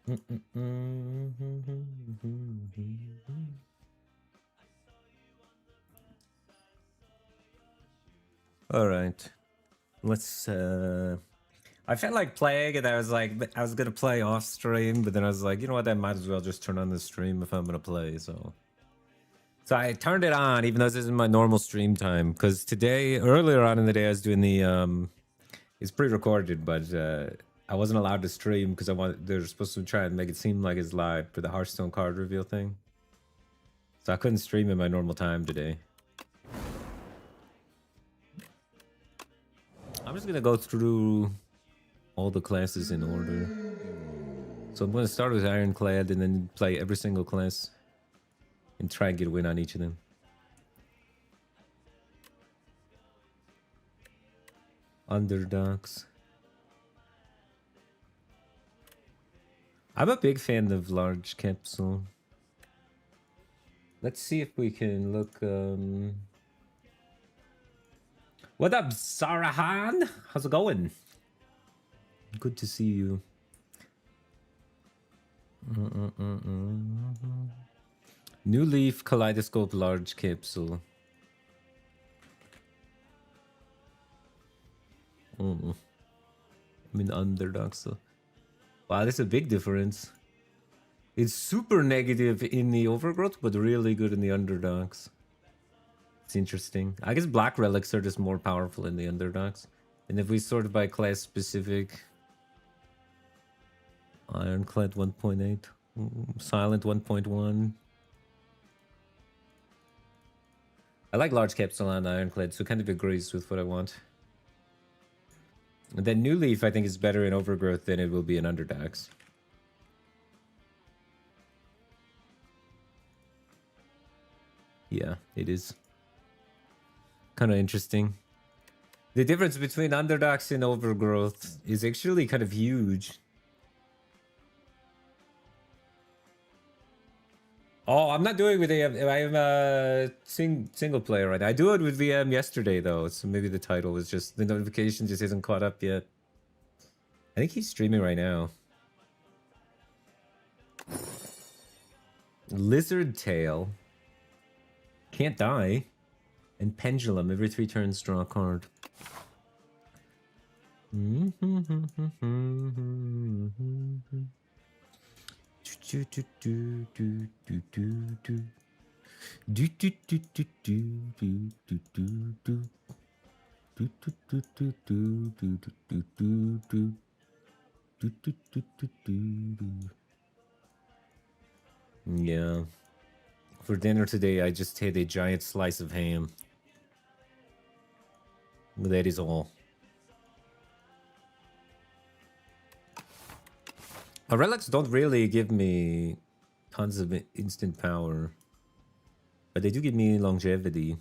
All right. Let's I felt like playing and I was like I was gonna play off stream, but then I was like, you know what, I might as well just turn on the stream if I'm gonna play, so I turned it on even though this isn't my normal stream time, because today earlier on in the day I was doing the it's pre-recorded, but I wasn't allowed to stream because they're supposed to try and make it seem like it's live for the Hearthstone card reveal thing. So I couldn't stream in my normal time today. I'm just gonna go through all the classes in order. So I'm gonna start with Ironclad and then play every single class and try and get a win on each of them. Underdogs. I'm a big fan of large capsule. Let's see if we can look. What up, Sarahan? How's it going? Good to see you. New Leaf Kaleidoscope Large Capsule. I mean, underdogs. So. Wow, that's a big difference. It's super negative in the overgrowth, but really good in the underdogs. It's interesting. I guess black relics are just more powerful in the underdogs. And if we sort by class specific, Ironclad 1.8, Silent 1.1. I like large capsule on Ironclad, so it kind of agrees with what I want. And then New Leaf, I think, is better in overgrowth than it will be in underdogs. Yeah, it is. Kind of interesting. The difference between underdogs and overgrowth is actually kind of huge. Oh, I'm not doing with AM. I'm a single player right now. I do it with VM yesterday though, so maybe the title was just the notification just isn't caught up yet. I think he's streaming right now. Lizard Tail. Can't die. And Pendulum. Every 3 turns, draw a card. Yeah. For dinner today, I just had a giant slice of ham. That is all. Relics don't really give me tons of instant power, but they do give me longevity.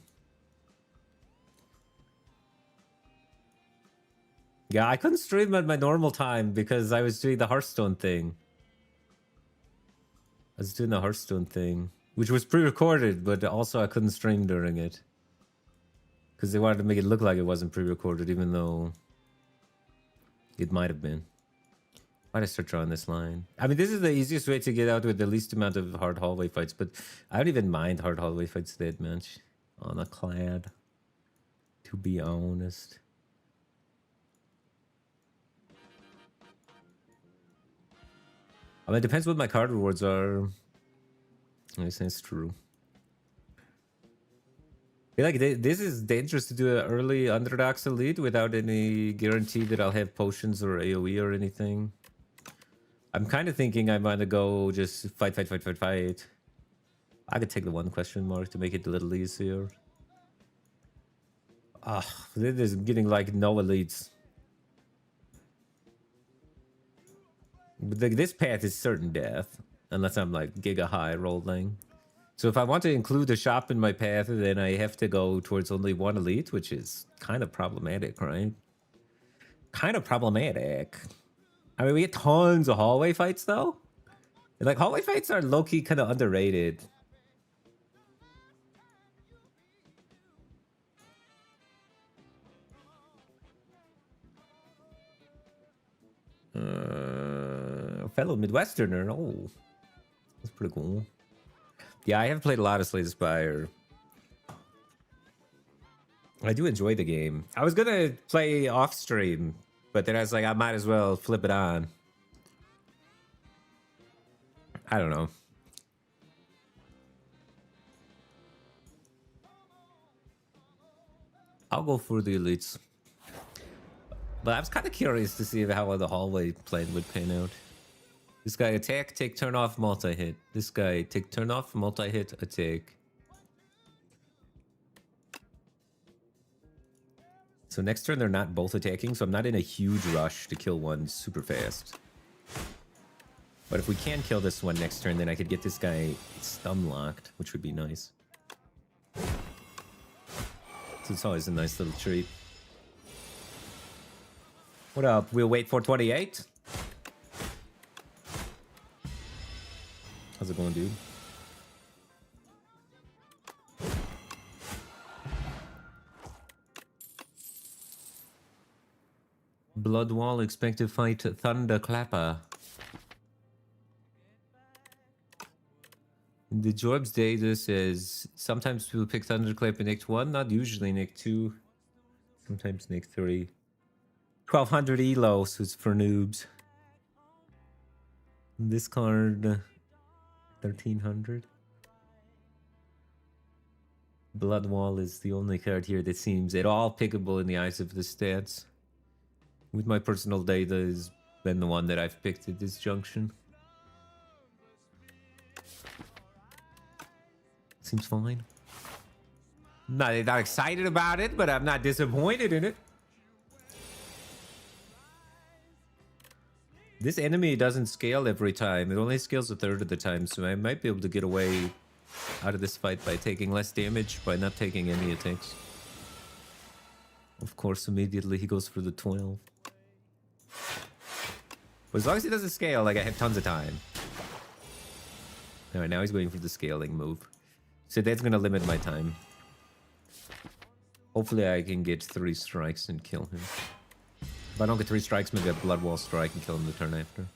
Yeah, I couldn't stream at my normal time because I was doing the Hearthstone thing. Which was pre-recorded, but also I couldn't stream during it. Because they wanted to make it look like it wasn't pre-recorded, even though it might have been. Why'd I start drawing this line? I mean, this is the easiest way to get out with the least amount of hard hallway fights, but I don't even mind hard hallway fights that much on a clad, to be honest. I mean, it depends what my card rewards are. I guess that's true. I feel like this is dangerous to do an early Underdogs Elite without any guarantee that I'll have potions or AoE or anything. I'm kind of thinking I might go just fight. I could take the one question mark to make it a little easier. This is getting like no elites. But this path is certain death, unless I'm like giga high rolling. So if I want to include a shop in my path, then I have to go towards only one elite, which is kind of problematic, right? Kind of problematic. I mean, we get tons of hallway fights, though. And, like, hallway fights are low-key kind of underrated. fellow Midwesterner. Oh, that's pretty cool. Yeah, I have played a lot of Slay the Spire. I do enjoy the game. I was gonna play off stream, but then I was like, I might as well flip it on. I don't know. I'll go for the elites. But I was kind of curious to see how the hallway plan would pan out. This guy attack, take, turn off, multi-hit. This guy take, turn off, multi-hit, attack. So next turn they're not both attacking, so I'm not in a huge rush to kill one super fast. But if we can kill this one next turn, then I could get this guy stun locked, which would be nice. So it's always a nice little treat. What up? We'll wait for 28. How's it going, dude? Bloodwall expect to fight Thunderclapper. In the Jorb's data says sometimes people pick Thunderclap in Nick 1, not usually Nick 2. Sometimes Nick 3. 1200 elo, so it's for noobs. This card 1300. Bloodwall is the only card here that seems at all pickable in the eyes of the stats. With my personal data has been the one that I've picked at this junction. Seems fine. Not excited about it, but I'm not disappointed in it. This enemy doesn't scale every time. It only scales a third of the time, so I might be able to get away out of this fight by taking less damage, by not taking any attacks. Of course, immediately he goes for the 12. But as long as he doesn't scale, like, I have tons of time. Alright, now he's going for the scaling move. So that's gonna limit my time. Hopefully I can get 3 strikes and kill him. If I don't get 3 strikes, maybe a Bloodwall strike and kill him the turn after.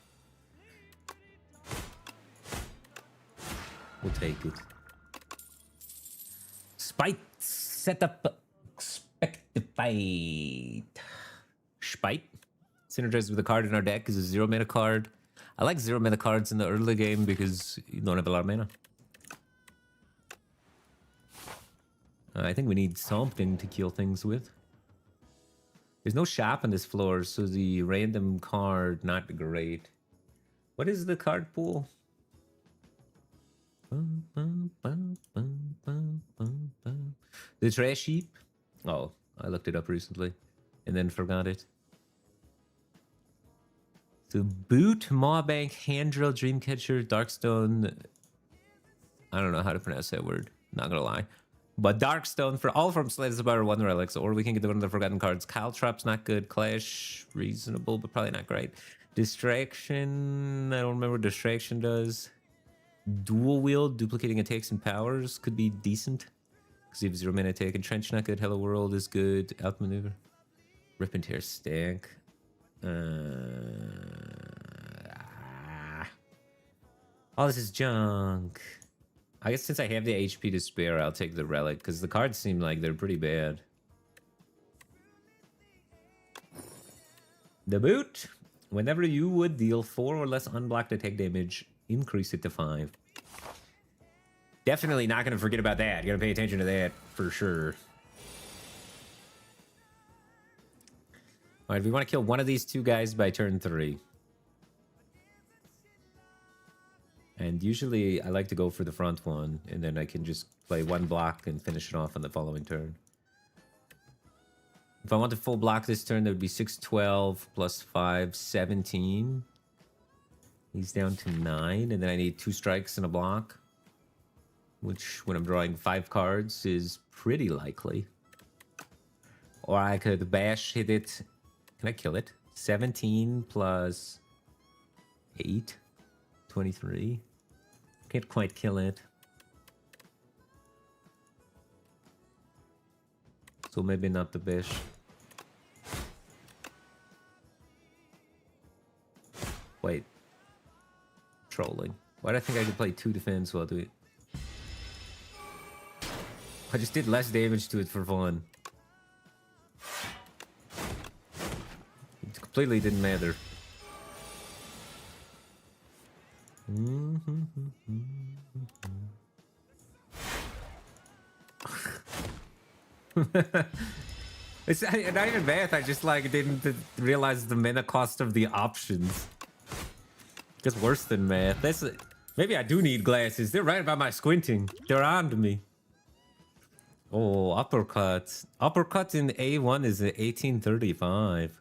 We'll take it. Spite setup. Expect the fight. Spite. Synergizes with a card in our deck is a 0 mana card. I like 0 mana cards in the early game because you don't have a lot of mana. I think we need something to kill things with. There's no shop on this floor, so the random card, not great. What is the card pool? The trash heap? Oh, I looked it up recently and then forgot it. So Boot, Mawbank, Handdrill, Dreamcatcher, Darkstone. I don't know how to pronounce that word, not gonna lie. But Darkstone for all from Slay the Spire 1 relics, or we can get one of the forgotten cards. Caltrap's not good. Clash, reasonable, but probably not great. Distraction, I don't remember what Distraction does. Dual Wield, duplicating attacks and powers, could be decent. Because you have 0 mana attack. Entrench, not good. Hello World is good. Outmaneuver. Rip and Tear Stack. All this is junk. I guess since I have the HP to spare, I'll take the relic, because the cards seem like they're pretty bad. The Boot. Whenever you would deal 4 or less unblocked attack damage, increase it to 5. Definitely not going to forget about that. You got to pay attention to that for sure. Alright, we want to kill one of these 2 guys by turn 3. And usually I like to go for the front one, and then I can just play 1 block and finish it off on the following turn. If I want to full block this turn, that would be 6, 12, plus 5, 17. He's down to 9, and then I need 2 strikes and a block. Which, when I'm drawing 5 cards, is pretty likely. Or I could bash hit it. Can I kill it? 17 plus 8. 23. Can't quite kill it. So maybe not the best. Wait. trolling. Why do I think I could play 2 defense while doing it? I just did less damage to it for fun. It completely didn't matter. It's not even math, I just like didn't realize the mana cost of the options. It's worse than math. Maybe I do need glasses. They're right about my squinting. They're on to me. Oh, uppercut. Uppercut in A1 is at 1835.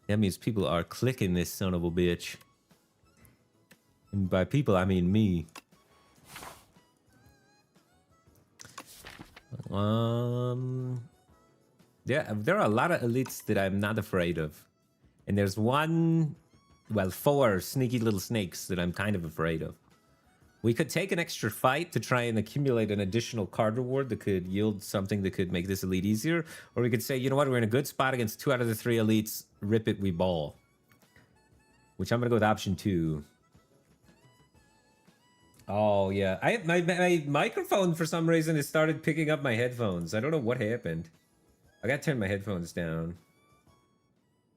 That means people are clicking this son of a bitch. And by people, I mean me. Yeah, there are a lot of elites that I'm not afraid of. And there's 4 sneaky little snakes that I'm kind of afraid of. We could take an extra fight to try and accumulate an additional card reward that could yield something that could make this elite easier. Or we could say, you know what, we're in a good spot against 2 out of the 3 elites. Rip it, we ball. Which I'm going to go with option 2. Oh, yeah. My microphone, for some reason, has started picking up my headphones. I don't know what happened. I got to turn my headphones down.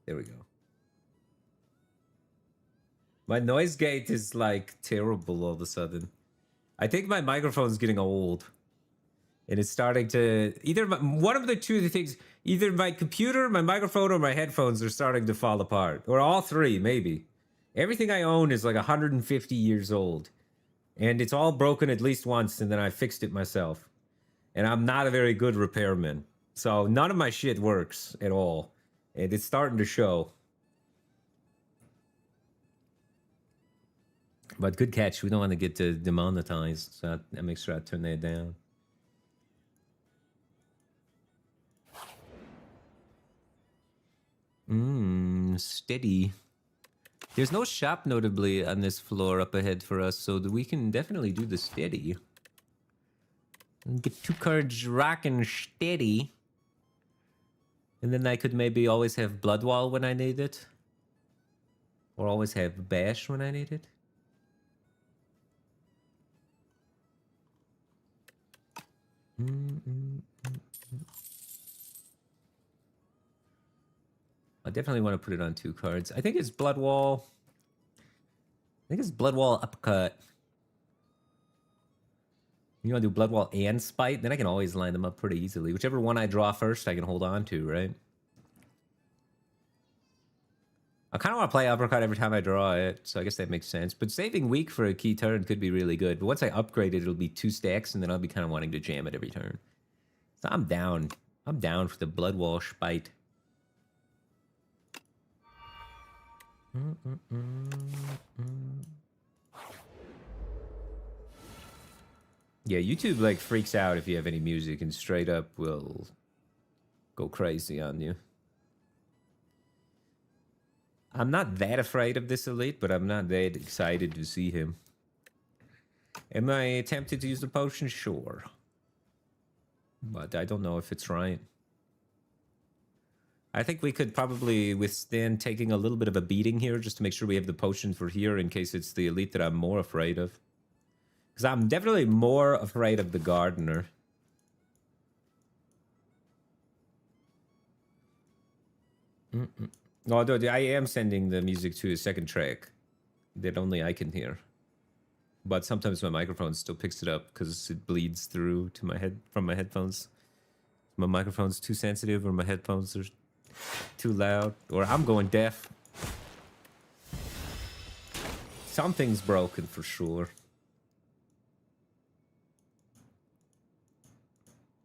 There we go. My noise gate is, like, terrible all of a sudden. I think my microphone's getting old. And it's starting to... one of the two things... Either my computer, my microphone, or my headphones are starting to fall apart. Or all 3, maybe. Everything I own is, like, 150 years old. And it's all broken at least once, and then I fixed it myself. And I'm not a very good repairman. So none of my shit works at all. And it's starting to show. But good catch. We don't want to get demonetized. So I make sure I turn that down. Steady. There's no shop, notably, on this floor up ahead for us, so that we can definitely do the steady. And get 2 cards rocking steady. And then I could maybe always have Bloodwall when I need it. Or always have Bash when I need it. I definitely want to put it on 2 cards. I think it's Bloodwall. I think it's Bloodwall Uppercut. You want to do Bloodwall and Spite? Then I can always line them up pretty easily. Whichever one I draw first, I can hold on to, right? I kind of want to play Uppercut every time I draw it, so I guess that makes sense. But saving weak for a key turn could be really good. But once I upgrade it, it'll be 2 stacks, and then I'll be kind of wanting to jam it every turn. So I'm down. I'm down for the Bloodwall Spite. Yeah, YouTube like freaks out if you have any music and straight up will go crazy on you. I'm not that afraid of this elite, but I'm not that excited to see him. Am I tempted to use the potion? Sure. But I don't know if it's right. I think we could probably withstand taking a little bit of a beating here just to make sure we have the potion for here in case it's the elite that I'm more afraid of. Because I'm definitely more afraid of the gardener. Although I am sending the music to a second track that only I can hear. But sometimes my microphone still picks it up because it bleeds through to my head from my headphones. My microphone's too sensitive or my headphones are too loud or I'm going deaf. Something's broken for sure.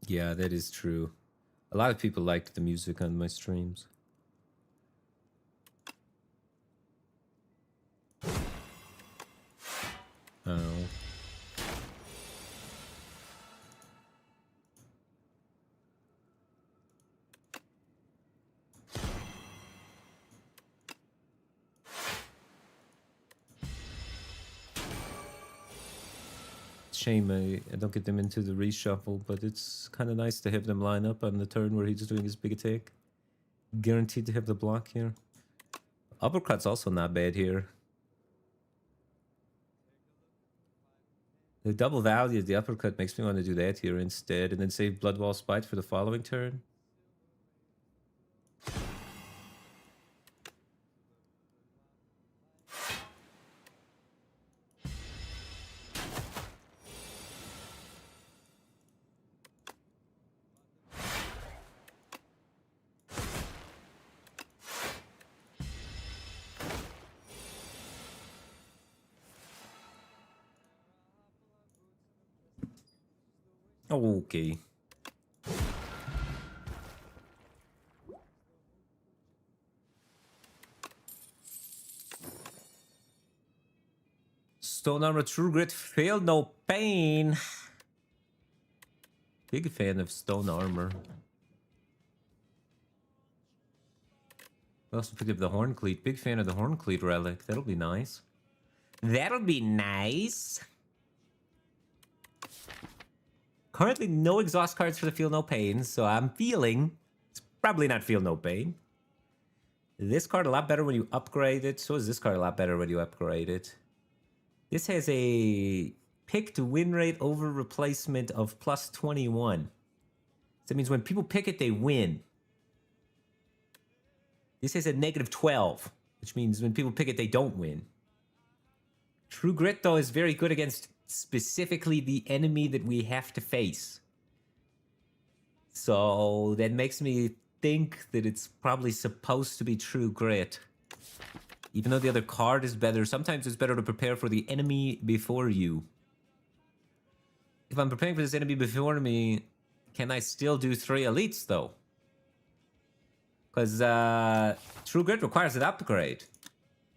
Yeah, that is true. A lot of people liked the music on my streams. Oh. Shame I don't get them into the reshuffle, but it's kind of nice to have them line up on the turn where he's doing his big attack. Guaranteed to have the block here. Uppercut's also not bad here. The double value, the uppercut makes me want to do that here instead, and then save Bloodwall Spite for the following turn. Okay. Stone Armor True Grit, Feel No Pain. Big fan of Stone Armor. I also picked up the Horn Cleat. Big fan of the Horn Cleat relic. That'll be nice. That'll be nice. Currently, no exhaust cards for the Feel No Pain, so I'm feeling it's probably not Feel No Pain. This card a lot better when you upgrade it. So is this card a lot better when you upgrade it. This has a pick to win rate over replacement of plus 21. So that means when people pick it, they win. This has a negative 12, which means when people pick it, they don't win. True Grit, though, is very good against specifically the enemy that we have to face. So that makes me think that it's probably supposed to be True Grit. Even though the other card is better, sometimes it's better to prepare for the enemy before you. If I'm preparing for this enemy before me, can I still do 3 elites, though? Because True Grit requires an upgrade.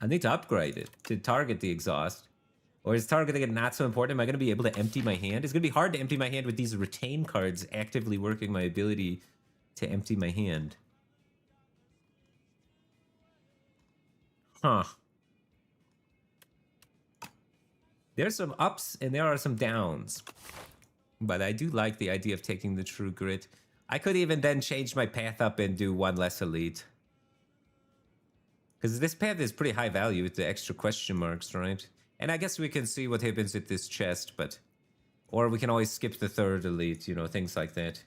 I need to upgrade it to target the exhaust. Or is targeting it not so important? Am I going to be able to empty my hand? It's going to be hard to empty my hand with these retain cards actively working my ability to empty my hand. Huh. There's some ups and there are some downs. But I do like the idea of taking the True Grit. I could even then change my path up and do 1 less elite. Because this path is pretty high value with the extra question marks, right? And I guess we can see what happens at this chest, but... Or we can always skip the 3rd elite, you know, things like that.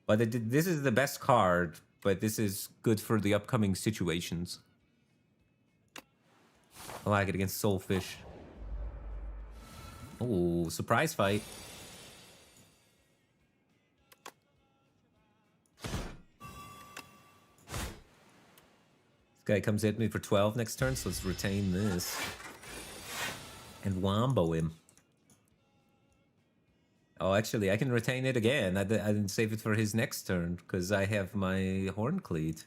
But this is the best card, but this is good for the upcoming situations. I like it against Soulfish. Oh, surprise fight. Guy comes at me for 12 next turn, so let's retain this. And wombo him. Oh, actually, I can retain it again. I didn't save it for his next turn, because I have my Horn Cleat.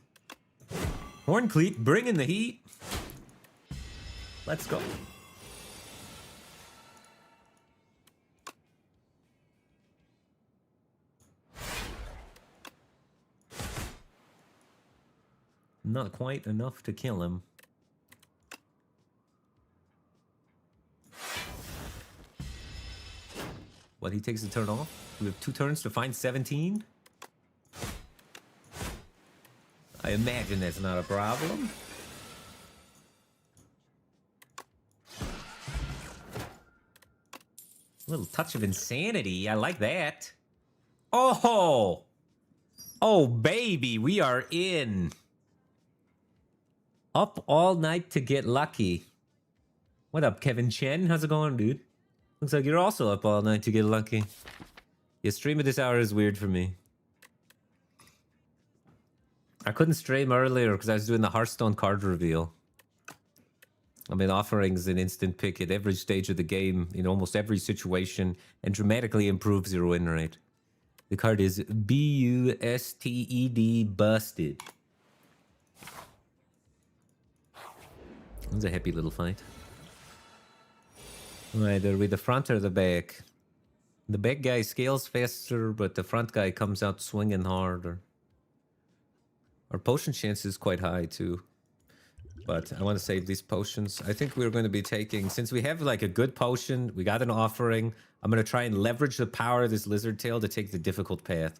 Horn Cleat, bring in the heat. Let's go. Not quite enough to kill him. What, he takes the turn off? We have 2 turns to find 17? I imagine that's not a problem. A little touch of insanity. I like that. Oh! Oh, baby, we are in. Up all night to get lucky. What up, Kevin Chen? How's it going, dude? Looks like you're also up all night to get lucky. Yeah, stream at this hour is weird for me. I couldn't stream earlier because I was doing the Hearthstone card reveal. I mean, offerings an instant pick at every stage of the game, in almost every situation, and dramatically improves your win rate. The card is B-U-S-T-E-D, busted. It was a happy little fight. Right, are we the front or the back? The back guy scales faster, but the front guy comes out swinging harder. Our potion chance is quite high, too. But I want to save these potions. I think we're going to be taking... Since we have, like, a good potion, we got an offering, I'm going to try and leverage the power of this lizard tail to take the difficult path.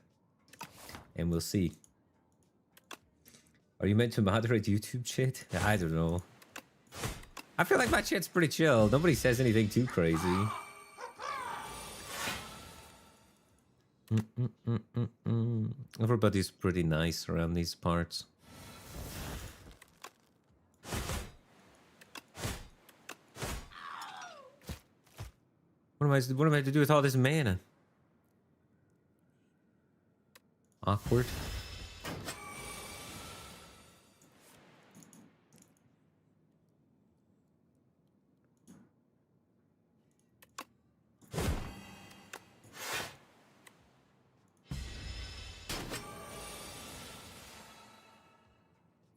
And we'll see. Are you meant to moderate YouTube chat? I don't know. I feel like my chat's pretty chill. Nobody says anything too crazy. Everybody's pretty nice around these parts. What am I to do with all this mana? Awkward.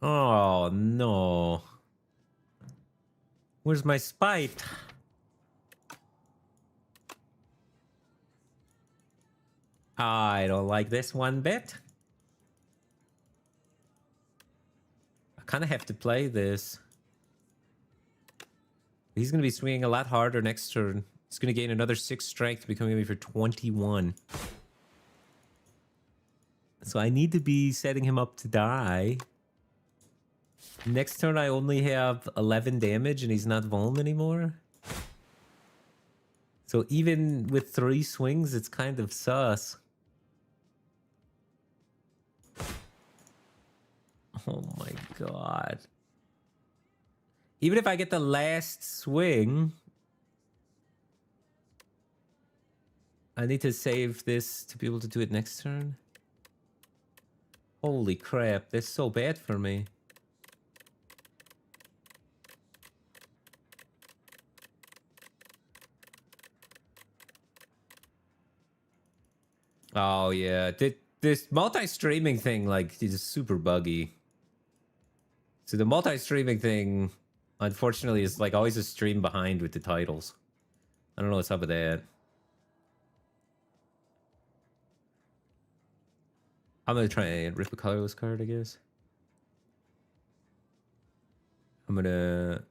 Oh no. Where's my spite? I don't like this one bit. I kind of have to play this. He's going to be swinging a lot harder next turn. He's going to gain another 6 strength, becoming me for 21. So I need to be setting him up to die. Next turn I only have 11 damage and he's not vuln anymore. So even with 3 swings, it's kind of sus. Oh my god. Even if I get the last swing, I need to save this to be able to do it next turn. Holy crap, that's so bad for me. Oh yeah, this multi-streaming thing, like, is super buggy. So the multi-streaming thing, unfortunately, is like always a stream behind with the titles. I don't know what's up with that. I'm gonna try and rip a colorless card, I guess. I'm gonna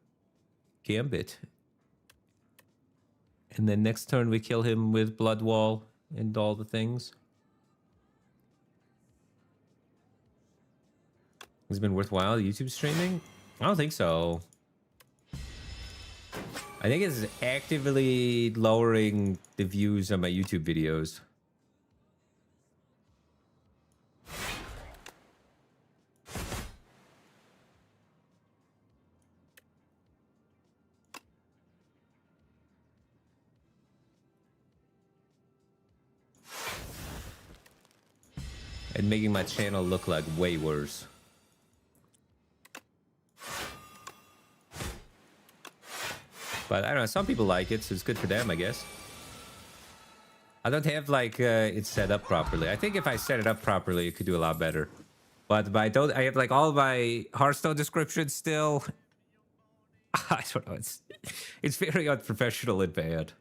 Gambit. And then next turn we kill him with Blood Wall and all the things. Has it been worthwhile YouTube streaming? I don't think so. I think it's actively lowering the views on my YouTube videos. And making my channel look like way worse. But I don't know, some people like it, so it's good for them, I guess. I don't have, like, it set up properly. I think if I set it up properly, it could do a lot better. But I have, like, all my Hearthstone descriptions still. I don't know, it's very unprofessional and bad.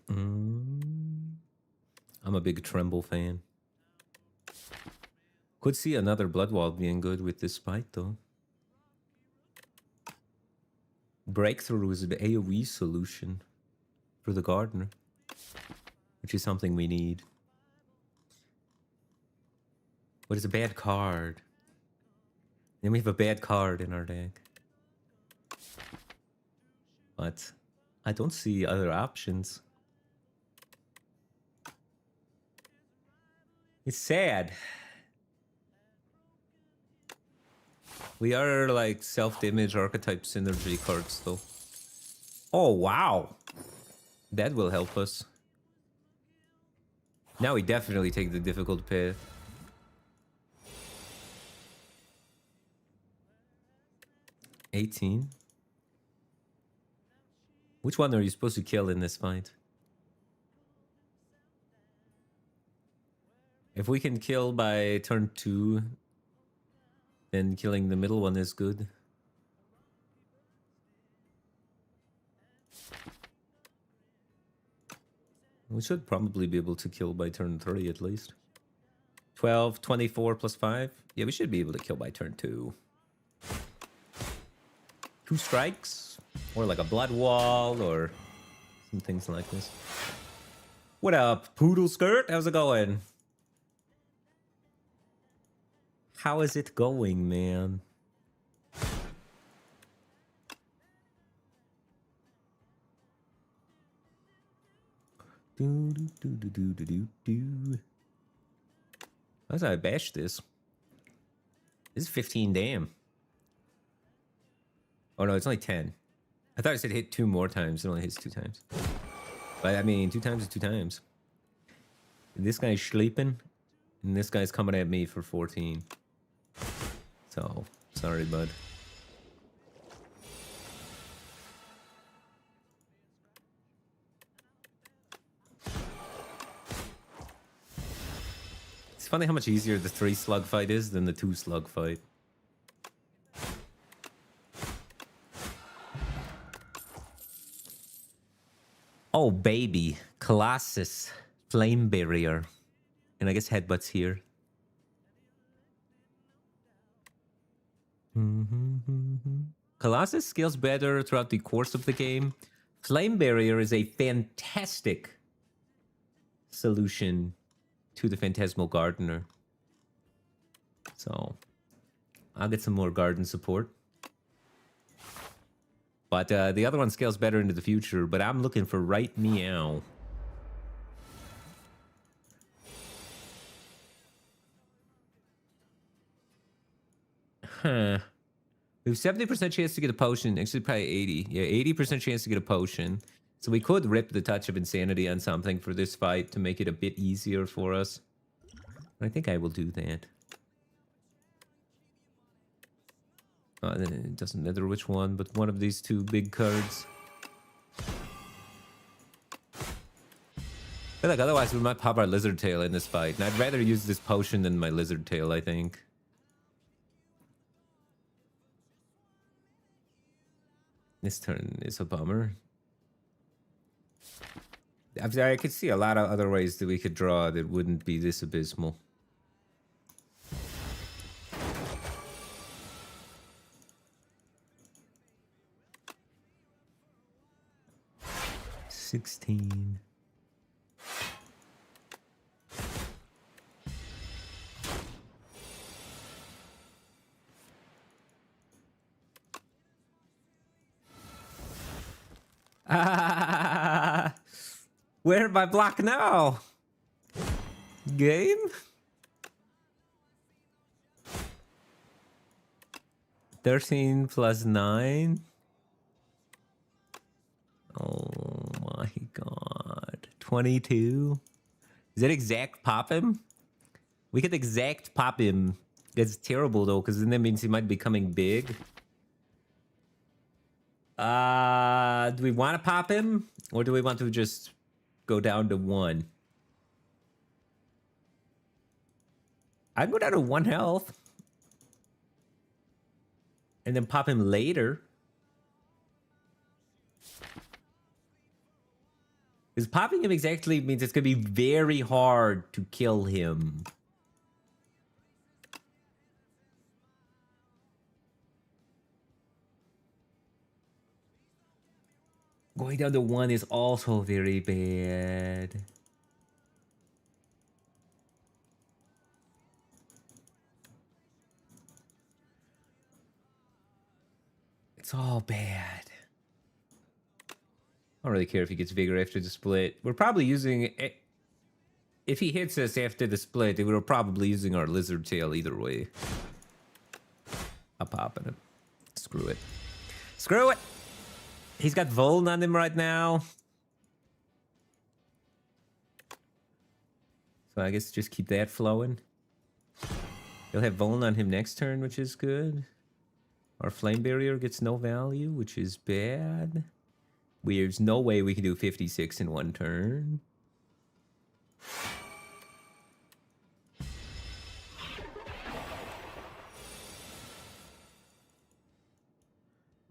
I'm a big Tremble fan. Could see another Blood Wall being good with this spite, though. Breakthrough is an AoE solution for the Gardener, which is something we need. But it's a bad card. Then we have a bad card in our deck. But I don't see other options. It's sad. We are like self-damage archetype synergy cards, though. Oh, wow. That will help us. Now we definitely take the difficult path. $18. Which one are you supposed to kill in this fight? If we can kill by turn 2, then killing the middle one is good. We should probably be able to kill by turn 3 at least. 12, 24 plus 5. Yeah, we should be able to kill by turn 2. 2 strikes, or like a Blood Wall, or some things like this. What up, Poodle Skirt? How's it going? How is it going, man? Do, do, do, do, do, do, do. How did I bash this? This is 15, damn. Oh no, it's only 10. I thought I said hit 2 more times. It only hits 2 times. But I mean, 2 times is 2 times. This guy's sleeping, and this guy's coming at me for 14. So, sorry, bud. It's funny how much easier the 3 slug fight is than the 2 slug fight. Oh, baby. Colossus. Flame barrier. And I guess headbutts here. Colossus scales better throughout the course of the game. Flame barrier is a fantastic solution to the Phantasmal Gardener. So, I'll get some more garden support. But the other one scales better into the future, but I'm looking for right meow. Huh. We have 70% chance to get a potion. Actually, probably 80. Yeah, 80% chance to get a potion. So we could rip the Touch of Insanity on something for this fight to make it a bit easier for us. I think I will do that. It doesn't matter which one, but one of these 2 big cards. I feel like otherwise we might pop our Lizard Tail in this fight. And I'd rather use this potion than my Lizard Tail, I think. This turn is a bummer. I could see a lot of other ways that we could draw that wouldn't be this abysmal. $16. Where am I block now? Game? $13 plus 9. Oh my god. 22. Is that exact pop him? We could exact pop him. That's terrible though, because then that means he might be coming big. Do we want to pop him? Or do we want to just go down to 1? I'd go down to 1 health. And then pop him later. Because popping him exactly means it's going to be very hard to kill him. Going down to 1 is also very bad. It's all bad. I don't really care if he gets vigor after the split. We're probably using... If he hits us after the split, we're probably using our Lizard Tail either way. I'm popping him. Screw it. Screw it! He's got Vuln on him right now. So I guess just keep that flowing. He'll have Vuln on him next turn, which is good. Our Flame Barrier gets no value, which is bad. There's no way we can do 56 in 1 turn.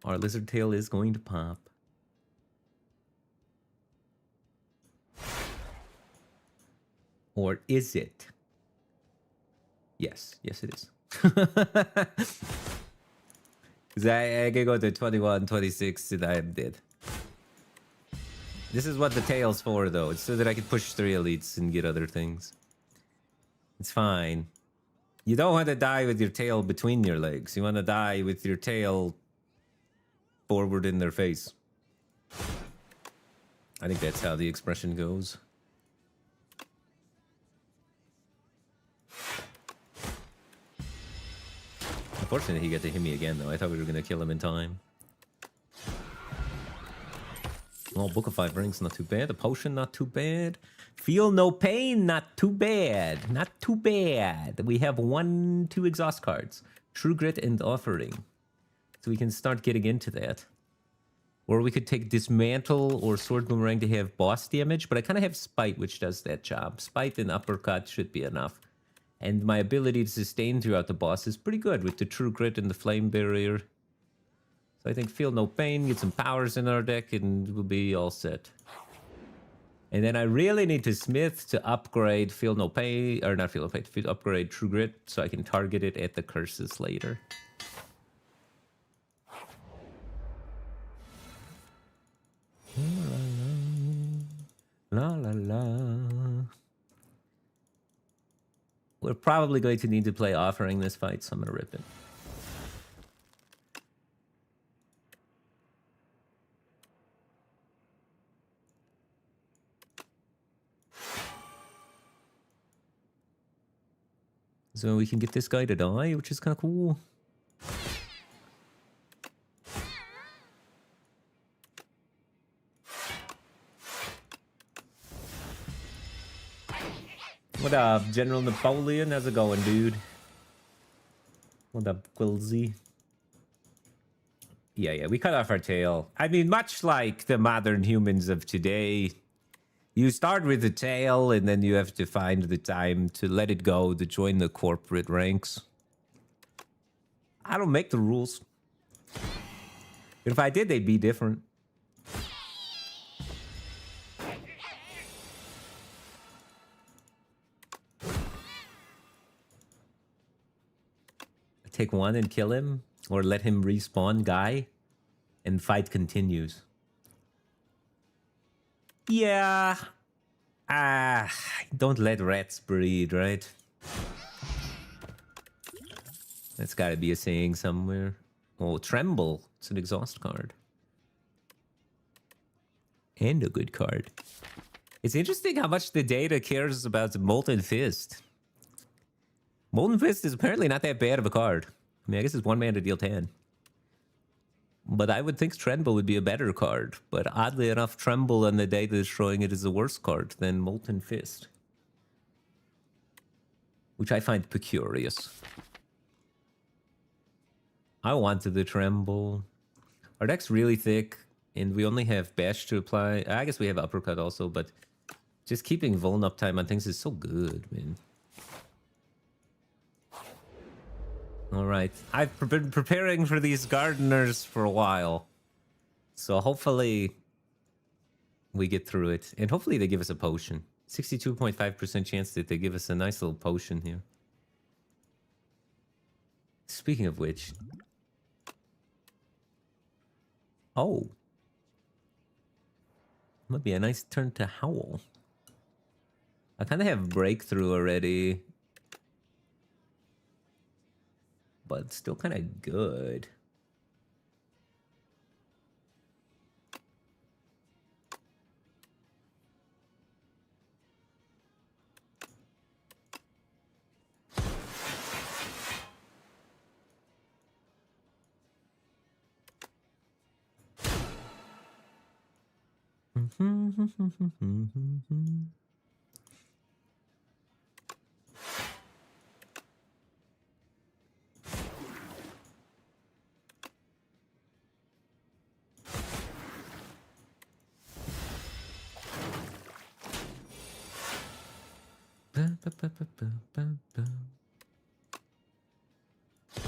Our Lizard Tail is going to pop. Or is it? Yes. Yes, it is. Because I can go to 21, 26, and I am dead. This is what the tail's for, though. It's so that I can push 3 elites and get other things. It's fine. You don't want to die with your tail between your legs. You want to die with your tail forward in their face. I think that's how the expression goes. Unfortunately, he got to hit me again, though. I thought we were going to kill him in time. Oh, Book of 5 Rings, not too bad. A potion, not too bad. Feel no pain, not too bad. Not too bad. We have 2 exhaust cards. True Grit and Offering. So we can start getting into that. Or we could take Dismantle or Sword Boomerang to have boss damage, but I kind of have Spite, which does that job. Spite and Uppercut should be enough. And my ability to sustain throughout the boss is pretty good with the True Grit and the Flame Barrier. So I think Feel No Pain, get some powers in our deck, and we'll be all set. And then I really need to Smith to upgrade Feel No Pain, or not Feel No Pain, to upgrade True Grit so I can target it at the curses later. La la la. We're probably going to need to play Offering this fight, so I'm gonna rip it. So we can get this guy to die, which is kind of cool. What up, General Napoleon? How's it going, dude? What up, Quilzy? Yeah, we cut off our tail. I mean, much like the modern humans of today, you start with the tail, and then you have to find the time to let it go to join the corporate ranks. I don't make the rules. If I did, they'd be different. Take one and kill him, or let him respawn guy, and fight continues. Yeah. Don't let rats breed, right? That's gotta be a saying somewhere. Oh, Tremble. It's an exhaust card. And a good card. It's interesting how much the data cares about Molten Fist. Molten Fist is apparently not that bad of a card. I mean, I guess it's 1 mana to deal 10. But I would think Tremble would be a better card. But oddly enough, Tremble and the data is showing it is a worse card than Molten Fist. Which I find pecurious. I wanted the Tremble. Our deck's really thick, and we only have Bash to apply. I guess we have Uppercut also, but just keeping Vuln uptime on things is so good, man. All right, I've been preparing for these gardeners for a while. So hopefully we get through it. And hopefully they give us a potion. 62.5% chance that they give us a nice little potion here. Speaking of which... Oh. Might be a nice turn to Howl. I kind of have Breakthrough already. But still kind of good.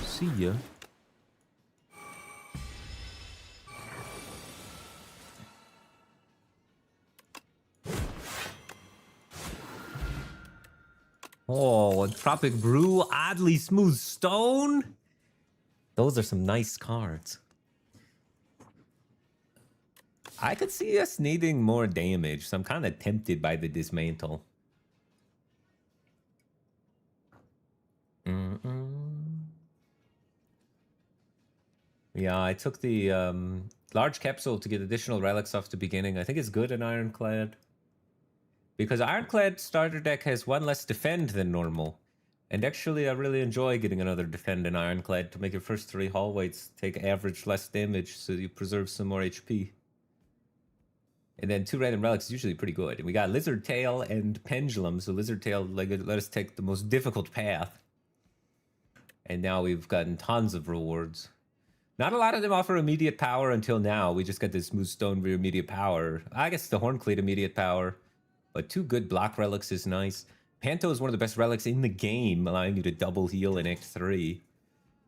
See ya. Oh, a Tropic Brew, Oddly Smooth Stone. Those are some nice cards. I could see us needing more damage, so I'm kind of tempted by the Dismantle. Yeah, I took the large capsule to get additional relics off the beginning. I think it's good in Ironclad. Because Ironclad starter deck has one less defend than normal. And actually, I really enjoy getting another defend in Ironclad to make your first 3 hallways take average less damage so you preserve some more HP. And then 2 random relics is usually pretty good. And we got Lizard Tail and Pendulum, so Lizard Tail let us take the most difficult path. And now we've gotten tons of rewards. Not a lot of them offer immediate power until now. We just got this Moose Stone Rear immediate power. I guess the Horncleat immediate power. But 2 good block relics is nice. Panto is one of the best relics in the game, allowing you to double heal in Act 3.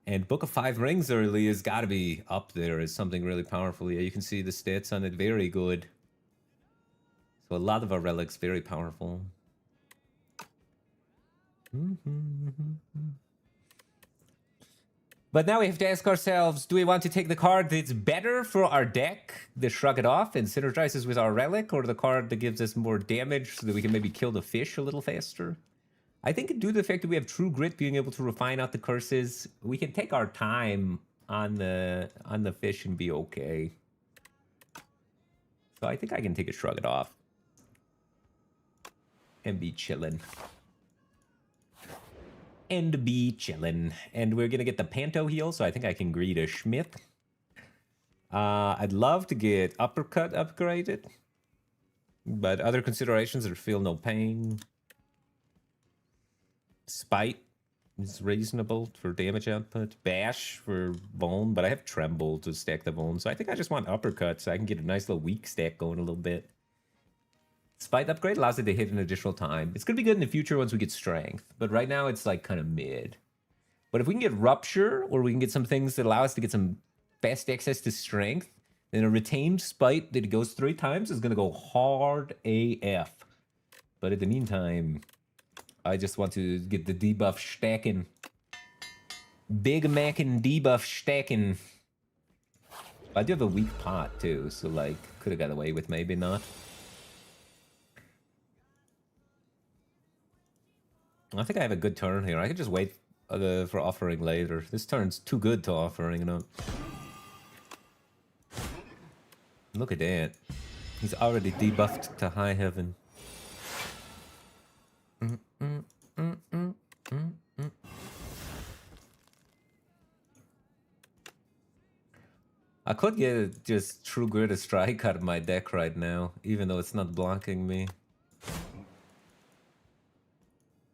And Book of 5 Rings early has got to be up there as something really powerful. Yeah, you can see the stats on it, very good. So a lot of our relics, very powerful. But now we have to ask ourselves, do we want to take the card that's better for our deck, that Shrug It Off and synergizes with our relic, or the card that gives us more damage so that we can maybe kill the fish a little faster? I think due to the fact that we have True Grit, being able to refine out the curses, we can take our time on the fish and be okay. So I think I can take a Shrug It Off and be chillin'. And be chillin'. And we're gonna get the Panto heal, so I think I can greet a Schmidt. I'd love to get Uppercut upgraded, but other considerations are Feel No Pain. Spite is reasonable for damage output. Bash for Vuln, but I have Tremble to stack the Vuln, so I think I just want Uppercut so I can get a nice little weak stack going a little bit. Spite upgrade allows it to hit an additional time. It's going to be good in the future once we get Strength, but right now it's like kind of mid. But if we can get Rupture, or we can get some things that allow us to get some fast access to Strength, then a retained Spite that goes 3 times is going to go hard AF. But in the meantime, I just want to get the debuff stacking. Big Mackin' debuff stacking. I do have a weak pot too, so like, could have got away with maybe not. I think I have a good turn here. I could just wait for offering later. This turn's too good to offering, you know. Look at that. He's already debuffed to high heaven. I could get just True Grit a Strike out of my deck right now, even though it's not blocking me.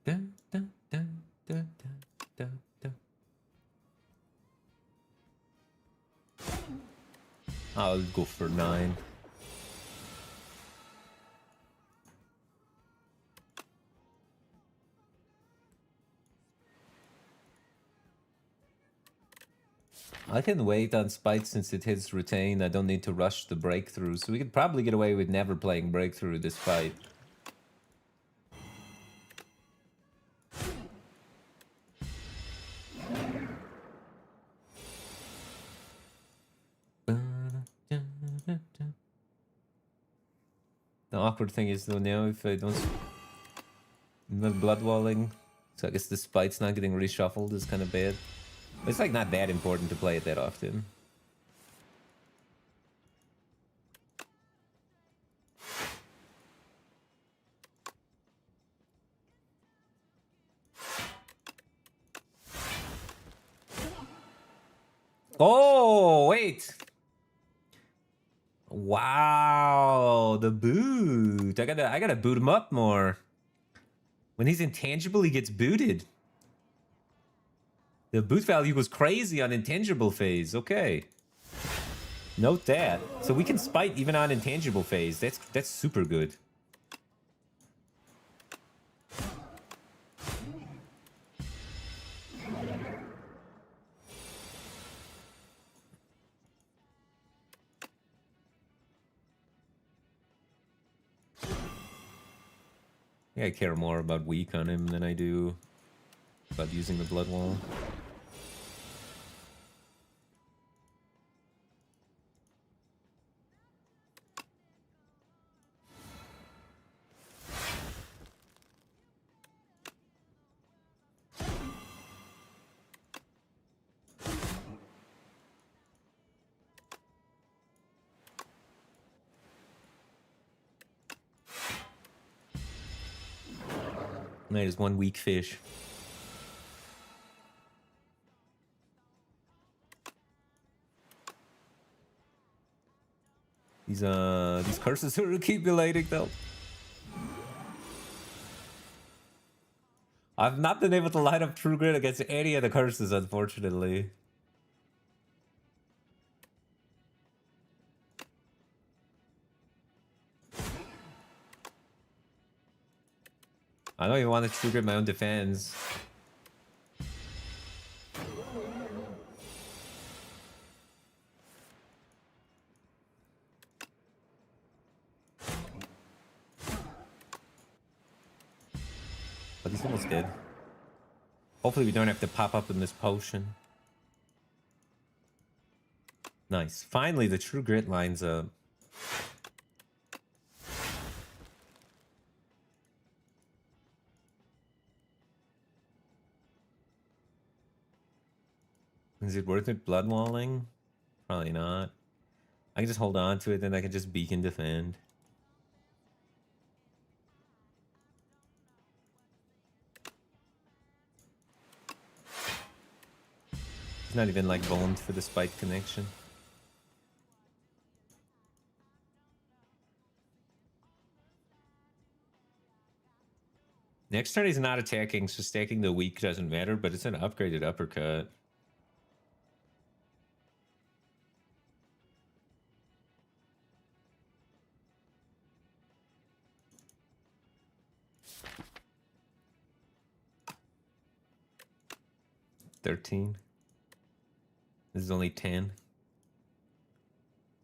Dun, dun, dun, dun, dun, dun. I'll go for 9. I can wait on Spite since it hits Retain. I don't need to rush the Breakthrough, so we could probably get away with never playing Breakthrough this fight. The awkward thing is though now if I don't... I'm not bloodwalling, so I guess the Spite's not getting reshuffled is kind of bad. But it's like not that important to play it that often. Oh, wait! Wow, the boot. I gotta boot him up more. When he's intangible, he gets booted. The boot value was crazy on intangible phase. Okay. Note that. So we can Spite even on intangible phase. That's super good. Yeah, I care more about weak on him than I do about using the blood wall. There's one weak fish. These curses are accumulating though. I've not been able to line up True Grit against any of the curses, unfortunately. I don't even want to True Grit my own defense. But he's almost dead. Hopefully we don't have to pop up in this potion. Nice. Finally, the True Grit lines up. Is it worth it blood walling? Probably not. I can just hold on to it, then I can just beacon defend. It's not even like boned for the spike connection. Next turn he's not attacking, so stacking the weak doesn't matter, but it's an upgraded uppercut. $13. This is only 10.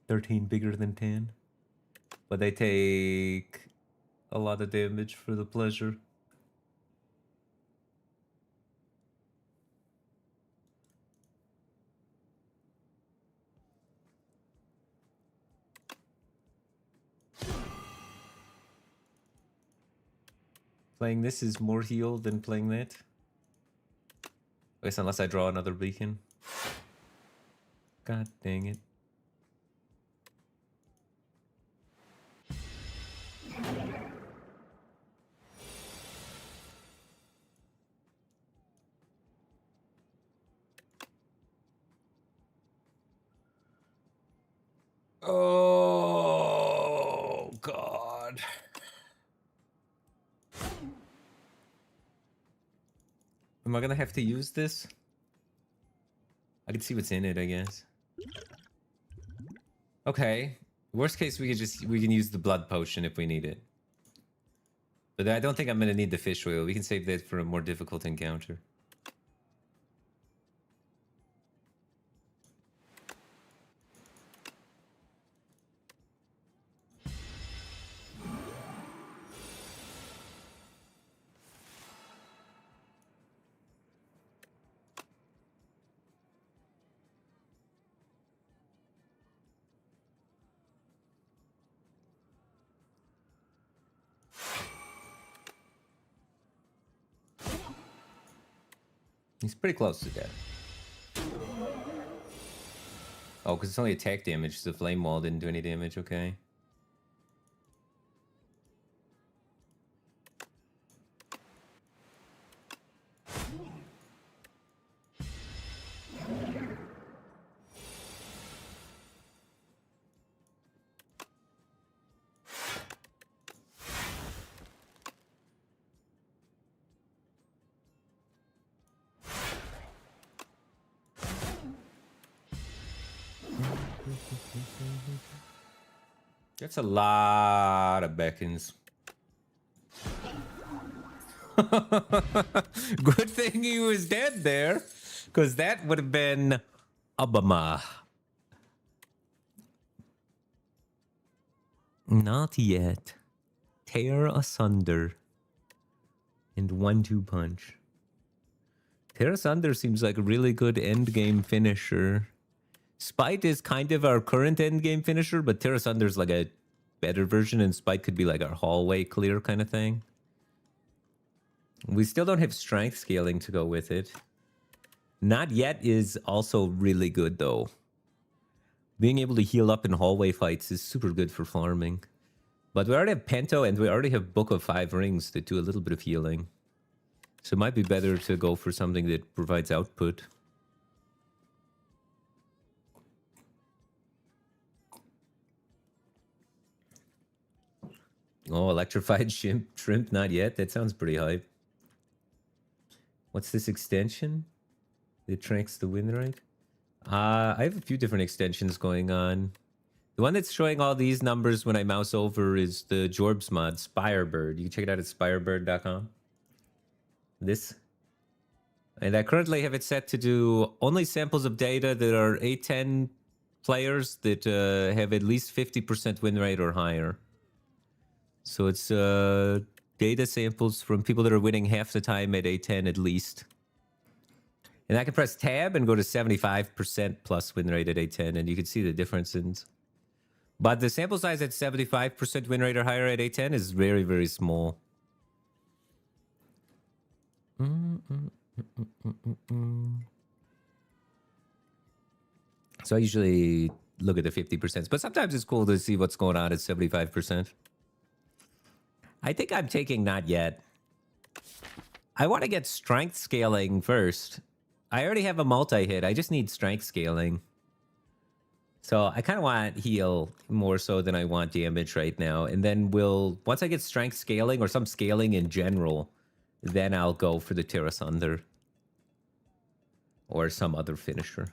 13 bigger than 10. But they take a lot of damage for the pleasure. Playing this is more heal than playing that. I guess unless I draw another beacon. God dang it. Oh, God. Am I gonna have to use this? I can see what's in it, I guess. Okay. Worst case, we can use the blood potion if we need it. But I don't think I'm gonna need the fish oil. We can save that for a more difficult encounter. He's pretty close to death. Oh, because it's only attack damage. The flame wall didn't do any damage. Okay. That's a lot of beckons. Good thing he was dead there, because that would have been Obama. Not yet. Tear asunder. And 1-2 punch. Tear asunder seems like a really good endgame finisher. Spite is kind of our current endgame finisher, but Tear asunder is like a better version, and Spite could be like our hallway clear kind of thing. We still don't have strength scaling to go with it. Not yet is also really good, though. Being able to heal up in hallway fights is super good for farming. But we already have Pento, and we already have Book of 5 Rings that do a little bit of healing. So it might be better to go for something that provides output. Oh, electrified shrimp, not yet. That sounds pretty hype. What's this extension? It tracks the win rate? I have a few different extensions going on. The one that's showing all these numbers when I mouse over is the Jorbs mod, Firebird. You can check it out at spirebird.com. This. And I currently have it set to do only samples of data that are A10 players that have at least 50% win rate or higher. So it's data samples from people that are winning half the time at A10 at least. And I can press tab and go to 75% plus win rate at A10, and you can see the differences. But the sample size at 75% win rate or higher at A10 is very, very small. So I usually look at the 50%, but sometimes it's cool to see what's going on at 75%. I think I'm taking not yet. I want to get strength scaling first. I already have a multi-hit. I just need strength scaling. So I kind of want heal more so than I want damage right now. And then once I get strength scaling or some scaling in general, then I'll go for the Terra Sunder. Or some other finisher.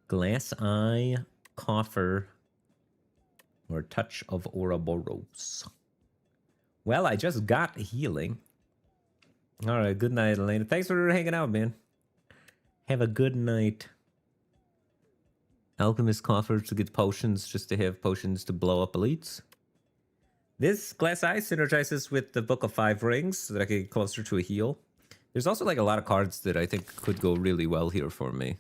Glass Eye, Coffer, or Touch of Ouroboros. Well, I just got healing. All right, good night, Elena. Thanks for hanging out, man. Have a good night. Alchemist Coffer to get potions, just to have potions to blow up elites. This Glass Eye synergizes with the Book of Five Rings so that I can get closer to a heal. There's also like a lot of cards that I think could go really well here for me.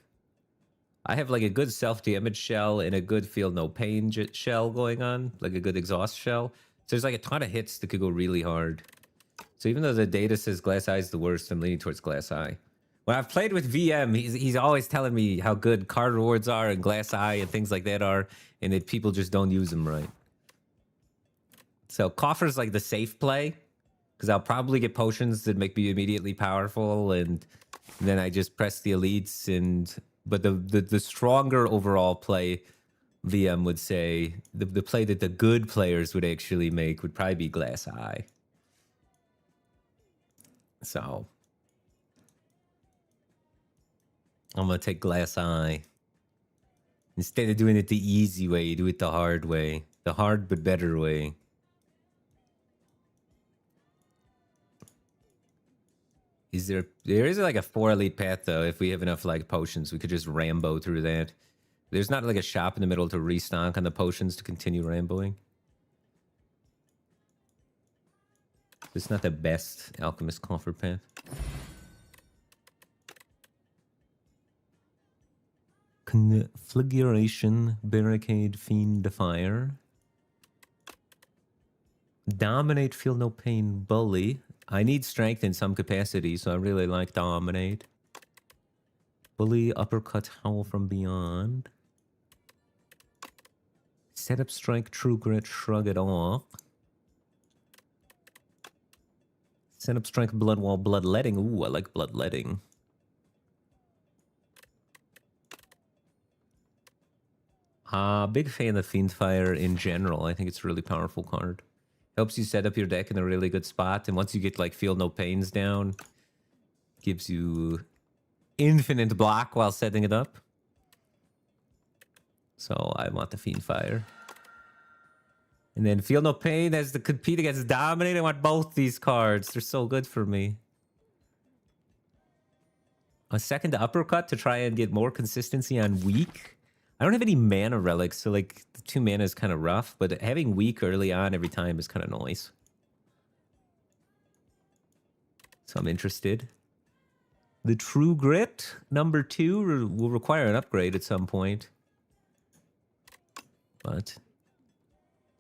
I have like a good self-damage shell and a good feel no pain shell going on, like a good exhaust shell. So there's like a ton of hits that could go really hard. So even though the data says Glass Eye is the worst, I'm leaning towards Glass Eye. When I've played with VM, he's always telling me how good card rewards are and Glass Eye and things like that are, and that people just don't use them right. So Coffer's like the safe play, because I'll probably get potions that make me immediately powerful, and then I just press the elites. But the stronger overall play, VM would say, the play that the good players would actually make would probably be Glass Eye. So I'm going to take Glass Eye. Instead of doing it the easy way, you do it the hard way. The hard but better way. There is like a 4 elite path though. If we have enough like potions, we could just Rambo through that. There's not like a shop in the middle to restock on the potions to continue Ramboing. It's not the best Alchemist Coffer path. Configuration, Barricade, Fiend, Fire. Dominate, Feel No Pain, Bully. I need strength in some capacity, so I really like Dominate. Bully, Uppercut, Howl from Beyond. Set up Strike, True Grit, Shrug It Off. Set up Strike, Blood Wall, Bloodletting. Ooh, I like Bloodletting. Big fan of Fiendfire in general. I think it's a really powerful card. Helps you set up your deck in a really good spot, and once you get like Feel No Pains down, gives you infinite block while setting it up. So I want the Fiendfire. And then Feel No Pain has to compete against Dominate. I want both these cards. They're so good for me. A second Uppercut to try and get more consistency on Weak. I don't have any mana relics, so like the 2 mana is kind of rough, but having Weak early on every time is kind of nice. So I'm interested. The True Grit, number 2, will require an upgrade at some point. But,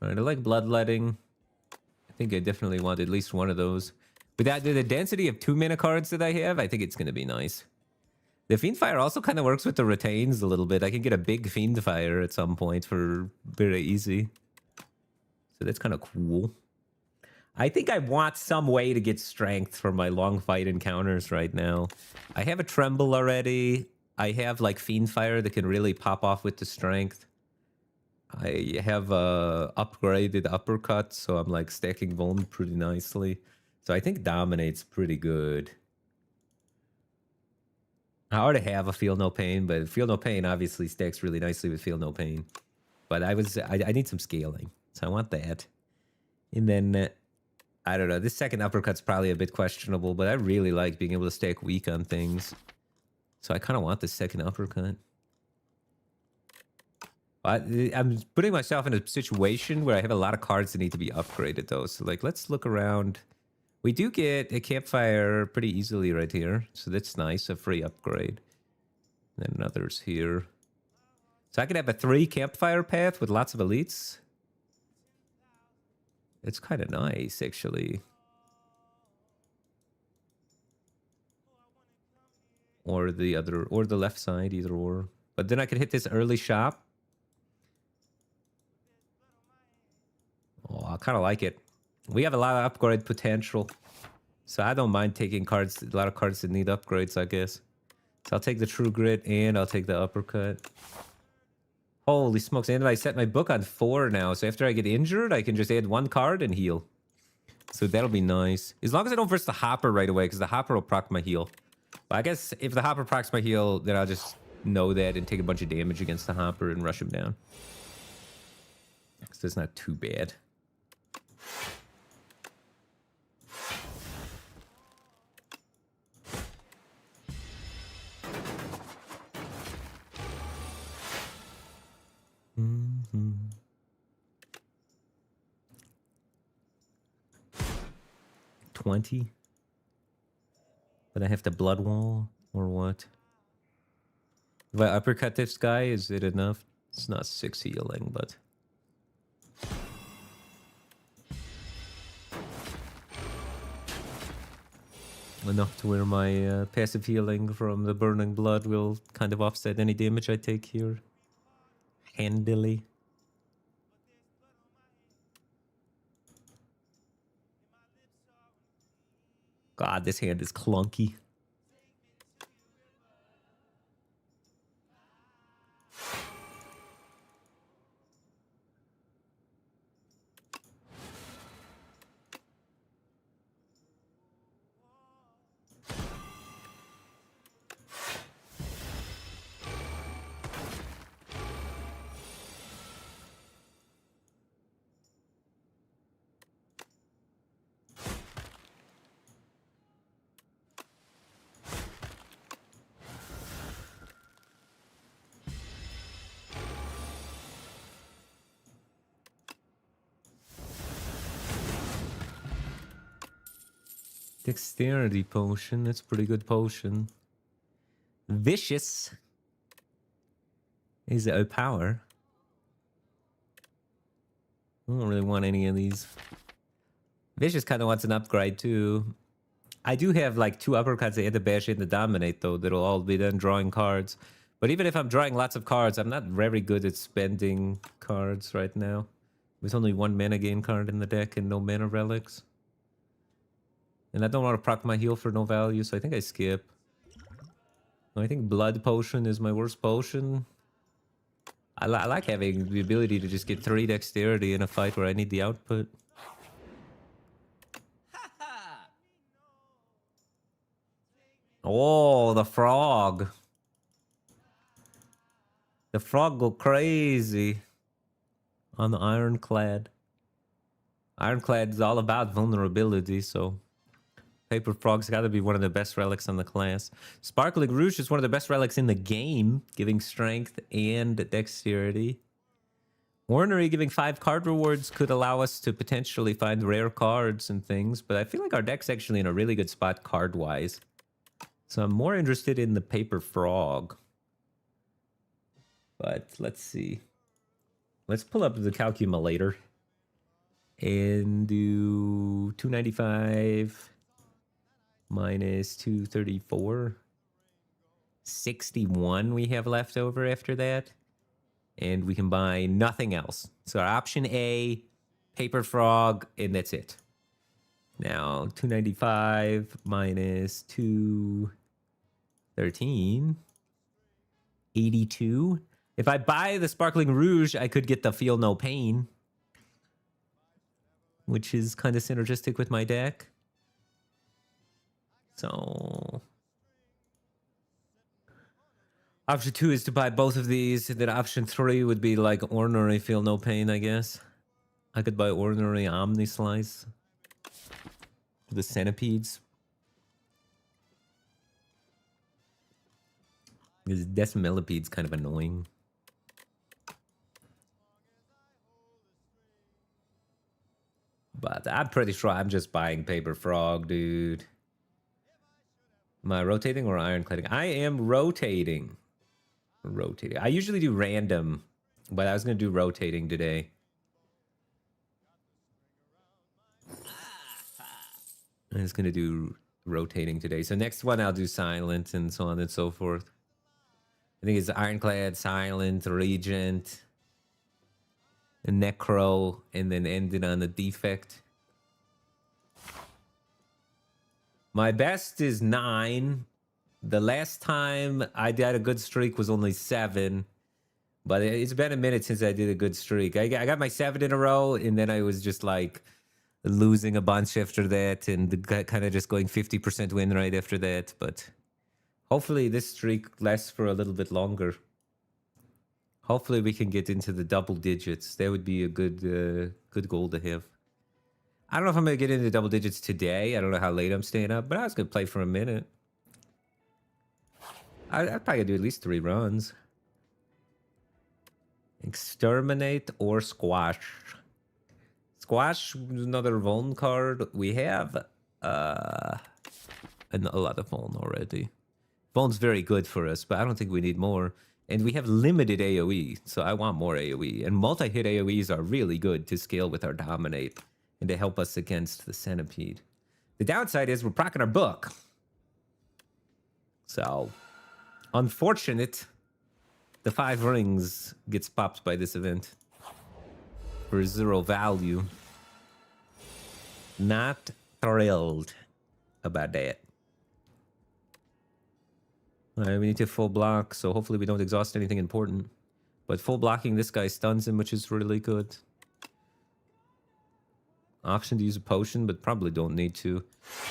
all right, I like Bloodletting. I think I definitely want at least one of those. With that, the density of 2 mana cards that I have, I think it's going to be nice. The Fiendfire also kind of works with the retains a little bit. I can get a big Fiendfire at some point for very easy. So that's kind of cool. I think I want some way to get strength for my long fight encounters right now. I have a tremble already. I have like fiend fire that can really pop off with the strength. I have a upgraded uppercut, so I'm like stacking vuln pretty nicely. So I think dominate's pretty good. I already have a feel no pain, but feel no pain obviously stacks really nicely with feel no pain. But I need some scaling, so I want that. And then I don't know. This second uppercut's probably a bit questionable, but I really like being able to stack weak on things. So I kind of want this second uppercut. I'm putting myself in a situation where I have a lot of cards that need to be upgraded, though. So, like, let's look around. We do get a campfire pretty easily right here. So that's nice, a free upgrade. And then another's here. So I could have a 3 campfire path with lots of elites. It's kind of nice, actually. Or the other, or the left side, either or. But then I could hit this early shop. Oh, I kind of like it. We have a lot of upgrade potential. So I don't mind taking cards, a lot of cards that need upgrades, I guess. So I'll take the True Grit and I'll take the uppercut. Holy smokes, and I set my book on 4 now. So after I get injured, I can just add 1 card and heal. So that'll be nice. As long as I don't verse the Hopper right away, because the Hopper will proc my heal. But I guess if the Hopper procs my heal, then I'll just know that and take a bunch of damage against the Hopper and rush him down. So it's not too bad. Mm-hmm. 20. But I have to blood wall or what? If I uppercut this guy, is it enough? It's not 6 healing, but enough to where my passive healing from the burning blood will kind of offset any damage I take here. Handily. God, this hand is clunky. Dexterity potion. That's a pretty good potion. Vicious. Is it a power? I don't really want any of these. Vicious kind of wants an upgrade too. I do have like 2 uppercuts and the bash and the dominate though. That'll all be done drawing cards. But even if I'm drawing lots of cards, I'm not very good at spending cards right now. There's only 1 mana gain card in the deck and no mana relics. And I don't want to proc my heal for no value, so I think I skip. I think Blood Potion is my worst potion. I like having the ability to just get 3 dexterity in a fight where I need the output. Oh, the frog. The frog go crazy on the Ironclad. Ironclad is all about vulnerability, so Paper Frog's got to be one of the best relics on the class. Sparkling Rouge is one of the best relics in the game, giving strength and dexterity. Ornery giving 5 card rewards could allow us to potentially find rare cards and things, but I feel like our deck's actually in a really good spot card-wise. So I'm more interested in the Paper Frog. But let's see. Let's pull up the calculator and do 295 minus 234. 61 we have left over after that. And we can buy nothing else. So our option A, Paper Frog, and that's it. Now, 295 minus 213. 82. If I buy the Sparkling Rouge, I could get the Feel No Pain, which is kind of synergistic with my deck. So option 2 is to buy both of these. Then option 3 would be like ordinary Feel No Pain, I guess. I could buy ordinary Omni Slice. The Centipedes. Because Decimillipede's kind of annoying. But I'm pretty sure I'm just buying Paper Frog, dude. Am I rotating or ironcladding? I am rotating. Rotating. I usually do random, but I was going to do rotating today. I'm just going to do rotating today. So next one I'll do silent and so on and so forth. I think it's Ironclad, Silent, Regent, Necro, and then ended on a Defect. My best is 9. The last time I did a good streak was only 7. But it's been a minute since I did a good streak. I got my 7 in a row, and then I was just like losing a bunch after that, and kind of just going 50% win rate after that. But hopefully this streak lasts for a little bit longer. Hopefully we can get into the double digits. That would be a good goal to have. I don't know if I'm going to get into double digits today. I don't know how late I'm staying up, but I was going to play for a minute. I'd probably do at least 3 runs. Exterminate or Squash. Squash is another Vuln card. We have a lot of Vuln already. Vuln's very good for us, but I don't think we need more. And we have limited AoE, so I want more AoE. And multi-hit AoEs are really good to scale with our Dominate and to help us against the Centipede. The downside is we're procking our book. So, unfortunate, the 5 rings gets popped by this event for 0 value. Not thrilled about that. All right, we need to full block, so hopefully we don't exhaust anything important. But full blocking this guy stuns him, which is really good. Option to use a potion, but probably don't need to.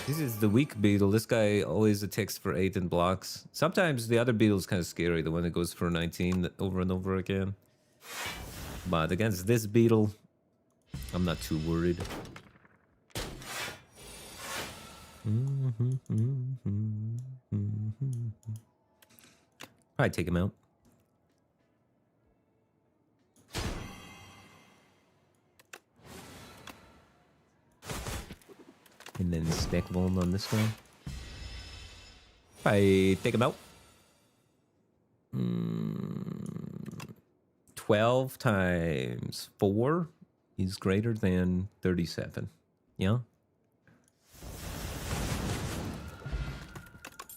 This is the weak beetle. This guy always attacks for 8 and blocks. Sometimes the other beetle's kind of scary, the one that goes for 19 over and over again. But against this beetle, I'm not too worried. Probably take him out. And then stack Vuln on this guy. Probably take him out. 12 times 4 is greater than 37. Yeah?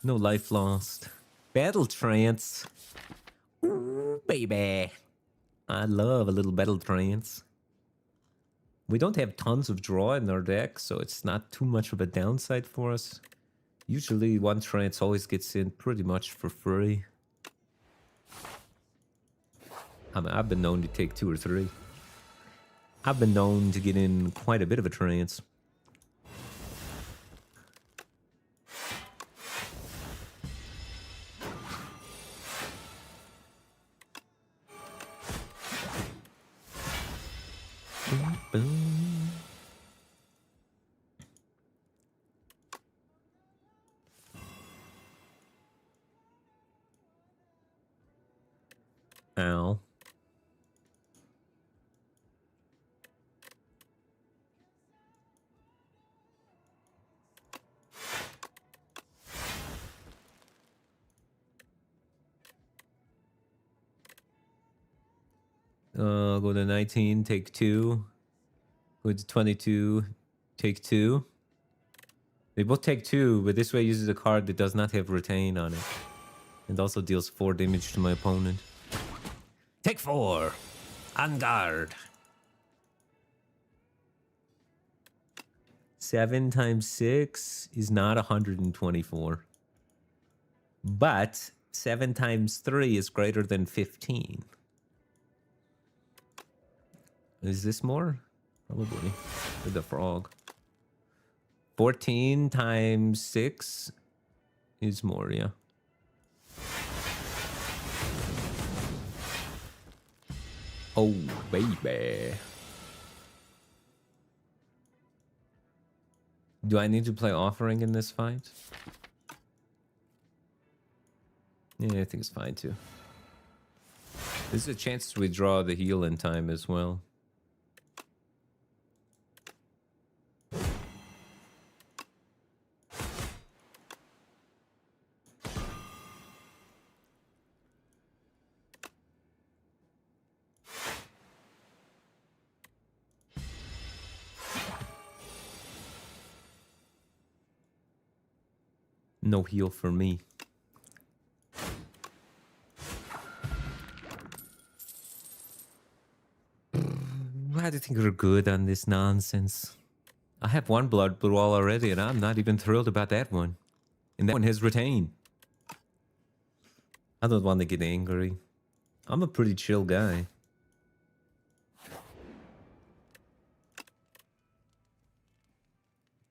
No life lost. Battle Trance. Ooh, baby. I love a little Battle Trance. We don't have tons of draw in our deck, so it's not too much of a downside for us. Usually one trance always gets in pretty much for free. I mean, I've been known to take 2 or 3. I've been known to get in quite a bit of a trance. Ow. Go to 19, take 2. Go to 22, take 2. They both take 2, but this way uses a card that does not have retain on it. And also deals 4 damage to my opponent. Take 4. On guard. 7 times 6 is not 124. But 7 times 3 is greater than 15. Is this more? Probably. With the frog. 14 times 6 is more, yeah. Oh, baby. Do I need to play offering in this fight? Yeah, I think it's fine too. This is a chance to withdraw the heal in time as well. No heal for me. Why do you think we're good on this nonsense? I have one blood brawl already, and I'm not even thrilled about that one. And that one has retained. I don't want to get angry. I'm a pretty chill guy.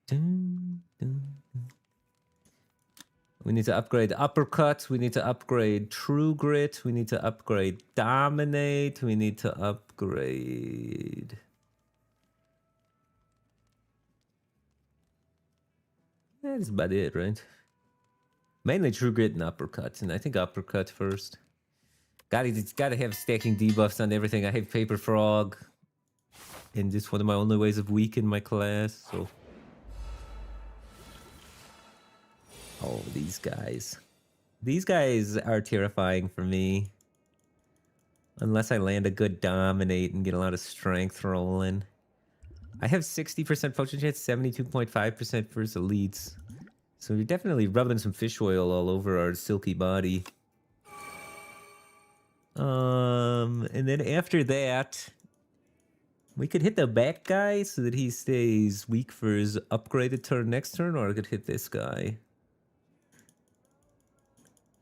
Dun, dun, dun. We need to upgrade uppercut. We need to upgrade true grit. We need to upgrade dominate. We need to upgrade. That's about it, right? Mainly true grit and uppercut, and I think uppercut first. Gotta have stacking debuffs on everything. I have paper frog, and it's one of my only ways of weakening my class. So, oh, these guys are terrifying for me. Unless I land a good dominate and get a lot of strength rolling. I have 60% potion chance, 72.5% for his elites. So you're definitely rubbing some fish oil all over our silky body. And then after that, we could hit the back guy so that he stays weak for his upgraded turn next turn, or I could hit this guy.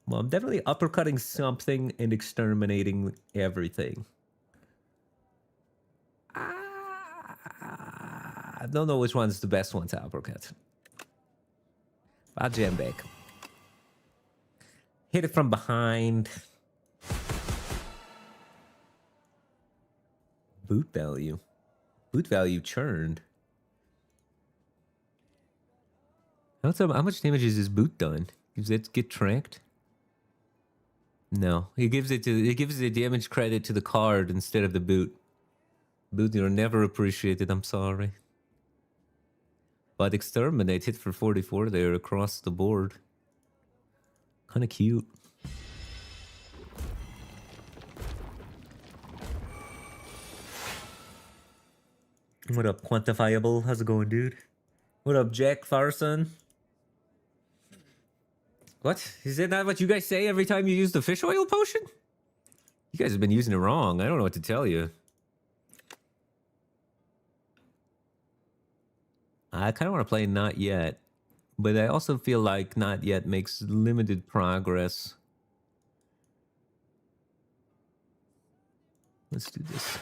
Well, I'm definitely uppercutting something and exterminating everything. I don't know which one's the best one to uppercut. I'll jam back. Hit it from behind. Boot value. Boot value churned. How much damage is his boot done? Does it get tracked? No. It gives the damage credit to the card instead of the boot. Boot, you're never appreciated, I'm sorry. But exterminate hit for 44 there across the board. Kinda cute. What up, Quantifiable? How's it going, dude? What up, Jack Farson? What? Is that not what you guys say every time you use the fish oil potion? You guys have been using it wrong. I don't know what to tell you. I kind of want to play Not Yet, but I also feel like Not Yet makes limited progress. Let's do this.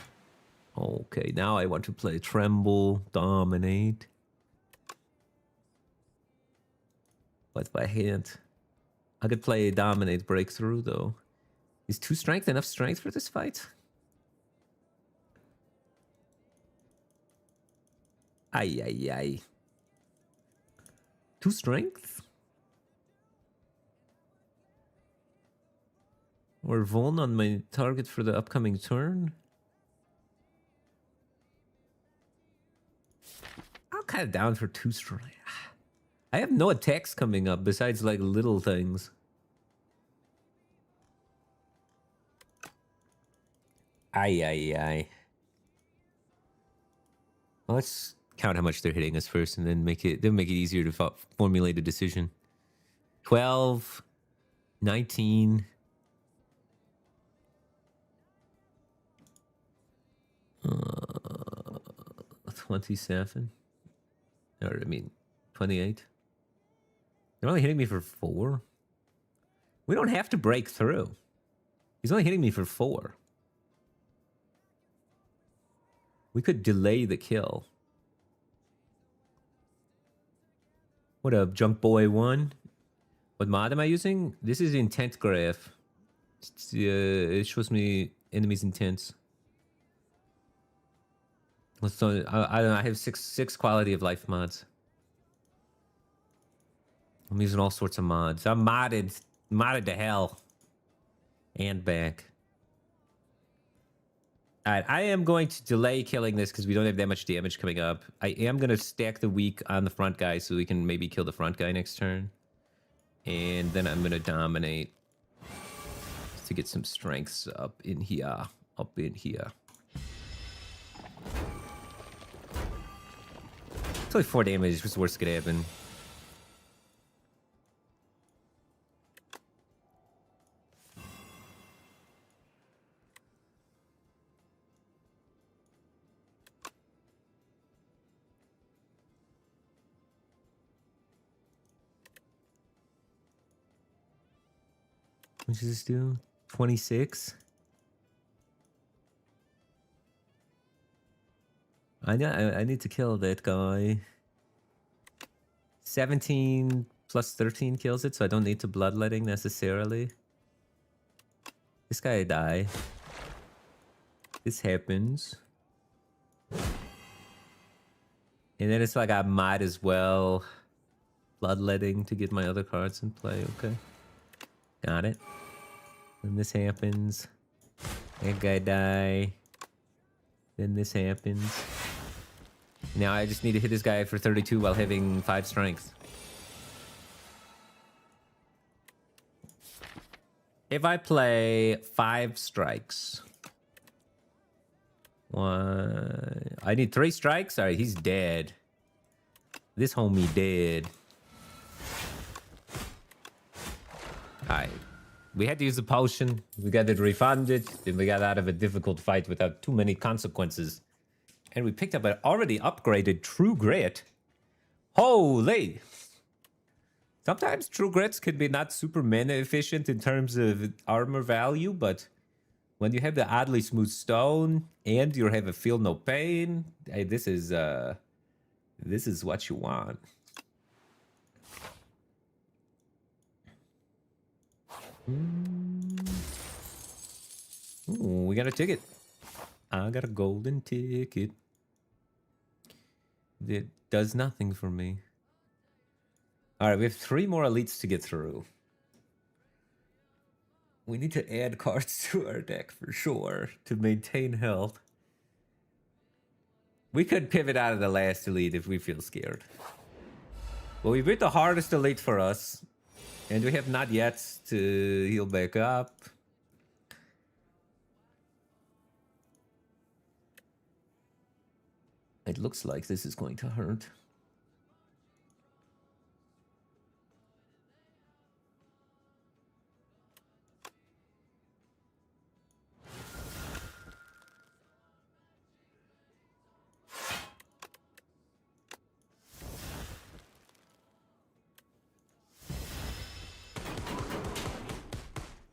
Okay, now I want to play Tremble, Dominate. But if I hit, I could play Dominate Breakthrough, though. Is 2 strength enough strength for this fight? Ay, ay, ay. 2 strength? Or Vuln on my target for the upcoming turn? I'm kind of down for 2 strength. I have no attacks coming up besides like little things. Ay, ay, ay. Well, let's count how much they're hitting us first, and then make it easier to formulate a decision. 12, 19. 27. Or, I mean, 28. They're only hitting me for 4. We don't have to break through. He's only hitting me for 4. We could delay the kill. What up, Junk Boy 1? What mod am I using? This is Intent Graph. It shows me enemies' intents. So I don't know. I have six quality of life mods. I'm using all sorts of mods. I'm modded to hell and back. All right, I am going to delay killing this because we don't have that much damage coming up. I am going to stack the weak on the front guy so we can maybe kill the front guy next turn. And then I'm going to dominate to get some strengths up in here. Up in here. It's only 4 damage. What's the worst that could happen? What does this do? 26? I need to kill that guy. 17 plus 13 kills it, so I don't need to bloodletting necessarily. This guy die. This happens. And then it's like I might as well bloodletting to get my other cards in play. Okay. Got it. Then this happens. That guy die. Then this happens. Now I just need to hit this guy for 32 while having 5 strength. If I play 5 strikes. I need 3 strikes? Alright, he's dead. This homie dead. Alright. We had to use a potion. We got it refunded. Then we got out of a difficult fight without too many consequences. And we picked up an already upgraded True Grit. Holy! Sometimes True Grits can be not super mana efficient in terms of armor value, but when you have the oddly smooth stone and you have a feel no pain, hey, this is what you want. Ooh, we got a ticket. I got a golden ticket. It does nothing for me. Alright, we have 3 more elites to get through. We need to add cards to our deck for sure to maintain health. We could pivot out of the last elite if we feel scared. Well, we beat the hardest elite for us. And we have not yet to heal back up. It looks like this is going to hurt.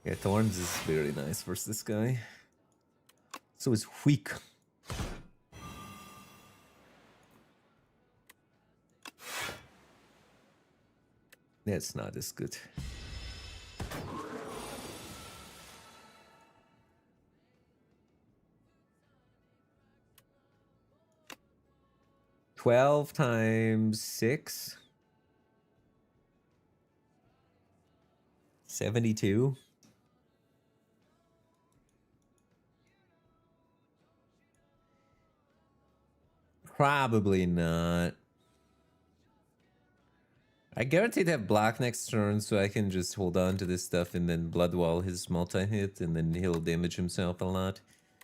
Yeah, Thorns is very nice versus this guy. So is Weak. That's not as good. $12 times 6. 72. Probably not. I guarantee to have block next turn, so I can just hold on to this stuff and then bloodwall his multi-hit, and then he'll damage himself a lot.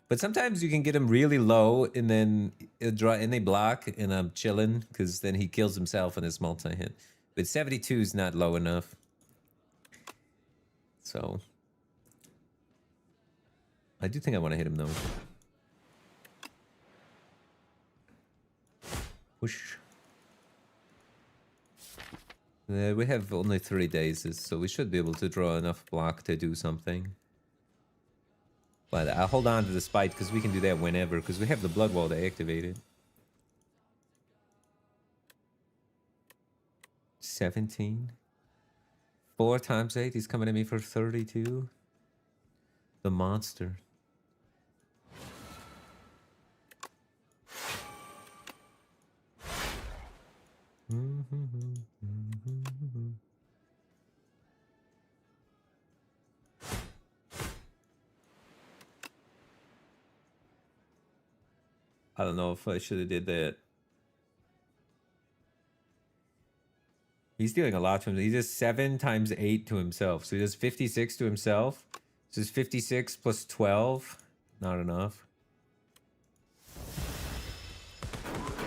But sometimes you can get him really low, and then he'll draw any block, and I'm chilling, because then he kills himself on his multi-hit. But 72 is not low enough. So I do think I want to hit him, though. Whoosh. We have only 3 days, so we should be able to draw enough block to do something. But I'll hold on to the spite because we can do that whenever, because we have the blood wall to activate it. 17. 4 times 8. He's coming at me for 32. The monster. I don't know if I should have did that. He's doing a lot to him. He does 7 times 8 to himself. So he does 56 to himself. So it's 56 plus 12. Not enough.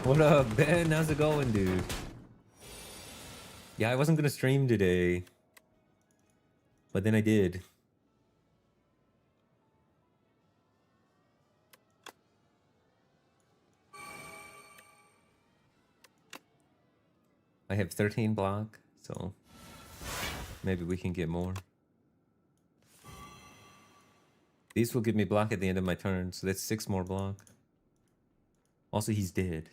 What up, Ben? How's it going, dude? Yeah, I wasn't going to stream today. But then I did. I have 13 block, so maybe we can get more. These will give me block at the end of my turn, so that's 6 more block. Also, he's dead.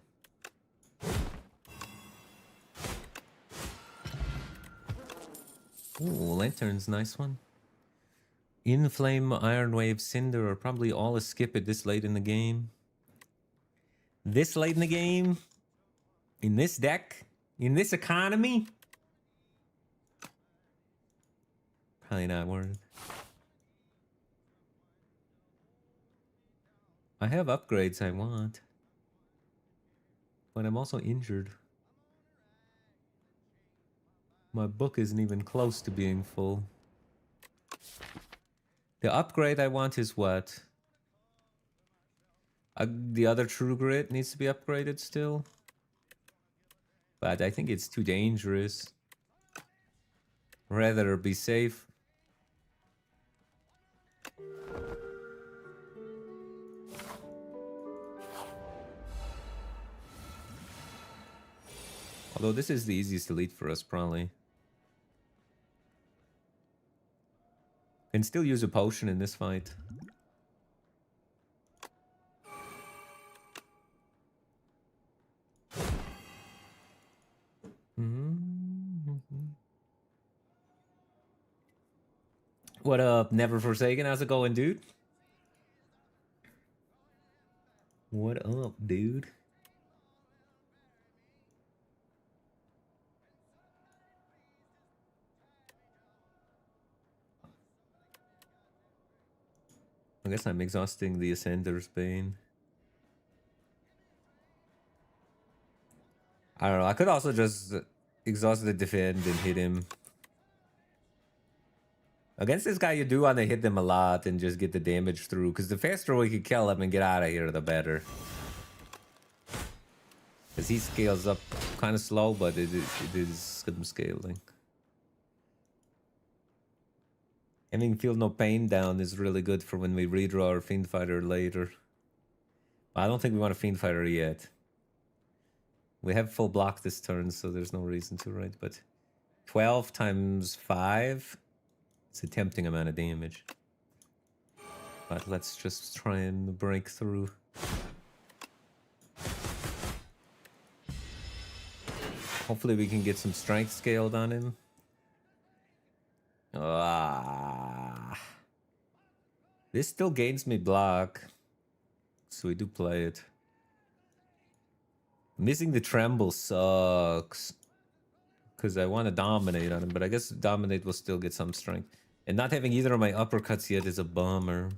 Ooh, Lantern's nice one. Inflame, Iron Wave, Cinder are probably all a skip at this late in the game. This late in the game? In this deck? In this economy? Probably not worth. I have upgrades I want. But I'm also injured. My book isn't even close to being full. The upgrade I want is what? The other True Grit needs to be upgraded still. But I think it's too dangerous. Rather be safe. Although this is the easiest elite for us, probably. Can still use a potion in this fight. What up, Never Forsaken? How's it going, dude? What up, dude? I guess I'm exhausting the Ascender's Bane. I don't know. I could also just exhaust the defend and hit him. Against this guy, you do want to hit them a lot and just get the damage through. Because the faster we can kill him and get out of here, the better. Because he scales up kind of slow, but it is good scaling. Having Feel No Pain down is really good for when we redraw our Fiend Fighter later. I don't think we want a Fiend Fighter yet. We have full block this turn, so there's no reason to, right? But 12 times 5, it's a tempting amount of damage. But let's just try and break through. Hopefully we can get some strength scaled on him. This still gains me block, so we do play it. Missing the tremble sucks, because I want to dominate on him, but I guess dominate will still get some strength. And not having either of my uppercuts yet is a bummer.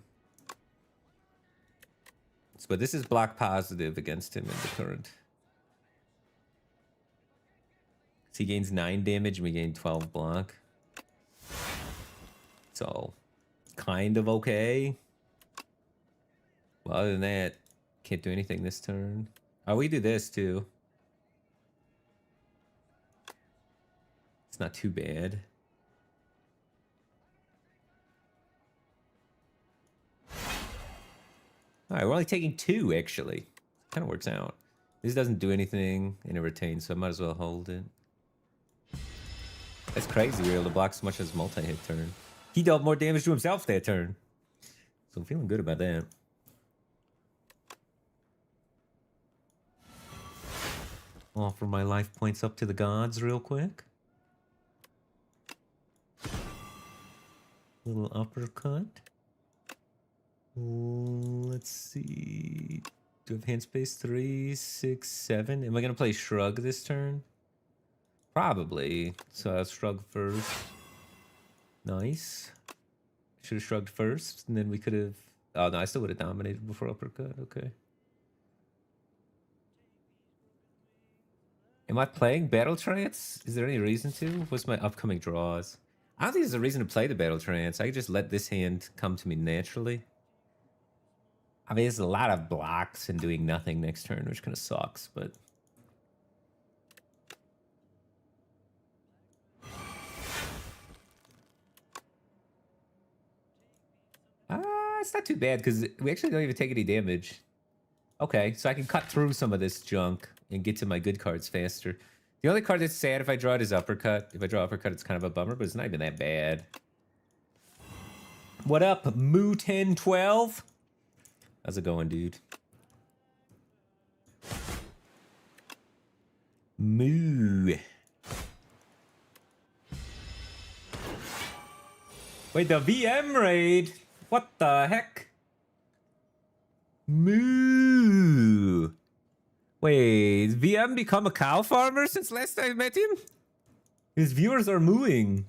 But this is block positive against him in the current. So he gains 9 damage, and we gain 12 block. So, kind of okay. Well, other than that, can't do anything this turn. Oh, we do this too. It's not too bad. Alright, we're only taking 2, actually. Kind of works out. This doesn't do anything, and it retains, so I might as well hold it. That's crazy. You're able to block so much as multi-hit turn. He dealt more damage to himself that turn. So I'm feeling good about that. Offer my life points up to the gods real quick. Little uppercut. Let's see. Do I have hand space? 3, 6, 7. Am I going to play Shrug this turn? Probably. So I'll Shrug first. Nice. Should have shrugged first, and then we could have... Oh, no, I still would have dominated before uppercut. Okay. Am I playing Battle Trance? Is there any reason to? What's my upcoming draws? I don't think there's a reason to play the Battle Trance. I can just let this hand come to me naturally. I mean, there's a lot of blocks and doing nothing next turn, which kind of sucks, but... It's not too bad, because we actually don't even take any damage. Okay, so I can cut through some of this junk and get to my good cards faster. The only card that's sad if I draw it is Uppercut. If I draw Uppercut, it's kind of a bummer, but it's not even that bad. What up, Moo1012? How's it going, dude? Moo. Wait, the VM raid? What the heck? Moo. Wait, VM become a cow farmer since last I met him? His viewers are mooing.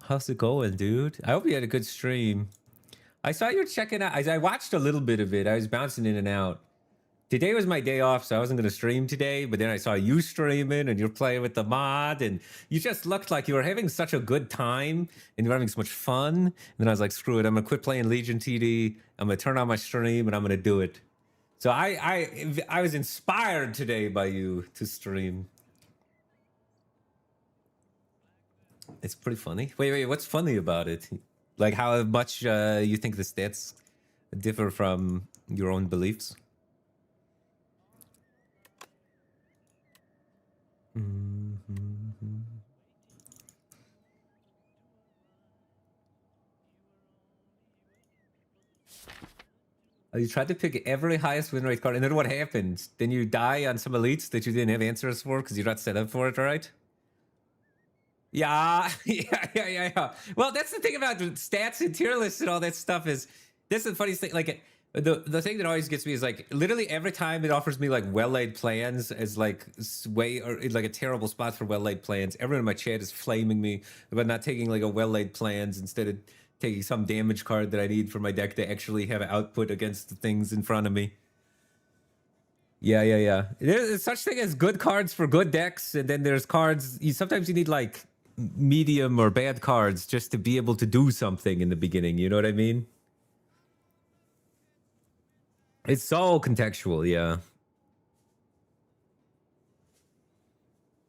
How's it going, dude? I hope you had a good stream. I saw you were checking out. I watched a little bit of it. I was bouncing in and out. Today was my day off, so I wasn't going to stream today, but then I saw you streaming and you're playing with the mod, and you just looked like you were having such a good time and you were having so much fun. And then I was like, screw it, I'm going to quit playing Legion TD. I'm going to turn on my stream and I'm going to do it. So I was inspired today by you to stream. It's pretty funny. Wait, what's funny about it? Like how much you think the stats differ from your own beliefs? You tried to pick every highest win rate card, and then what happens? Then you die on some elites that you didn't have answers for because you're not set up for it, right? Yeah, yeah. Well, that's the thing about stats and tier lists and all that stuff is, that's the funniest thing. Like, the thing that always gets me is like literally every time it offers me like well-laid plans as like way or like a terrible spot for well-laid plans. Everyone in my chat is flaming me about not taking like a well-laid plans instead of taking some damage card that I need for my deck to actually have output against the things in front of me. Yeah. There's such thing as good cards for good decks, and then there's cards sometimes you need like medium or bad cards just to be able to do something in the beginning. You know what I mean? It's so contextual, yeah.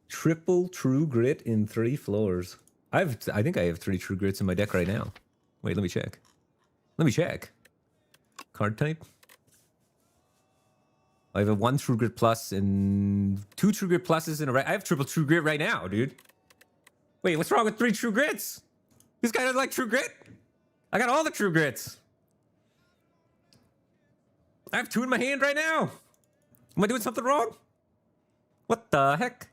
Triple True Grit in 3 floors. I think I have 3 True Grits in my deck right now. Wait, let me check. Card type. I have a 1 True Grit plus and 2 True Grit pluses in a right. I have triple True Grit right now, dude. Wait, what's wrong with 3 True Grits? This guy doesn't like True Grit? I got all the True Grits. I have 2 in my hand right now. Am I doing something wrong? What the heck?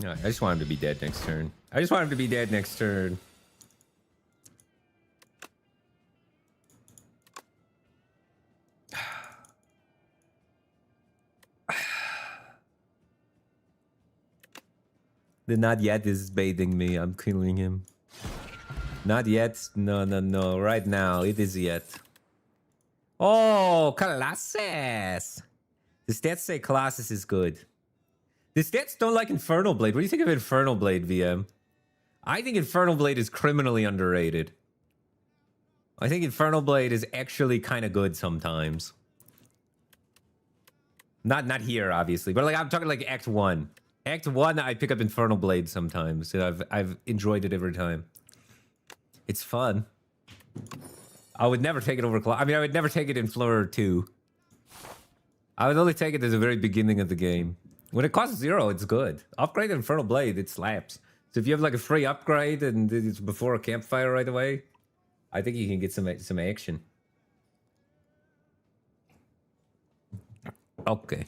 No, I just want him to be dead next turn. The not yet is baiting me. I'm killing him. Not yet. No. Right now, it is yet. Oh, Colossus. The stats say Colossus is good. The stats don't like Infernal Blade. What do you think of Infernal Blade, VM? I think Infernal Blade is criminally underrated. I think Infernal Blade is actually kind of good sometimes. Not here, obviously, but like I'm talking like Act 1. Act 1, I pick up Infernal Blade sometimes, and I've enjoyed it every time. It's fun. I would never take it over I mean, I would never take it in floor 2. I would only take it at the very beginning of the game. When it costs 0, it's good. Upgrade Infernal Blade, it slaps. So if you have like a free upgrade and it's before a campfire right away, I think you can get some action. Okay.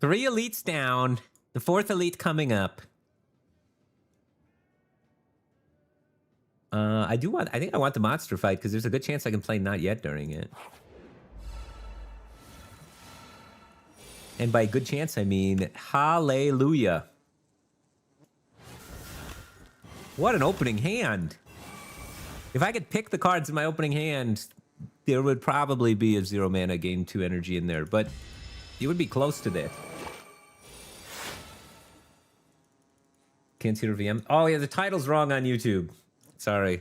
3 elites down. The 4th elite coming up. I think I want the monster fight because there's a good chance I can play not yet during it. And by good chance, I mean hallelujah. What an opening hand. If I could pick the cards in my opening hand, there would probably be a 0 mana gain 2 energy in there, but it would be close to that. Can't see your VM. Oh yeah, the title's wrong on YouTube. Sorry.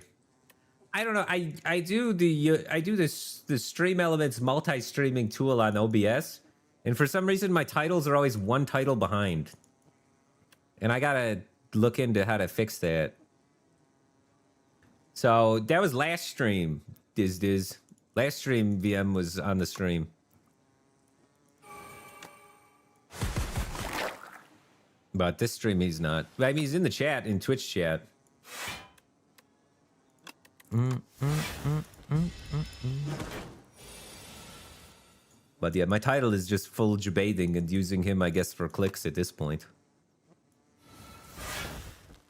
I don't know. I do this stream elements multi-streaming tool on OBS, and for some reason my titles are always one title behind. And I gotta look into how to fix that. So that was last stream. Diz. Last stream VM was on the stream. But this stream he's not. I mean, he's in the chat, in Twitch chat. But yeah, my title is just full debating and using him, I guess, for clicks at this point.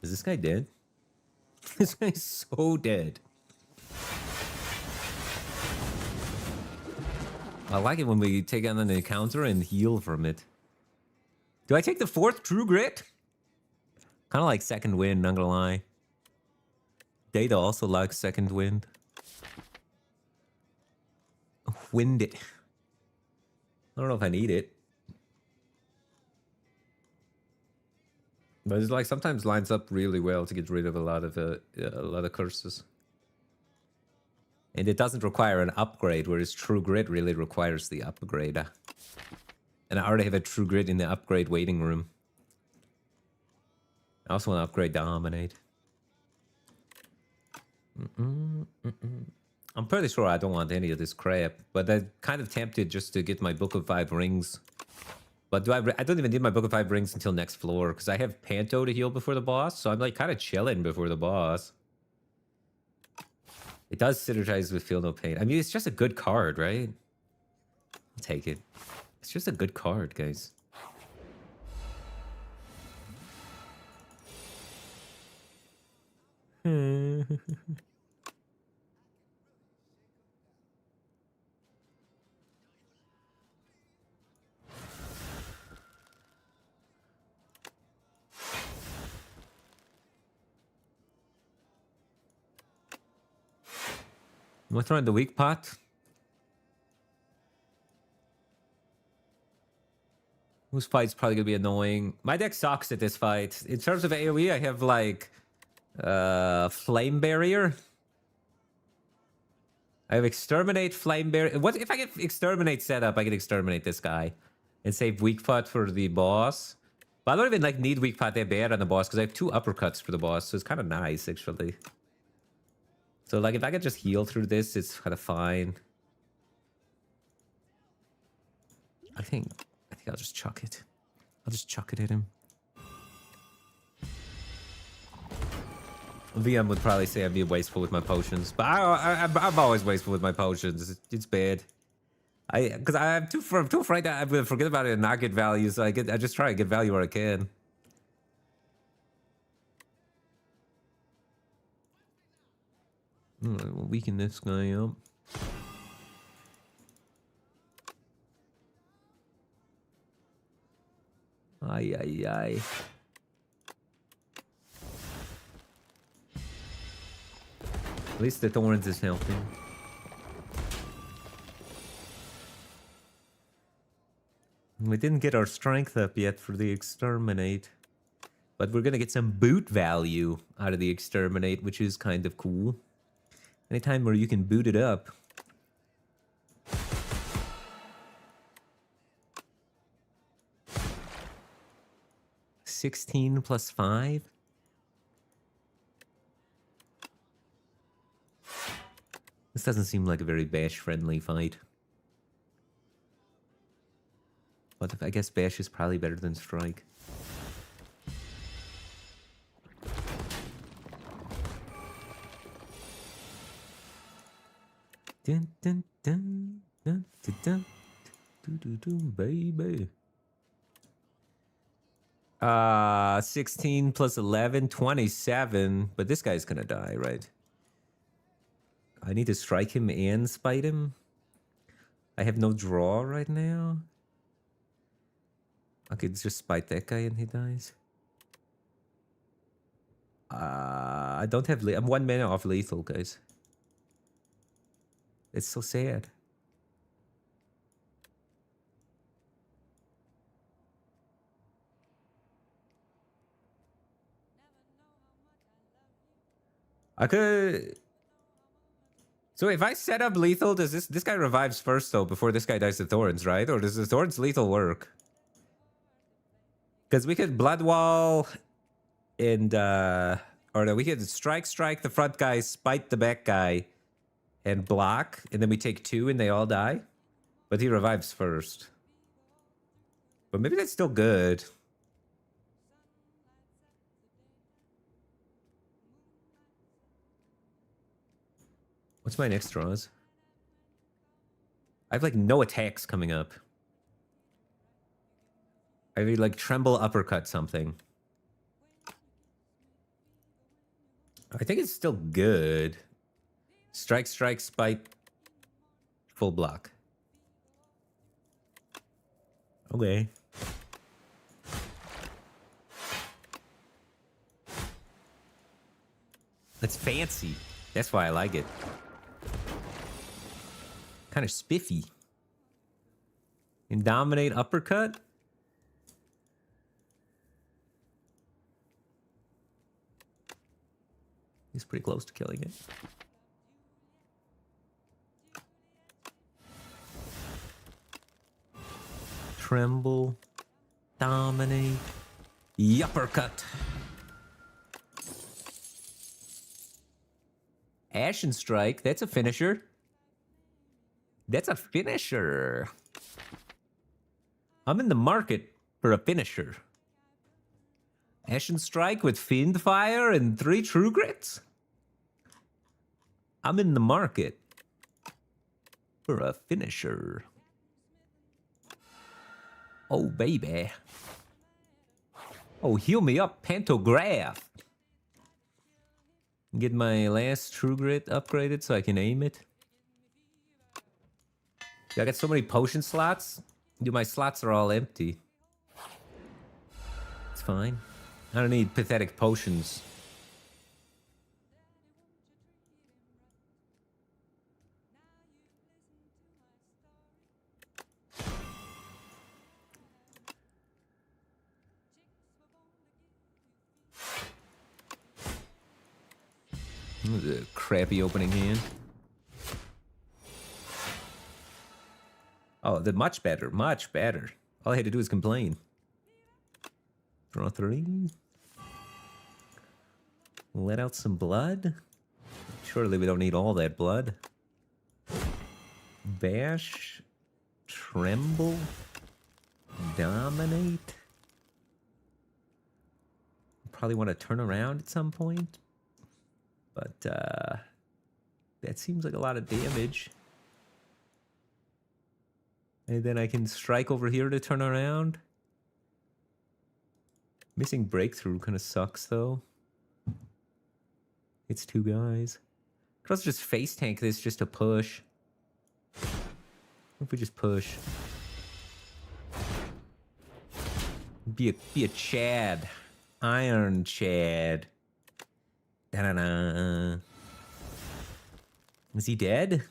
Is this guy dead? This guy's so dead. I like it when we take on an encounter and heal from it. Do I take the 4th True Grit? Kind of like Second Wind, not gonna lie. Data also likes Second Wind. Wind it. I don't know if I need it. But it's like sometimes lines up really well to get rid of a lot of curses. And it doesn't require an upgrade, whereas True Grit really requires the upgrade. And I already have a True Grit in the upgrade waiting room. I also want to upgrade Dominate. I'm pretty sure I don't want any of this crap, but I'm kind of tempted just to get my Book of 5 Rings. But I don't even need my Book of 5 Rings until next floor, because I have Panto to heal before the boss, so I'm like kind of chilling before the boss. It does synergize with Feel No Pain. I mean, it's just a good card, right? I'll take it. It's just a good card, guys. Am I throwing the weak pot? Whose fight's probably gonna be annoying? My deck sucks at this fight. In terms of AoE, I have like Flame Barrier. I have Exterminate, Flame Barrier. What if I get Exterminate set up? I can Exterminate this guy and save weak pot for the boss. But I don't even like need weak pot that bad on the boss because I have 2 uppercuts for the boss, so it's kind of nice actually. So like if I could just heal through this, it's kind of fine. I think I'll just chuck it. I'll just chuck it at him. VM would probably say I'm being wasteful with my potions, but I'm always wasteful with my potions. It's bad. Because I'm too afraid that I'm gonna forget about it and not get value. So I just try to get value where I can. We'll weaken this guy up. Ay. At least the thorns is helping. We didn't get our strength up yet for the Exterminate. But we're gonna get some boot value out of the Exterminate, which is kind of cool. Anytime where you can boot it up. 16 plus 5. This doesn't seem like a very bash-friendly fight. But I guess bash is probably better than strike. Dun, dun, dun, dun, dun, dun, dun, dun, dun, baby. 16 plus 11, 27. But this guy's gonna die, right? I need to strike him and spite him. I have no draw right now. Okay, let's just spite that guy and he dies. I don't have... I'm 1 mana off lethal, guys. It's so sad. I could... So if I set up lethal, does this guy revives first though before this guy dies to Thorns, right? Or does the Thorns lethal work? Because we could Blood Wall and or no, we could strike the front guy, spite the back guy, and block, and then we take 2 and they all die. But he revives first. But maybe that's still good. What's my next draws? I have like no attacks coming up. I would like tremble uppercut something. I think it's still good. Strike, spite, full block. Okay. That's fancy. That's why I like it. Kind of spiffy. And dominate uppercut. He's pretty close to killing it. Tremble. Dominate. Uppercut. Ashen Strike. That's a finisher. That's a finisher. I'm in the market for a finisher. Ashen Strike with Fiend Fire and 3 True Grits? I'm in the market for a finisher. Oh, baby. Oh, heal me up, Pantograph. Get my last True Grit upgraded so I can aim it. I got so many potion slots. Dude, my slots are all empty. It's fine. I don't need pathetic potions. This is a crappy opening hand. Oh, the much better, much better. All I had to do is complain. Draw 3. Let out some blood. Surely we don't need all that blood. Bash. Tremble. Dominate. Probably want to turn around at some point. But, that seems like a lot of damage. And then I can strike over here to turn around. Missing breakthrough kind of sucks, though. It's 2 guys. Could also just face tank this just to push. What if we just push? Be a Chad. Iron Chad. Da-da-da. Is he dead?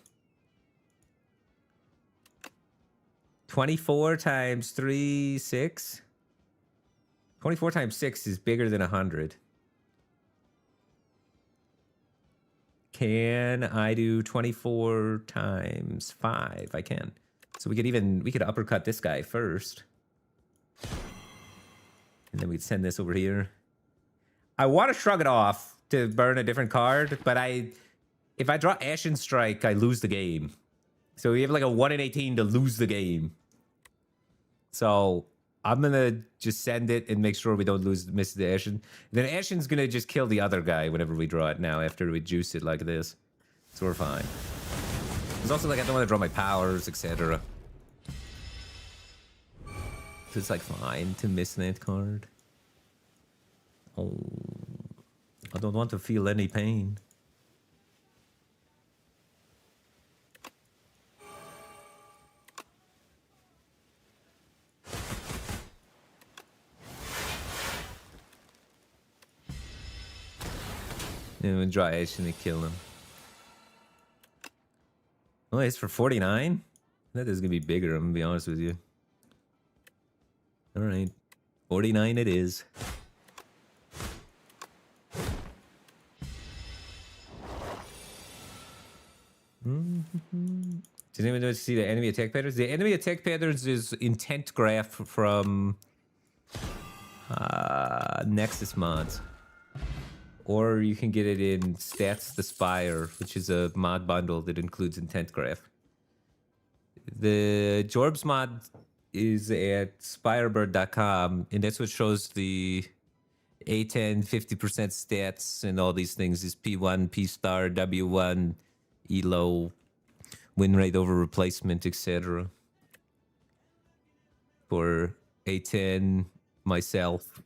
24 times 3, 6. 24 times 6 is bigger than 100. Can I do 24 times 5? I can. So we could uppercut this guy first. And then we'd send this over here. I want to shrug it off to burn a different card, but if I draw Ashen Strike, I lose the game. So we have like a 1 in 18 to lose the game. So I'm going to just send it and make sure we don't miss the Ashen. Then Ashen's going to just kill the other guy whenever we draw it now after we juice it like this. So we're fine. It's also like I don't want to draw my powers, etc. So it's like fine to miss that card. Oh, I don't want to feel any pain. And we draw Ashen and kill him. Oh, it's for 49? That is going to be bigger, I'm going to be honest with you. Alright. 49 it is. Does anyone see the enemy attack patterns? The enemy attack patterns is intent graph from Nexus mods. Or you can get it in Stats the Spire, which is a mod bundle that includes intent graph. The Jorbs mod is at spirebird.com, and that's what shows the A10 50% stats and all these things is P1, P star, W1, ELO, win rate over replacement, etc. For A10 myself,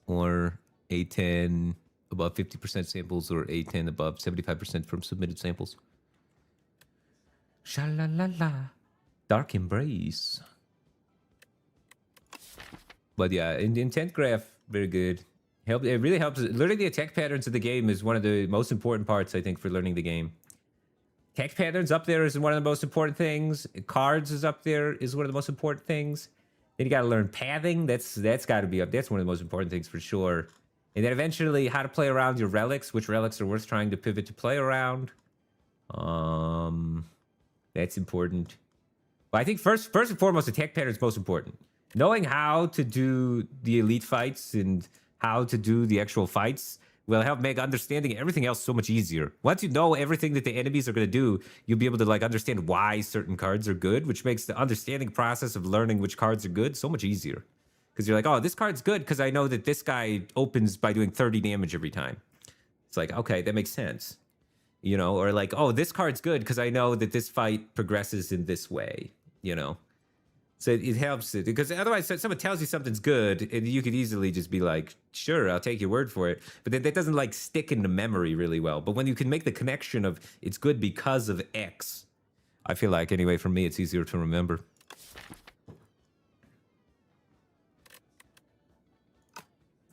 or A10 above 50% samples, or A10 above 75% from submitted samples. Sha-la-la-la. Dark Embrace. But yeah, in the intent graph, very good. It really helps. Learning the attack patterns of the game is one of the most important parts, I think, for learning the game. Attack patterns up there is one of the most important things. Cards is up there is one of the most important things. Then you got to learn pathing. That's got to be up. That's one of the most important things for sure. And then eventually how to play around your relics, which relics are worth trying to pivot to play around. That's important. But I think first and foremost, attack pattern is most important. Knowing how to do the elite fights and how to do the actual fights will help make understanding everything else so much easier. Once you know everything that the enemies are going to do, you'll be able to like understand why certain cards are good, which makes the understanding process of learning which cards are good so much easier. Because you're like, oh, this card's good because I know that this guy opens by doing 30 damage every time. It's like, okay, that makes sense. You know, or like, oh, this card's good because I know that this fight progresses in this way, you know. So it helps it, because otherwise someone tells you something's good and you could easily just be like, sure, I'll take your word for it. But that doesn't like stick into memory really well. But when you can make the connection of it's good because of X, I feel like, anyway, for me, it's easier to remember.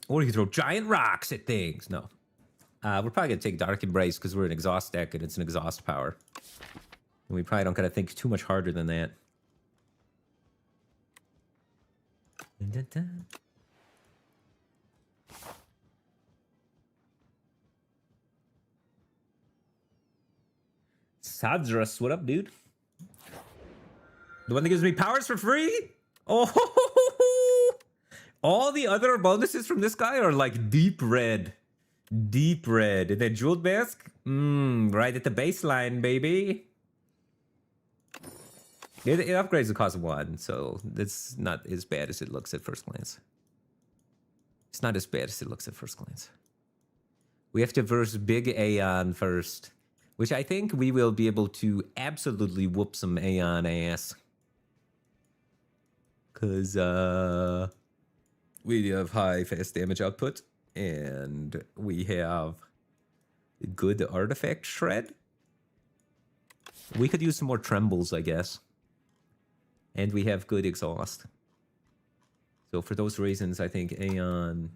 Or you can throw giant rocks at things. No. We're probably going to take Dark Embrace because we're an exhaust deck and it's an exhaust power. And we probably don't got to think too much harder than that. Sadras, what up, dude? The one that gives me powers for free? Oh, all the other bonuses from this guy are like deep red. Deep red. And then Jeweled Mask? Right at the baseline, baby. It upgrades the cost of 1, so that's not as bad as it looks at first glance. It's not as bad as it looks at first glance. We have to verse Big Aeon first, which I think we will be able to absolutely whoop some Aeon ass. Because we have high fast damage output, and we have good artifact shred. We could use some more trembles, I guess. And we have good exhaust. So for those reasons, I think Aeon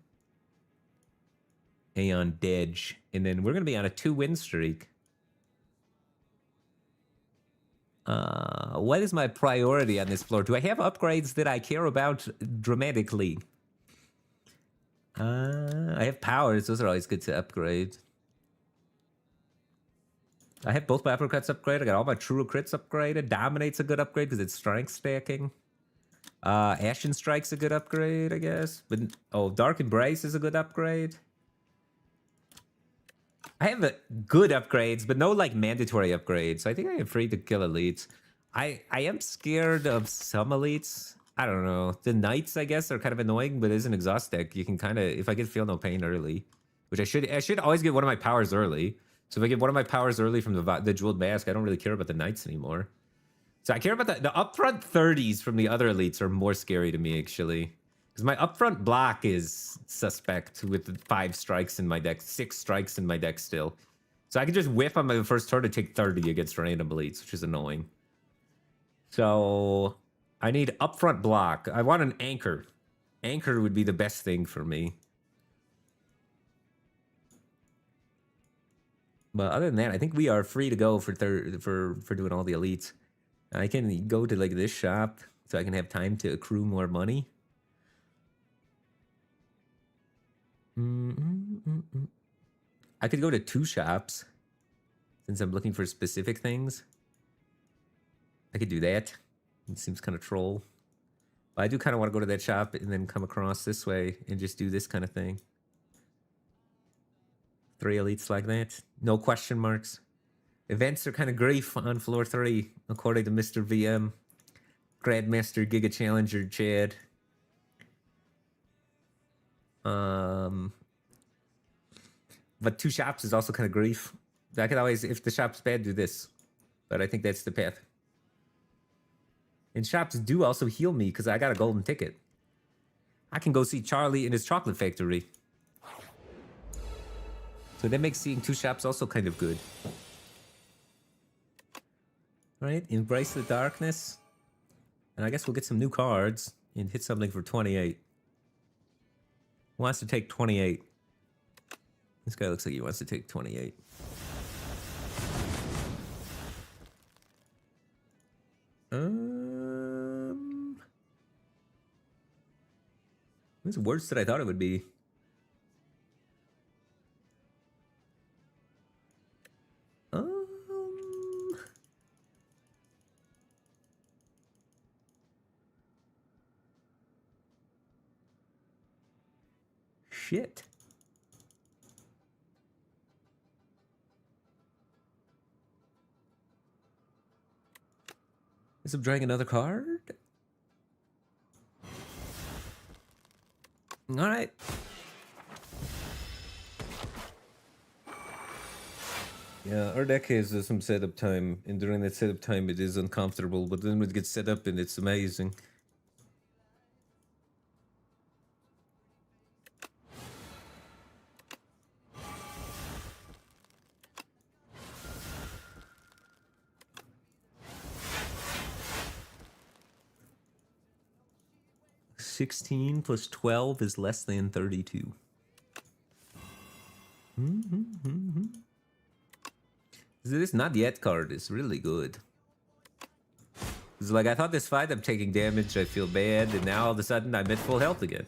Dedge. And then we're going to be on a 2-win streak. What is my priority on this floor? Do I have upgrades that I care about dramatically? I have powers. Those are always good to upgrade. I have both my uppercuts upgraded. I got all my true crits upgraded. Dominate's a good upgrade because it's strength stacking. Ashen Strike's a good upgrade, I guess. But oh, Dark Embrace is a good upgrade. I have good upgrades, but no like mandatory upgrades. So I think I am free to kill elites. I am scared of some elites. I don't know. The knights, I guess, are kind of annoying, but as an exhaust deck, you can kind of, if I get Feel No Pain early, which I should always get one of my powers early. So if I get one of my powers early from the Jeweled Mask, I don't really care about the knights anymore. So I care about the upfront 30s from the other elites are more scary to me, actually. Because my upfront block is suspect with 5 strikes in my deck, 6 strikes in my deck still. So I can just whiff on my first turn to take 30 against random elites, which is annoying. So I need upfront block. I want an anchor. Anchor would be the best thing for me. But other than that, I think we are free to go for doing all the elites. I can go to like this shop so I can have time to accrue more money. I could go to 2 shops since I'm looking for specific things. I could do that. It seems kind of troll. But I do kind of want to go to that shop and then come across this way and just do this kind of thing. 3 elites like that. No question marks. Events are kind of grief on floor 3, according to Mr. VM. Grandmaster Giga Challenger Chad. But 2 shops is also kind of grief. I could always, if the shop's bad, do this. But I think that's the path. And shops do also heal me because I got a golden ticket. I can go see Charlie in his chocolate factory. So that makes seeing 2 shops also kind of good. Right, Embrace the Darkness. And I guess we'll get some new cards and hit something for 28. Who wants to take 28? This guy looks like he wants to take 28. It's worse than I thought it would be. Shit. Is I'm drawing another card? All right. Yeah, our deck has some setup time, and during that setup time it is uncomfortable, but then it gets set up and it's amazing. $16 plus 12 is less than 32. This not yet card is really good. It's like I thought this fight I'm taking damage, I feel bad, and now all of a sudden I'm at full health again.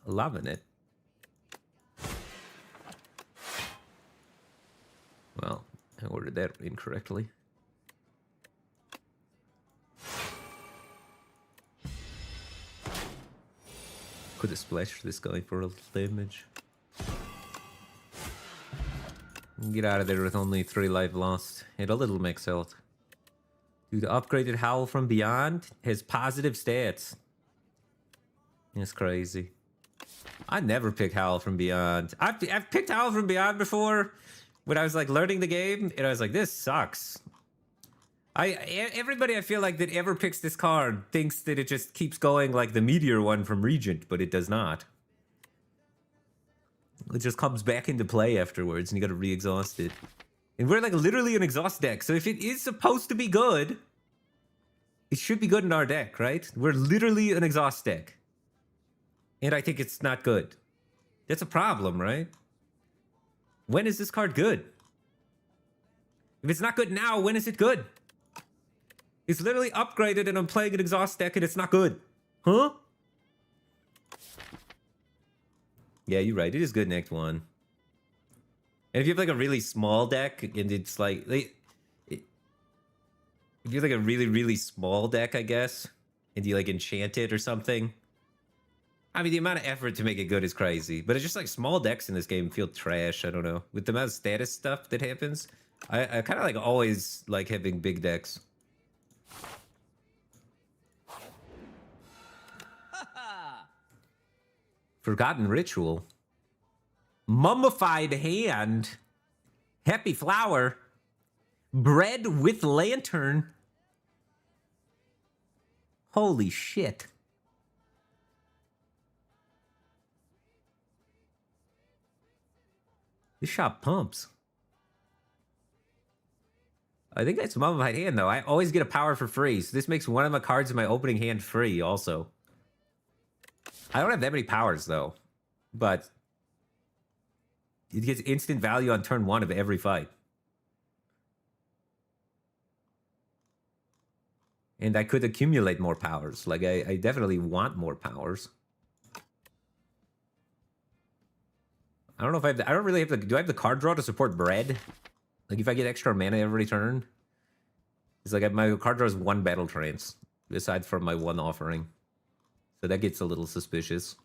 Loving it. Well, I ordered that incorrectly. Could have splashed this guy for a little damage. Get out of there with only 3 life lost and a little max health. Dude, the upgraded Howl from Beyond has positive stats. It's crazy. I never pick Howl from Beyond. I've picked Howl from Beyond before when I was like learning the game, and I was like, this sucks. Everybody I feel like that ever picks this card thinks that it just keeps going like the Meteor one from Regent, but it does not. It just comes back into play afterwards, and you gotta re-exhaust it. And we're like literally an exhaust deck, so if it is supposed to be good, it should be good in our deck, right? We're literally an exhaust deck. And I think it's not good. That's a problem, right? When is this card good? If it's not good now, when is it good? It's literally upgraded and I'm playing an exhaust deck and it's not good. Huh? Yeah, you're right. It is good in Act 1. And if you have like a really small deck and it's like... If you're like a really, really small deck, I guess, and you like enchant it or something. I mean, the amount of effort to make it good is crazy, but it's just like small decks in this game feel trash. I don't know. With the amount of status stuff that happens, I kind of like always like having big decks. Forgotten Ritual. Mummified Hand. Happy Flower. Bread with Lantern. Holy shit. This shop pumps. I think that's Mummified Hand, though. I always get a power for free, so this makes one of my cards in my opening hand free, also. I don't have that many powers, though. But it gets instant value on turn 1 of every fight. And I could accumulate more powers. Like, I definitely want more powers. I don't know if I don't really have the... Do I have the card draw to support bread? Like, if I get extra mana every turn? It's like my card draw is 1 battle trance, aside from my 1 offering. So that gets a little suspicious.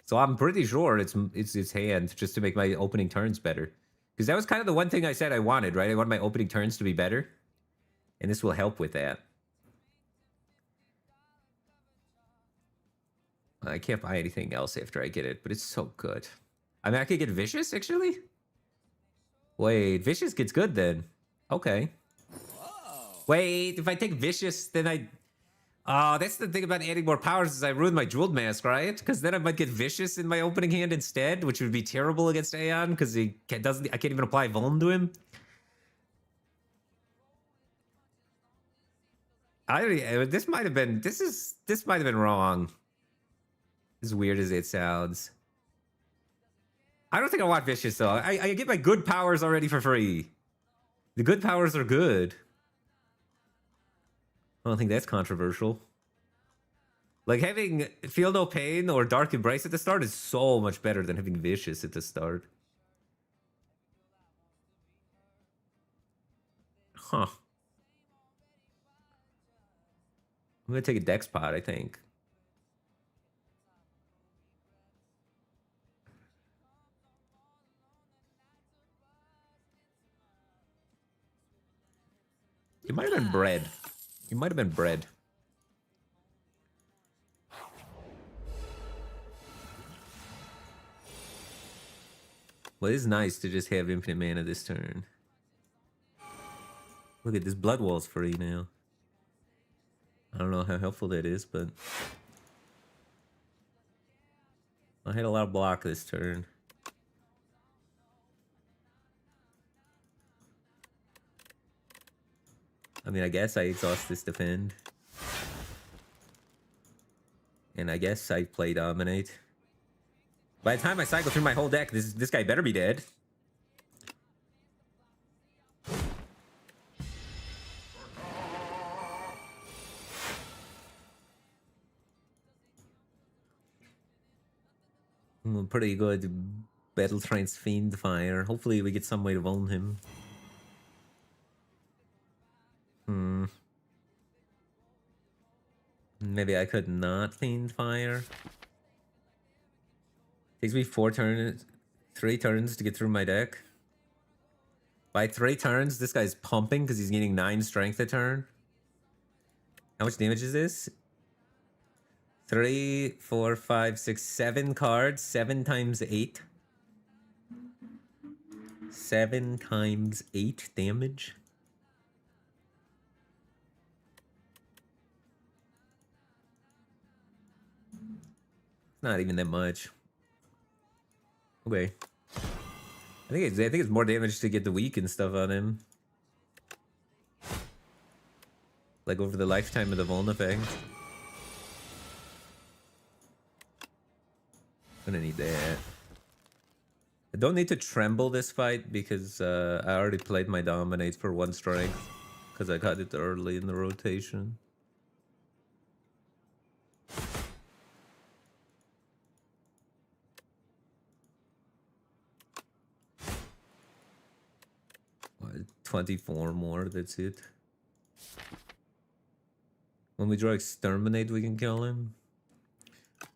So I'm pretty sure it's its hand, just to make my opening turns better. Because that was kind of the one thing I said I wanted, right? I want my opening turns to be better. And this will help with that. I can't buy anything else after I get it, but it's so good. I mean, I could get Vicious, actually? Wait, Vicious gets good then. Okay. Wait, if I take Vicious, then I... Oh, that's the thing about adding more powers is I ruin my Jeweled Mask, right? Because then I might get Vicious in my opening hand instead, which would be terrible against Aeon, because I can't even apply Vuln to him. This might have been wrong. As weird as it sounds. I don't think I want Vicious, though. I get my good powers already for free. The good powers are good. I don't think that's controversial. Like, having Feel No Pain or Dark Embrace at the start is so much better than having Vicious at the start. Huh. I'm gonna take a Dex Pod, I think. It might have been bread. It might have been bread. Well, it's nice to just have infinite mana this turn. Look at this, Blood Wall's free now. I don't know how helpful that is, but... I had a lot of block this turn. I mean, I guess I exhaust this defend. And I guess I play Dominate. By the time I cycle through my whole deck, this guy better be dead. Pretty good Battle Trance Fiend Fire. Hopefully we get some way to vuln him. Maybe I could not Fiend Fire. Takes me 3 turns to get through my deck. By 3 turns, this guy's pumping because he's getting 9 strength a turn. How much damage is this? 3, 4, 5, 6, 7 cards. 7 times 8. 7 times 8 damage. Not even that much. Okay. I think it's more damage to get the weak and stuff on him. Like over the lifetime of the Vuln effect. Gonna need that. I don't need to tremble this fight because I already played my Dominate for 1 strength. Because I got it early in the rotation. What, 24 more, that's it. When we draw Exterminate, we can kill him.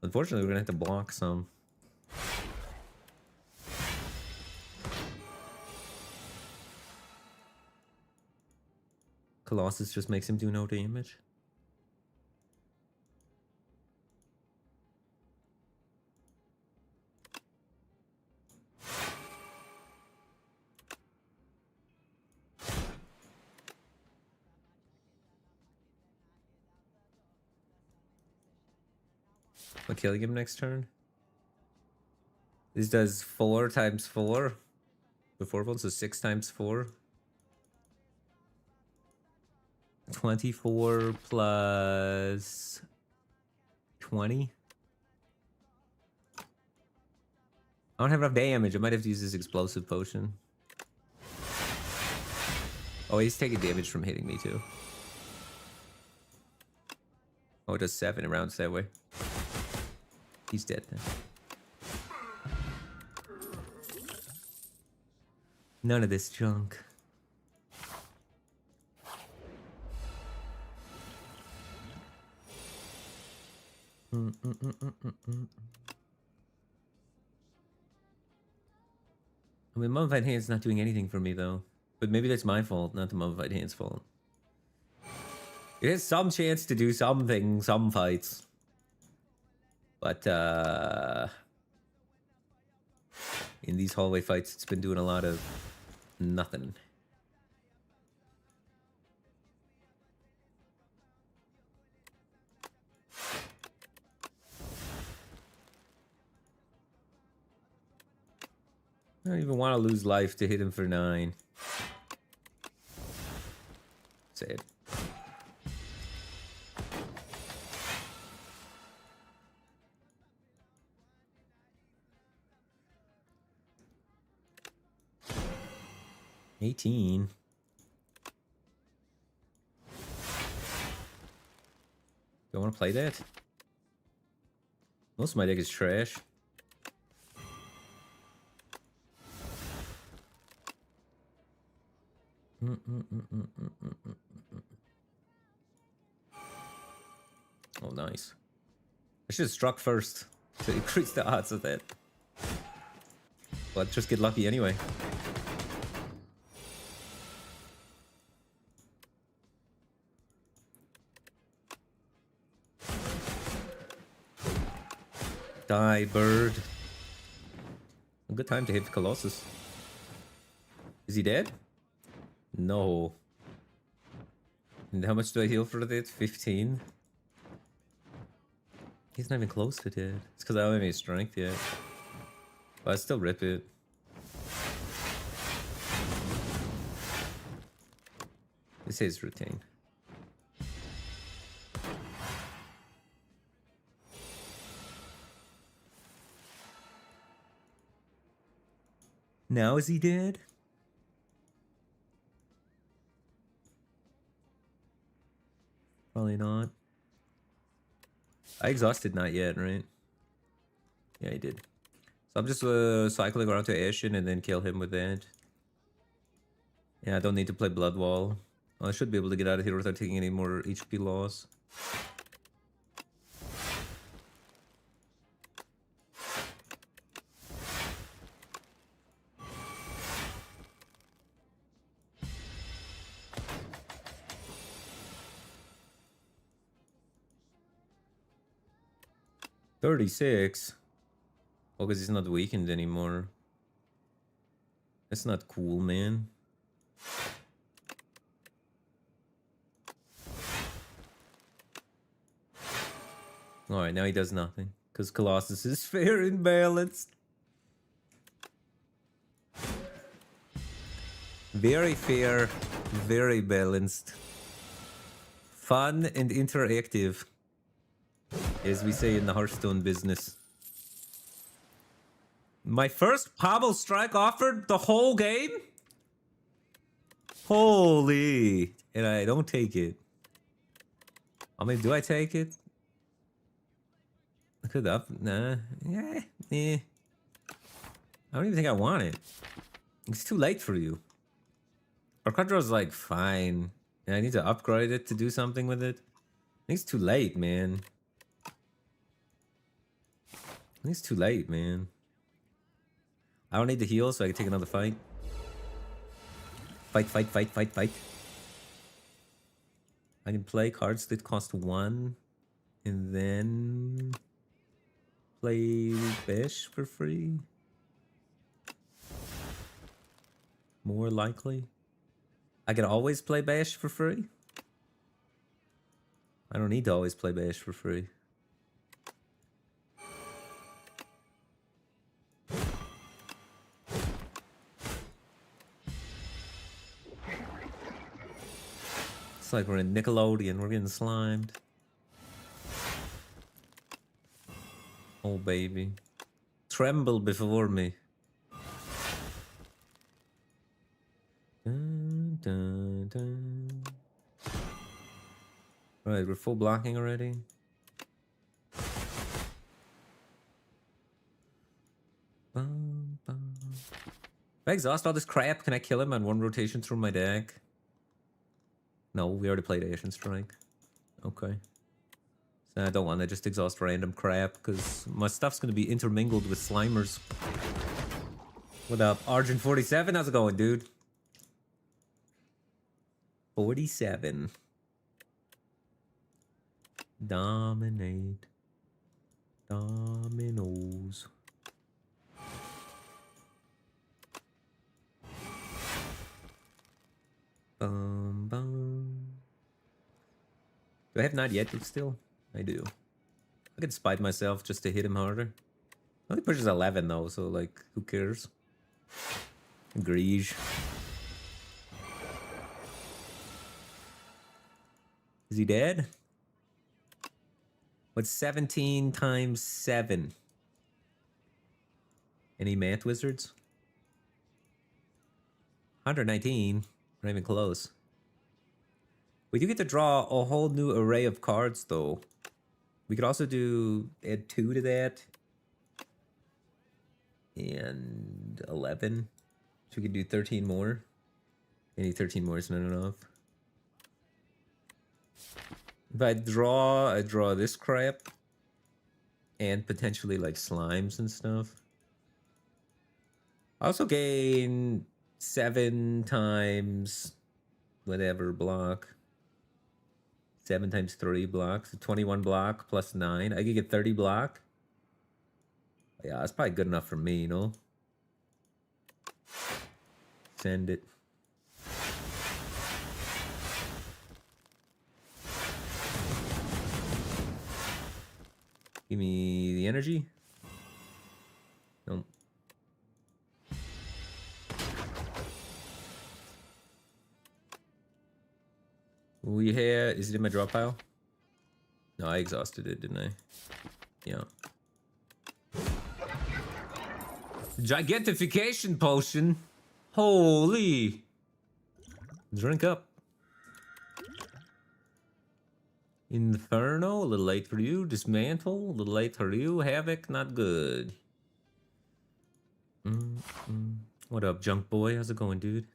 Unfortunately, we're gonna have to block some. Colossus just makes him do no damage. I'll killing him next turn. This does 4 times 4. The 4 volts, so 6 times 4. 24 plus 20. I don't have enough damage. I might have to use this explosive potion. Oh, he's taking damage from hitting me too. Oh, it does 7 rounds that way. He's dead then. None of this junk. I mean, Mummified Hand's not doing anything for me, though. But maybe that's my fault, not the Mummified Hand's fault. It has some chance to do something, some fights. But, in these hallway fights, it's been doing a lot of nothing. I don't even want to lose life to hit him for 9. Sad. $18. Don't want to play that. Most of my deck is trash. Oh, nice. I should have struck first to increase the odds of that. But just get lucky anyway. Die, bird. A good time to hit Colossus. Is he dead? No. And how much do I heal for that? 15? He's not even close to dead. It's because I don't have any strength yet. But I still rip it. This is routine. Now is he dead? Probably not. I exhausted not yet, right? Yeah, I did. So I'm just cycling around to Ashen and then kill him with that. Yeah, I don't need to play Blood Wall. I should be able to get out of here without taking any more HP loss. $36. Oh, because he's not weakened anymore. That's not cool, man. Alright, now he does nothing. Because Colossus is fair and balanced. Very fair, very balanced. Fun and interactive. As we say in the Hearthstone business. My first Pommel Strike offered the whole game? Holy. And I don't take it. I mean, do I take it? I could up. Nah. Yeah. I don't even think I want it. It's too late for you. Our control's like fine. And I need to upgrade it to do something with it. think it's too late, man. I think it's too late, man. I don't need the heal, so I can take another fight. Fight, fight, fight, fight, fight. I can play cards that cost 1, and then play Bash for free. More likely. I can always play Bash for free. I don't need to always play Bash for free. It's like we're in Nickelodeon. We're getting slimed. Oh, baby. Tremble before me. Dun, dun, dun. Right, we're full blocking already. Bum, bum. If I exhaust all this crap, can I kill him on 1 rotation through my deck? No, we already played Asian Strike. Okay. So I don't want to just exhaust random crap, because my stuff's going to be intermingled with Slimers. What up, Argent47? How's it going, dude? 47. Dominate. Dominoes. Bum, bum. Do I have not yet still? I do. I could spite myself just to hit him harder. Only pushes 11 though, so like, who cares? Greige. Is he dead? What's 17 times 7? Any math wizards? 119. Not even close. We do get to draw a whole new array of cards, though. We could also add 2 to that. And 11. So we could do 13 more. Any 13 more is not enough. If I draw this crap. And potentially like slimes and stuff. I also gain 7 times whatever block. 7 times 3 blocks. So 21 block plus 9. I could get 30 block. Yeah, that's probably good enough for me, you know? Send it. Give me the energy. Nope. We have... Is it in my draw pile? No, I exhausted it, didn't I? Yeah. Gigantification potion. Holy. Drink up. Inferno, a little late for you. Dismantle, a little late for you. Havoc, not good. What up, junk boy? How's it going, dude?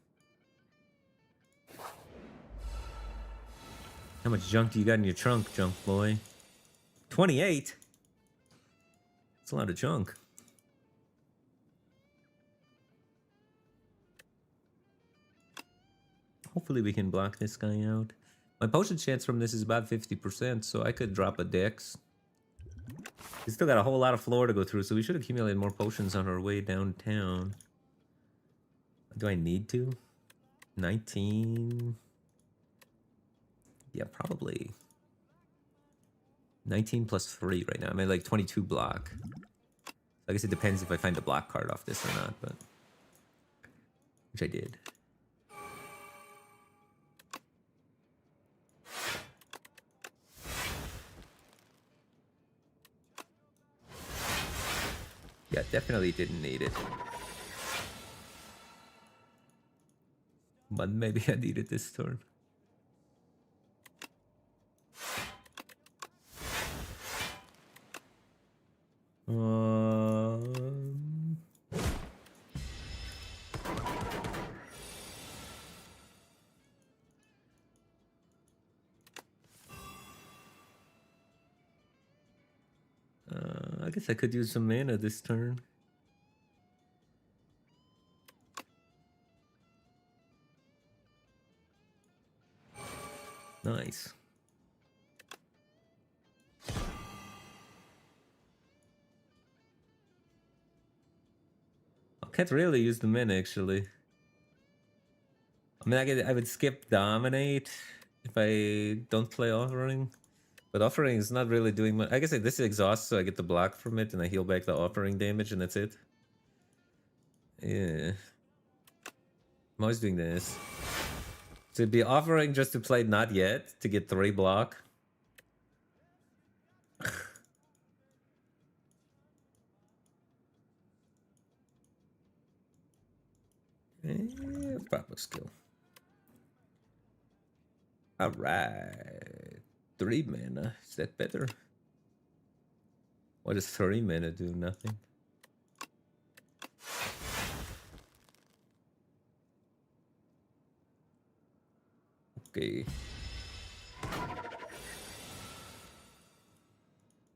How much junk do you got in your trunk, junk boy? 28? That's a lot of junk. Hopefully we can block this guy out. My potion chance from this is about 50%, so I could drop a dex. We still got a whole lot of floor to go through, so we should accumulate more potions on our way downtown. Do I need to? 19... Yeah, probably. 19 plus 3 right now. I'm at like 22 block. I guess it depends if I find a block card off this or not, but... Which I did. Yeah, definitely didn't need it. But maybe I need it this turn. I guess I could use some mana this turn. Nice. I can't really use the mana actually. I mean, I would skip Dominate if I don't play Offering. But Offering is not really doing much. I guess this is Exhaust, so I get the block from it and I heal back the Offering damage and that's it. Yeah. I'm always doing this. So it'd be Offering just to play Not Yet to get 3 block. Proper skill. Alright. 3 mana. Is that better? What does 3 mana do? Nothing. Okay.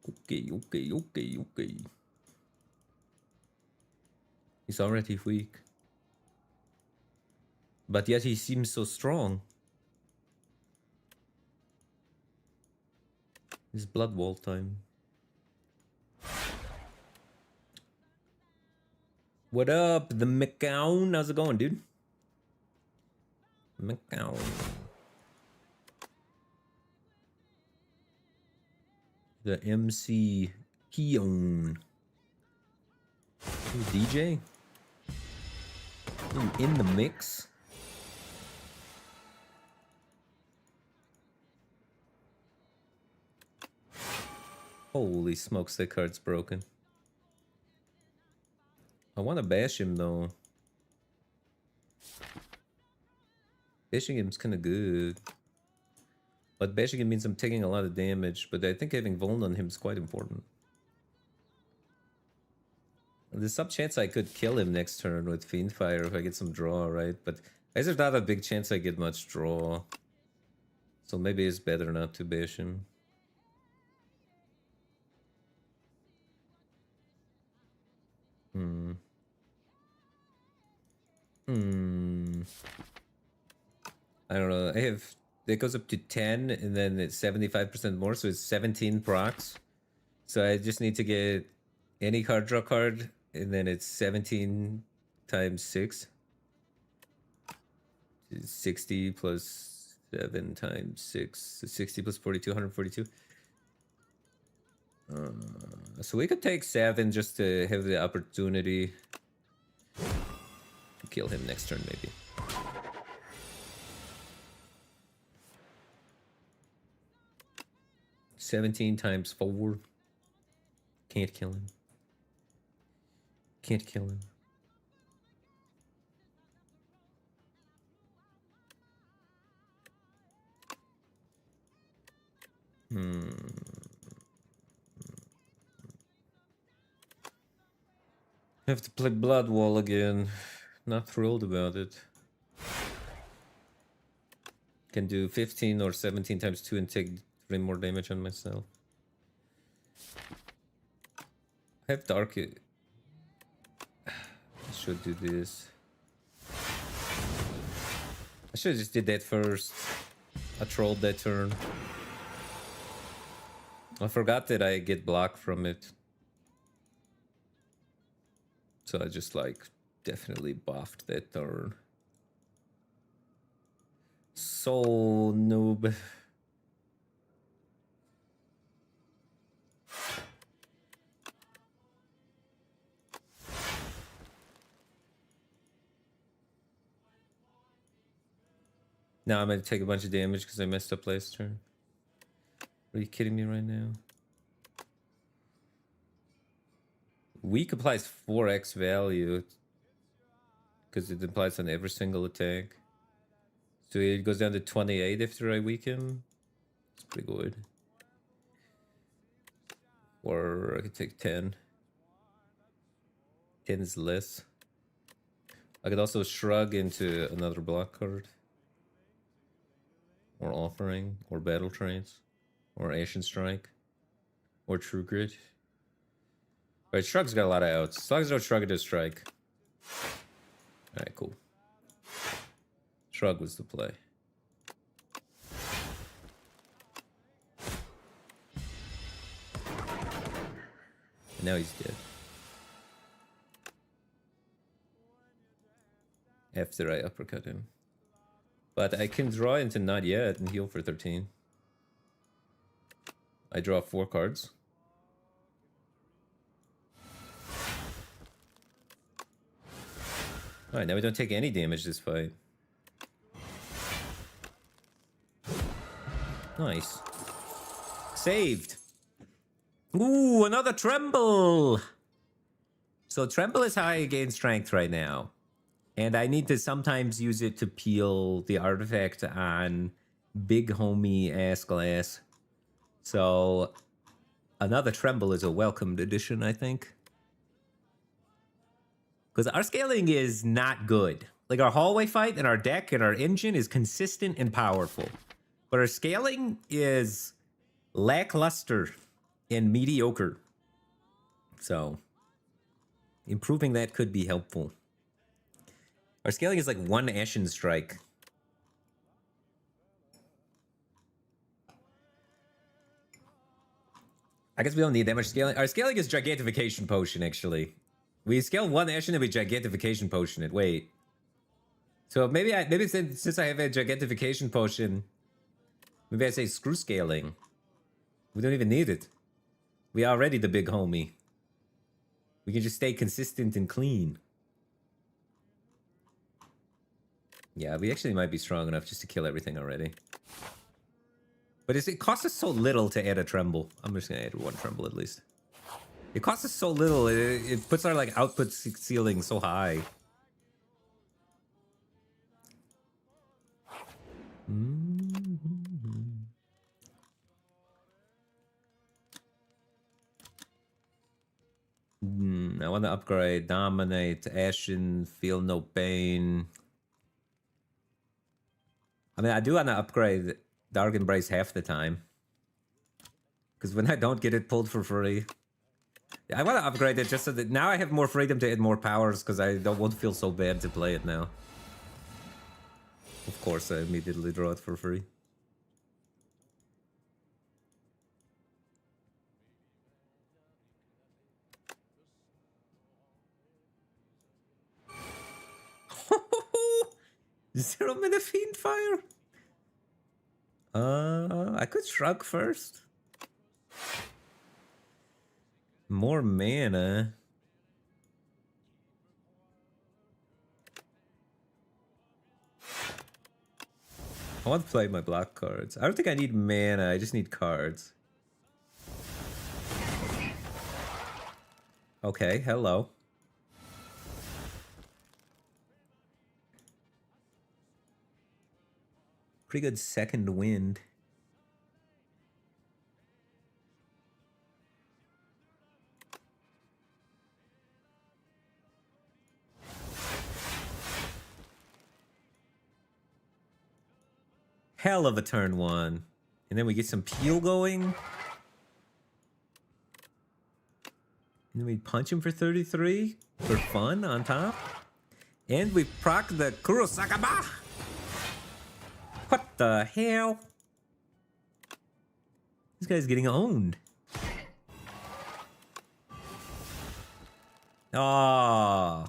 Okay. He's already weak. But yet he seems so strong. It's Blood Wall time. What up, the McCown? How's it going, dude? McCown. The MC Keon. Ooh, DJ? Ooh, in the mix? Holy smokes, that card's broken. I want to bash him though. Bashing him's kind of good. But bashing him means I'm taking a lot of damage, but I think having Vuln on him is quite important. There's some chance I could kill him next turn with Fiendfire if I get some draw, right? But there's not a big chance I get much draw. So maybe it's better not to bash him. I don't know. It goes up to 10 and then it's 75% more, so it's 17 procs. So I just need to get any card, draw card, and then it's 17 times 6. 60 plus 7 times 6. So 60 plus 42, 142. So we could take 7 just to have the opportunity to kill him next turn, maybe. $17 times 4. Can't kill him. Can't kill him. Have to play Blood Wall again. Not thrilled about it. Can do 15 or 17 times 2 and take 3 more damage on myself. I have Dark. I should do this. I should have just did that first. I trolled that turn. I forgot that I get blocked from it. So I just like definitely buffed that turn. So noob. Now I'm gonna take a bunch of damage because I messed up last turn. Are you kidding me right now? Weak applies 4x value because it applies on every single attack. So it goes down to 28 after I weaken. It's pretty good. Or I could take 10. 10 is less. I could also shrug into another block card. Or Offering, or Battle Trance, or Ashen Strike, or True Grit. Right, Shrug's got a lot of outs. As long as no Shrug to strike. Alright, cool. Shrug was the play. And now he's dead. After I uppercut him. But I can draw into not yet and heal for 13. I draw 4 cards. Alright, now we don't take any damage this fight. Nice. Saved. Ooh, another Tremble! So Tremble is how I gain strength right now. And I need to sometimes use it to peel the artifact on big homie ass glass. So another Tremble is a welcomed addition, I think. Because our scaling is not good. Like our hallway fight and our deck and our engine is consistent and powerful. But our scaling is lackluster and mediocre. So improving that could be helpful. Our scaling is like 1 Ashen Strike. I guess we don't need that much scaling. Our scaling is Gigantification Potion, actually. We scale 1 Ashen and we Gigantification Potion it. Wait. So maybe since I have a Gigantification Potion, maybe I say screw scaling. We don't even need it. We are already the big homie. We can just stay consistent and clean. Yeah, we actually might be strong enough just to kill everything already. But it costs us so little to add a Tremble. I'm just going to add 1 Tremble at least. It costs us so little. It puts our like output ceiling so high. I want to upgrade Dominate, Ashen, Feel No Pain. I mean, I do want to upgrade Dark Embrace half the time. Because when I don't get it pulled for free. I want to upgrade it just so that now I have more freedom to add more powers because I won't feel so bad to play it now. Of course, I immediately draw it for free. Zero Mana Fiend Fire? I could Shrug first. More mana. I want to play my block cards. I don't think I need mana, I just need cards. Okay, hello. Pretty good second wind. Hell of a turn 1. And then we get some peel going. And then we punch him for 33 for fun on top. And we proc the Kurosakaba. What the hell? This guy's getting owned. Ah,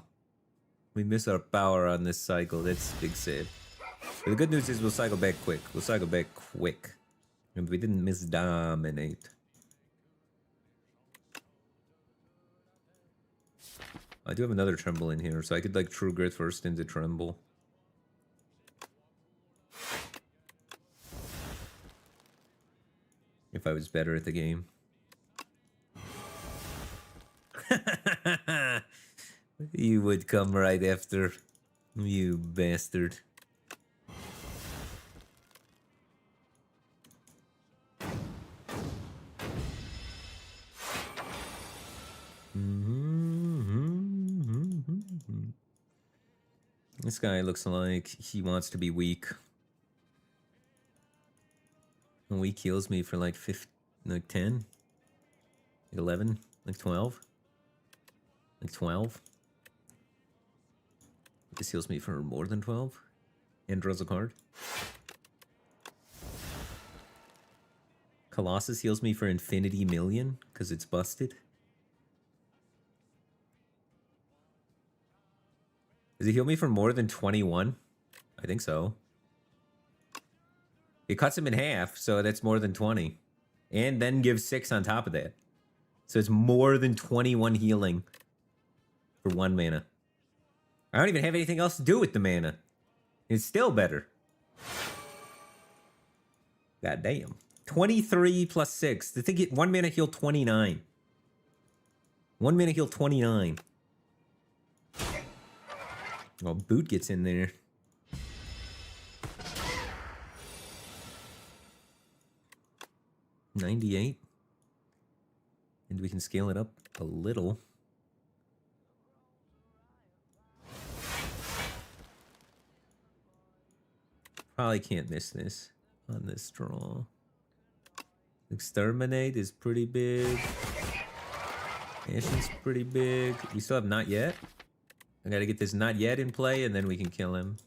we miss our power on this cycle. That's a big save. But the good news is we'll cycle back quick. We'll cycle back quick. And we didn't miss Dominate. I do have another Tremble in here, so I could like True Grit first into Tremble. If I was better at the game. You would come right after, you bastard. This guy looks like he wants to be weak. And weak heals me for like 10, 11, like 12. Like 12. This heals me for more than 12. And draws a card. Colossus heals me for infinity million, because it's busted. Does it heal me for more than 21? I think so. It cuts him in half, so that's more than 20. And then gives 6 on top of that. So it's more than 21 healing for 1 mana. I don't even have anything else to do with the mana. It's still better. God damn. 23 plus 6. The thing, 1 mana heal 29. 1 mana heal 29. Oh, Boot gets in there. $98. And we can scale it up a little. Probably can't miss this on this draw. Exterminate is pretty big. Ashen's pretty big. We still have Not Yet. I gotta get this Not Yet in play, and then we can kill him.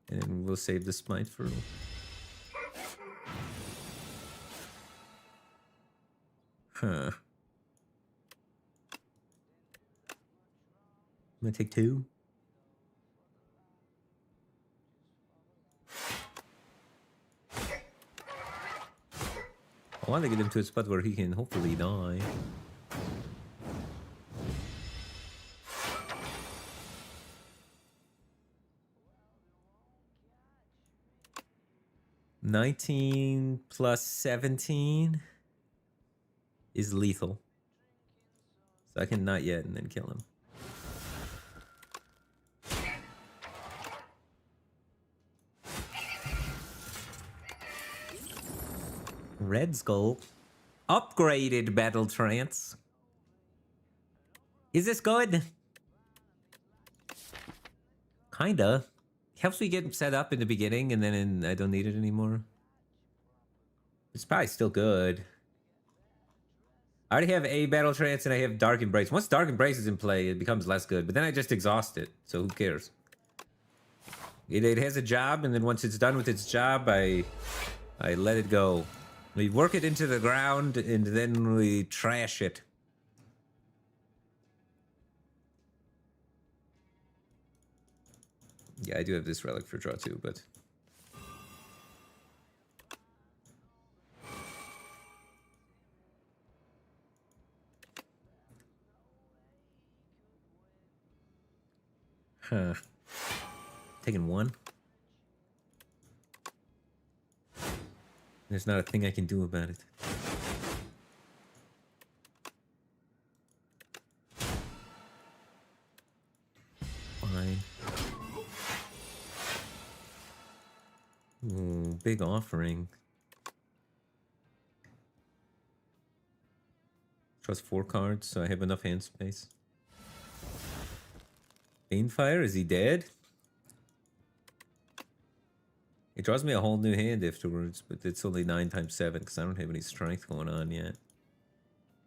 And we'll save the Smite for... Huh. I'm gonna take 2. I want to get him to a spot where he can hopefully die. $19 plus 17 is lethal. So I can Not Yet and then kill him. Red Skull. Upgraded Battle Trance. Is this good? Kinda. Helps me get set up in the beginning, and then I don't need it anymore. It's probably still good. I already have a Battle Trance, and I have Dark Embrace. Once Dark Embrace is in play, it becomes less good. But then I just exhaust it, so who cares? It has a job, and then once it's done with its job, I let it go. We work it into the ground, and then we trash it. Yeah, I do have this relic for draw too, but... Huh. Taking 1. There's not a thing I can do about it. Fine. Ooh, big offering. Trust 4 cards, so I have enough hand space. Banefire, is he dead? It draws me a whole new hand afterwards, but it's only 9 times 7 because I don't have any strength going on yet.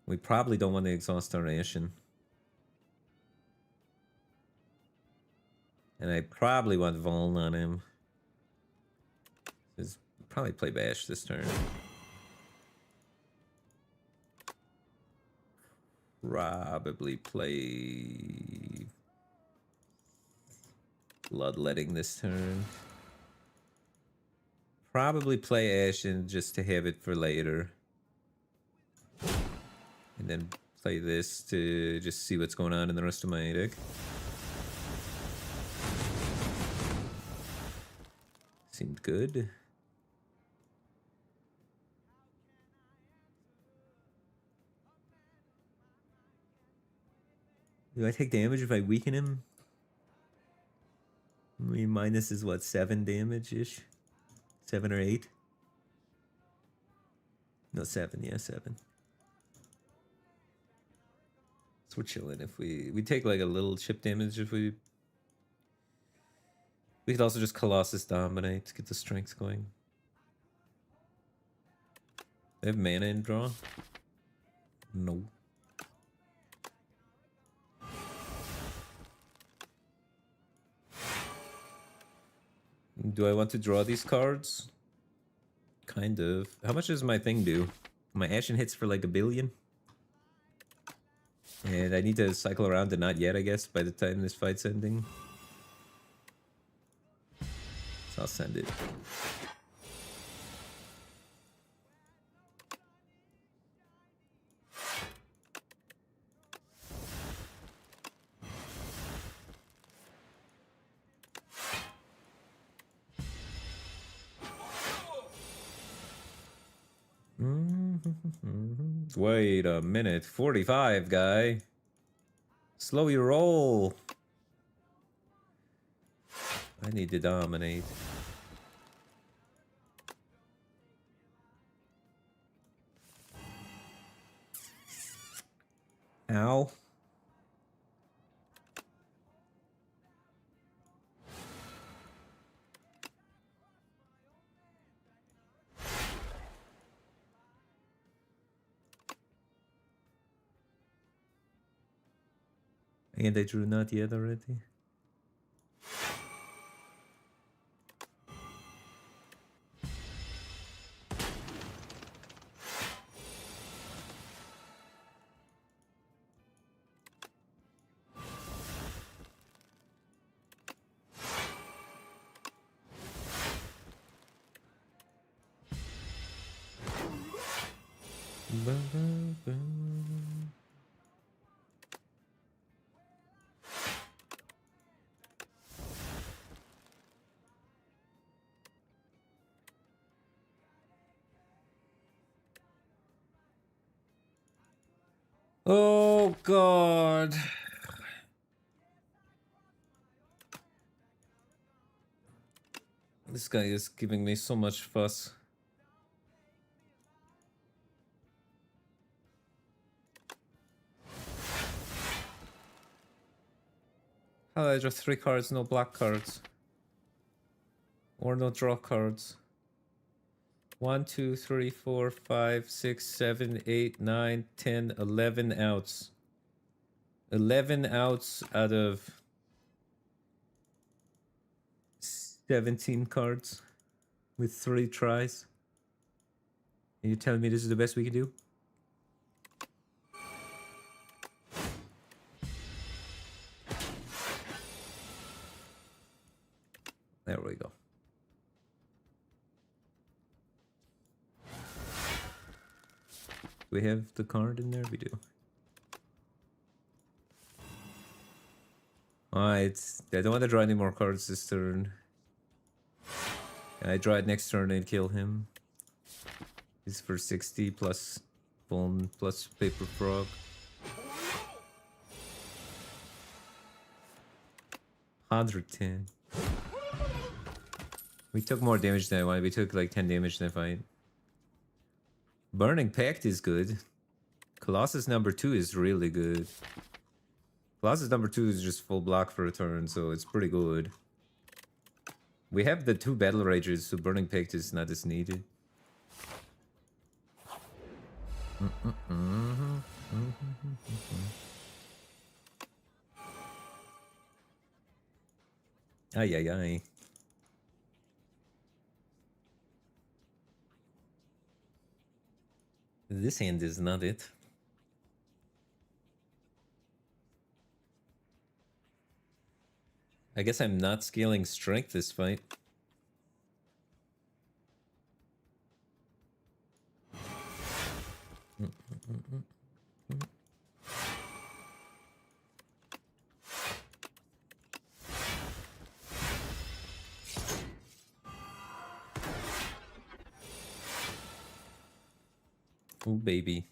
We probably don't want to exhaust our Ashen. And I probably want Vuln on him. Probably play Bash this turn. Probably play Bloodletting this turn. Probably play Ashen just to have it for later. And then play this to just see what's going on in the rest of my deck. Seemed good. Do I take damage if I weaken him? I mean, minus is what, 7 damage-ish? 7 or 8? No, 7, yeah, 7. So we're chilling if we take like a little chip damage if we... We could also just Colossus Dominate to get the strength going. They have mana in draw? No. Do I want to draw these cards? Kind of. How much does my thing do? My action hits for like 1 billion. And I need to cycle around the not yet, I guess, by the time this fight's ending. So I'll send it. Wait a minute. 45, guy. Slow your roll. I need to dominate. Ow. And I drew not yet already. Oh god. This guy is giving me so much fuss. How I draw 3 cards, no black cards. Or no draw cards. 1, 2, 3, 4, 5, 6, 7, 8, 9, 10, 11 outs. 11 outs out of 17 cards with 3 tries. And you're telling me this is the best we can do? There we go. We have the card in there? We do. Alright, I don't want to draw any more cards this turn. I draw it next turn and kill him. He's for 60 plus bone plus paper frog. $110. We took more damage than I wanted. We took like 10 damage in the fight. Burning Pact is good. Colossus number 2 is really good. Colossus number 2 is just full block for a turn, so it's pretty good. We have the 2 Battle Rages, so Burning Pact is not as needed. Ay, ay, ay. This hand is not it. I guess I'm not scaling strength this fight. Oh, baby.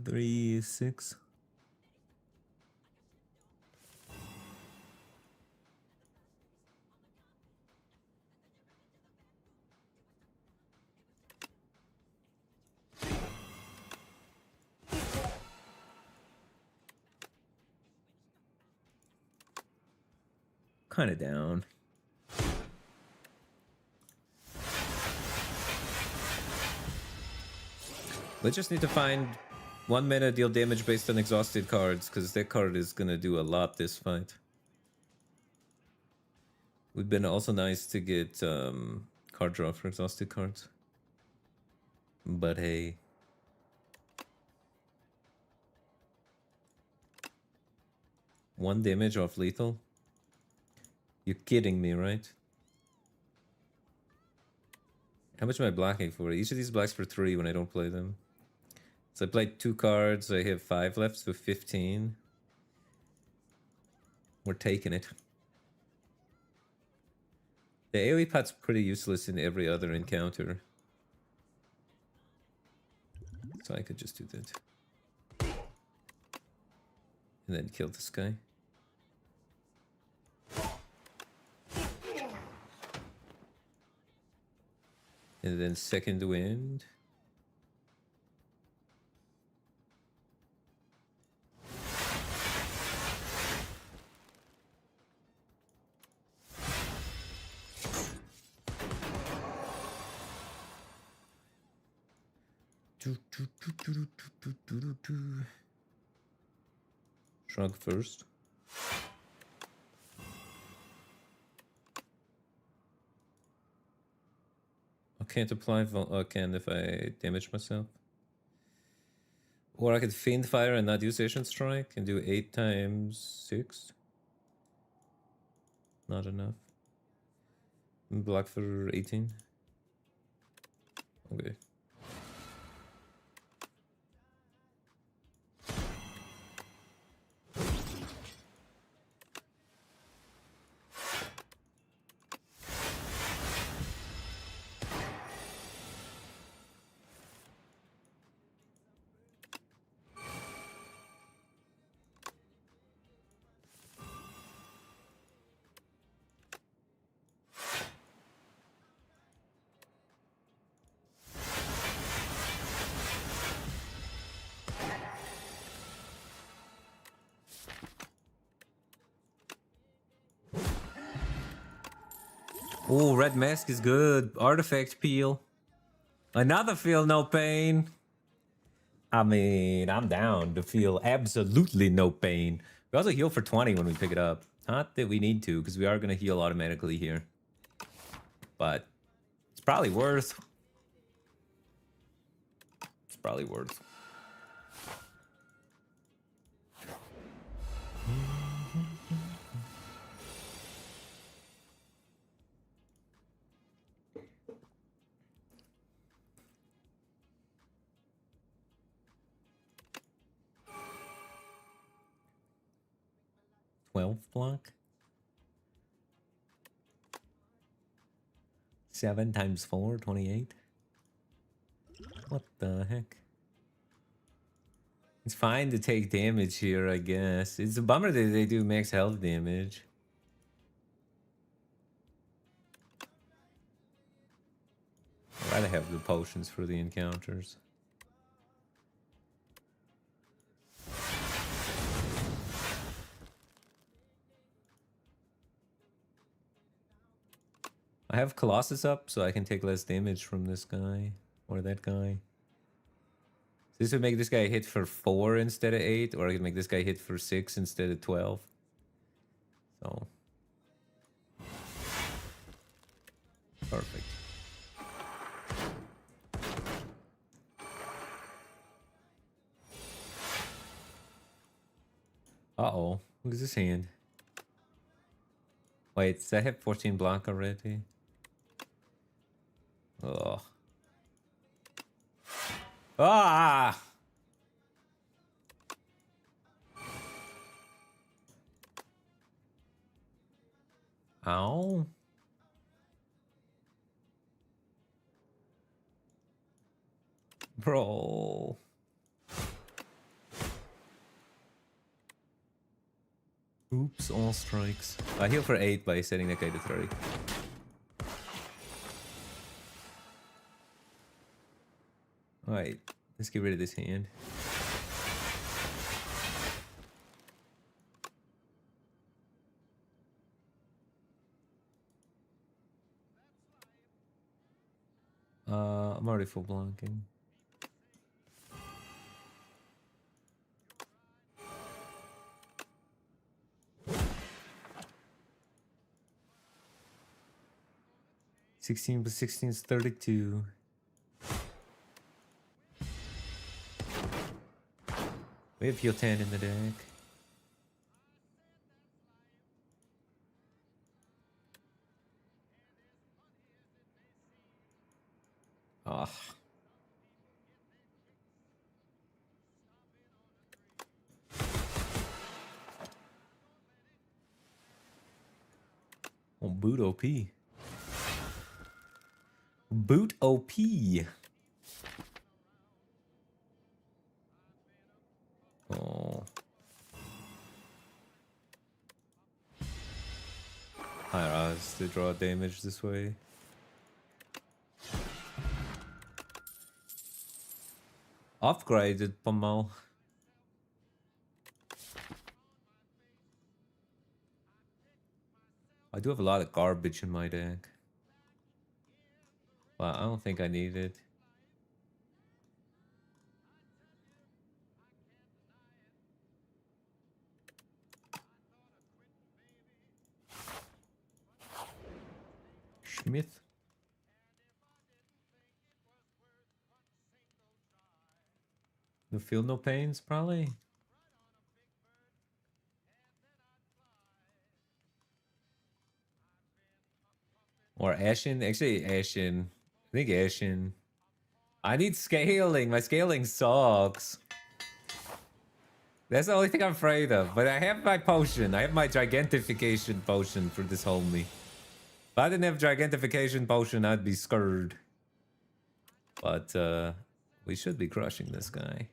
Three, 6. Kind of down. We just need to find 1 mana deal damage based on exhausted cards, because that card is gonna do a lot this fight. Would been also nice to get card draw for exhausted cards. But hey. One damage off lethal? You're kidding me, right? How much am I blocking for? Each of these blocks for 3 when I don't play them. So I played 2 cards, I have 5 left, so 15. We're taking it. The AoE pot's pretty useless in every other encounter. So I could just do that. And then kill this guy. And then second wind. Shrug first. I can't apply I can if I damage myself. Or I could Fiend Fire and not use Ancient Strike and do 8 times 6. Not enough. Block for 18. Okay. Oh, red mask is good. Artifact peel. Another feel no pain. I mean, I'm down to feel absolutely no pain. We also heal for 20 when we pick it up. Not that we need to, because we are going to heal automatically here. But it's probably worth. It's probably worth. Block 7 times 4, 28. What the heck? It's fine to take damage here, I guess. It's a bummer that they do max health damage. I'd rather have the potions for the encounters. I have Colossus up, so I can take less damage from this guy or that guy. So this would make this guy hit for 4 instead of 8, or I could make this guy hit for 6 instead of 12. So perfect. Uh-oh. Look at this hand. Wait, does I have 14 block already? Oh. Ah! Ow. Bro. Oops, all strikes. I heal for 8 by setting that guy to 3. Alright, let's get rid of this hand. I'm already full blocking. 16 plus 16 is 32. We have heal 10 in the deck. Ah. Oh, boot OP. Boot OP. Oh. Higher odds to draw damage this way. Upgraded Pommel. I do have a lot of garbage in my deck. Well, I don't think I need it. Smith. No feel no pains, probably. Or Ashen. Actually, Ashen. I think Ashen. I need scaling. My scaling sucks. That's the only thing I'm afraid of. But I have my potion. I have my gigantification potion for this homie. If I didn't have gigantification potion, I'd be scared. But we should be crushing this guy.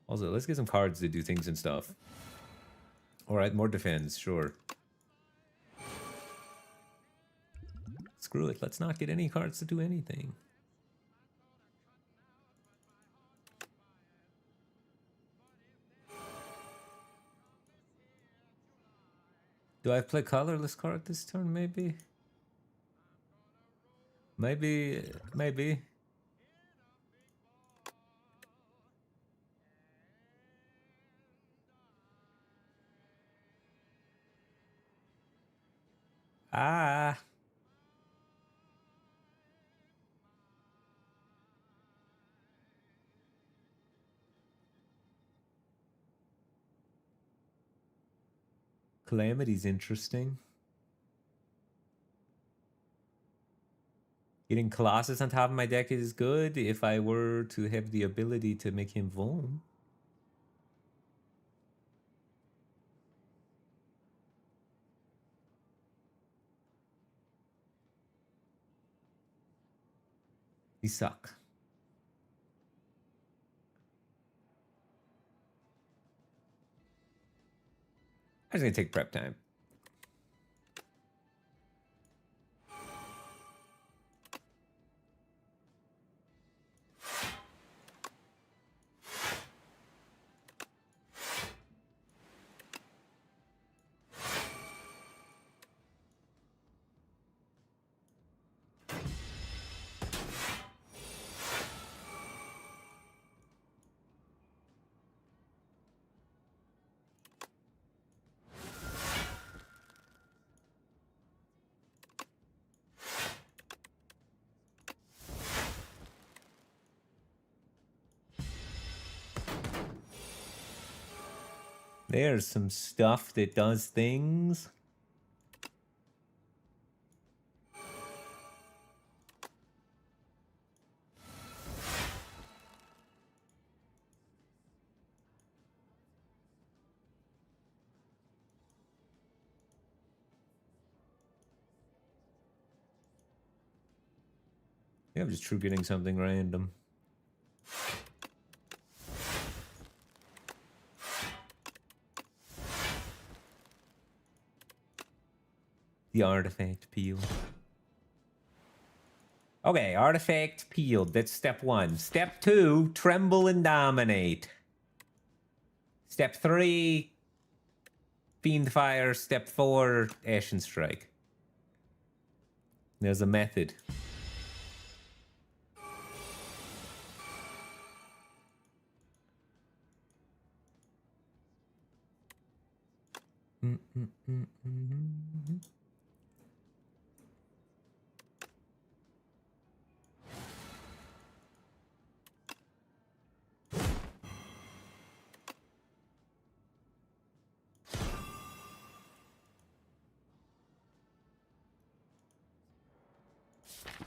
Also, let's get some cards to do things and stuff. Alright, more defense, sure. Screw it, let's not get any cards to do anything. Do I play colorless card this turn, maybe? Maybe. Ah. Calamity's interesting. Getting Colossus on top of my deck is good if I were to have the ability to make him vuln. He suck. I'm just gonna take prep time. There's some stuff that does things. Yeah, I'm just true getting something random. The artifact peel. Okay, artifact peeled. That's step 1. Step 2, tremble and dominate. Step 3, fiend fire. Step 4, ashen strike. There's a method.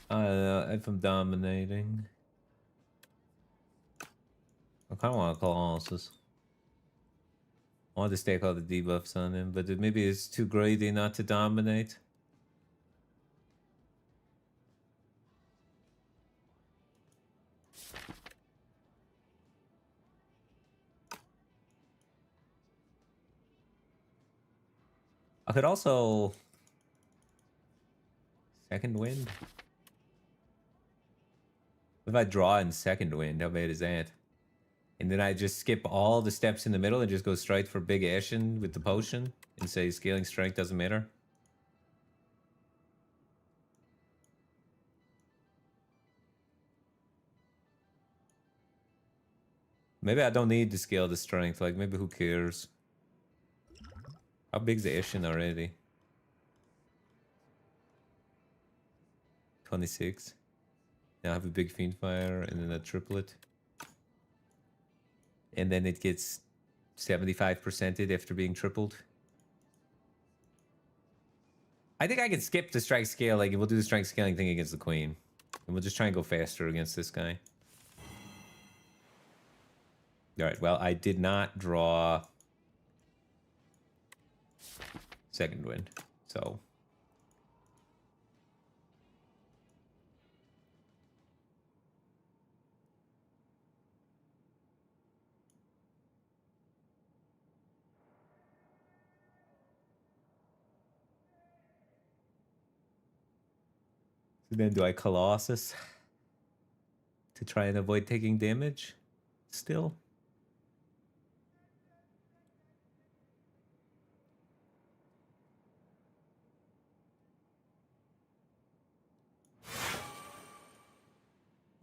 If I'm dominating. I kind of want Colossus. I want to stake all the debuffs on him, but maybe it's too greedy not to dominate. I could also... Second wind? If I draw in second wind, how bad is that? And then I just skip all the steps in the middle and just go straight for Big Ashen with the potion and say scaling strength doesn't matter. Maybe I don't need to scale the strength. Like, maybe who cares? How big's the Ashen already? 26. Now I have a big Fiendfire and then a triplet. And then it gets 75%ed after being tripled. I think I can skip the strength scaling and we'll do the strength scaling thing against the Queen. And we'll just try and go faster against this guy. Alright, well, I did not draw second wind, so... So then do I Colossus to try and avoid taking damage still?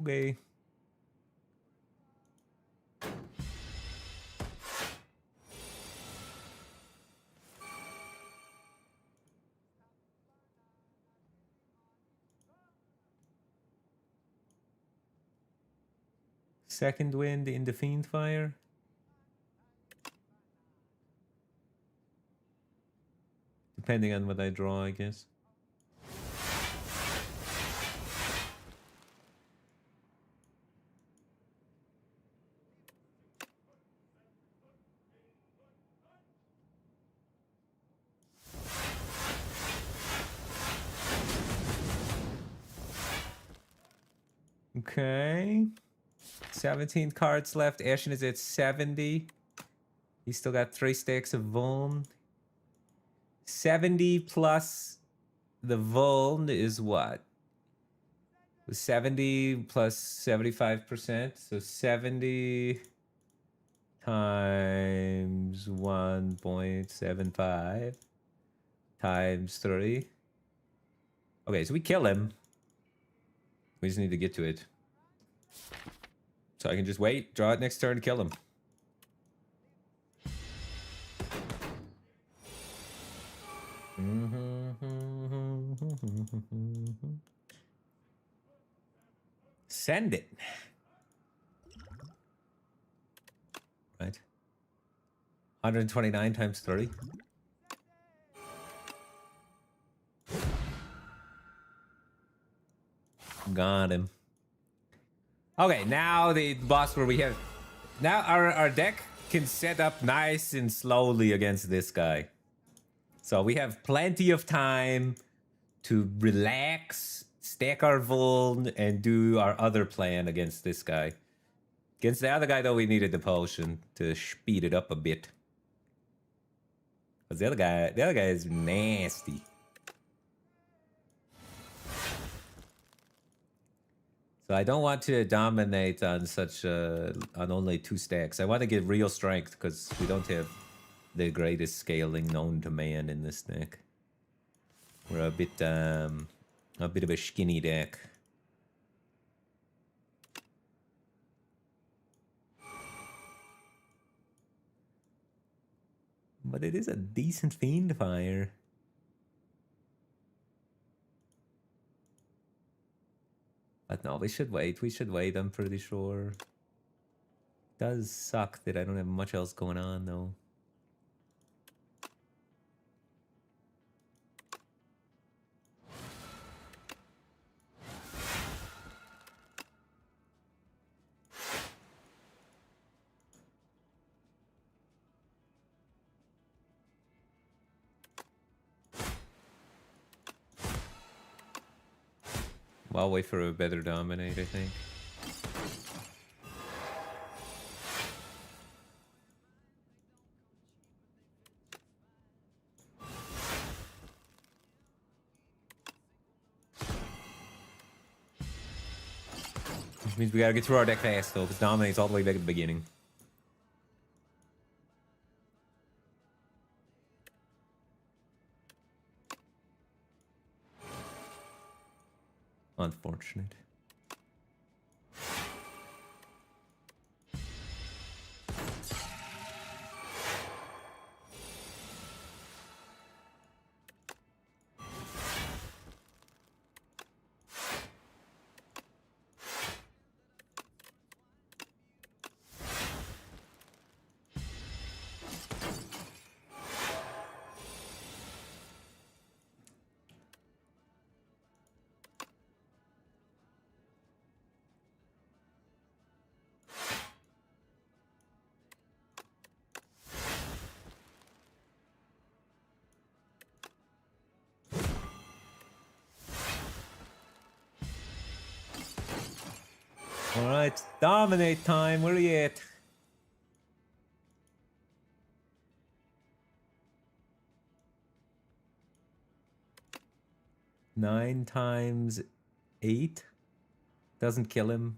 Okay. Second wind in the Fiendfire. Depending on what I draw, I guess. Okay. 17 cards left. Ashen is at 70. He's still got 3 stacks of Vuln. 70 plus the Vuln is what? 70 plus 75%. So 70 times 1.75 times 3. Okay, so we kill him. We just need to get to it. So I can just wait, draw it next turn, kill him. Send it. Right. 129 times 3. Got him. Okay, now the boss where we have... Now our deck can set up nice and slowly against this guy. So we have plenty of time to relax, stack our Vuln, and do our other plan against this guy. Against the other guy, though, we needed the potion to speed it up a bit. Because the other guy is nasty. So I don't want to dominate on on only 2 stacks. I want to get real strength because we don't have the greatest scaling known to man in this deck. We're a bit of a skinny deck. But it is a decent Fiendfire. But no, we should wait. We should wait, I'm pretty sure. Does suck that I don't have much else going on, though. I'll wait for a better dominate, I think. Which means we gotta get through our deck fast, though, because dominate's all the way back at the beginning. Unfortunate. Alright, dominate time, where are you at? Nine times 8 doesn't kill him.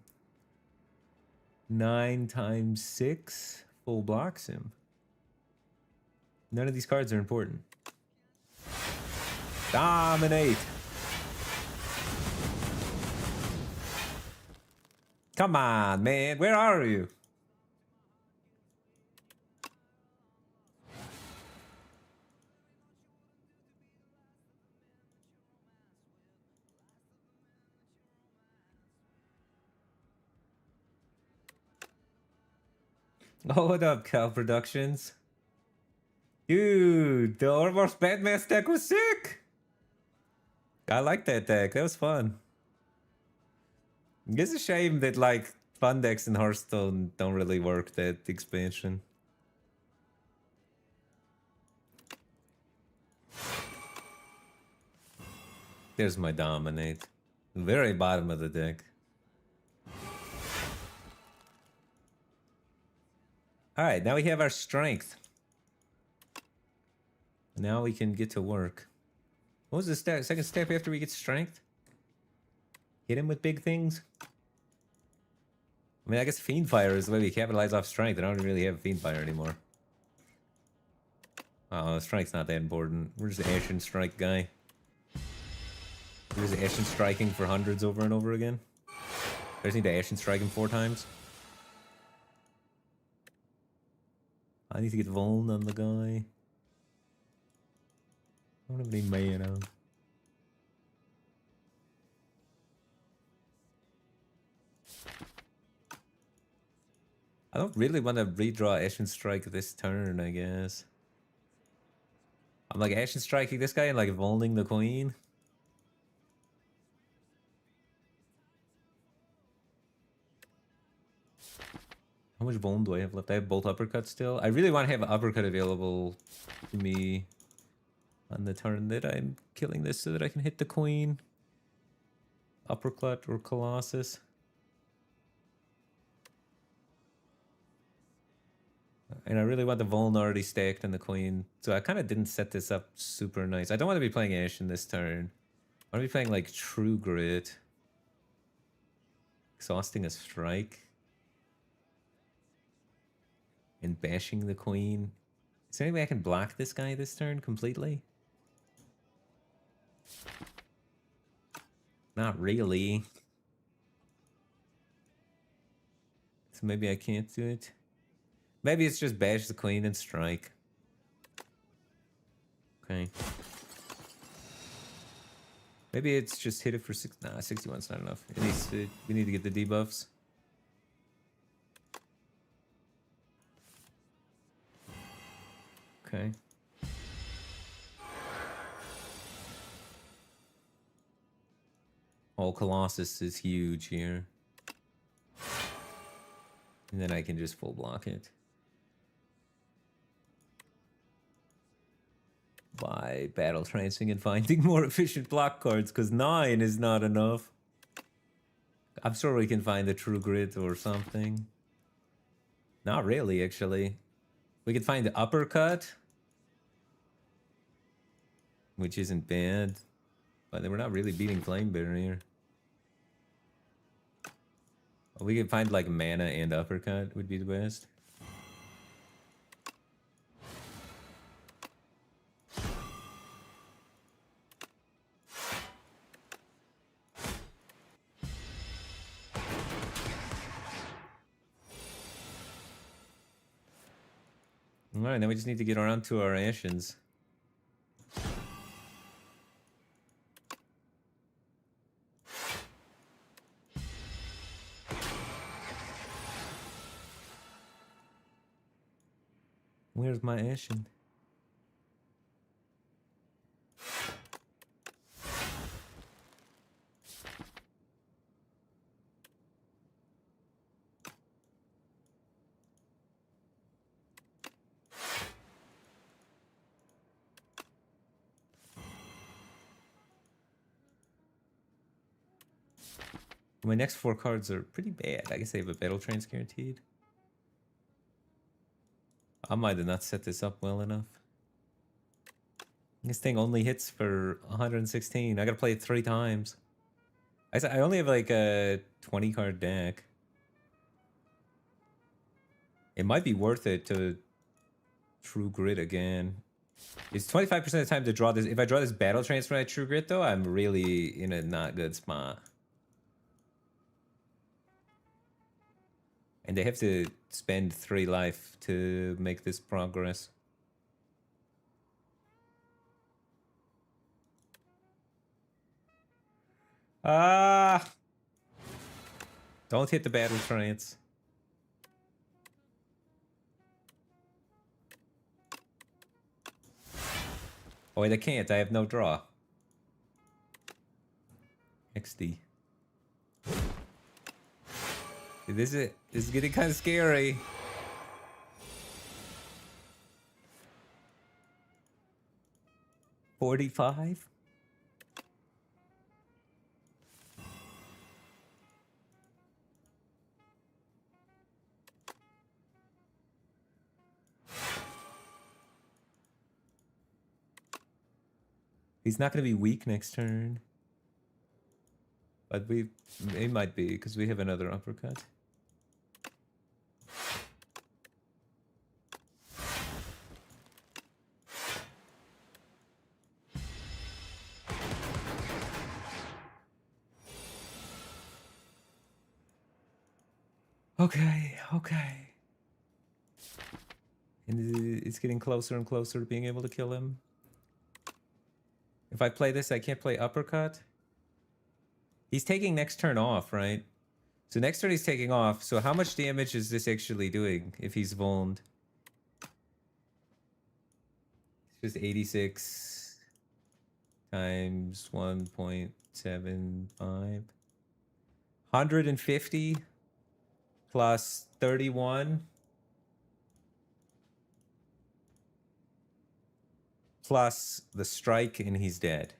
9 times 6 full blocks him. None of these cards are important. Dominate! Come on, man, where are you? Oh, what up, Cal Productions? Dude, the Ouroboros Bandmass deck was sick! I like that deck, that was fun. It's a shame that, like, fun decks in Hearthstone don't really work, that expansion. There's my dominate. Very bottom of the deck. Alright, now we have our strength. Now we can get to work. What was the second step after we get strength? Hit him with big things? I mean, I guess Fiendfire is the way we capitalize off strength. I don't really have Fiendfire anymore. Oh, strength's not that important. We're just an Ashen Strike guy. We're just Ashen Striking for hundreds over and over again. I just need to Ashen Strike him 4 times. I need to get Vuln on the guy. I don't have any mana. I don't really want to redraw Ashen Strike this turn, I guess. I'm like Ashen Striking this guy and like Vulning the Queen. How much Vuln do I have left? I have Bolt Uppercut still. I really want to have Uppercut available to me on the turn that I'm killing this so that I can hit the Queen. Uppercut or Colossus. And I really want the Vuln already stacked and the Queen. So I kind of didn't set this up super nice. I don't want to be playing Ashen this turn. I want to be playing like True Grit. Exhausting a Strike. And bashing the Queen. Is there any way I can block this guy this turn completely? Not really. So maybe I can't do it. Maybe it's just bash the Queen and strike. Okay. Maybe it's just hit it for 6. Nah, 61's not enough. It needs to, we need to get the debuffs. Okay. Oh, Colossus is huge here. And then I can just full block it. By battle trancing and finding more efficient block cards, because 9 is not enough. I'm sure we can find the true grit or something. Not really, actually. We could find the uppercut, which isn't bad, but then we're not really beating Flame Barrier. We could find like mana and uppercut would be the best. Alright, now we just need to get around to our Ashes. Where's my Ashen? My next 4 cards are pretty bad. I guess I have a Battle Trance guaranteed. I might have not set this up well enough. This thing only hits for 116. I gotta play it 3 times. I only have like a 20 card deck. It might be worth it to True Grit again. It's 25% of the time to draw this. If I draw this Battle Trance for my True Grit though, I'm really in a not good spot. And they have to spend 3 life to make this progress. Ah! Don't hit the Battle Trance. Oh wait, I can't. I have no draw. XD. This is getting kind of scary. $45? He's not going to be weak next turn. But it might be, because we have another uppercut. Okay. And it's getting closer and closer to being able to kill him. If I play this, I can't play uppercut. He's taking next turn off, right? So next turn he's taking off. So how much damage is this actually doing if he's vulned? It's just 86 times 1.75. 150 plus 31 plus the strike and he's dead.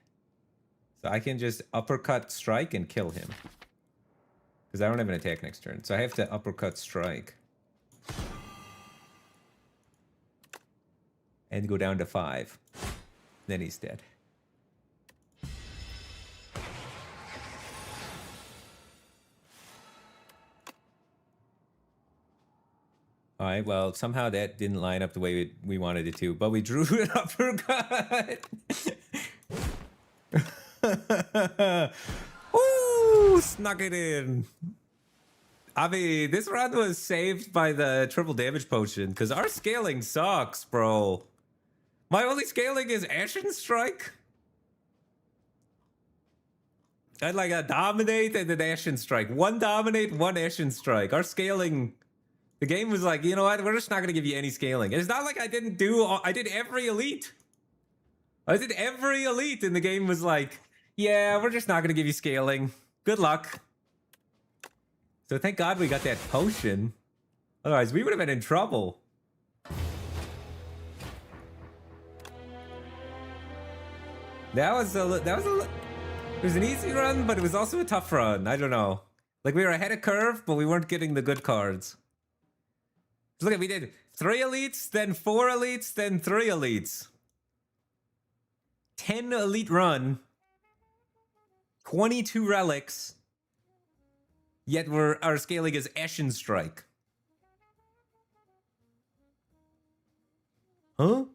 So I can just uppercut strike and kill him. Because I don't have an attack next turn. So I have to uppercut strike. And go down to 5. Then he's dead. Alright, well, somehow that didn't line up the way we wanted it to. But we drew an uppercut. Ooh, snuck it in. I mean, this run was saved by the triple damage potion, because our scaling sucks, bro. My only scaling is Ashen Strike. I had like a Dominate and an Ashen Strike. 1 Dominate, 1 Ashen Strike. Our scaling... The game was like, you know what? We're just not going to give you any scaling. It's not like I didn't do... I did every elite. I did every elite, and the game was like, yeah, we're just not going to give you scaling. Good luck. So thank God we got that potion. Otherwise, we would have been in trouble. It was an easy run, but it was also a tough run. I don't know. Like, we were ahead of curve, but we weren't getting the good cards. Look at, we did 3 elites, then 4 elites, then 3 elites. 10 elite run. 22 relics. Yet our scaling is Ashen Strike. Huh?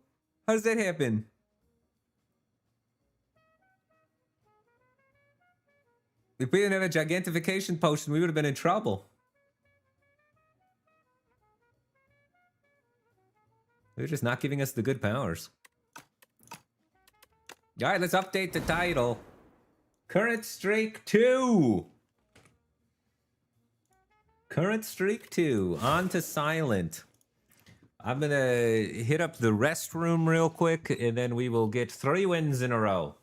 How does that happen? If we didn't have a gigantification potion, we would have been in trouble. They're just not giving us the good powers. Alright, let's update the title. Current Streak 2! Current Streak 2. On to Silent. I'm gonna hit up the restroom real quick, and then we will get 3 wins in a row.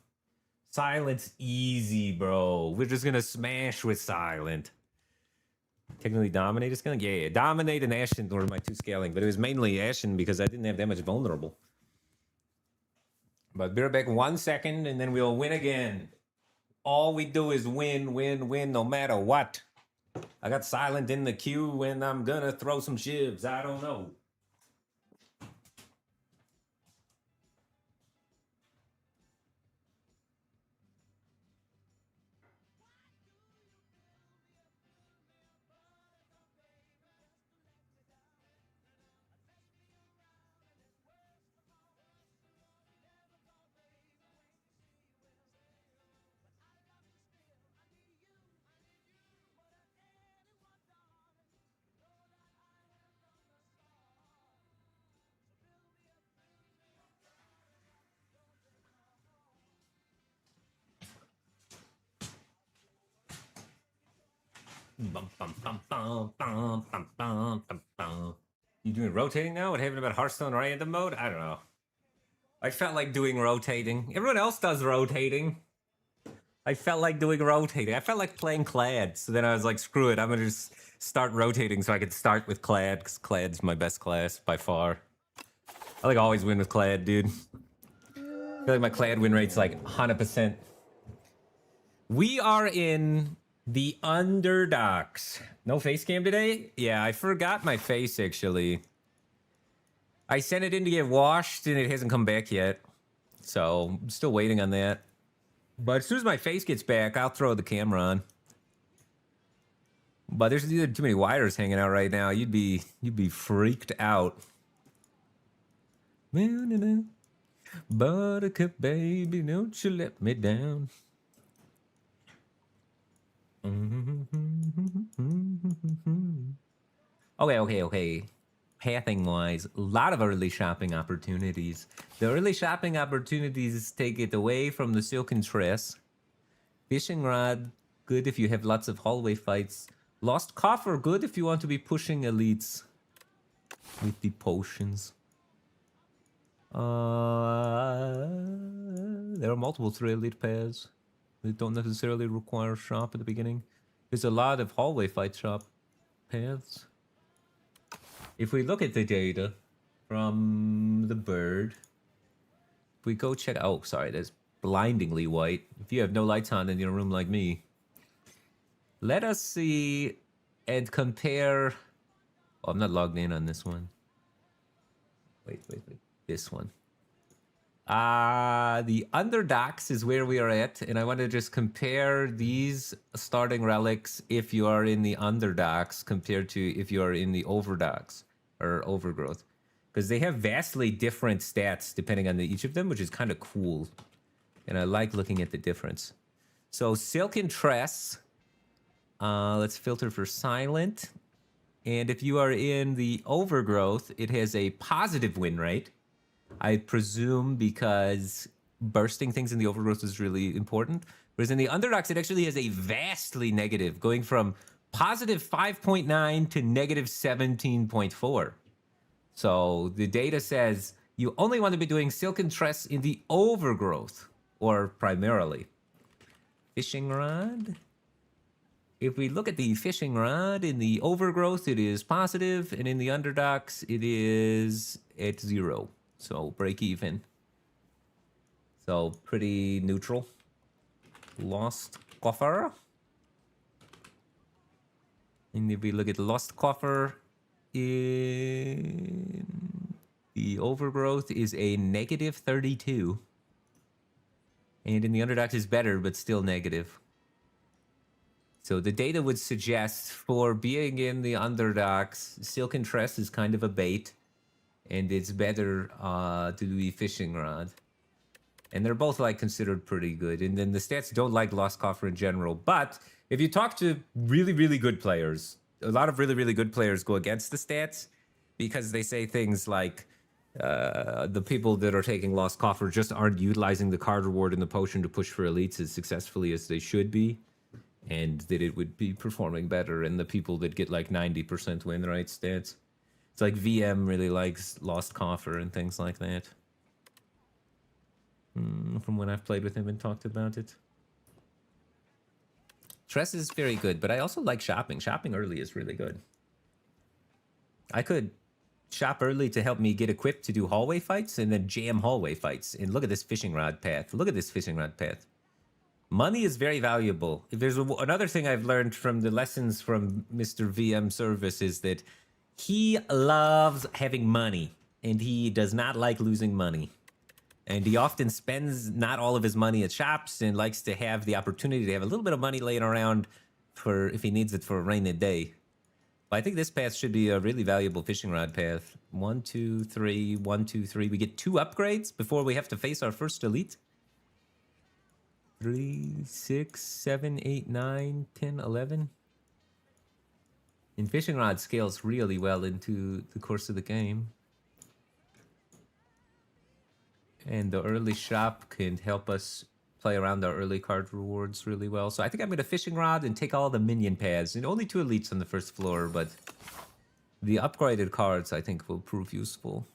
Silent's easy, bro. We're just gonna smash with Silent. Technically Dominate is gonna... Yeah, Dominate and Ashen were my 2 scaling, but it was mainly Ashen because I didn't have that much vulnerable. But be right back 1 second, and then we'll win again. All we do is win, win, win, no matter what. I got Silent in the queue, and I'm gonna throw some shivs. I don't know. Bum, bum, bum, bum, bum, bum, bum, bum, bum. You doing rotating now? What happened about Hearthstone random mode? I don't know. I felt like doing rotating. Everyone else does rotating. I felt like doing rotating. I felt like playing Clad. So then I was like, screw it. I'm going to just start rotating so I could start with Clad, because Clad's my best class by far. I like always win with Clad, dude. I feel like my Clad win rate's like 100%. We are in the Underdogs. No face cam today? Yeah, I forgot my face, actually. I sent it in to get washed, and it hasn't come back yet. So, I'm still waiting on that. But as soon as my face gets back, I'll throw the camera on. But there's too many wires hanging out right now. You'd be freaked out. Buttercup, baby, don't you let me down. Okay. Pathing wise, a lot of early shopping opportunities. The early shopping opportunities take it away from the Silken Tress. Fishing Rod, good if you have lots of hallway fights. Lost Coffer, good if you want to be pushing elites with the potions. There are multiple 3 elite pairs. They don't necessarily require shop at the beginning. There's a lot of hallway fight shop paths. If we look at the data from the bird, if we go check... Oh, sorry, that's blindingly white. If you have no lights on in your room like me, let us see and compare... Oh, I'm not logged in on this one. Wait. This one. The Underdogs is where we are at, and I want to just compare these starting relics if you are in the Underdogs compared to if you are in the Overdogs or Overgrowth, because they have vastly different stats depending on each of them, which is kind of cool, and I like looking at the difference. So Silken Tress, let's filter for Silent, and if you are in the Overgrowth, it has a positive win rate. I presume because bursting things in the Overgrowth is really important. Whereas in the Underdogs, it actually has a vastly negative, going from positive 5.9 to negative 17.4. So the data says you only want to be doing Silken Tress in the Overgrowth, or primarily. Fishing Rod. If we look at the Fishing Rod in the Overgrowth, it is positive, and in the Underdogs, it is at 0. So break even. So pretty neutral. Lost Coffer. And if we look at Lost Coffer, in the overgrowth is a negative 32. And in the underdogs is better, but still negative. So the data would suggest for being in the underdogs, Silken Tress is kind of a bait. And it's better to do the Fishing Rod. And they're both like considered pretty good. And then the stats don't like Lost Coffer in general. But if you talk to really, really good players, a lot of really, really good players go against the stats because they say things like the people that are taking Lost Coffer just aren't utilizing the card reward and the potion to push for elites as successfully as they should be. And that it would be performing better. And the people that get like 90% win rate stats. It's like VM really likes Lost Coffer and things like that. From when I've played with him and talked about it. Tress is very good, but I also like shopping. Shopping early is really good. I could shop early to help me get equipped to do hallway fights and then jam hallway fights. And look at this fishing rod path. Look at this fishing rod path. Money is very valuable. If there's another thing I've learned from the lessons from Mr. VM Service is that he loves having money and he does not like losing money. And he often spends not all of his money at shops and likes to have the opportunity to have a little bit of money laying around for if he needs it for a rainy day. But I think this path should be a really valuable fishing rod path. 1, 2, 3, 1, 2, 3. We get 2 upgrades before we have to face our first elite. 3, 6, 7, 8, 9, 10, 11. And fishing rod scales really well into the course of the game. And the early shop can help us play around our early card rewards really well. So I think I'm going to fishing rod and take all the minion paths. And only 2 elites on the first floor, but the upgraded cards I think will prove useful.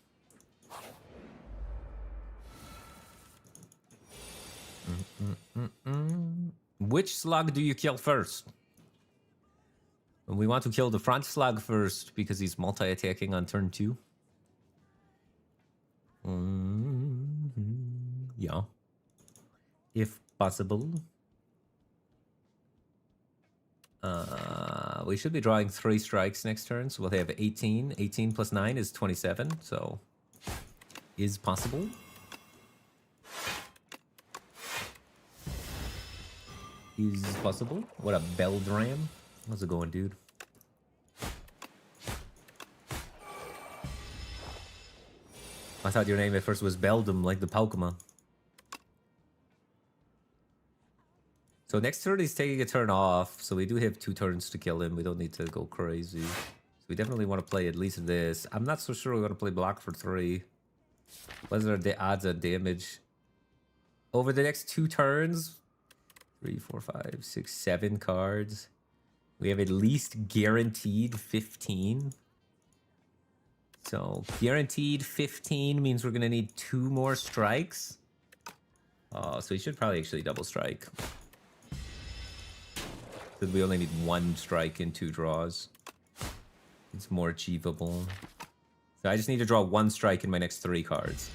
Which slug do you kill first? We want to kill the front slug first because he's multi-attacking on turn 2. Yeah. If possible. We should be drawing 3 strikes next turn, so we'll have 18. 18 plus 9 is 27, so is possible. Is possible. What a Beldram. How's it going, dude? I thought your name at first was Beldum, like the Pokemon. So next turn he's taking a turn off, so we do have 2 turns to kill him. We don't need to go crazy. So we definitely want to play at least this. I'm not so sure we're going to play block for 3. What are the odds of damage? Over the next 2 turns, 3, 4, 5, 6, 7 cards. We have at least guaranteed 15. So guaranteed 15 means we're going to need 2 more strikes. So we should probably actually double strike. Because we only need 1 strike in 2 draws. It's more achievable. So I just need to draw 1 strike in my next 3 cards.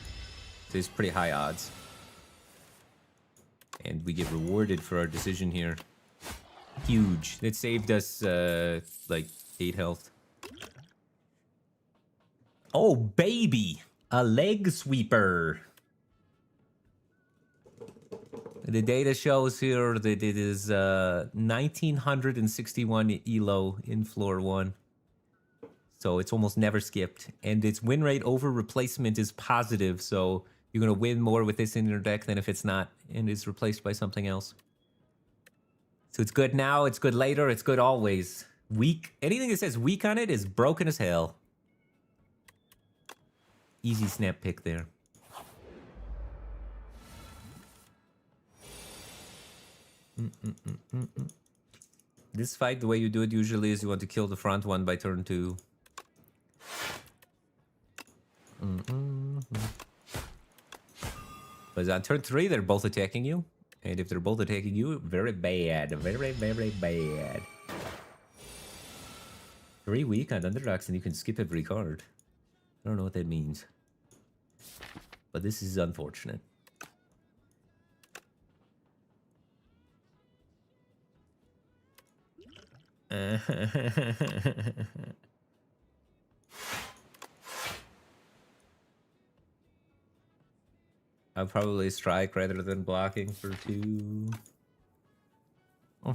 So it's pretty high odds. And we get rewarded for our decision here. Huge. It saved us like 8 health. Oh, baby! A leg sweeper. The data shows here that it is 1961 elo in floor 1. So it's almost never skipped. And its win rate over replacement is positive, so you're going to win more with this in your deck than if it's not and is replaced by something else. So it's good now, it's good later, it's good always. Weak. Anything that says weak on it is broken as hell. Easy snap pick there. This fight, the way you do it usually is you want to kill the front one by turn 2. But on turn 3, they're both attacking you. And if they're both attacking you, very bad. Very, very bad. 3 weak on underdogs and you can skip every card. I don't know what that means. But this is unfortunate. I'll probably strike rather than blocking for 2. Oh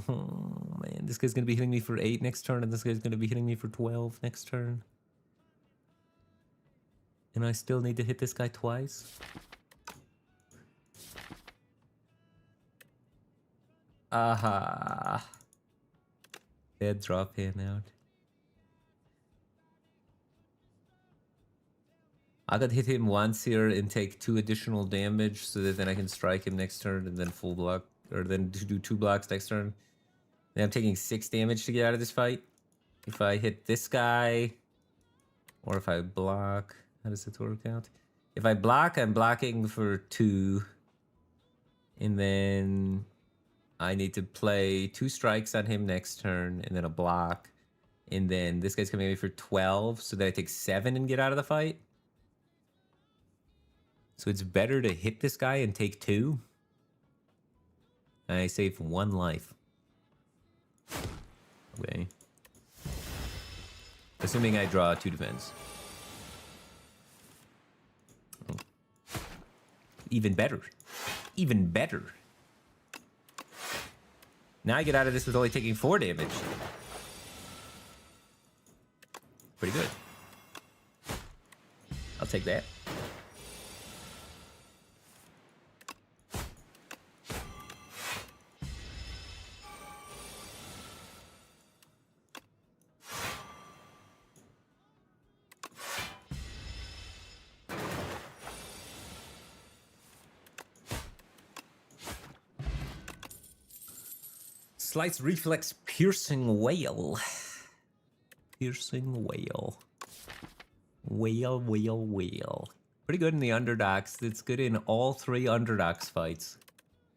man, this guy's gonna be hitting me for 8 next turn, and this guy's gonna be hitting me for 12 next turn. And I still need to hit this guy twice. Aha. Dead drop hand out. I could hit him once here and take 2 additional damage so that then I can strike him next turn and then full block, or then do 2 blocks next turn. Then I'm taking 6 damage to get out of this fight. If I hit this guy, or if I block, how does it work out? If I block, I'm blocking for 2. And then I need to play 2 strikes on him next turn, and then a block. And then this guy's coming at me for 12, so that I take 7 and get out of the fight. So it's better to hit this guy and take 2. And I save 1 life. Okay. Assuming I draw 2 defense. Oh. Even better. Even better. Now I get out of this with only taking 4 damage. Pretty good. I'll take that. Slice reflex piercing whale. Piercing whale. Whale. Pretty good in the underdogs. It's good in all 3 underdogs fights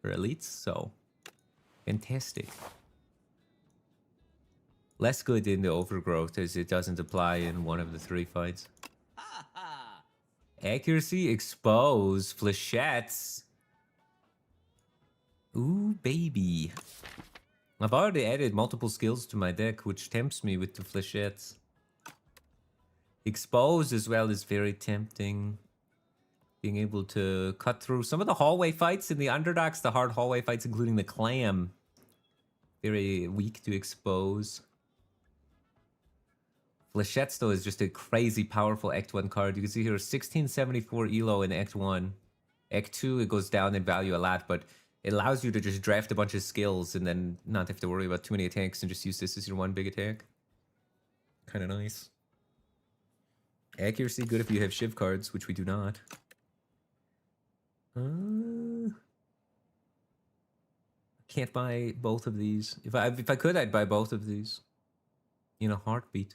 for elites, so fantastic. Less good in the overgrowth as it doesn't apply in one of the 3 fights. Accuracy, expose, flechettes. Ooh, baby. I've already added multiple skills to my deck, which tempts me with the flechettes. Expose as well is very tempting. Being able to cut through some of the hallway fights in the underdogs, the hard hallway fights, including the clam. Very weak to expose. Flechettes, though, is just a crazy powerful Act 1 card. You can see here 1674 elo in Act 1. Act 2, it goes down in value a lot, but it allows you to just draft a bunch of skills and then not have to worry about too many attacks and just use this as your one big attack. Kind of nice. Accuracy, good if you have Shiv cards, which we do not. Can't buy both of these. If I could, I'd buy both of these in a heartbeat.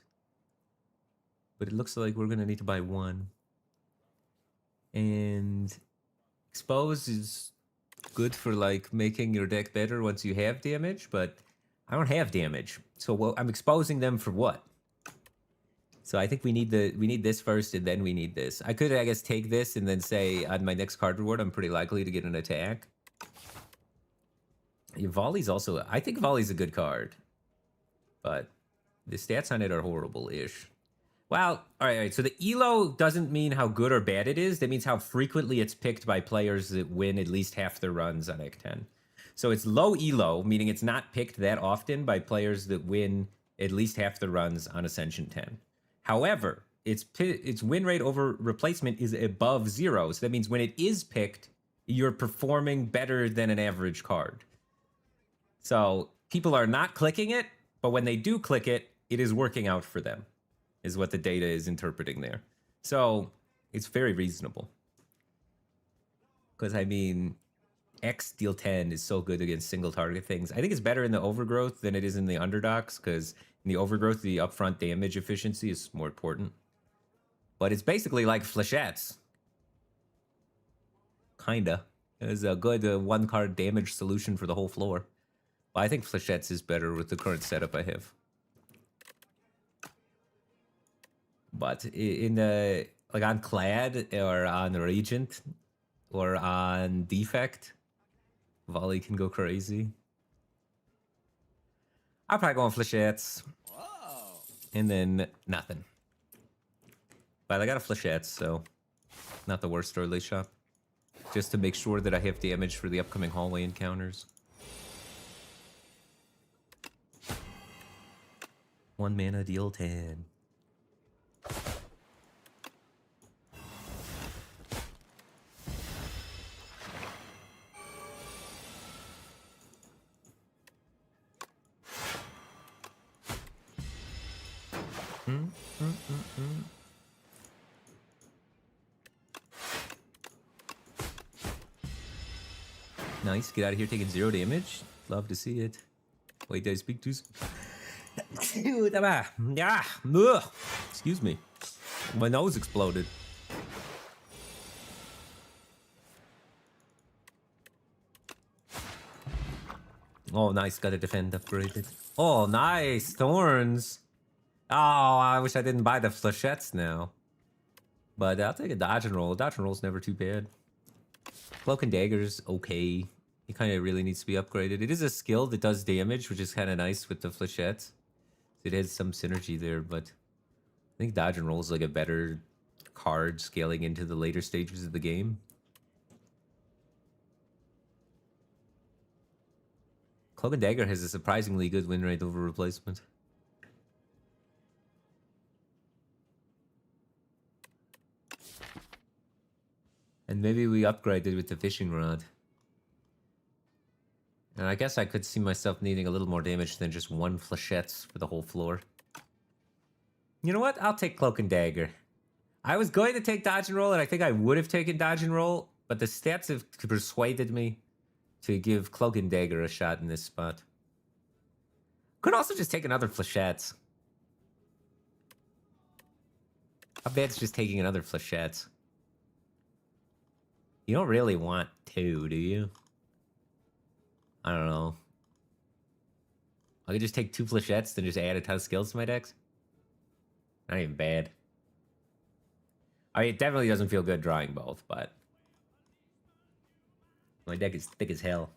But it looks like we're gonna need to buy one. And expose is good for like making your deck better once you have damage, but I don't have damage. So I'm exposing them for what? So I think we need this first, and then we need this. I could, I guess, take this and then say on my next card reward, I'm pretty likely to get an attack. Yeah, Volley's also, I think Volley's a good card, but the stats on it are horrible-ish. Well, all right. So the elo doesn't mean how good or bad it is. That means how frequently it's picked by players that win at least half their runs on Act 10. So it's low elo, meaning it's not picked that often by players that win at least half the runs on Ascension 10. However, its win rate over replacement is above 0. So that means when it is picked, you're performing better than an average card. So people are not clicking it, but when they do click it, it is working out for them, is what the data is interpreting there. So it's very reasonable. Because, I mean, X deal 10 is so good against single target things. I think it's better in the overgrowth than it is in the underdogs, because in the overgrowth, the upfront damage efficiency is more important. But it's basically like flechettes. Kinda. It's a good one-card damage solution for the whole floor. But I think flechettes is better with the current setup I have. But in the, like on Clad or on Regent or on Defect, Volley can go crazy. I'll probably go on flechettes. And then nothing. But I got a flechettes, so not the worst early shot. Just to make sure that I have damage for the upcoming hallway encounters. 1 mana, deal 10. Nice, get out of here taking 0 damage. Love to see it. Wait, did I speak too soon? Excuse me. My nose exploded. Oh, nice. Got a defend upgraded. Oh, nice. Thorns. Oh, I wish I didn't buy the flechettes now. But I'll take a dodge and roll. Dodge and roll's never too bad. Cloak and Dagger's okay. It kind of really needs to be upgraded. It is a skill that does damage, which is kind of nice with the flechettes. It has some synergy there, but I think dodge and roll is like a better card scaling into the later stages of the game. Cloak and Dagger has a surprisingly good win rate over replacement. And maybe we upgraded with the fishing rod. And I guess I could see myself needing a little more damage than just 1 flechettes for the whole floor. You know what? I'll take Cloak and Dagger. I was going to take dodge and roll, and I think I would have taken dodge and roll, but the stats have persuaded me to give Cloak and Dagger a shot in this spot. Could also just take another flechettes. How bad's just taking another flechettes? You don't really want 2, do you? I don't know. I could just take 2 flechettes, then just add a ton of skills to my decks. Not even bad. I mean, it definitely doesn't feel good drawing both, but my deck is thick as hell.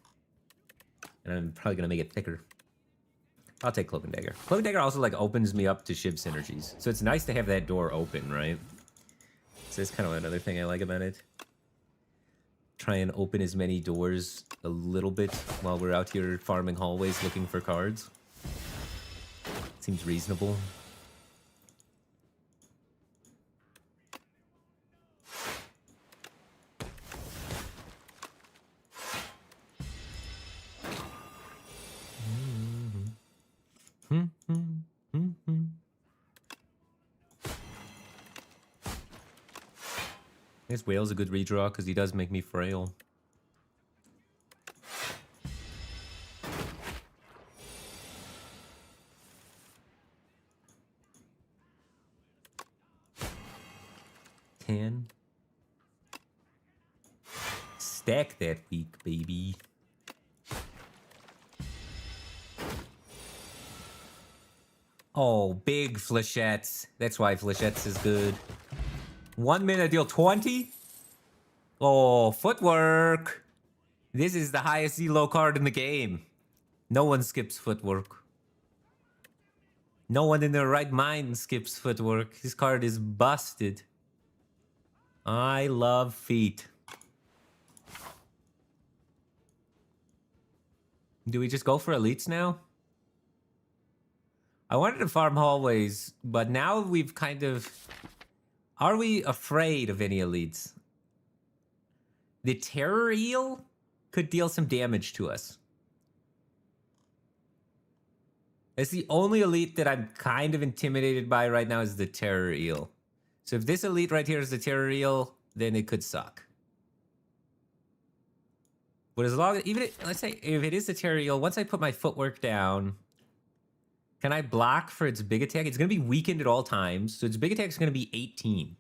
And I'm probably gonna make it thicker. I'll take Cloak and Dagger. Cloak and Dagger also like opens me up to Shiv synergies. So it's nice to have that door open, right? So that's kind of another thing I like about it. Try and open as many doors a little bit while we're out here farming hallways looking for cards. Seems reasonable. This whale's a good redraw because he does make me frail. Stack that week, baby. Oh, big flechettes. That's why flechettes is good. 1 minute deal 20? Oh, footwork. This is the highest elo card in the game. No one skips footwork. No one in their right mind skips footwork. This card is busted. I love feet. Do we just go for elites now? I wanted to farm hallways, but now we've kind of... Are we afraid of any elites? The Terror Eel could deal some damage to us. It's the only elite that I'm kind of intimidated by right now is the Terror Eel. So if this elite right here is the Terror Eel, then it could suck. But as long as, let's say if it is the Terror Eel, once I put my footwork down, can I block for its big attack? It's going to be weakened at all times, so its big attack is going to be 18.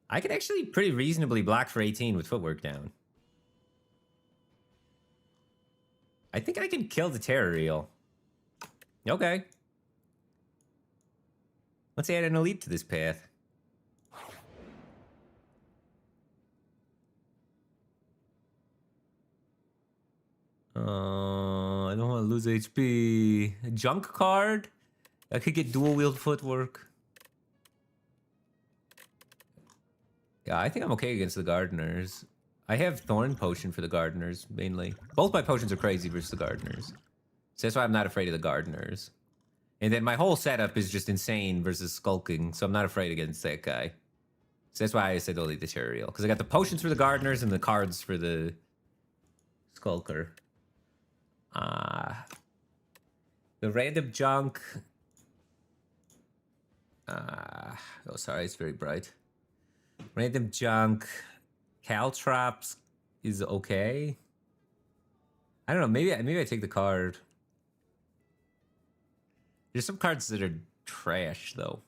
I can actually pretty reasonably block for 18 with footwork down. I think I can kill the Terror Eel. Okay. Let's add an elite to this path. I don't want to lose HP. Junk card? I could get dual wield footwork. Yeah, I think I'm okay against the gardeners. I have thorn potion for the gardeners, mainly. Both my potions are crazy versus the gardeners. So that's why I'm not afraid of the gardeners. And then my whole setup is just insane versus skulking, so I'm not afraid against that guy. So that's why I said only the Terrariel. Because I got the potions for the gardeners and the cards for the skulker. The random junk. Oh, sorry, it's very bright. Random junk. Caltrops is okay. I don't know. Maybe I take the card. There's some cards that are trash though.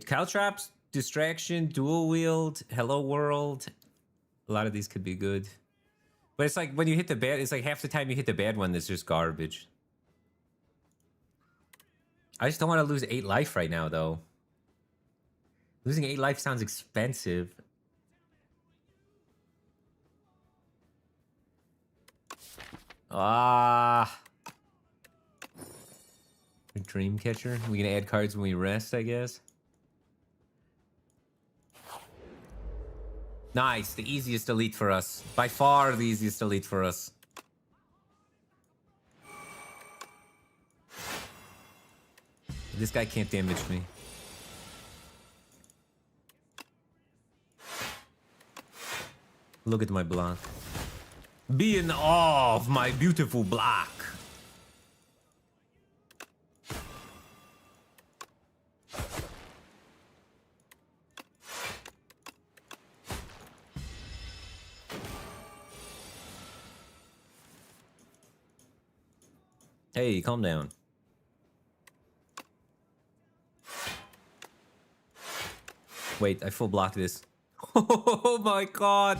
Caltrops, distraction, dual wield, hello world. A lot of these could be good. But it's like when you hit the bad, it's like half the time you hit the bad one that's just garbage. I just don't want to lose 8 life right now, though. Losing 8 life sounds expensive. Dreamcatcher. We can add cards when we rest, I guess. Nice, the easiest elite for us. By far the easiest elite for us. This guy can't damage me. Look at my block. Be in awe of my beautiful block. Hey, calm down. Wait, I full blocked this. Oh my god.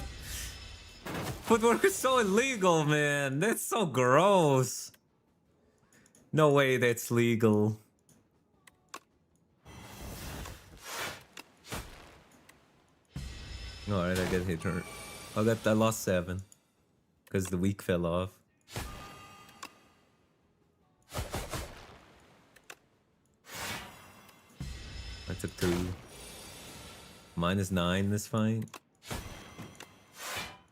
Footwork is so illegal, man. That's so gross. No way that's legal. Alright, I got hit her. I lost 7. Because the weak fell off. I took 2. -9 this fight.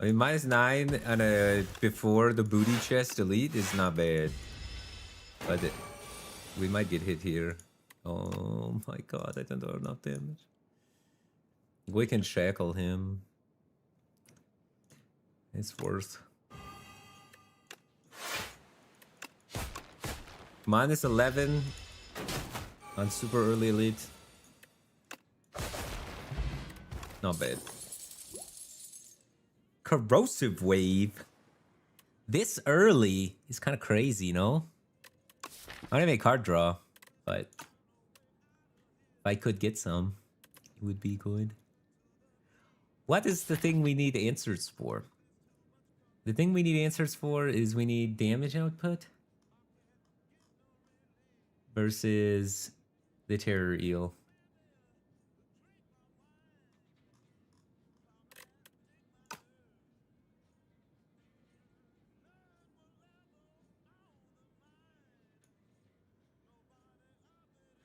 I mean, -9 on a before the booty chest elite is not bad. But we might get hit here. Oh my god, I don't know enough damage. We can shackle him. It's worth. -11 on super early elite. Not bad. Corrosive wave. This early is kind of crazy, you know? I don't have a card draw, but if I could get some, it would be good. What is the thing we need answers for? The thing we need answers for is we need damage output versus the terror eel.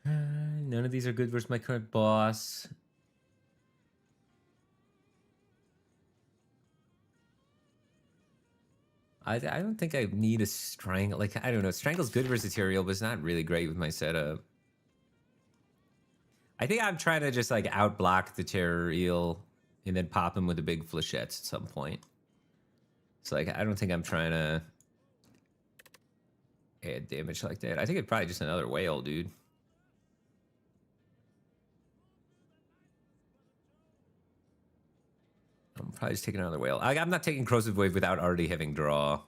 None of these are good versus my current boss. I don't think I need a strangle. Like, I don't know. Strangle's good versus Tyrael, but it's not really great with my setup. I think I'm trying to just, like, outblock the terror eel and then pop him with the big flechettes at some point. So, like, I don't think I'm trying to add damage like that. I think it's probably just another whale, dude. I'm probably just taking another whale. I'm not taking Corrosive Wave without already having draw.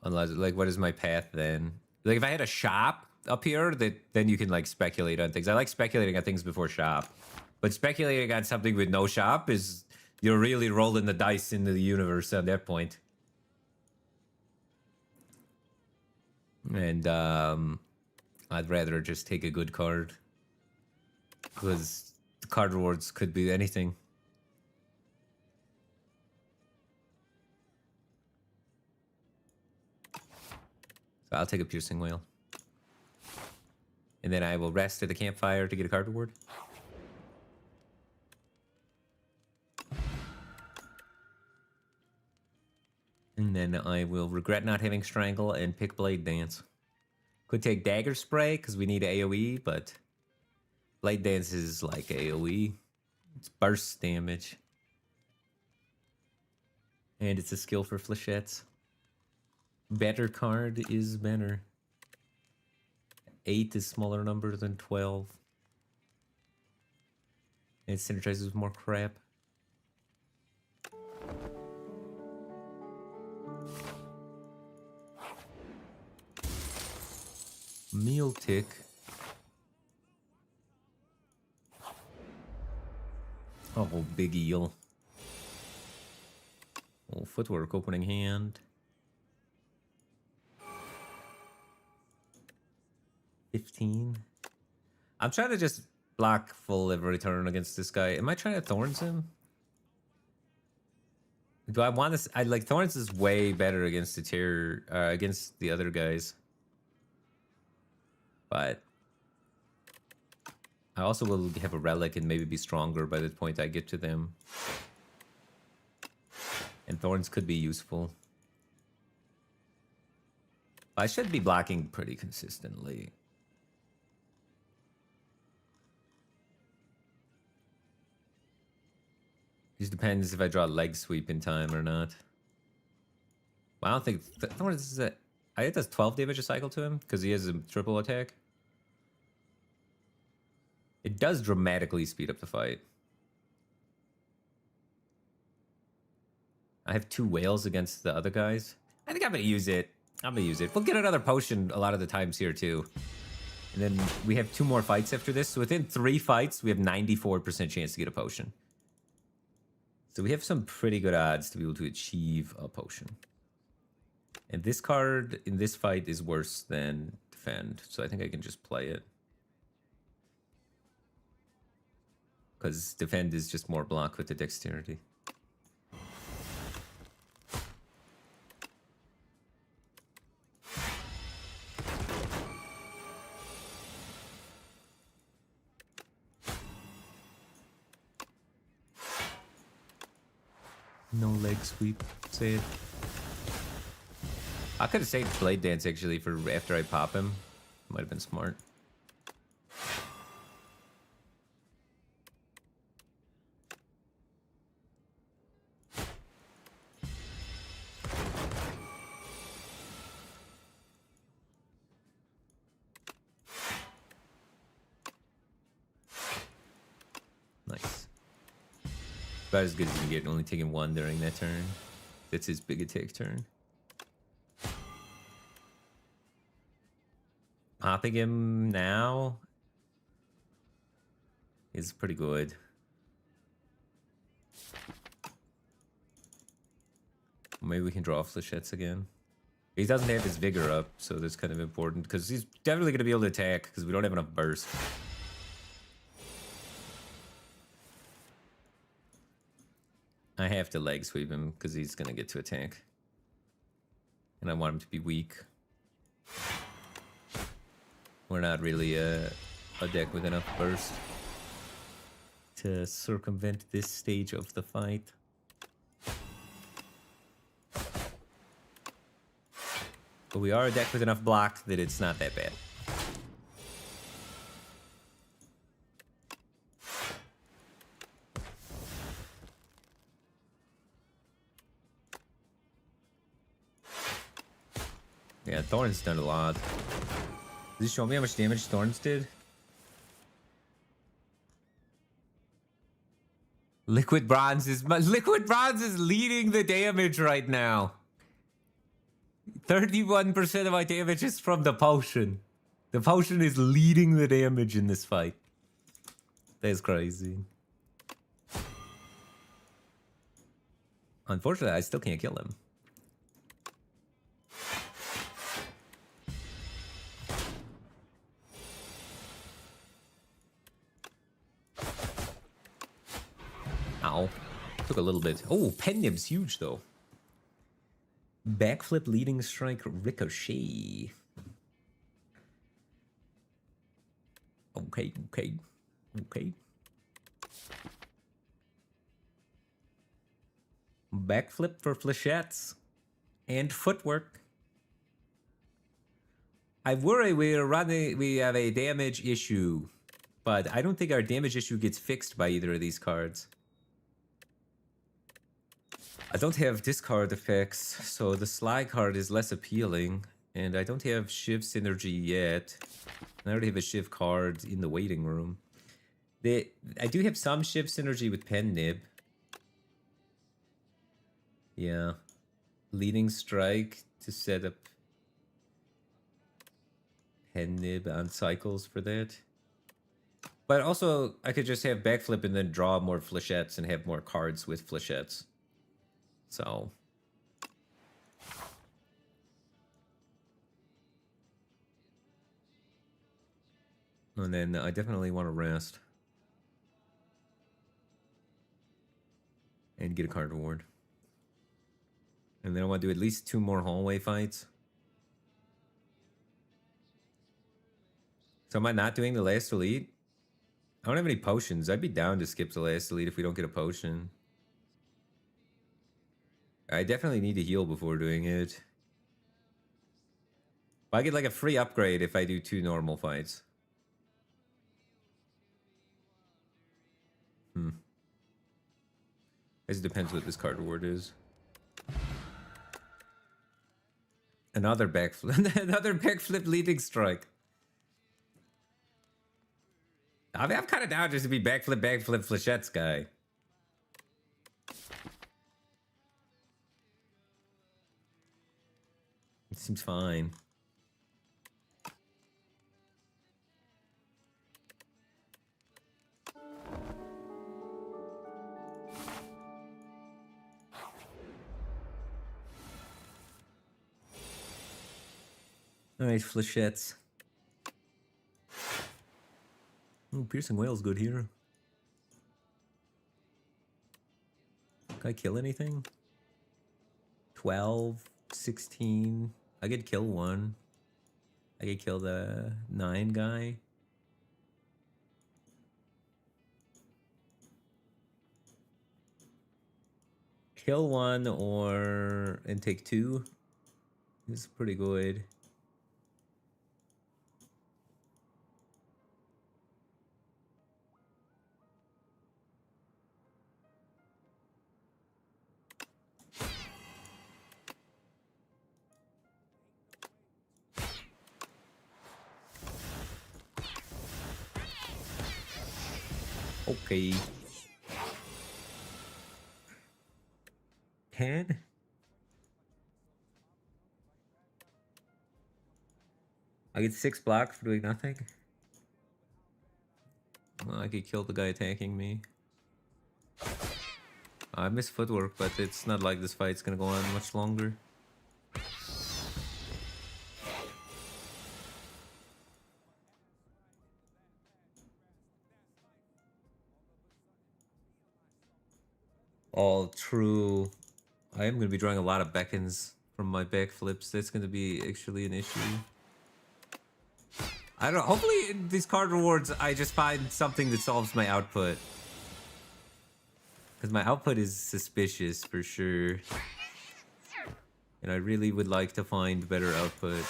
Unless, like, what is my path then? Like, if I had a shop up here, then you can, like, speculate on things. I like speculating on things before shop. But speculating on something with no shop is... You're really rolling the dice into the universe at that point. And, I'd rather just take a good card. Because the card rewards could be anything. So I'll take a piercing whale. And then I will rest at the campfire to get a card reward. And then I will regret not having Strangle and pick Blade Dance. Could take Dagger Spray because we need AoE, but Blade Dance is like AoE. It's burst damage. And it's a skill for flechettes. Better card is better. 8 is smaller number than 12. And it synergizes with more crap. Meal tick. Oh, big eel. Oh, footwork, opening hand. 15. I'm trying to just block full every turn against this guy. Am I trying to Thorns him? Do I want this? I like Thorns is way better against the tier, against the other guys. But I also will have a relic and maybe be stronger by the point I get to them. And Thorns could be useful. I should be blocking pretty consistently. Just depends if I draw a leg sweep in time or not. Well, I don't think Thorns is it. I think that's 12 damage a cycle to him because he has a triple attack. It does dramatically speed up the fight. I have 2 whales against the other guys. I think I'm going to use it. I'm going to use it. We'll get another potion a lot of the times here too. And then we have 2 more fights after this. So within 3 fights, we have 94% chance to get a potion. So we have some pretty good odds to be able to achieve a potion. And this card in this fight is worse than defend. So I think I can just play it. Because defend is just more block with the dexterity. No leg sweep save. I could have saved Blade Dance actually for after I pop him. Might have been smart. Nice. About as good as you can get, only taking 1 during that turn. That's his big attack turn. Popping him now is pretty good. Maybe we can draw flechettes again. He doesn't have his vigor up, so that's kind of important because he's definitely going to be able to attack because we don't have enough burst. I have to leg sweep him because he's going to get to attack. And I want him to be weak. We're not really a deck with enough burst to circumvent this stage of the fight. But we are a deck with enough block that it's not that bad. Yeah, Thorns done a lot. Does he show me how much damage Thorns did? Liquid Bronze is leading the damage right now. 31% of my damage is from the potion. The potion is leading the damage in this fight. That's crazy. Unfortunately, I still can't kill him. Ow. Took a little bit. Oh, Penim's huge, though. Backflip, leading strike, ricochet. Okay, okay, okay. Backflip for flechettes and footwork. I worry we have a damage issue, but I don't think our damage issue gets fixed by either of these cards. I don't have discard effects, so the slide card is less appealing, and I don't have Shiv synergy yet. I already have a Shiv card in the waiting room. I do have some Shiv synergy with Pen Nib. Yeah. Leading strike to set up Pen Nib on cycles for that. But also, I could just have backflip and then draw more flechettes and have more cards with flechettes. So. And then I definitely want to rest. And get a card reward. And then I want to do at least 2 more hallway fights. So am I not doing the last elite? I don't have any potions. I'd be down to skip the last elite if we don't get a potion. I definitely need to heal before doing it. But I get like a free upgrade if I do 2 normal fights. I guess it depends what this card reward is. Another backflip. Another backflip leading strike. I mean, I'm kind of down just to be backflip, flechettes guy. It seems fine. Alright, flechettes. Oh, piercing whale's good here. Can I kill anything? 12, 16. I could kill one. I could kill the 9 guy. Kill one and take 2. This is pretty good. Okay. 10. I get 6 block for doing nothing. Well, I could kill the guy attacking me. I miss footwork, but it's not like this fight's gonna go on much longer. All true. I am going to be drawing a lot of beckons from my backflips. That's going to be actually an issue. I don't know. Hopefully in these card rewards, I just find something that solves my output. Because my output is suspicious for sure. And I really would like to find better output.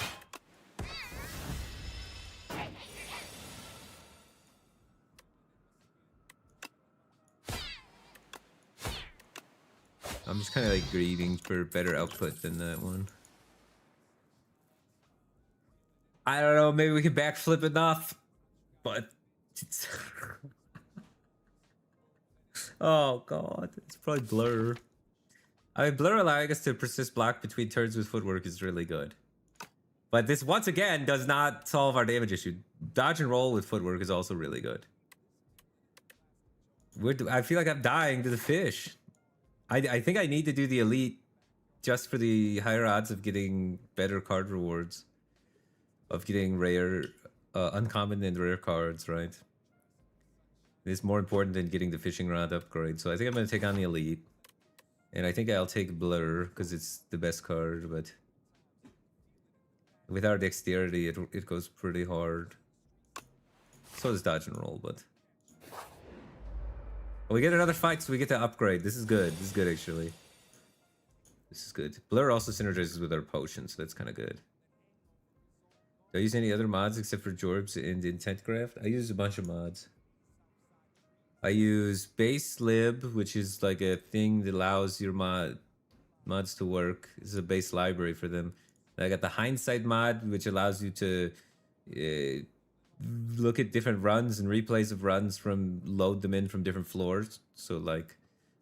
I'm just kind of like grieving for better output than that one. I don't know, maybe we can backflip enough, but it's oh god, it's probably blur. I mean, blur allowing us to persist block between turns with footwork is really good. But this, once again, does not solve our damage issue. Dodge and roll with footwork is also really good. I feel like I'm dying to the fish. I think I need to do the elite just for the higher odds of getting better card rewards. Of getting rare, uncommon and rare cards, right? It's more important than getting the fishing rod upgrade. So I think I'm going to take on the elite. And I think I'll take Blur because it's the best card, but with our dexterity, it goes pretty hard. So does dodge and roll, but we get another fight, so we get to upgrade. This is good. This is good, actually. This is good. Blur also synergizes with our potions, so that's kind of good. Do I use any other mods except for Jorbs and Intent Craft? I use a bunch of mods. I use base lib, which is like a thing that allows your mods to work. It's a base library for them. I got the hindsight mod, which allows you to look at different runs and replays of runs from load them in from different floors. So like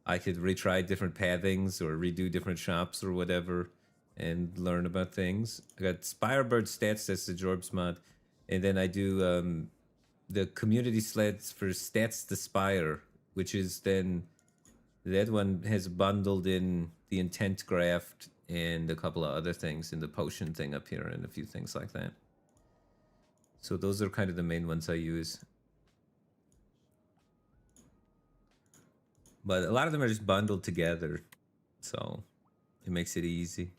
I could retry different pathings or redo different shops or whatever and learn about things. I got Spirebird stats, that's the Jorbs mod. And then I do the community sleds for Stats the Spire, which is then that one has bundled in the intent graft and a couple of other things in the potion thing up here and a few things like that. So those are kind of the main ones I use. But a lot of them are just bundled together, so it makes it easy.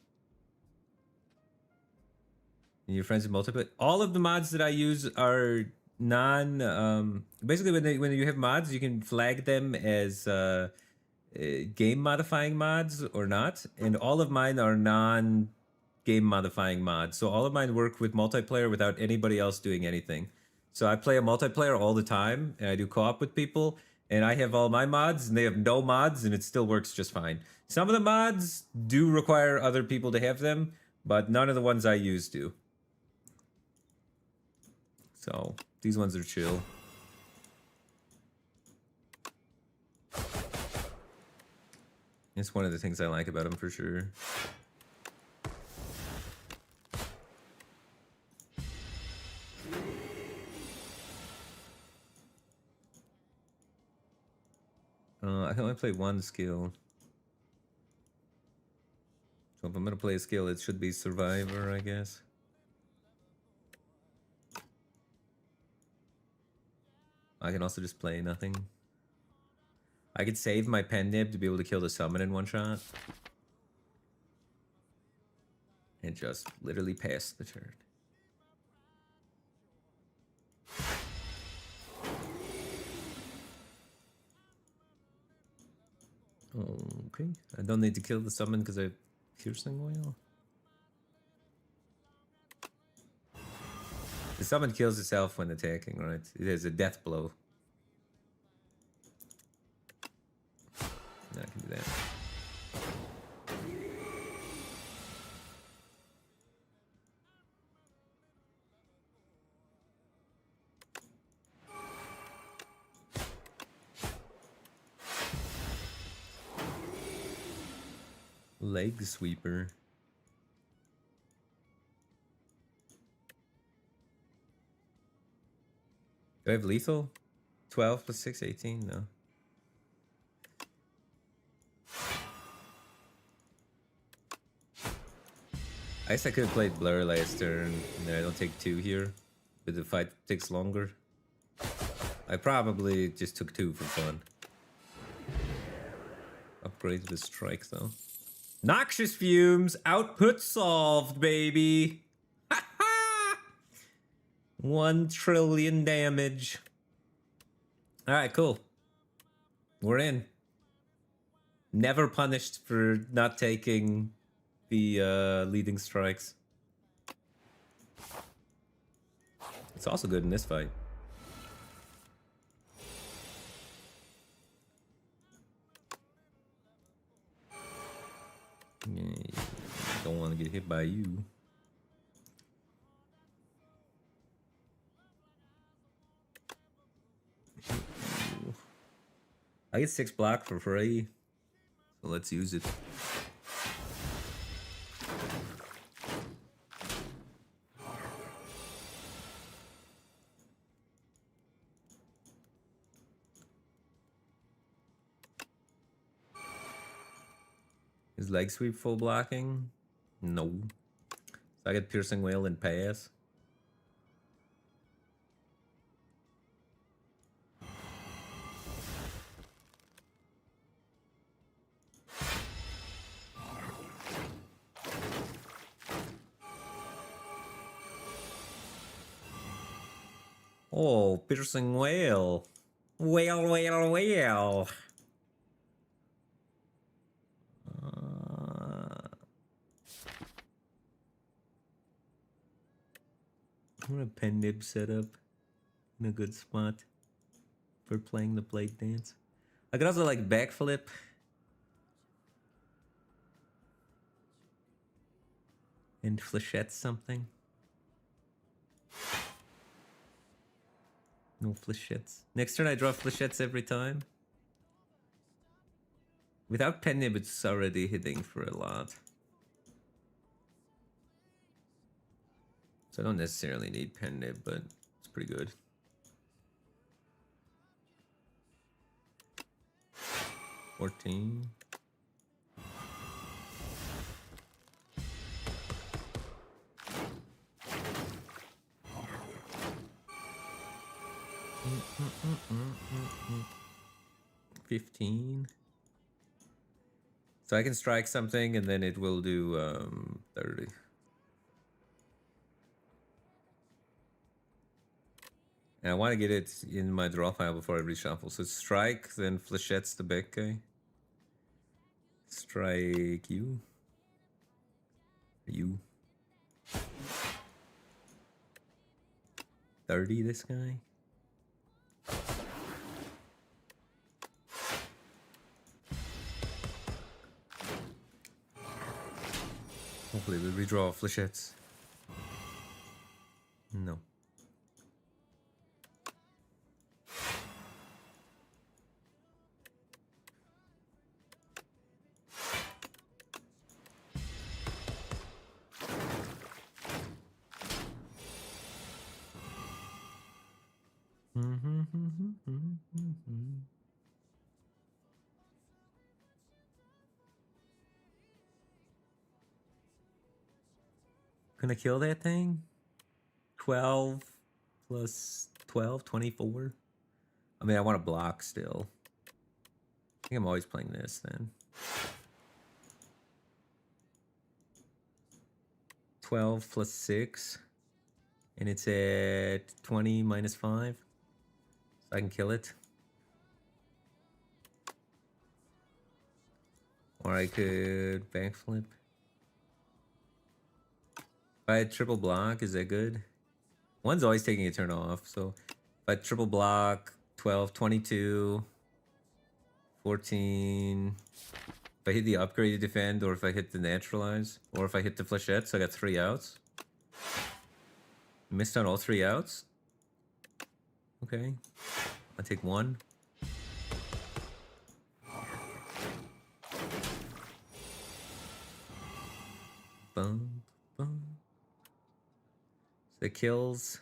And your friends in multiplayer. All of the mods that I use are basically when you have mods, you can flag them as game modifying mods or not, and all of mine are non-game modifying mods. So all of mine work with multiplayer without anybody else doing anything. So I play a multiplayer all the time, and I do co-op with people, and I have all my mods, and they have no mods, and it still works just fine. Some of the mods do require other people to have them, but none of the ones I use do. So these ones are chill. It's one of the things I like about them for sure. I can only play one skill. So if I'm gonna play a skill, it should be Survivor, I guess. I can also just play nothing. I could save my pen nib to be able to kill the summon in one shot. And just literally pass the turn. Okay, I don't need to kill the summon because I have piercing oil. The summon kills itself when attacking, right? It is a death blow. Yeah, I can do that. Leg sweeper. Do I have lethal? 12 plus 6, 18? No. I guess I could have played Blur last turn. No, I don't take 2 here. But the fight takes longer. I probably just took 2 for fun. Upgrade the strike though. Noxious fumes! Output solved, baby! Ha ha! 1 trillion damage. Alright, cool. We're in. Never punished for not taking the leading strikes. It's also good in this fight. Yeah, don't want to get hit by you. I get 6 block for free, so let's use it. Is leg sweep full blocking? No. So I get piercing wail and pass. Oh, piercing whale. Whale, whale, whale. I'm gonna pen nib set up in a good spot for playing the blade dance. I could also like backflip. And flechette something. No flechettes. Next turn I draw flechettes every time. Without pen nib it's already hitting for a lot. So I don't necessarily need pen nib, but it's pretty good. $14. $15. So I can strike something and then it will do 30. And I want to get it in my draw file before I reshuffle. So strike, then flechette's the back guy. Strike you. You. 30 this guy. Hopefully we'll redraw flechettes. No. Gonna kill that thing? 12 plus 12, 24. I mean, I want to block still. I think I'm always playing this then. 12 plus 6. And it's at 20 minus 5. So I can kill it. Or I could backflip. If I had triple block, is that good? One's always taking a turn off, so if I triple block, 12, 22, 14. If I hit the upgraded defend, or if I hit the naturalize, or if I hit the flechette, so I got 3 outs. Missed on all 3 outs. Okay. I'll take 1. Boom, boom. That kills.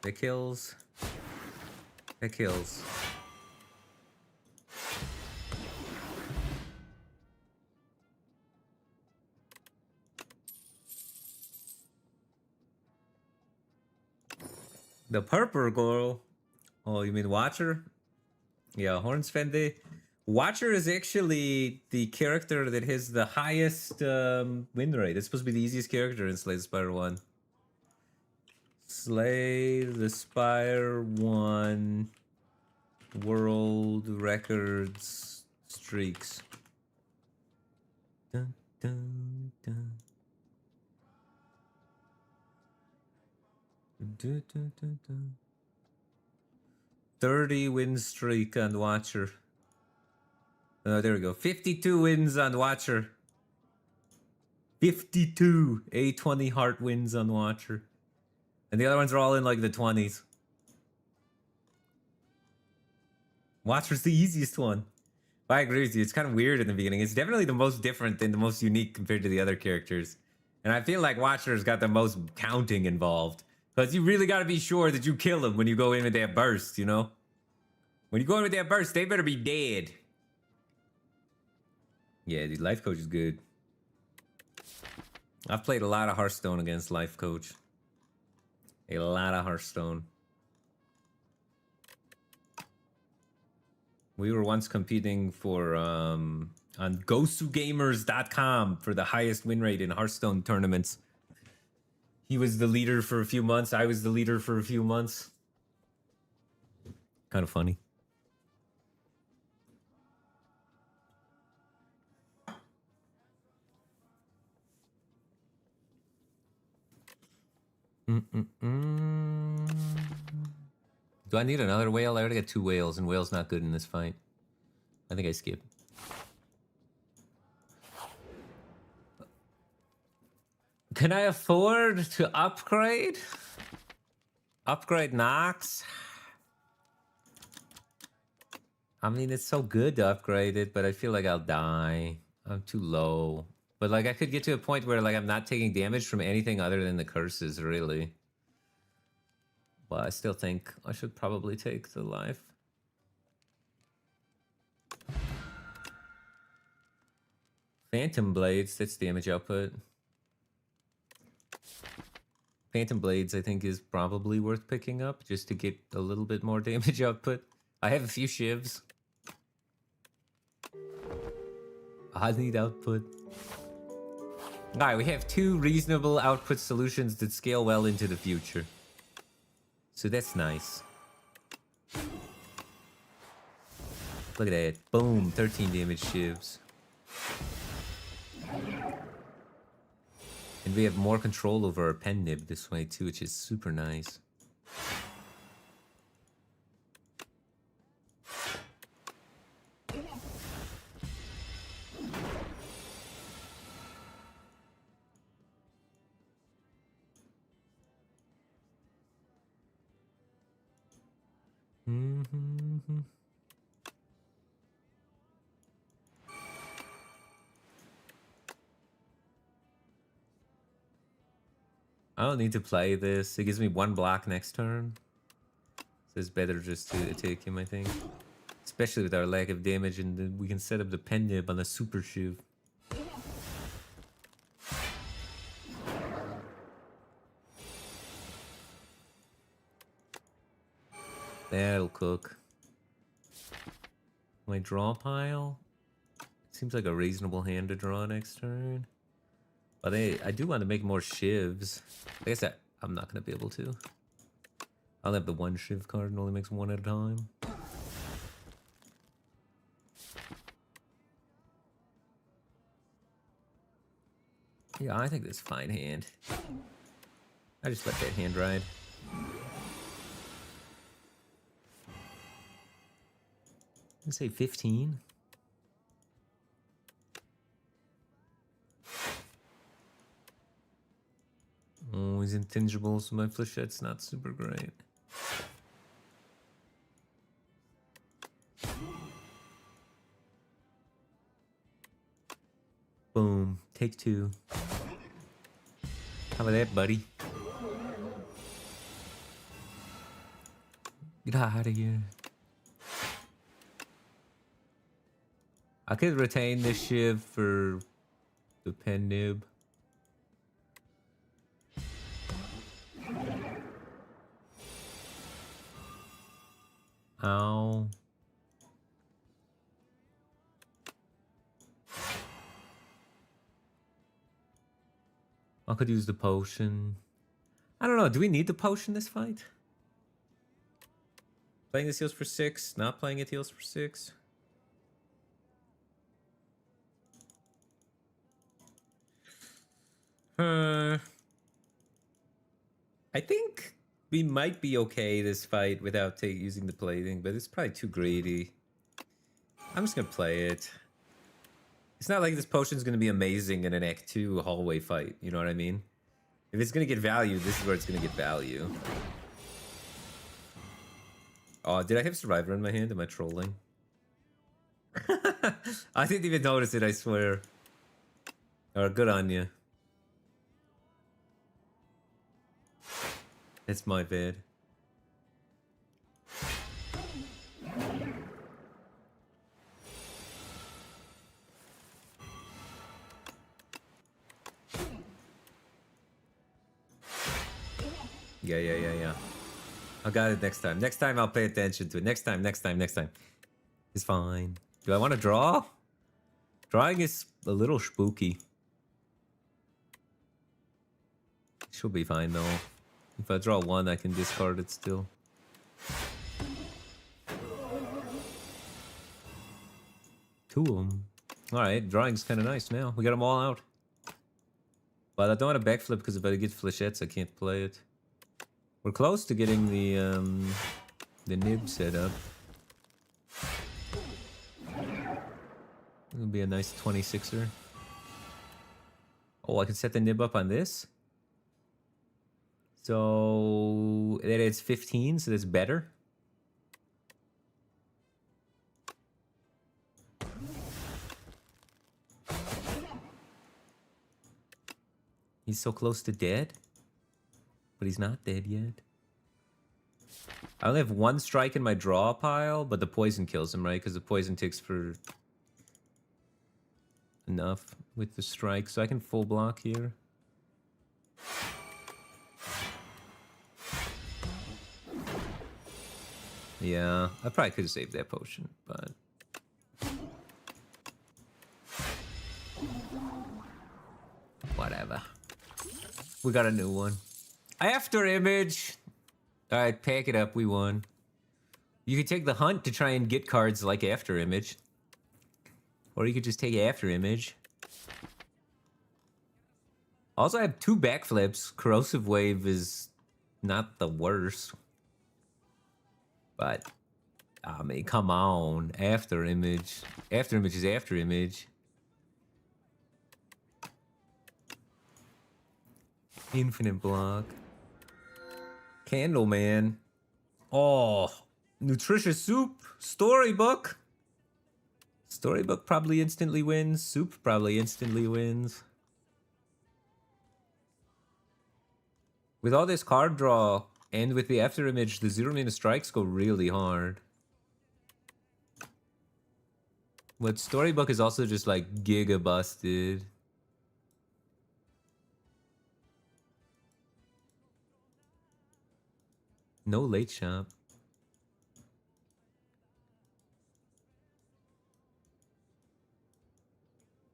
That kills. That kills. The purple girl. Oh, you mean Watcher? Yeah, Hornsfende. Watcher is actually the character that has the highest win rate. It's supposed to be the easiest character in Slay the Spire 1. Slay the Spire 1 World Records Streaks. Dun, dun, dun. Dun, dun, dun, dun. 30 win streak on Watcher. Oh, there we go. 52 wins on Watcher. 52 A20 heart wins on Watcher. And the other ones are all in like the 20s. Watcher's the easiest one. But I agree with you. It's kind of weird in the beginning. It's definitely the most different and the most unique compared to the other characters. And I feel like Watcher's got the most counting involved. Because you really got to be sure that you kill them when you go in with that burst, you know? When you go in with that burst, they better be dead. Yeah, dude, Life Coach is good. I've played a lot of Hearthstone against Life Coach. A lot of Hearthstone. We were once competing for on gosugamers.com for the highest win rate in Hearthstone tournaments. He was the leader for a few months. I was the leader for a few months. Kind of funny. Do I need another whale? I already got 2 whales, and whale's not good in this fight. I think I skip. Can I afford to upgrade? Upgrade Nox? I mean, it's so good to upgrade it, but I feel like I'll die. I'm too low. But, like, I could get to a point where, like, I'm not taking damage from anything other than the curses, really. But I still think I should probably take the life. Phantom Blades, that's damage output. Phantom Blades, I think, is probably worth picking up just to get a little bit more damage output. I have a few shivs. I need output. Alright, we have 2 reasonable output solutions that scale well into the future. So that's nice. Look at that. Boom, 13 damage shivs. And we have more control over our pen nib this way too, which is super nice. I don't need to play this. It gives me 1 block next turn. So it's better just to take him, I think. Especially with our lack of damage, and then we can set up the pen nib on a super shiv. That'll cook. My draw pile seems like a reasonable hand to draw next turn. But I do want to make more shivs. I guess I'm not going to be able to. I'll have the 1 shiv card and only makes 1 at a time. Yeah, I think that's a fine hand. I just let that hand ride. Let's say 15. Oh, he's intangible, so my flechette's not super great. Boom. Take 2. How about that, buddy? Get out of here. I could retain this shiv for the pen nib. Ow. I could use the potion. I don't know. Do we need the potion this fight? Playing this heals for 6. Not playing it heals for 6. I think we might be okay this fight without using the plating, but it's probably too greedy. I'm just gonna play it. It's not like this potion's gonna be amazing in an Act 2 hallway fight, you know what I mean? If it's gonna get value, this is where it's gonna get value. Oh, did I have Survivor in my hand? Am I trolling? I didn't even notice it, I swear. Alright, good on you. It's my bad. Yeah. I got it next time. Next time I'll pay attention to it. Next time. It's fine. Do I want to draw? Drawing is a little spooky. Should be fine though. If I draw 1, I can discard it still. Cool. Alright, drawing's kind of nice now. We got them all out. But I don't want to backflip because if I get flechettes, I can't play it. We're close to getting the nib set up. It'll be a nice 26er. Oh, I can set the nib up on this. So that it's 15, so that's better. He's so close to dead, but he's not dead yet. I only have 1 strike in my draw pile, but the poison kills him, right? Because the poison takes for enough with the strike, so I can full block here. Yeah, I probably could have saved that potion, but... whatever. We got a new one. After image! Alright, pack it up, we won. You could take the hunt to try and get cards like after image. Or you could just take after image. Also, I have 2 backflips. Corrosive Wave is not the worst. But, I mean, come on. After image. After image is after image. Infinite block. Candleman. Oh, nutritious soup. Storybook. Storybook probably instantly wins. Soup probably instantly wins. With all this card draw and with the after image, the 0-mana strikes go really hard. But Storybook is also just like giga busted. No late shop.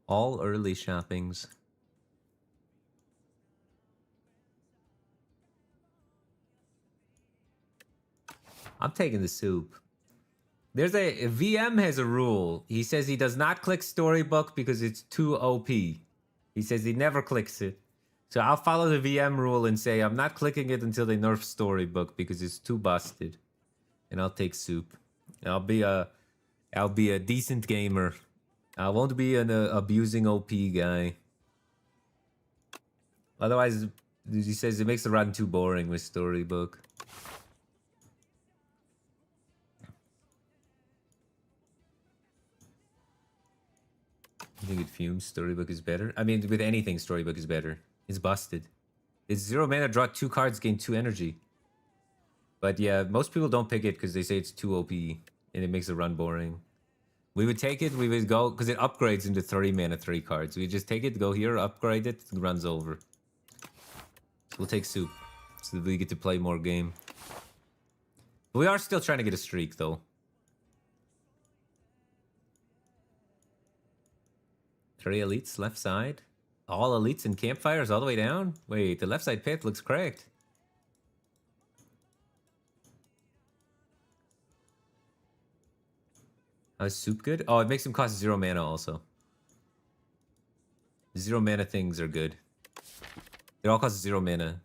All early shoppings. I'm taking the soup. There's a VM has a rule. He says he does not click Storybook because it's too OP. He says he never clicks it. So I'll follow the VM rule and say I'm not clicking it until they nerf Storybook because it's too busted. And I'll take soup. I'll be a decent gamer. I won't be an abusing OP guy. Otherwise, he says it makes the run too boring with Storybook. You think it fumes? Storybook is better? I mean, with anything, Storybook is better. It's busted. It's 0 mana, draw 2 cards, gain 2 energy. But yeah, most people don't pick it because they say it's too OP and it makes the run boring. We would take it, we would go, because it upgrades into 3 mana 3 cards. We just take it, go here, upgrade it, and runs over. We'll take soup so that we get to play more game. We are still trying to get a streak though. 3 elites left side. All elites and campfires all the way down? Wait, the left side path looks cracked. Is soup good? Oh, it makes them cost 0 mana also. 0 mana things are good. It all costs 0 mana.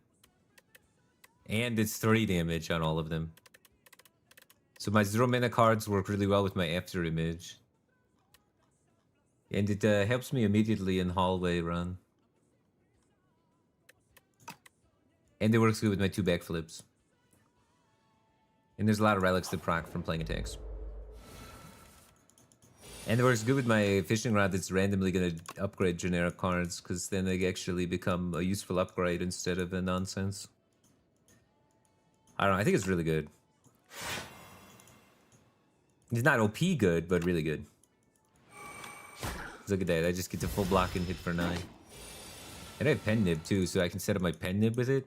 And it's 3 damage on all of them. So my 0 mana cards work really well with my after image. And it helps me immediately in hallway run. And it works good with my 2 backflips. And there's a lot of relics that proc from playing attacks. And it works good with my fishing rod that's randomly going to upgrade generic cards, because then they actually become a useful upgrade instead of a nonsense. I don't know, I think it's really good. It's not OP good, but really good. Look at that, I just get to full block and hit for 9. And I have pen nib too, so I can set up my pen nib with it.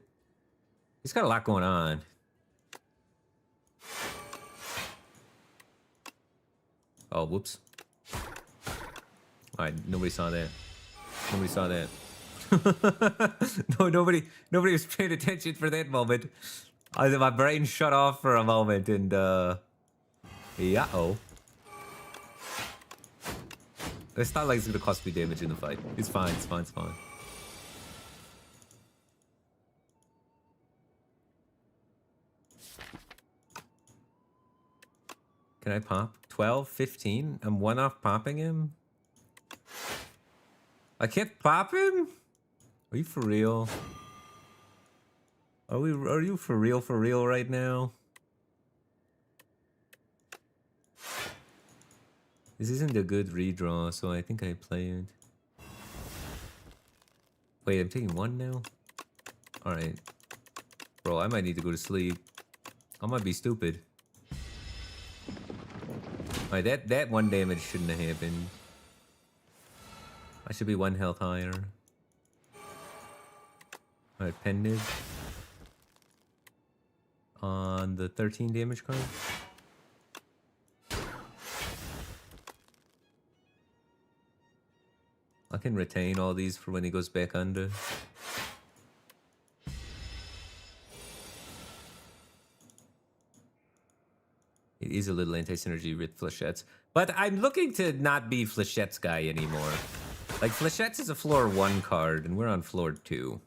It's got a lot going on. Oh, whoops. Alright, nobody saw that. Nobody saw that. No, nobody was paying attention for that moment. My brain shut off for a moment, and yeah. Oh, it's not like it's gonna cost me damage in the fight. It's fine. It's fine. It's fine. Can I pop 12, 15? I'm one off popping him. I can't pop him. Are you for real? Are you for real right now? This isn't a good redraw, so I think I play it. Wait, I'm taking one now? Alright. Bro, I might need to go to sleep. I might be stupid. Alright, that one damage shouldn't have happened. I should be one health higher. Alright, pended. On the 13 damage card. I can retain all these for when he goes back under. It is a little anti-synergy with Flechettes. But I'm looking to not be Flechette's guy anymore. Like, Flechette's is a floor 1 card, and we're on floor 2.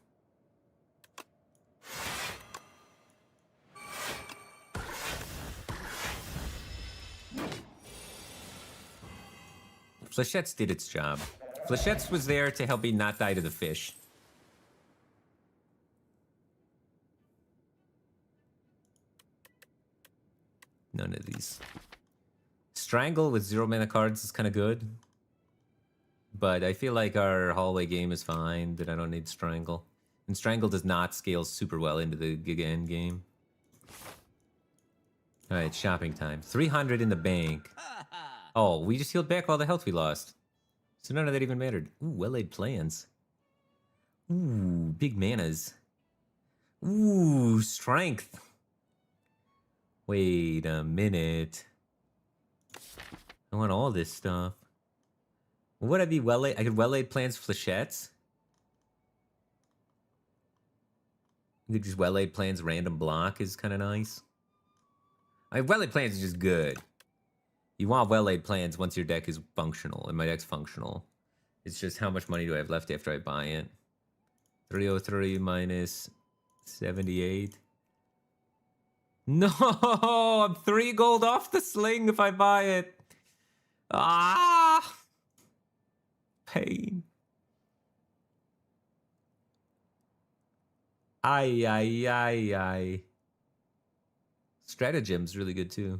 Flechette's did its job. Flechette's was there to help me not die to the fish. None of these. Strangle with 0 mana cards is kind of good. But I feel like our hallway game is fine, that I don't need Strangle. And Strangle does not scale super well into the Giga end game. Alright, shopping time. 300 in the bank. Oh, we just healed back all the health we lost. So none of that even mattered. Ooh, well-laid plans. Ooh, big manas. Ooh, strength. Wait a minute. I want all this stuff. Would I be well-laid? I could well-laid plans Flechettes. You could just well-laid plans random block is kind of nice. I mean, well-laid plans is just good. You want well-laid plans once your deck is functional, and my deck's functional. It's just how much money do I have left after I buy it? 303 minus 78. No, I'm 3 gold off the sling if I buy it. Ah, pain. Ay. Stratagem's really good too.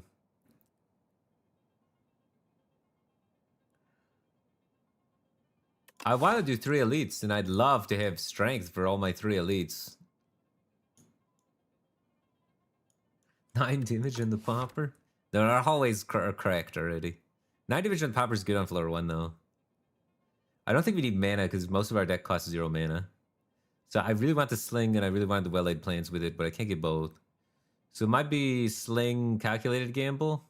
I want to do 3 elites, and I'd love to have strength for all my 3 elites. 9 damage on the popper? No, our hallways are cracked already. 9 damage on the popper is good on floor 1, though. I don't think we need mana, because most of our deck costs 0 mana. So I really want the sling, and I really want the well-laid plans with it, but I can't get both. So it might be sling calculated gamble.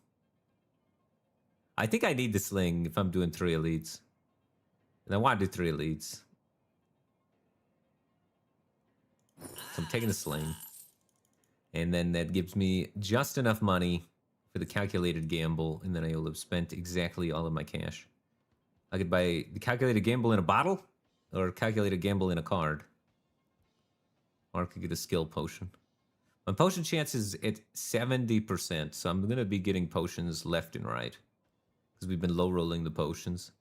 I think I need the sling if I'm doing 3 elites. And I want to do 3 elites. So I'm taking the sling. And then that gives me just enough money for the calculated gamble, and then I will have spent exactly all of my cash. I could buy the calculated gamble in a bottle, or calculated gamble in a card. Or I could get a skill potion. My potion chance is at 70%, so I'm going to be getting potions left and right. Because we've been low rolling the potions.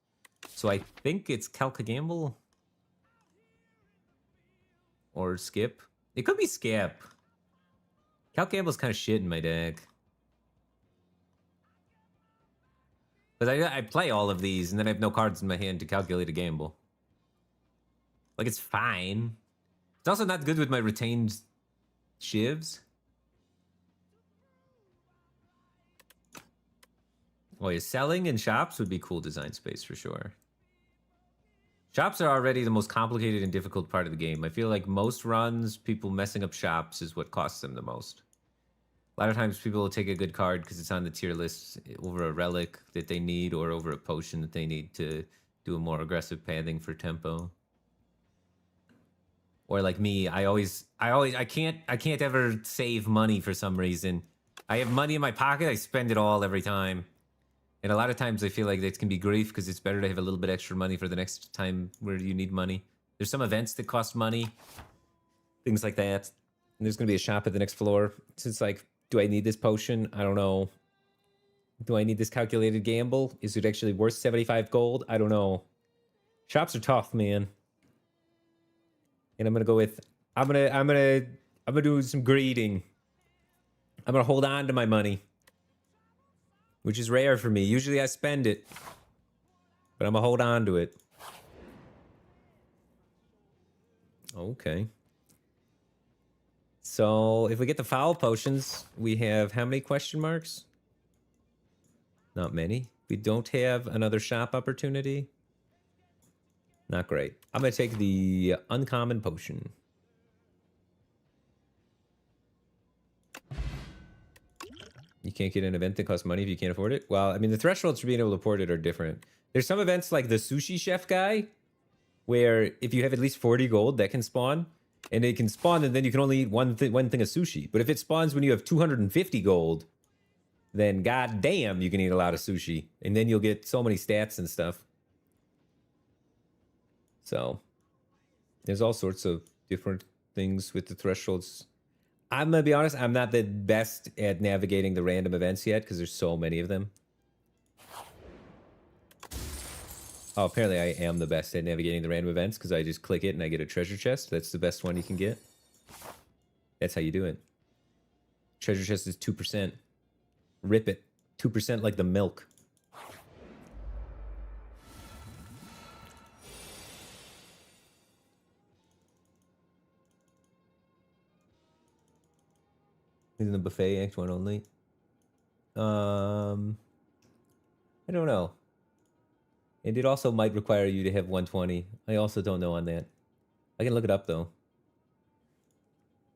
So I think it's Calca Gamble. Or Skip. It could be Skip. Calca Gamble's kind of shit in my deck. Because I play all of these, and then I have no cards in my hand to calculate a gamble. Like, it's fine. It's also not good with my retained shivs. Oh yeah, selling in shops would be cool design space for sure. Shops are already the most complicated and difficult part of the game. I feel like most runs, people messing up shops is what costs them the most. A lot of times people will take a good card because it's on the tier list over a relic that they need or over a potion that they need to do a more aggressive pathing for tempo. Or like me, I can't ever save money for some reason. I have money in my pocket, I spend it all every time. And a lot of times I feel like that can be grief because it's better to have a little bit extra money for the next time where you need money. There's some events that cost money, things like that. And there's going to be a shop at the next floor. So it's like, do I need this potion? I don't know. Do I need this calculated gamble? Is it actually worth 75 gold? I don't know. Shops are tough, man. And I'm going to go with, I'm going to do some greeting. I'm going to hold on to my money. Which is rare for me. Usually I spend it. But I'm going to hold on to it. Okay. So, if we get the foul potions, we have how many question marks? Not many. We don't have another shop opportunity. Not great. I'm going to take the uncommon potion. You can't get an event that costs money if you can't afford it? Well, I mean, the thresholds for being able to afford it are different. There's some events like the sushi chef guy, where if you have at least 40 gold, that can spawn. And it can spawn, and then you can only eat one thing of sushi. But if it spawns when you have 250 gold, then goddamn, you can eat a lot of sushi. And then you'll get so many stats and stuff. So, there's all sorts of different things with the thresholds. I'm going to be honest, I'm not the best at navigating the random events yet, because there's so many of them. Oh, apparently I am the best at navigating the random events, because I just click it and I get a treasure chest. That's the best one you can get. That's how you do it. Treasure chest is 2%. Rip it. 2% like the milk. Isn't the buffet Act 1 only? I don't know. And it also might require you to have 120. I also don't know on that. I can look it up, though.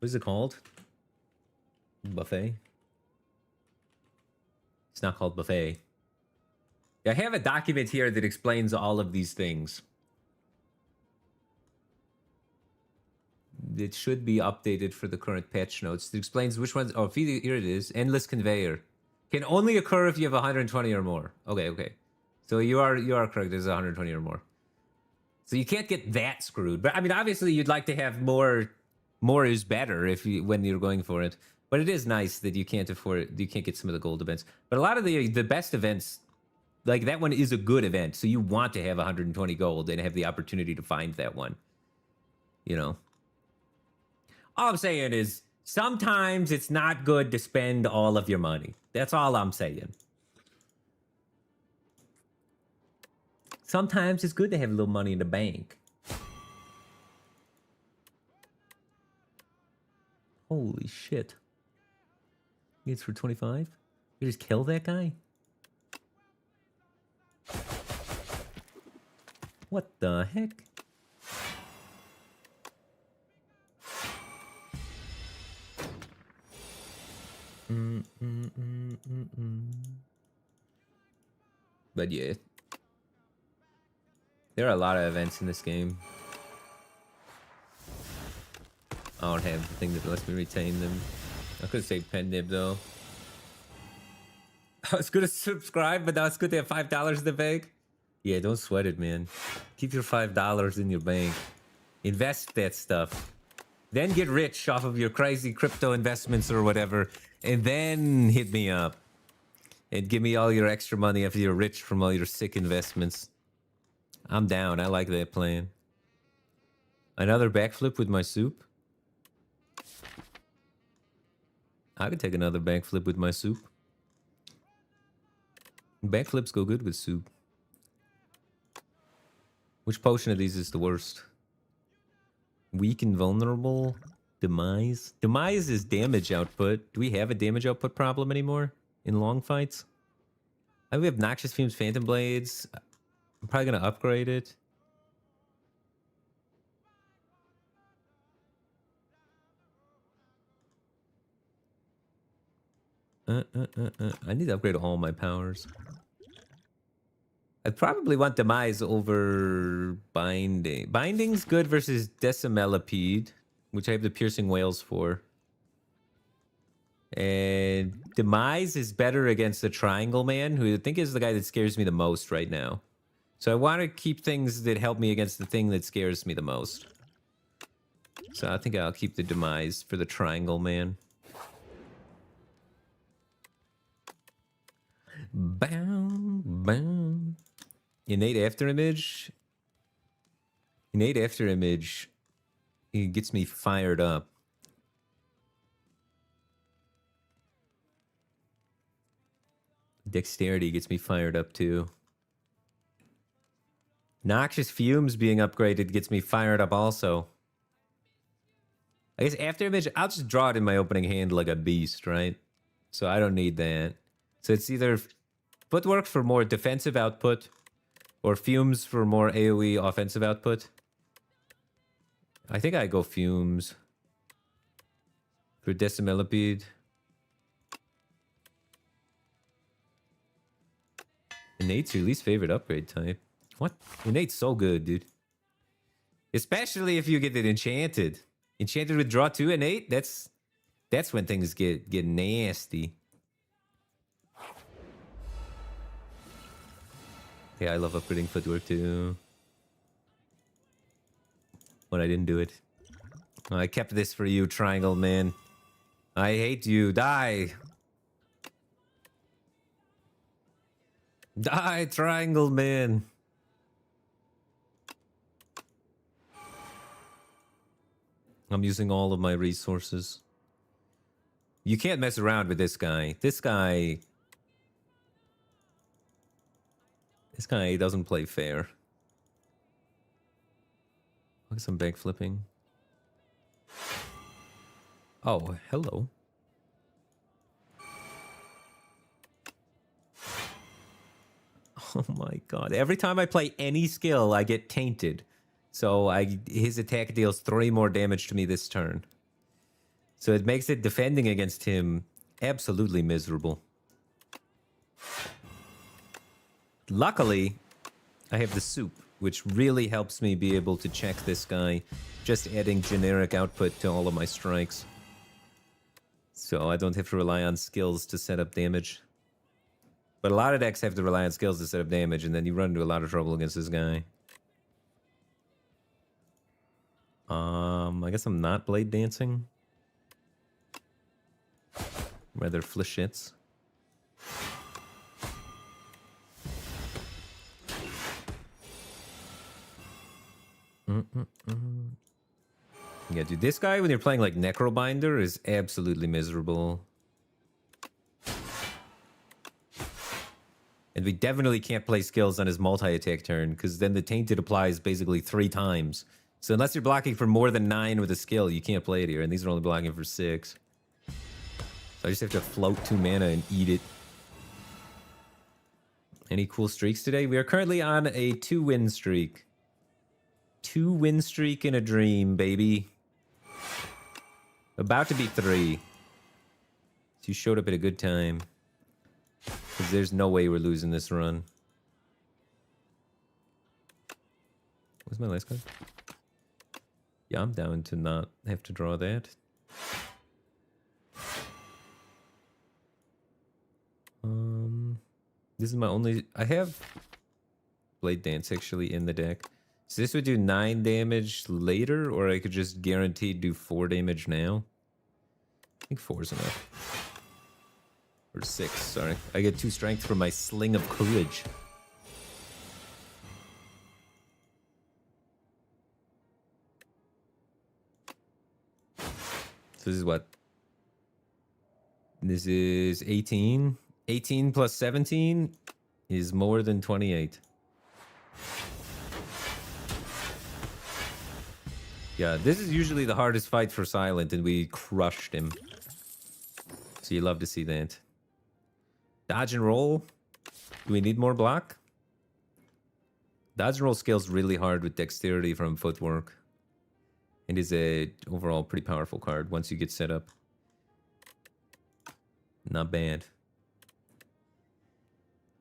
What is it called? Buffet? It's not called buffet. I have a document here that explains all of these things. It should be updated for the current patch notes. It explains which ones... Oh, here it is. Endless conveyor. Can only occur if you have 120 or more. Okay, okay. So you are correct. There's 120 or more. So you can't get that screwed. But I mean, obviously, you'd like to have more. More is better when you're going for it. But it is nice that you can't afford it. You can't get some of the gold events. But a lot of the best events, like that one, is a good event. So you want to have 120 gold and have the opportunity to find that one. You know. All I'm saying is sometimes it's not good to spend all of your money. That's all I'm saying. Sometimes it's good to have a little money in the bank. Holy shit. It's for 25? You just kill that guy? What the heck? But yeah. There are a lot of events in this game. I don't have the thing that lets me retain them. I could say pen nib though. I was gonna subscribe, but now it's good to have $5 in the bank. Yeah, don't sweat it, man. Keep your $5 in your bank. Invest that stuff. Then get rich off of your crazy crypto investments or whatever. And then hit me up. And give me all your extra money after you're rich from all your sick investments. I'm down. I like that plan. Another backflip with my soup? I could take another backflip with my soup. Backflips go good with soup. Which potion of these is the worst? Weak and vulnerable? Demise? Demise is damage output. Do we have a damage output problem anymore in long fights? We have Noxious Fumes Phantom Blades. I'm probably going to upgrade it. I need to upgrade all my powers. I'd probably want Demise over Binding. Binding's good versus Decimellipede, which I have the Piercing Whales for. And Demise is better against the Triangle Man, who I think is the guy that scares me the most right now. So I want to keep things that help me against the thing that scares me the most. So I think I'll keep the Demise for the Triangle Man. Bow, bow. Innate Afterimage. Innate Afterimage. It gets me fired up. Dexterity gets me fired up too. Noxious Fumes being upgraded gets me fired up also. I guess Afterimage, I'll just draw it in my opening hand like a beast, right? So I don't need that. So it's either Footwork for more defensive output or Fumes for more AoE offensive output. I think I go Fumes for Decimellipede. Innate's your least favorite upgrade type. What? Innate's so good, dude. Especially if you get it enchanted. Enchanted with draw 2 innate, that's when things get nasty. Yeah, I love upgrading Footwork too. But I didn't do it. I kept this for you, Triangle Man. I hate you. Die! Die, Triangle Man! I'm using all of my resources. You can't mess around with this guy. This guy doesn't play fair. Look at some bank flipping. Oh, hello. Oh my god. Every time I play any skill, I get tainted. So his attack deals 3 more damage to me this turn. So it makes it defending against him absolutely miserable. Luckily, I have the soup, which really helps me be able to check this guy, just adding generic output to all of my strikes. So I don't have to rely on skills to set up damage. But a lot of decks have to rely on skills to set up damage, and then you run into a lot of trouble against this guy. I guess I'm not Blade Dancing. Rather Flechets. Yeah, dude, this guy, when you're playing like Necrobinder, is absolutely miserable. And we definitely can't play skills on his multi-attack turn, because then the Tainted applies basically 3 times. So unless you're blocking for more than 9 with a skill, you can't play it here, and these are only blocking for 6. So I just have to float 2 mana and eat it. Any cool streaks today? We are currently on a 2-win streak. 2-win streak in a dream, baby. About to be 3. So you showed up at a good time. Because there's no way we're losing this run. What's my last card? Yeah, I'm down to not have to draw that. This is my only... I have Blade Dance actually in the deck. So this would do 9 damage later, or I could just guaranteed do 4 damage now. I think 4 is enough. Or 6, sorry. I get 2 strength from my Sling of Courage. So this is what? This is 18. 18 plus 17 is more than 28. Yeah, this is usually the hardest fight for Silent, and we crushed him. So you love to see that. Dodge and roll. Do we need more block? Dodge and roll scales really hard with dexterity from Footwork. It is a overall pretty powerful card once you get set up. Not bad.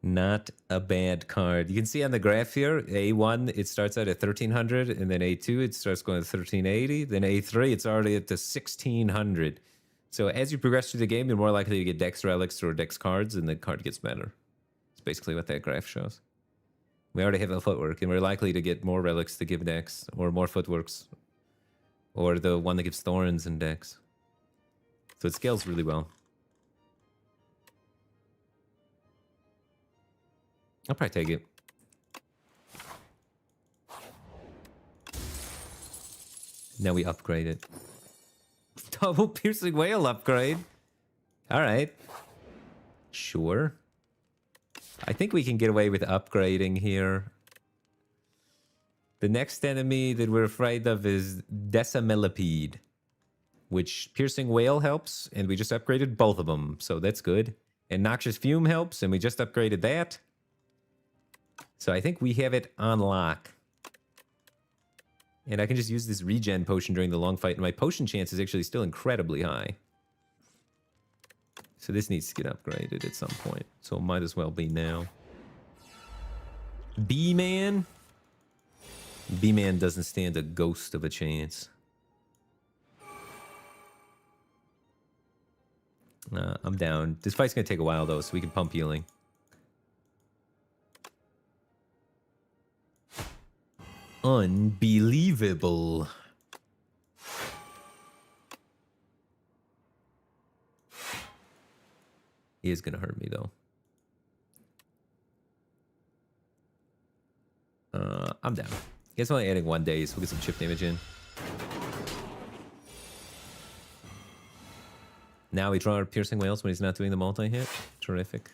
Not a bad card. You can see on the graph here, A1, it starts out at 1300, and then A2, it starts going to 1380. Then A3, it's already at the 1600. So as you progress through the game, you're more likely to get Dex relics or Dex cards, and the card gets better. It's basically what that graph shows. We already have a footwork, and we're likely to get more relics to give Dex, or more footworks, or the one that gives thorns and Dex. So it scales really well. I'll probably take it. Now we upgrade it. Double piercing whale upgrade. All right. Sure. I think we can get away with upgrading here. The next enemy that we're afraid of is Decimillipede, which piercing whale helps, and we just upgraded both of them, so that's good. And noxious fume helps, and we just upgraded that. So I think we have it on lock. And I can just use this regen potion during the long fight, and my potion chance is actually still incredibly high. So this needs to get upgraded at some point. So it might as well be now. B-Man? B-Man doesn't stand a ghost of a chance. I'm down. This fight's gonna take a while, though, so we can pump healing. Unbelievable. He is gonna hurt me though. I'm down. He's only adding 1 day, so we'll get some chip damage in. Now we draw our piercing whales when he's not doing the multi-hit. Terrific.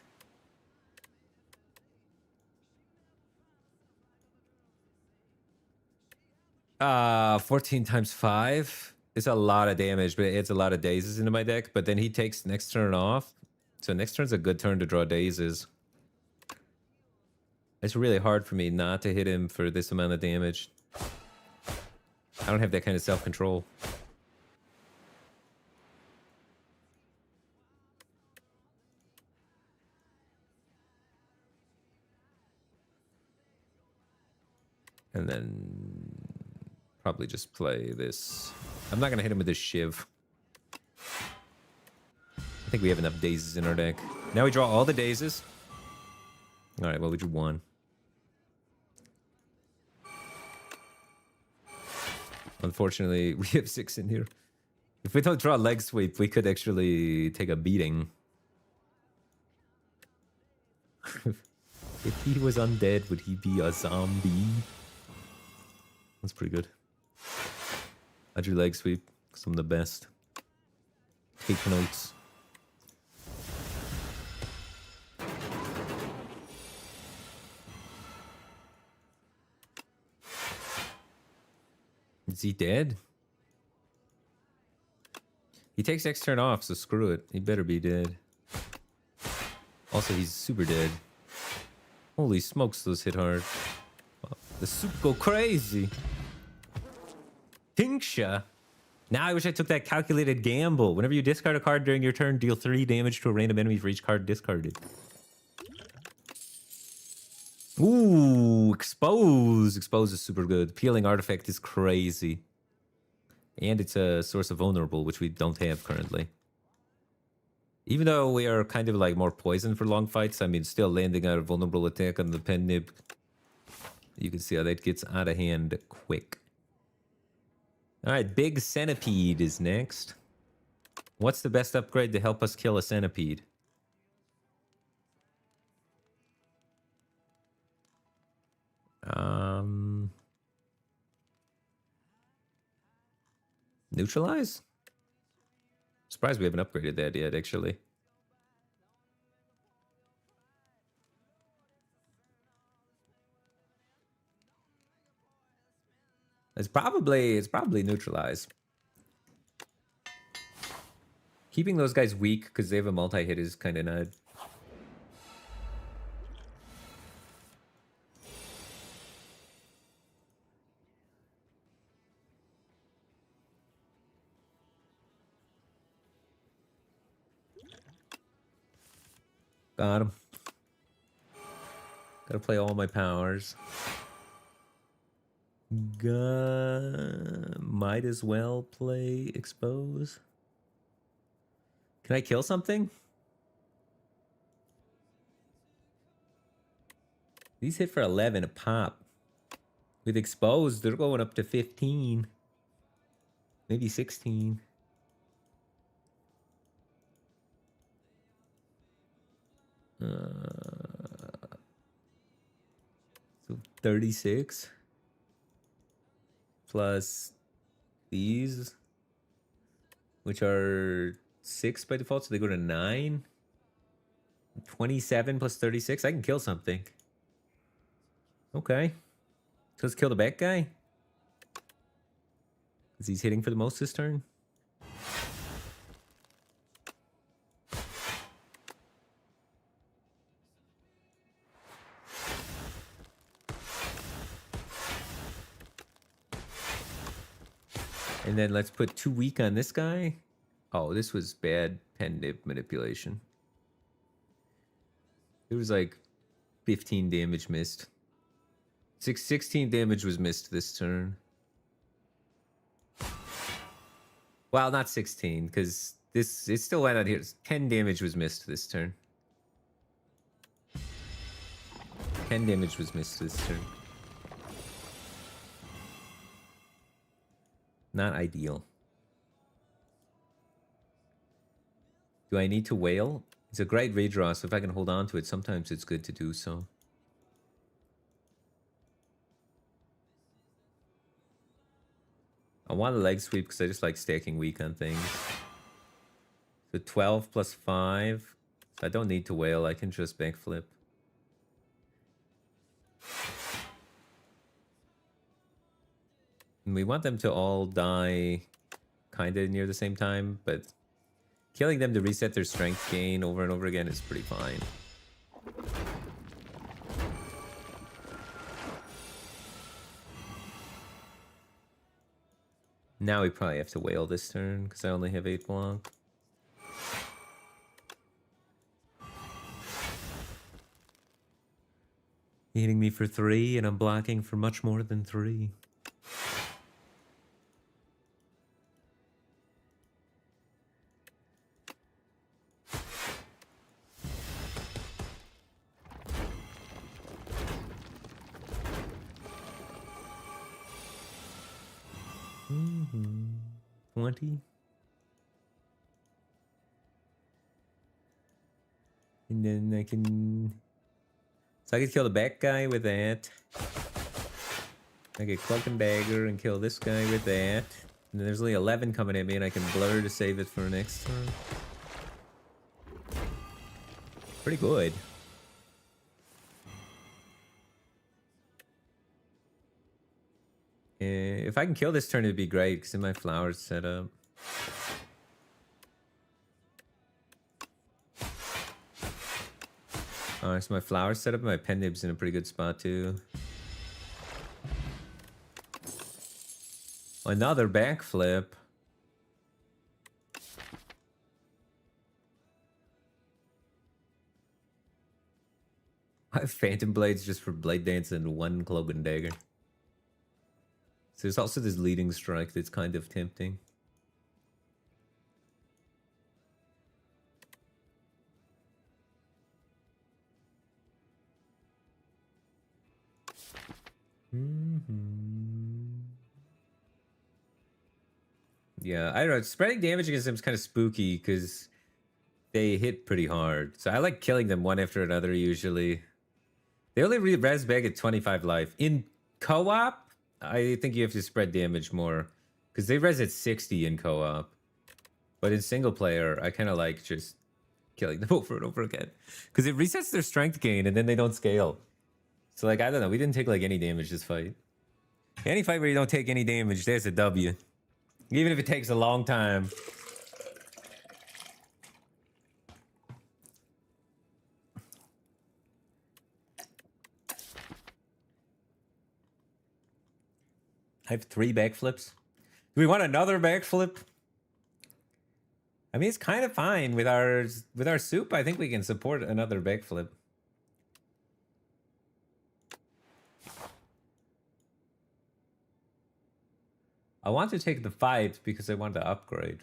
Uh, 14 times 5 is a lot of damage, but it adds a lot of dazes into my deck. But then he takes next turn off. So next turn's a good turn to draw dazes. It's really hard for me not to hit him for this amount of damage. I don't have that kind of self-control. And then probably just play this. I'm not going to hit him with this shiv. I think we have enough dazes in our deck. Now we draw all the dazes. All right, well, we drew 1. Unfortunately, we have 6 in here. If we don't draw leg sweep, we could actually take a beating. If he was undead, would he be a zombie? That's pretty good. I drew leg sweep because I'm the best. Take notes. Is he dead? He takes next turn off, so screw it. He better be dead. Also, he's super dead. Holy smokes, those hit hard. The soup go crazy. Tincture. Now I wish I took that calculated gamble. Whenever you discard a card during your turn, deal 3 damage to a random enemy for each card discarded. Ooh, expose. Expose is super good. Peeling artifact is crazy. And it's a source of vulnerable, which we don't have currently. Even though we are kind of like more poison for long fights, I mean, still landing out a vulnerable attack on the pen nib. You can see how that gets out of hand quick. All right, Big Centipede is next. What's the best upgrade to help us kill a centipede? Neutralize? Surprised we haven't upgraded that yet, actually. It's probably neutralize. Keeping those guys weak because they have a multi-hit is kind of not. Got him. Gotta play all my powers. Might as well play expose. Can I kill something? These hit for 11 a pop. With exposed, they're going up to 15. Maybe 16. So 36. Plus these, which are 6 by default, so they go to 9. 27 plus 36. I can kill something. Okay. So let's kill the back guy. Because he's hitting for the most this turn. And then let's put 2 weak on this guy. Oh, this was bad pen nib manipulation. It was like 15 damage missed. 16 damage was missed this turn. Well, not 16, because it still went out here. 10 damage was missed this turn. 10 damage was missed this turn. Not ideal. Do I need to wail? It's a great redraw, so if I can hold on to it, sometimes it's good to do so. I want a leg sweep because I just like stacking weak on things. So 12 plus 5. So I don't need to wail, I can just backflip. And we want them to all die kind of near the same time, but killing them to reset their strength gain over and over again is pretty fine. Now we probably have to wail this turn, because I only have 8 block. Hitting me for 3, and I'm blocking for much more than 3. Mm-hmm. 20. And then I can... So I could kill the back guy with that. I could cloak and dagger and kill this guy with that. And then there's only 11 coming at me, and I can blur to save it for next turn. Pretty good. If I can kill this turn, it'd be great, because then my flower's set up. Alright, so my flower's set up, and my pen nib's in a pretty good spot, too. Another backflip. I have Phantom Blades just for Blade Dance and 1 Cloak and Dagger. So there's also this leading strike that's kind of tempting. Yeah, I don't know. Spreading damage against them is kind of spooky because they hit pretty hard. So I like killing them one after another usually. They only res back at 25 life. In co-op, I think you have to spread damage more because they res at 60 in co-op. But in single player, I kind of like just killing them over and over again because it resets their strength gain and then they don't scale. So like, I don't know. We didn't take like any damage this fight. Any fight where you don't take any damage, there's a W. Even if it takes a long time. I have 3 backflips. Do we want another backflip? I mean, it's kind of fine with our soup. I think we can support another backflip. want to take the fight because I want to upgrade.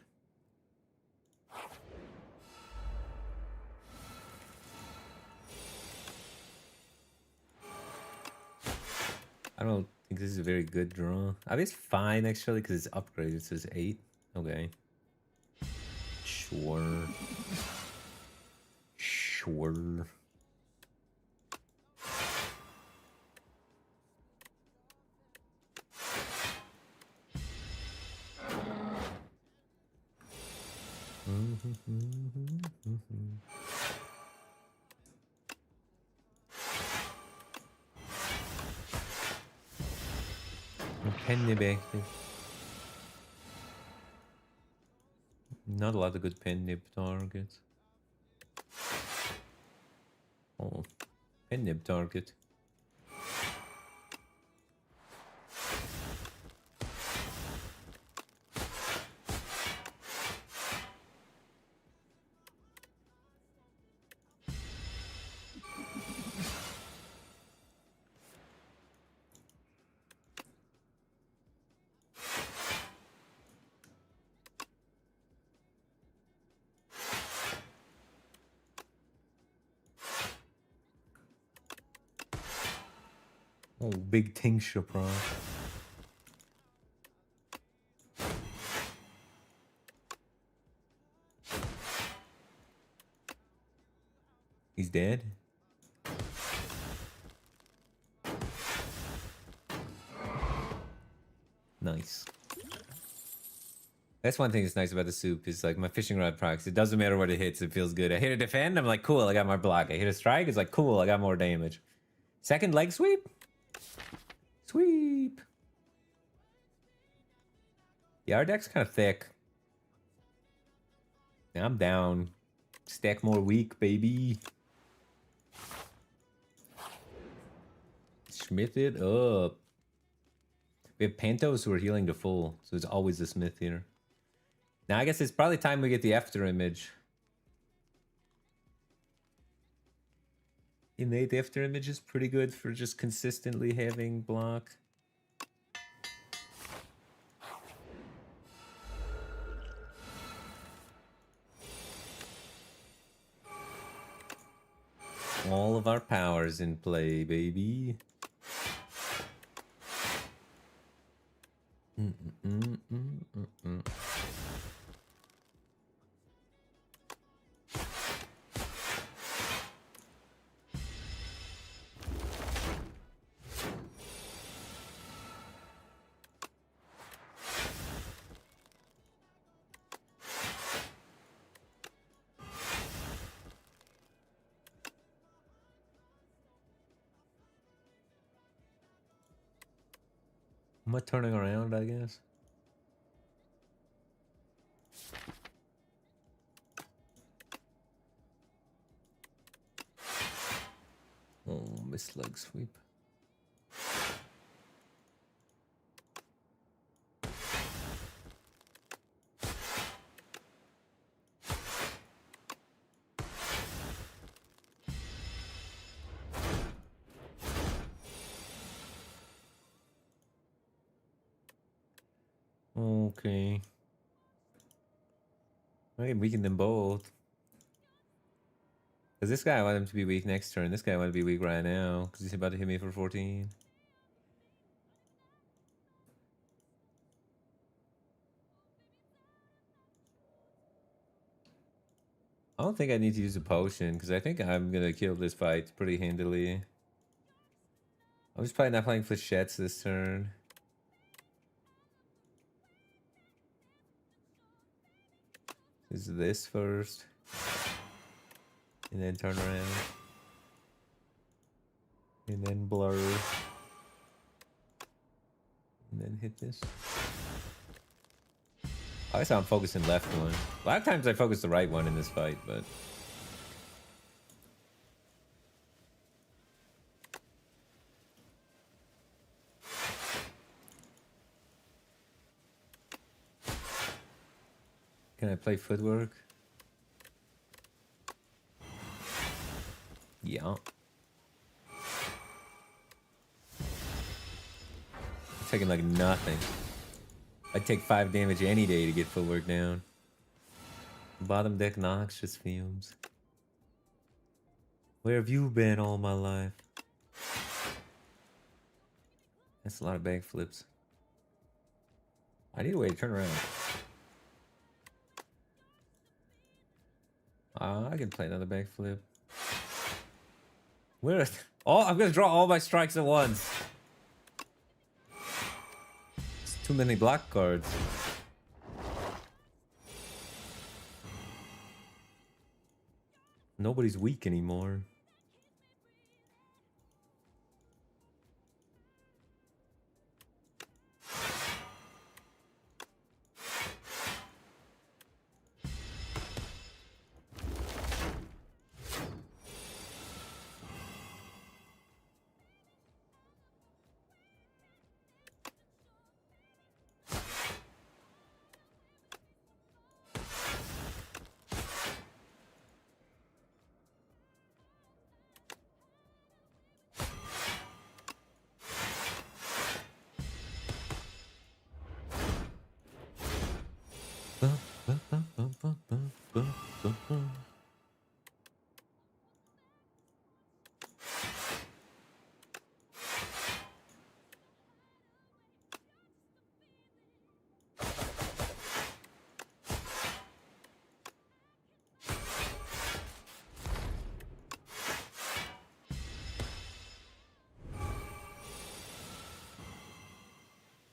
I don't think this is a very good draw. I mean, it's fine actually because it's upgraded. It says 8. Okay. Sure. Sure. Penny back there. Not a lot of good pen nib targets. Oh, pen nib target. Oh, big tincture, bro. He's dead? Nice. That's one thing that's nice about the soup is like my fishing rod procs. It doesn't matter what it hits, it feels good. I hit a defend, I'm like, cool, I got more block. I hit a strike, it's like, cool, I got more damage. Second leg sweep? Sweep. Yeah, our deck's kind of thick. Now I'm down. Stack more weak, baby. Smith it up. We have Pantos who are healing to full, so it's always a Smith here. Now I guess it's probably time we get the after image. Innate after image is pretty good for just consistently having block. All of our powers in play, baby. Am I turning around, I guess? Oh, missed leg sweep. Okay. I can weaken them both. Because this guy, I want him to be weak next turn. This guy, I want to be weak right now. Because he's about to hit me for 14. I don't think I need to use a potion. Because I think I'm going to kill this fight pretty handily. I'm just probably not playing flechettes this turn. Is this first. And then turn around. And then blur. And then hit this. I guess I'm focusing left one. A lot of times I focus the right one in this fight, but... Can I play footwork? Yeah. Taking like nothing. I'd take 5 damage any day to get footwork down. Bottom deck noxious fumes. Where have you been all my life? That's a lot of backflips. I need a way to turn around. I can play another backflip. Where? Oh, I'm gonna draw all my strikes at once. It's too many block cards. Nobody's weak anymore.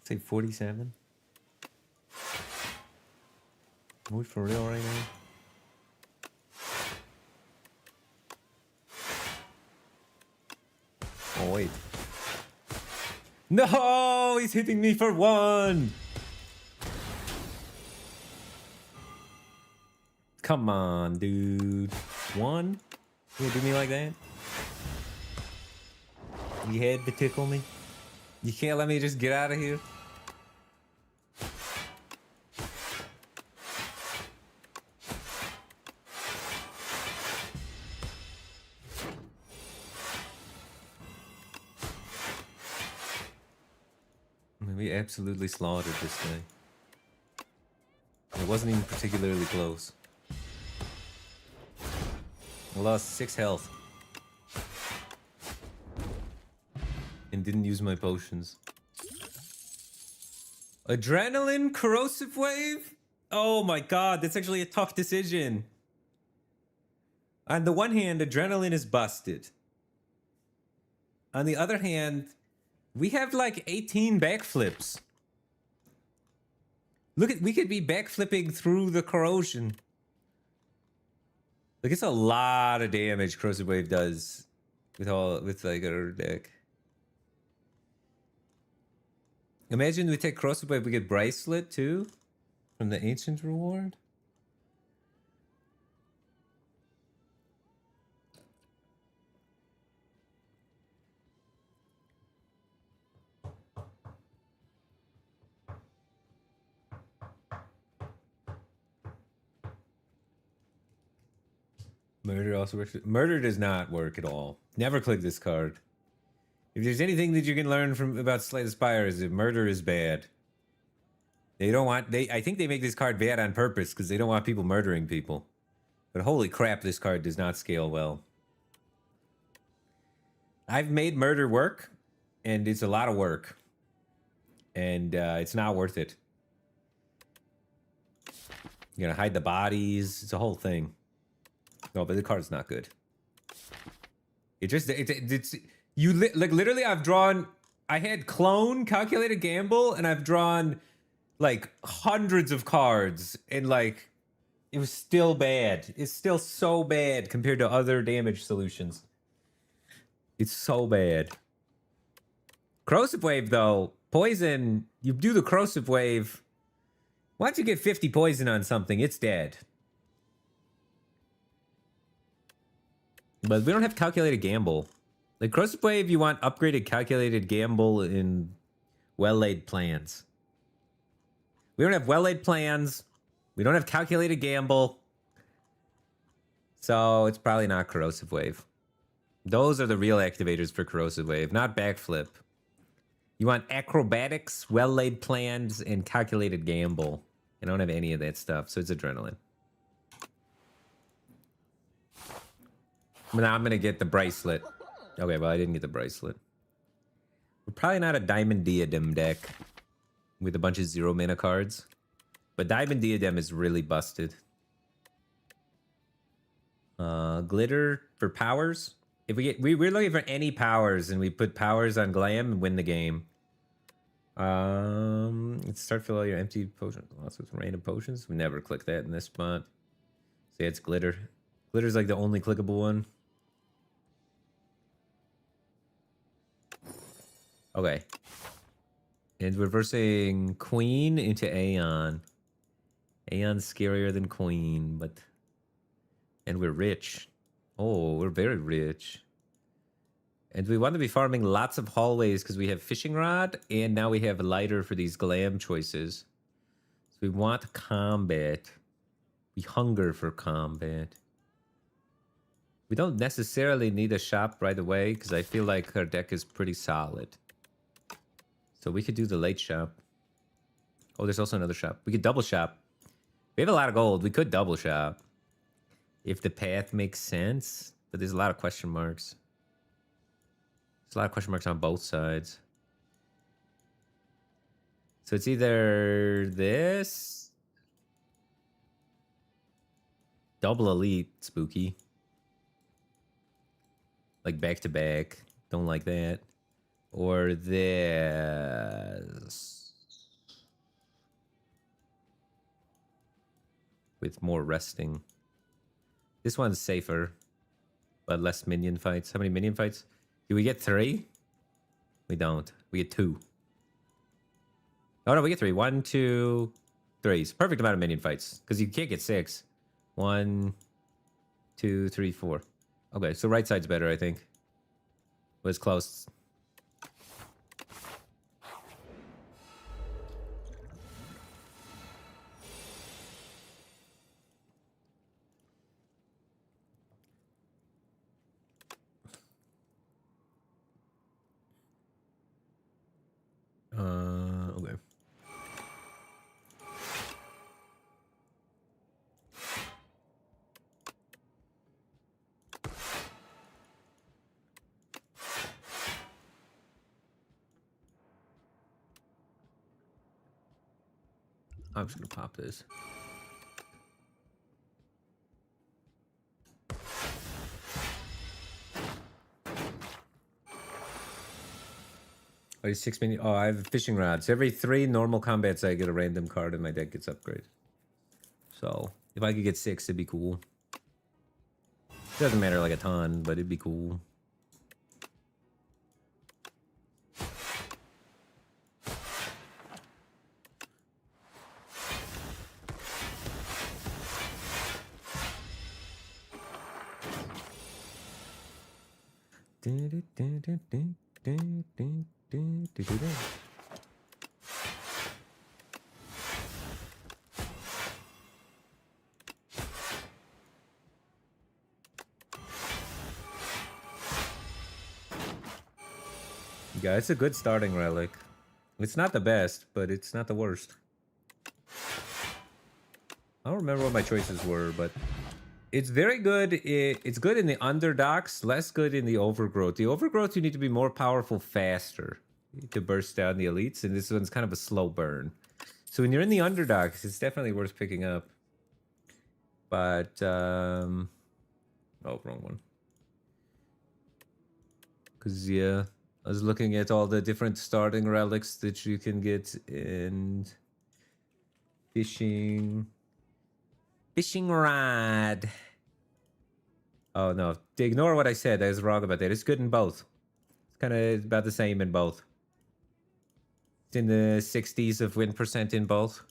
Say 47. Are we for real right now? Oh wait. No, he's hitting me for 1. Come on, dude. 1? You gonna do me like that? You had to tickle me? You can't let me just get out of here? We absolutely slaughtered this guy. It wasn't even particularly close. I lost 6 health. And didn't use my potions. Adrenaline corrosive wave? Oh my god, that's actually a tough decision. On the one hand, adrenaline is busted. On the other hand, we have like 18 backflips. Look at, we could be backflipping through the corrosion. Like, it's a lot of damage corrosive wave does with like our deck. Imagine we take corrosive wave, we get bracelet too from the ancient reward. Murder also works. Murder does not work at all. Never click this card. If there's anything that you can learn from about Slay the Spire is that murder is bad. They don't want I think they make this card bad on purpose because they don't want people murdering people. But holy crap, this card does not scale well. I've made murder work, and it's a lot of work. And it's not worth it. You're gonna hide the bodies. It's a whole thing. No, but the card's not good. It just it's you like literally I've drawn. I had clone, calculated gamble, and I've drawn like hundreds of cards, and like it was still bad. It's still so bad compared to other damage solutions. It's so bad. Corrosive wave though, poison. You do the corrosive wave. Once you get 50 poison on something, it's dead. But we don't have calculated gamble. Like corrosive wave, you want upgraded calculated gamble in well-laid plans. We don't have well-laid plans. We don't have calculated gamble. So it's probably not corrosive wave. Those are the real activators for corrosive wave, not backflip. You want acrobatics, well-laid plans, and calculated gamble. I don't have any of that stuff, so it's adrenaline. But now I'm gonna get the bracelet. Okay, well I didn't get the bracelet. We're probably not a Diamond Diadem deck with a bunch of 0 mana cards. But Diamond Diadem is really busted. Glitter for powers. If we get, we're looking for any powers, and we put powers on Glam and win the game. Let's start fill all your empty potions. Lots of random potions. We never click that in this spot. So yeah, it's glitter. Glitter's like the only clickable one. Okay. And we're versing Queen into Aeon. Aeon's scarier than Queen, but... And we're rich. Oh, we're very rich. And we want to be farming lots of hallways because we have Fishing Rod, and now we have Lighter for these Glam choices. So we want combat. We hunger for combat. We don't necessarily need a shop right away because I feel like our deck is pretty solid. So we could do the late shop. Oh, there's also another shop. We could double shop. We have a lot of gold. We could double shop. If the path makes sense. But there's a lot of question marks. There's a lot of question marks on both sides. So it's either this. Double elite, spooky. Like back to back. Don't like that. Or this. With more resting. This one's safer. But less minion fights. How many minion fights? Do we get 3? We don't. We get 2. Oh no, we get 3. 1, 2, 3. It's perfect amount of minion fights. Because you can't get 6. 1, 2, 3, 4. Okay, so right side's better, I think. But it's close. Okay. I'm just gonna pop this. Oh, 6 minion. Oh, I have fishing rods. Every 3 normal combats, I get a random card and my deck gets upgraded. So, if I could get 6, it'd be cool. It doesn't matter like a ton, but it'd be cool. Yeah, it's a good starting relic. It's not the best, but it's not the worst. I don't remember what my choices were, but it's very good. It's good in the underdogs, less good in the overgrowth. The overgrowth, you need to be more powerful faster to burst down the elites, and this one's kind of a slow burn. So when you're in the underdogs, it's definitely worth picking up. But, oh, wrong one. Because, yeah, I was looking at all the different starting relics that you can get in fishing rod. Oh no, ignore what I said. I was wrong about that. It's good in both. It's kind of about the same in both. It's in the 60s of win percent in both.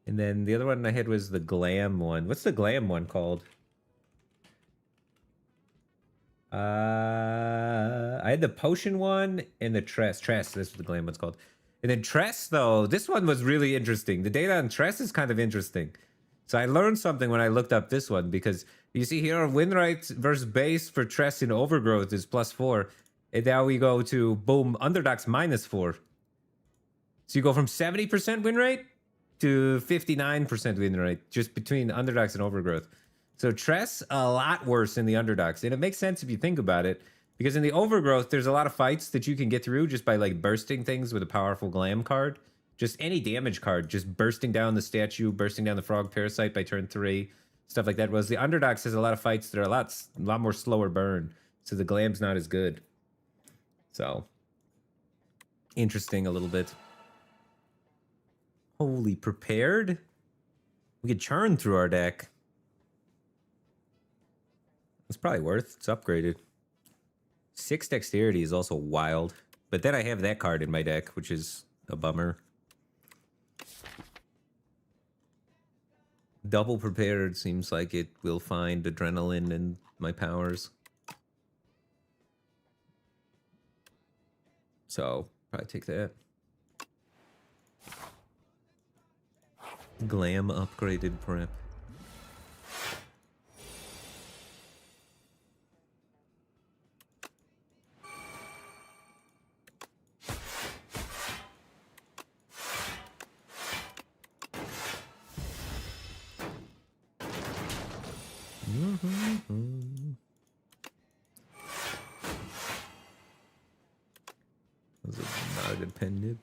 And then the other one I had was the glam one. What's the glam one called? I had the potion one and the Tress. Tress, that's what the glam one's called. And then Tress, though, this one was really interesting. The data on Tress is kind of interesting. So I learned something when I looked up this one, because you see here, win rate versus base for Tress in Overgrowth is +4. And now we go to, boom, underdogs -4. So you go from 70% win rate to 59% win rate, just between underdogs and overgrowth. So Tress, a lot worse in the underdogs. And it makes sense if you think about it, because in the overgrowth, there's a lot of fights that you can get through just by like bursting things with a powerful glam card. Just any damage card, just bursting down the statue, bursting down the frog parasite by turn 3, stuff like that. Whereas the underdogs has a lot of fights that are a lot more slower burn. So the glam's not as good. So interesting a little bit. Holy, prepared? We could churn through our deck. It's probably worth. It's upgraded. 6 dexterity is also wild. But then I have that card in my deck, which is a bummer. Double prepared seems like it will find adrenaline in my powers. So, probably take that. Glam upgraded prep. Was it not dependent?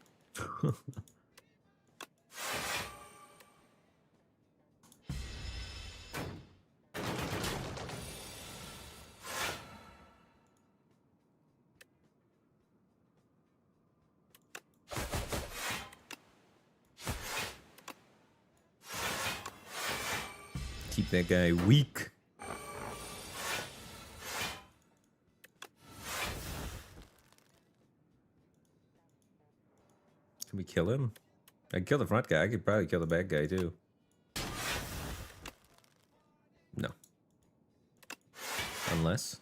Keep that guy weak. Can we kill him? I can kill the front guy. I could probably kill the bad guy too. No. Unless.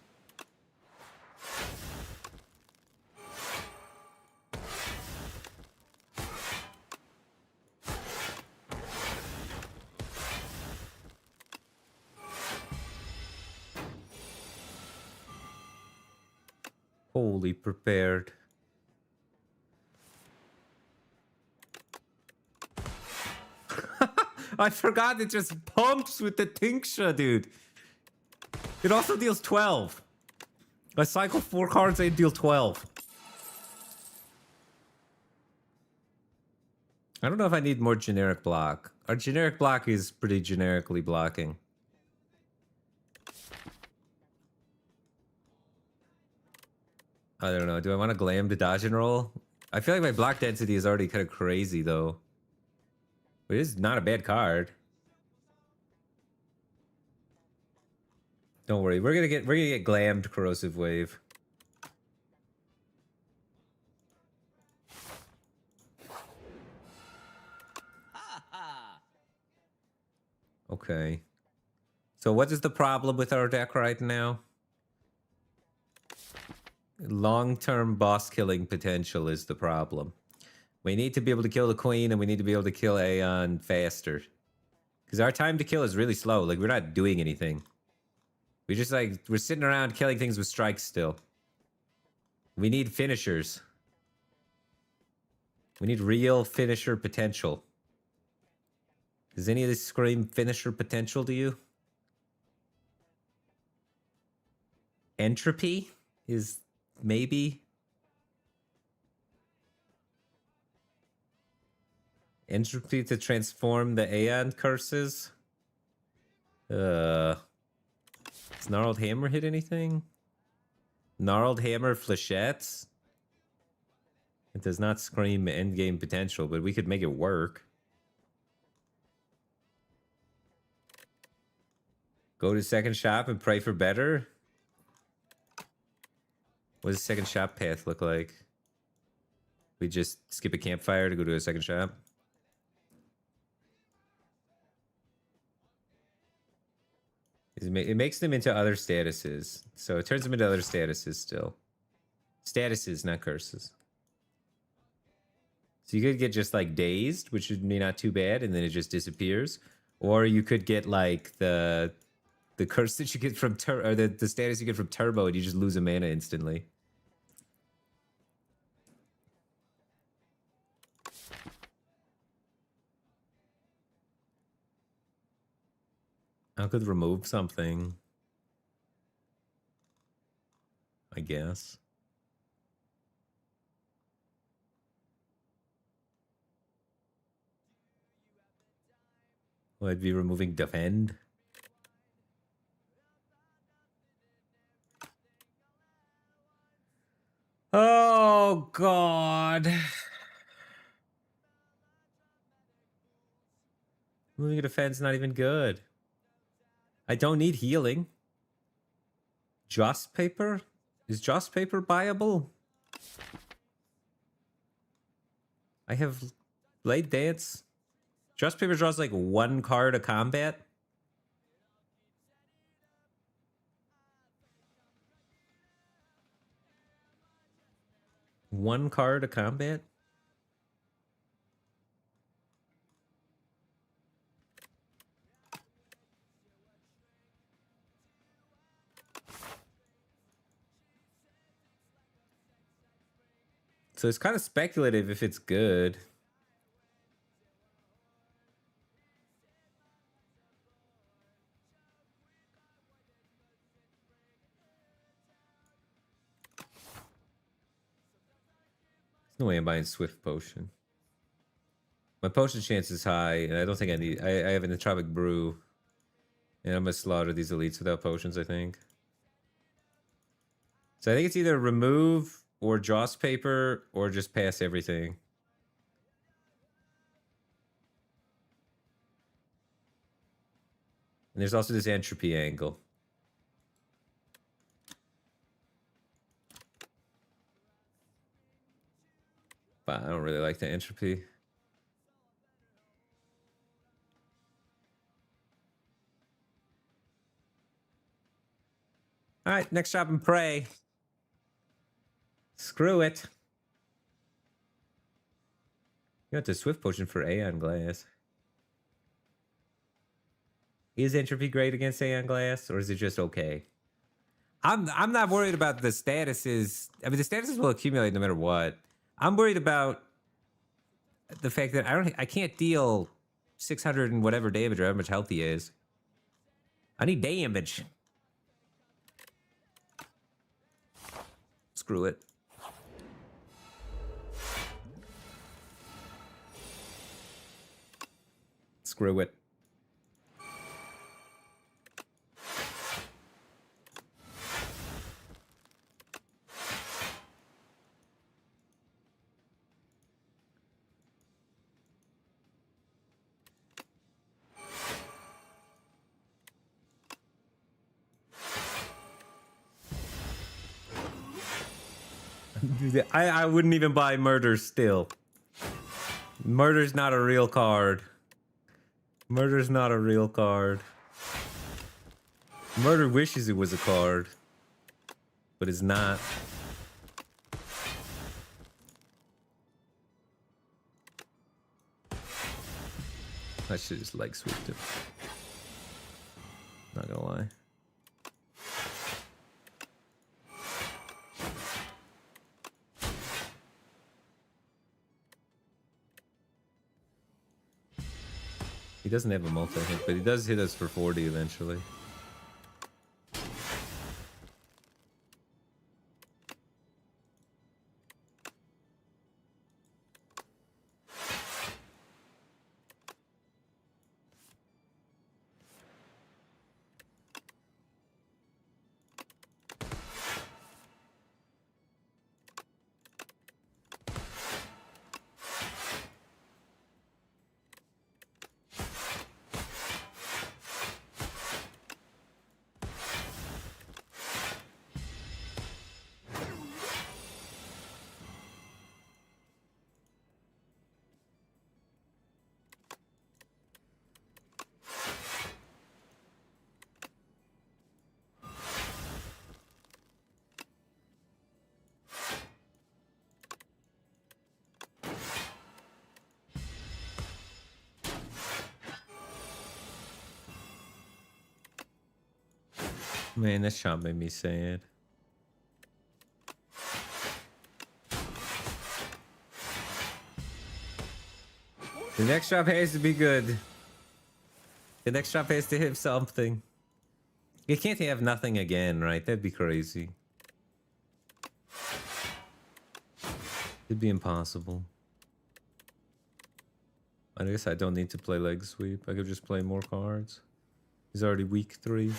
Holy prepared. I forgot it just pumps with the tincture, dude. It also deals 12. I cycle 4 cards and deal 12. I don't know if I need more generic block. Our generic block is pretty generically blocking. I don't know. Do I want to glam to dodge and roll? I feel like my block density is already kind of crazy, though. But it is not a bad card. Don't worry. We're gonna get glammed corrosive wave. Okay. So what is the problem with our deck right now? Long-term boss killing potential is the problem. We need to be able to kill the queen, and we need to be able to kill Aeon faster. Because our time to kill is really slow. Like, we're not doing anything. We just, like, we're sitting around killing things with strikes still. We need finishers. We need real finisher potential. Does any of this scream finisher potential to you? Entropy is maybe. Entropy to transform the Aeon curses. Does Gnarled Hammer hit anything? Gnarled Hammer flechettes? It does not scream endgame potential, but we could make it work. Go to second shop and pray for better? What does second shop path look like? We just skip a campfire to go to a second shop? It makes them into other statuses. So it turns them into other statuses still. Statuses, not curses. So you could get just like dazed, which would be not too bad, and then it just disappears. Or you could get like the curse that you get from the status you get from turbo, and you just lose a mana instantly. I could remove something, I guess. Well, I'd be removing defend. Oh, God. Moving a defense not even good. I don't need healing. Joss paper? Is Joss paper buyable? I have Blade Dance. Joss paper draws like 1 card a combat. One card a combat? So it's kind of speculative if it's good. There's no way I'm buying Swift Potion. My potion chance is high, and I don't think I need... I have an Entropic Brew. And I'm going to slaughter these elites without potions, I think. So I think it's either remove or Joss paper or just pass everything. And there's also this entropy angle. But I don't really like the entropy. All right, next shop and pray. Screw it. You got the Swift Potion for Aeon Glass. Is entropy great against Aeon Glass, or is it just okay? I'm not worried about the statuses. I mean, the statuses will accumulate no matter what. I'm worried about the fact that I can't deal 600 and whatever damage or how much health he is. I need damage. Screw it. Screw it. I wouldn't even buy Murder still. Murder's not a real card. Murder's not a real card. Murder wishes it was a card, but it's not. I should just like sweeped him. Not gonna lie. He doesn't have a multi-hit, but he does hit us for 40 eventually. Man, that shot made me sad. The next shop has to be good. The next drop has to have something. You can't have nothing again, right? That'd be crazy. It'd be impossible. I guess I don't need to play leg sweep. I could just play more cards. He's already week 3.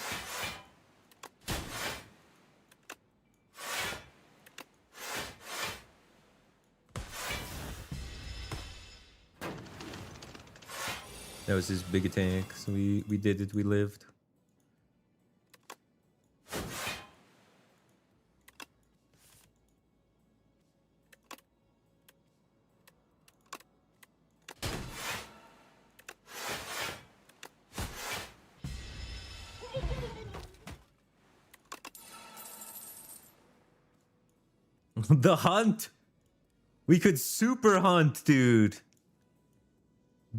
That was his big attack, so we did it, we lived. The hunt! We could super hunt, dude!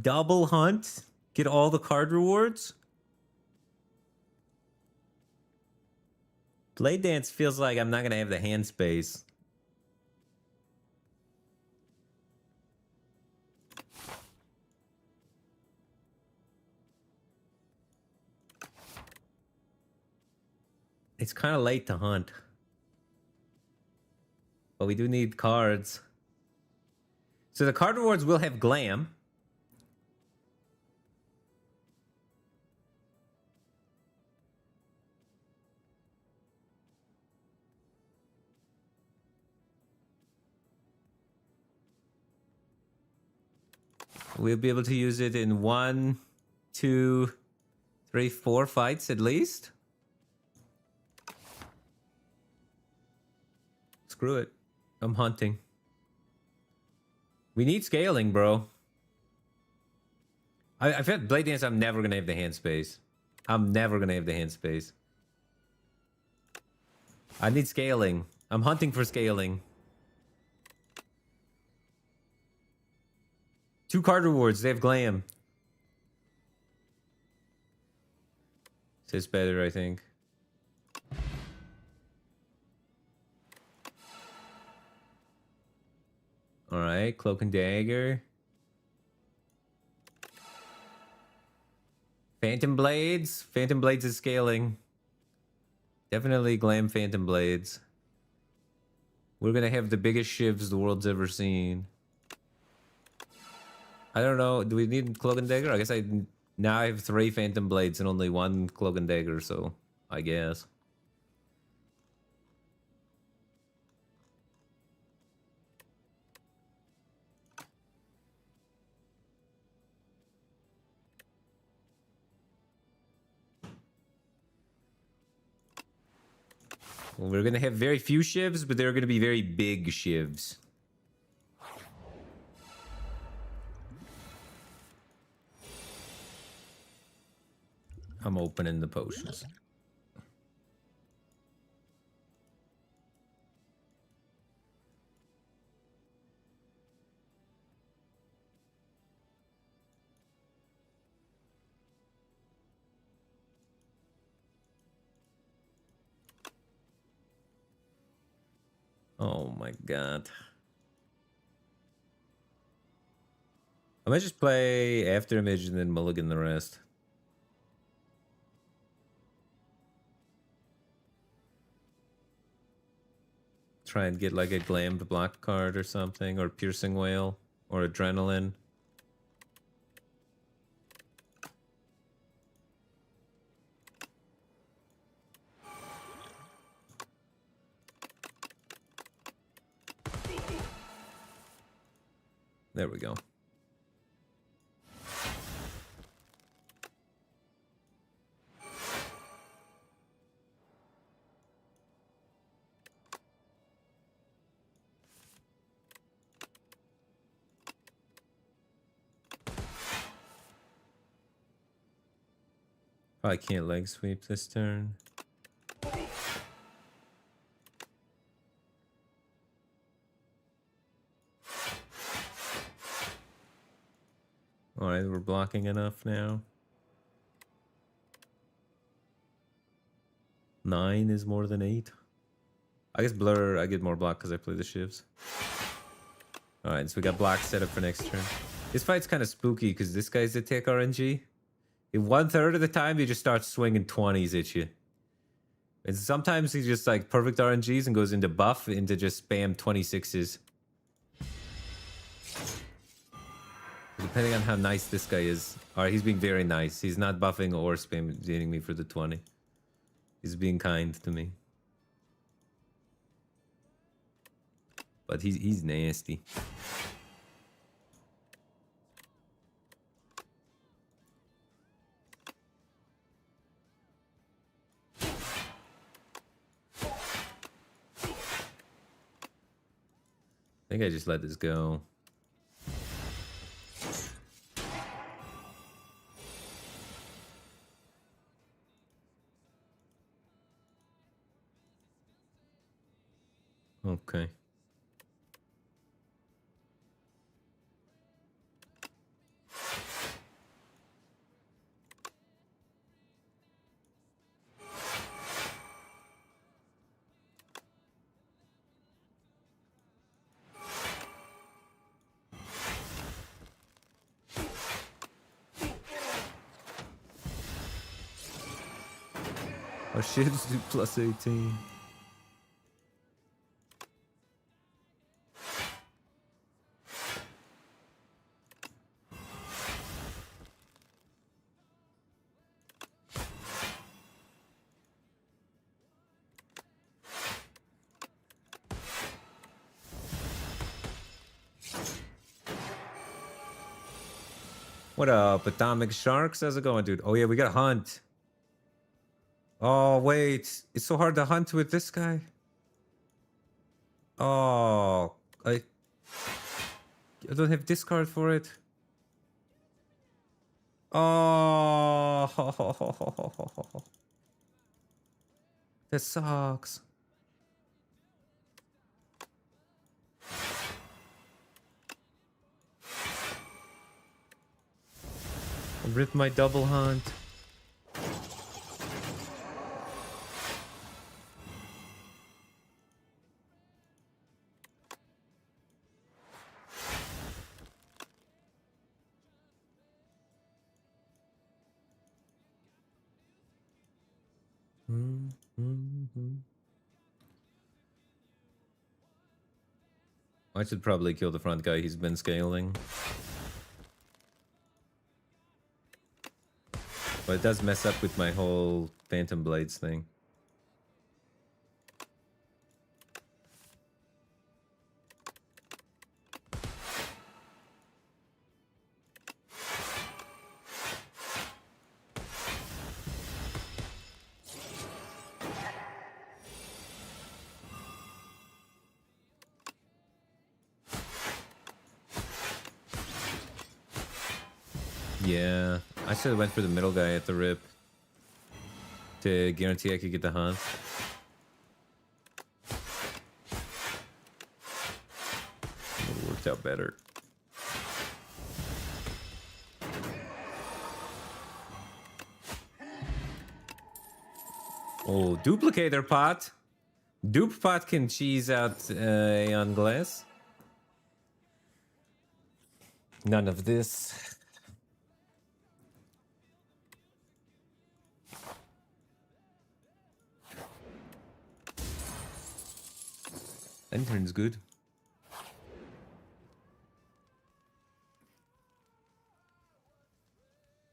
Double hunt? Get all the card rewards? Blade Dance feels like I'm not gonna have the hand space. It's kind of late to hunt. But we do need cards. So the card rewards will have Glam. We'll be able to use it in 1, 2, 3, 4 fights at least. Screw it. I'm hunting. We need scaling, bro. I feel like Blade Dance, I'm never gonna have the hand space. I'm never gonna have the hand space. I need scaling. I'm hunting for scaling. 2 card rewards. They have Glam. This is better, I think. Alright, Cloak and Dagger. Phantom Blades. Phantom Blades is scaling. Definitely Glam Phantom Blades. We're gonna have the biggest shivs the world's ever seen. I don't know. Do we need Cloak and Dagger? I guess now I have 3 Phantom Blades and only 1 Cloak and Dagger, so I guess. Well, we're gonna have very few shivs, but they're gonna be very big shivs. I'm opening the potions. Oh my god. I might just play After Image and then mulligan the rest. Try and get like a Glammed block card or something, or Piercing Whale, or Adrenaline. There we go. Probably can't leg sweep this turn. Alright, we're blocking enough now. 9 is more than 8. I guess Blur, I get more block because I play the shivs. Alright, so we got block set up for next turn. This fight's kind of spooky because this guy's attack RNG. In 1/3 of the time, he just starts swinging 20s at you. And sometimes he just like perfect RNGs and goes into buff into just spam 26s. Depending on how nice this guy is. Alright, he's being very nice. He's not buffing or spamming me for the 20. He's being kind to me. But he's nasty. I think I just let this go. Okay. Oh shit, it's plus 18. What up, Atomic Sharks? How's it going, dude? Oh yeah, we got a hunt. Oh wait, it's so hard to hunt with this guy. Oh, I don't have discard for it. Oh, that sucks. I ripped my double hunt. I should probably kill the front guy. He's been scaling. But it does mess up with my whole Phantom Blades thing. Yeah, I should have went for the middle guy at the rip to guarantee I could get the hunt. It worked out better. Oh, duplicator pot. Dupe pot can cheese out Aeon Glass. None of this. Lantern's good.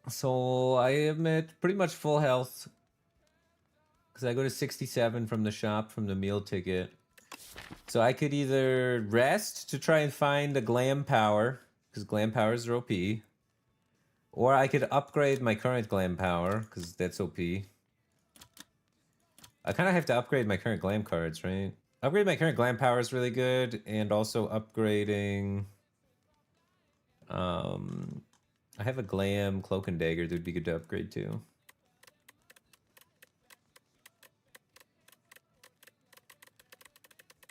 So I am at pretty much full health. Because I go to 67 from the shop from the meal ticket. So I could either rest to try and find a glam power. Because glam powers are OP. Or I could upgrade my current glam power. Because that's OP. I kind of have to upgrade my current glam cards, right? Upgrade my current glam power is really good, and also upgrading. I have a glam cloak and dagger that would be good to upgrade too.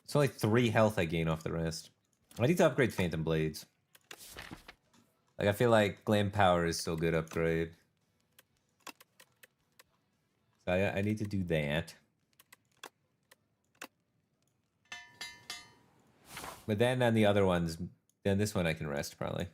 It's only 3 health I gain off the rest. I need to upgrade Phantom Blades. Like I feel like glam power is still good upgrade. So I need to do that. But then on the other ones, then this one I can rest probably.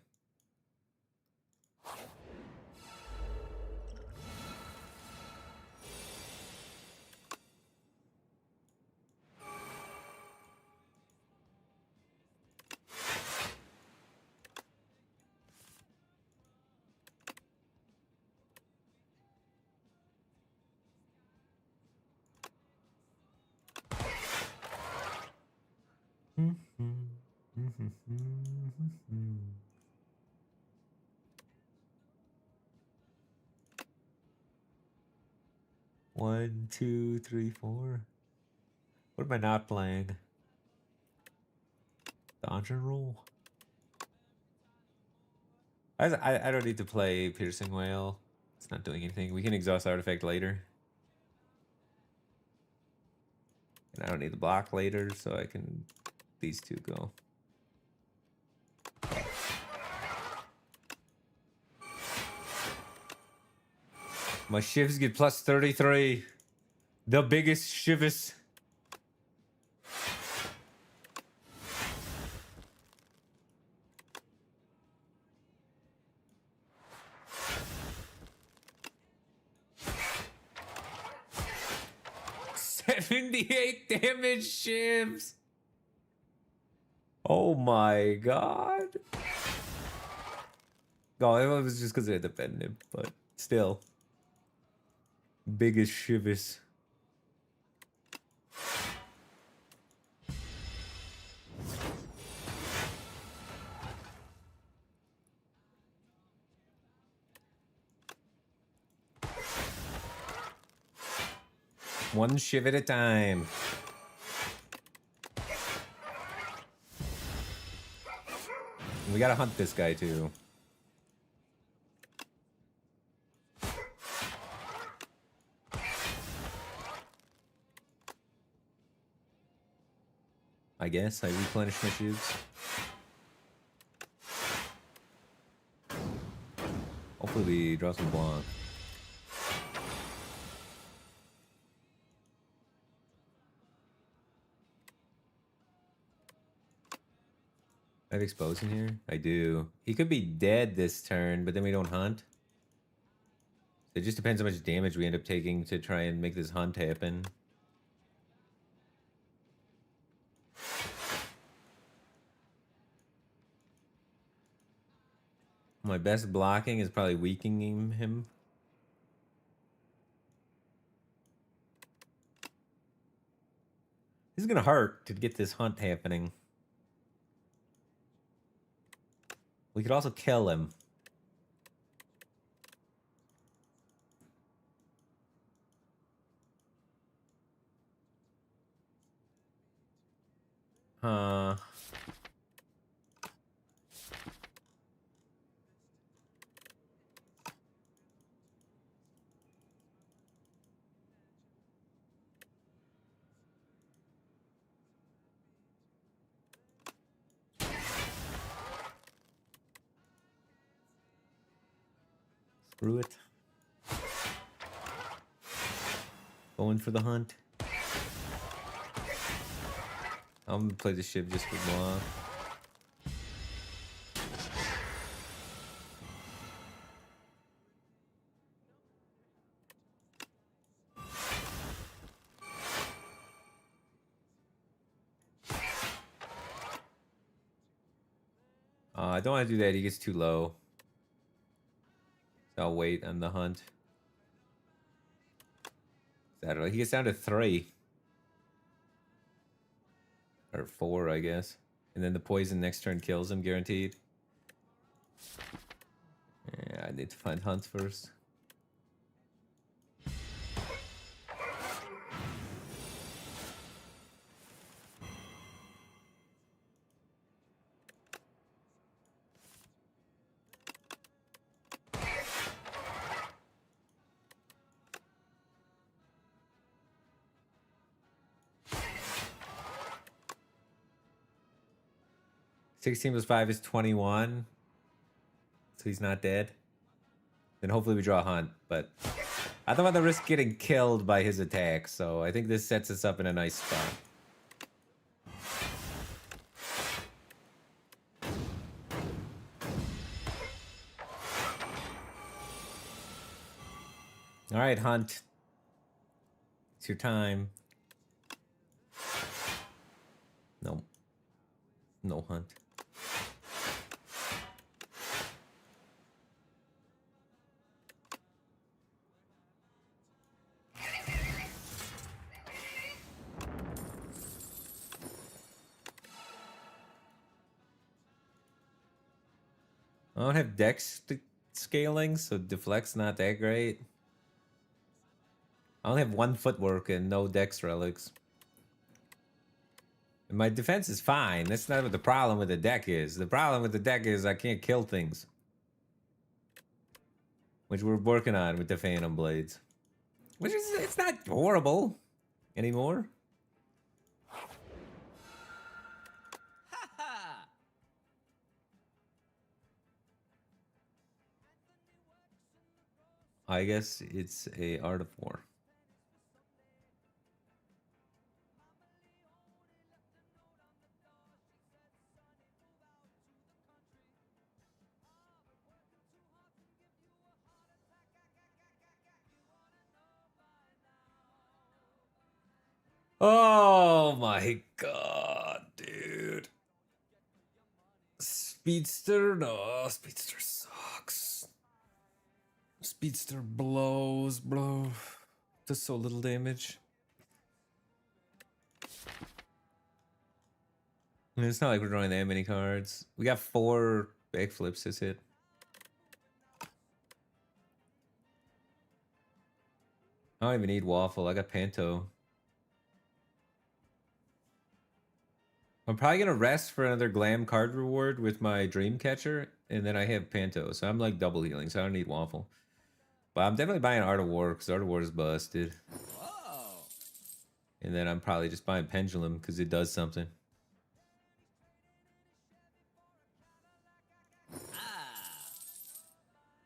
One, two, three, four. What am I not playing? Dodge and roll. I don't need to play Piercing Whale. It's not doing anything. We can exhaust artifact later. And I don't need the block later, so I can... These two go. My shivs get plus 33. The biggest shivs. $78 damage shivs. Oh my god. Oh, it was just because I had to bend him, but still. Biggest shivs. One shiv at a time. We gotta hunt this guy too. I guess I replenish my shivs. Hopefully we draw some block. I have expose in here? I do. He could be dead this turn, but then we don't hunt. It just depends how much damage we end up taking to try and make this hunt happen. My best blocking is probably weakening him. This is gonna hurt to get this hunt happening. We could also kill him. Screw it. Going for the hunt. I'm gonna play the shiv just for block. I don't want to do that. He gets too low. So I'll wait on the hunt. I don't know. He gets down to 3. Or 4, I guess. And then the poison next turn kills him, guaranteed. Yeah, I need to find hunt first. +16 plus 5 is 21. So he's not dead. Then hopefully we draw a hunt, but I don't want to risk getting killed by his attack, so I think this sets us up in a nice spot. All right, hunt. It's your time. No. No hunt. I don't have dex scaling, so deflect's not that great. I only have 1 footwork and no dex relics. And my defense is fine. That's not what the problem with the deck is. The problem with the deck is I can't kill things. Which we're working on with the Phantom Blades. Which is, it's not horrible anymore. I guess it's a Art of War. Oh my god, dude. Speedster? No, Speedster sucks. Speedster blows, bro. Does so little damage. I mean, it's not like we're drawing that many cards. We got 4 backflips this hit. I don't even need Waffle. I got Panto. I'm probably gonna rest for another glam card reward with my Dreamcatcher, and then I have Panto, so I'm like double healing, so I don't need Waffle. But I'm definitely buying Art of War, because Art of War is busted. Whoa. And then I'm probably just buying Pendulum, because it does something.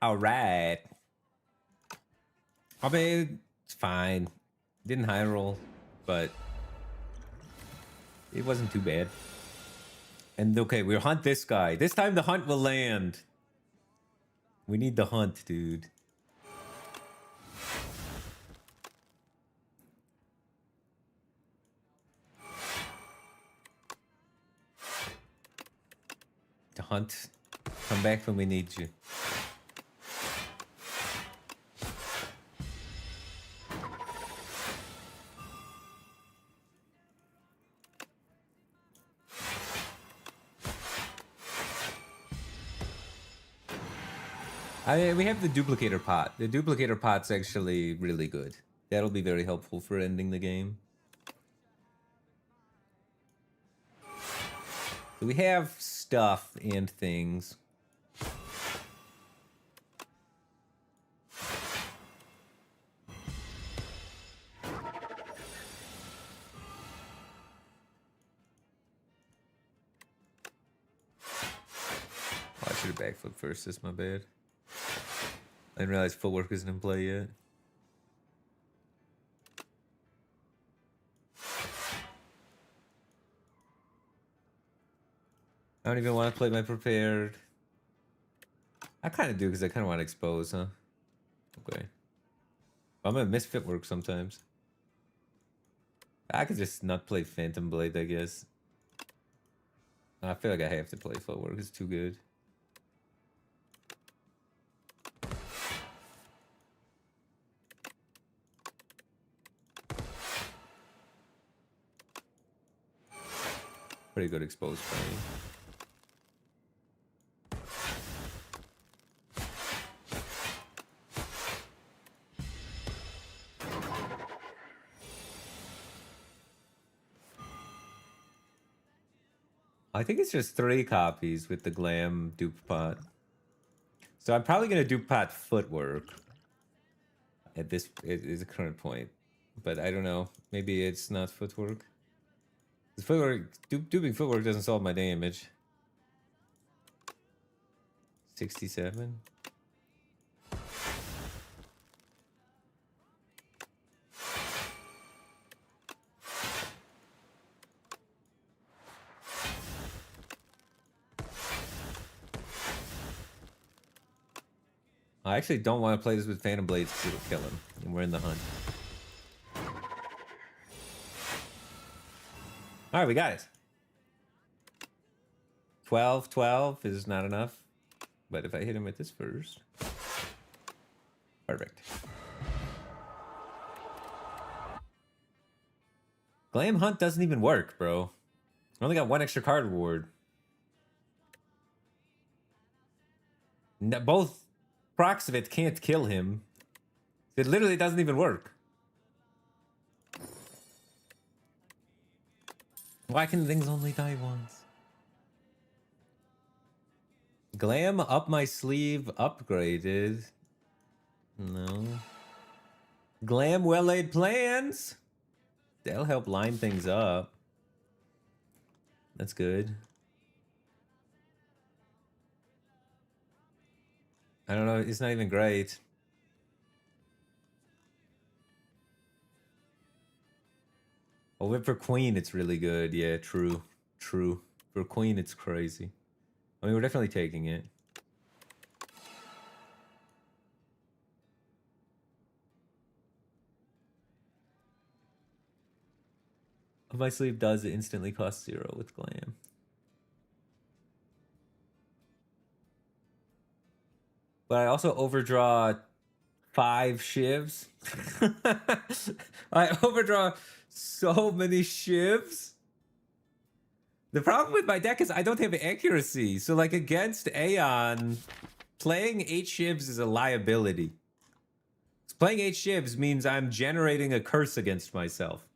Alright. I mean, it's fine. Didn't high roll, but it wasn't too bad. And okay, we'll hunt this guy. This time the hunt will land. We need the hunt, dude. The hunt. Come back when we need you. We have the duplicator pot. The duplicator pot's actually really good. That'll be very helpful for ending the game. So we have stuff and things. Oh, I should have backflip first. That's my bad. I didn't realize footwork isn't in play yet. I don't even want to play my prepared. I kind of do because I kind of want to expose, huh? Okay. I'm gonna miss footwork sometimes. I could just not play Phantom Blade, I guess. I feel like I have to play footwork. It's too good. Pretty good exposed play. I think it's just 3 copies with the glam dupe pot. So I'm probably gonna dupe pot footwork at this is a current point, but I don't know. Maybe it's not footwork. The footwork duping footwork doesn't solve my damage. 67. I actually don't want to play this with Phantom Blades because it'll kill him, and we're in the hunt. All right, we got it. 12 is not enough, but if I hit him with this first, perfect. Glam Hunt doesn't even work, bro. I only got 1 extra card reward. Both procs of it can't kill him. It literally doesn't even work. Why can things only die once? Glam up my sleeve upgraded. No. Glam well laid plans. That'll help line things up. That's good. I don't know. It's not even great. Oh, but for Queen, it's really good. Yeah, true. True. For Queen, it's crazy. I mean, we're definitely taking it. My sleeve does instantly cost 0 with Glam. But I also overdraw 5 shivs. I overdraw so many shivs. The problem with my deck is I don't have accuracy. So like against Aeon, playing 8 shivs is a liability. Playing 8 shivs means I'm generating a curse against myself.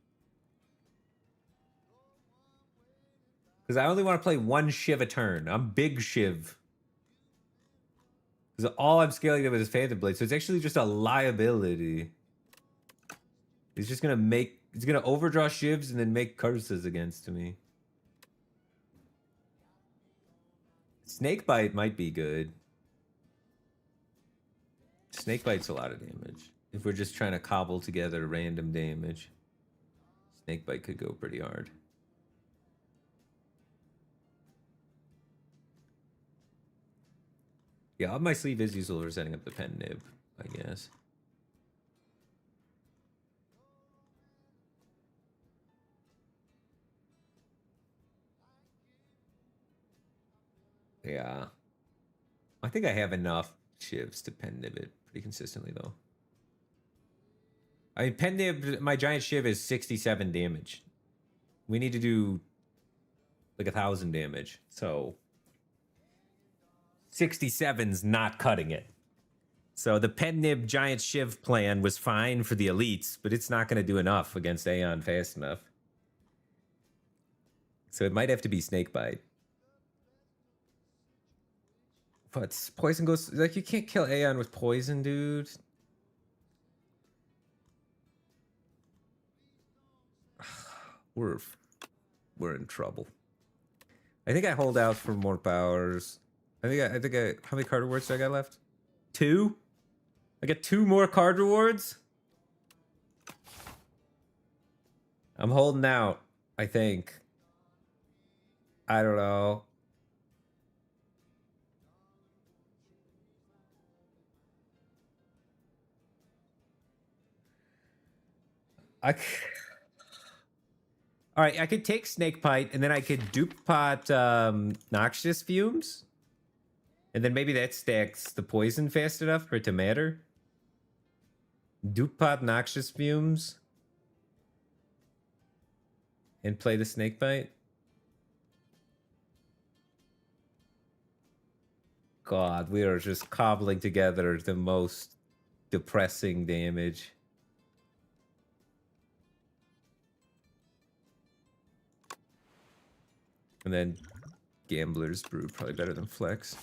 Because I only want to play 1 shiv a turn. I'm big shiv. Because all I'm scaling them with is Phantom Blade. So it's actually just a liability. He's just going to make... He's going to overdraw shivs and then make curses against me. Snakebite might be good. Snakebite's a lot of damage. If we're just trying to cobble together random damage. Snakebite could go pretty hard. Yeah, up my sleeve is useful for setting up the pen nib, I guess. Yeah. I think I have enough shivs to pen nib it pretty consistently, though. I mean, pen nib, my giant shiv is 67 damage. We need to do like 1,000 damage, so 67's not cutting it. So the pen nib giant shiv plan was fine for the elites, but it's not going to do enough against Aeon fast enough. So it might have to be Snakebite. But poison goes... Like, you can't kill Aeon with poison, dude. We're in trouble. I think I hold out for more powers. I think I how many card rewards do I got left? 2? I get 2 more card rewards? I'm holding out, I think. I don't know. All right, I could take Snakebite, and then I could dupe pot Noxious Fumes. And then maybe that stacks the poison fast enough for it to matter. Dupe pot Noxious Fumes. And play the Snakebite. God, we are just cobbling together the most depressing damage. And then Gambler's Brew, probably better than Flex.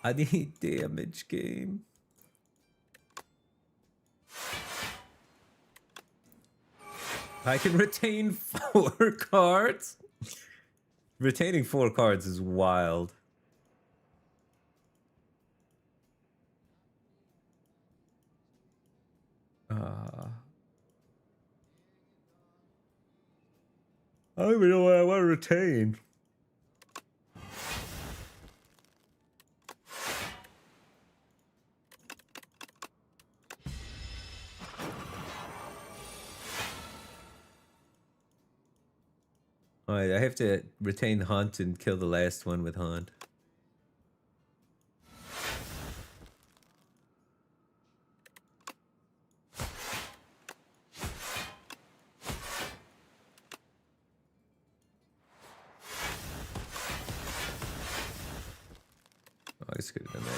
I need damage game. I can retain 4 cards. Retaining 4 cards is wild. I don't even know what I want to retain. Alright, I have to retain Hunt and kill the last one with Hunt. Oh, I just could have done that.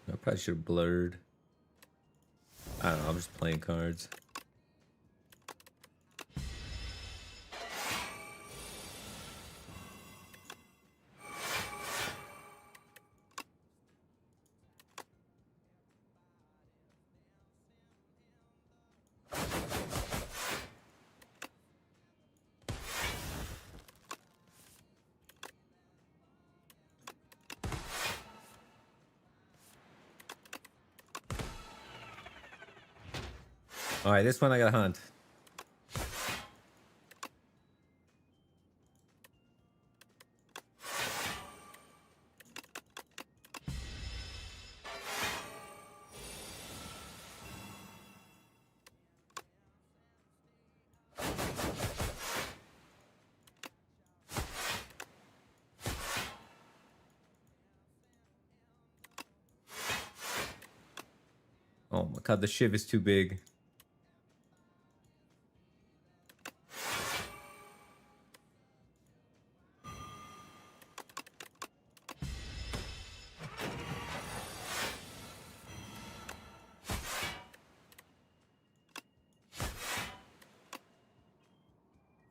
I probably should have blurred. I don't know, I'm just playing cards. Alright, this one I gotta hunt. Oh my god, the shiv is too big.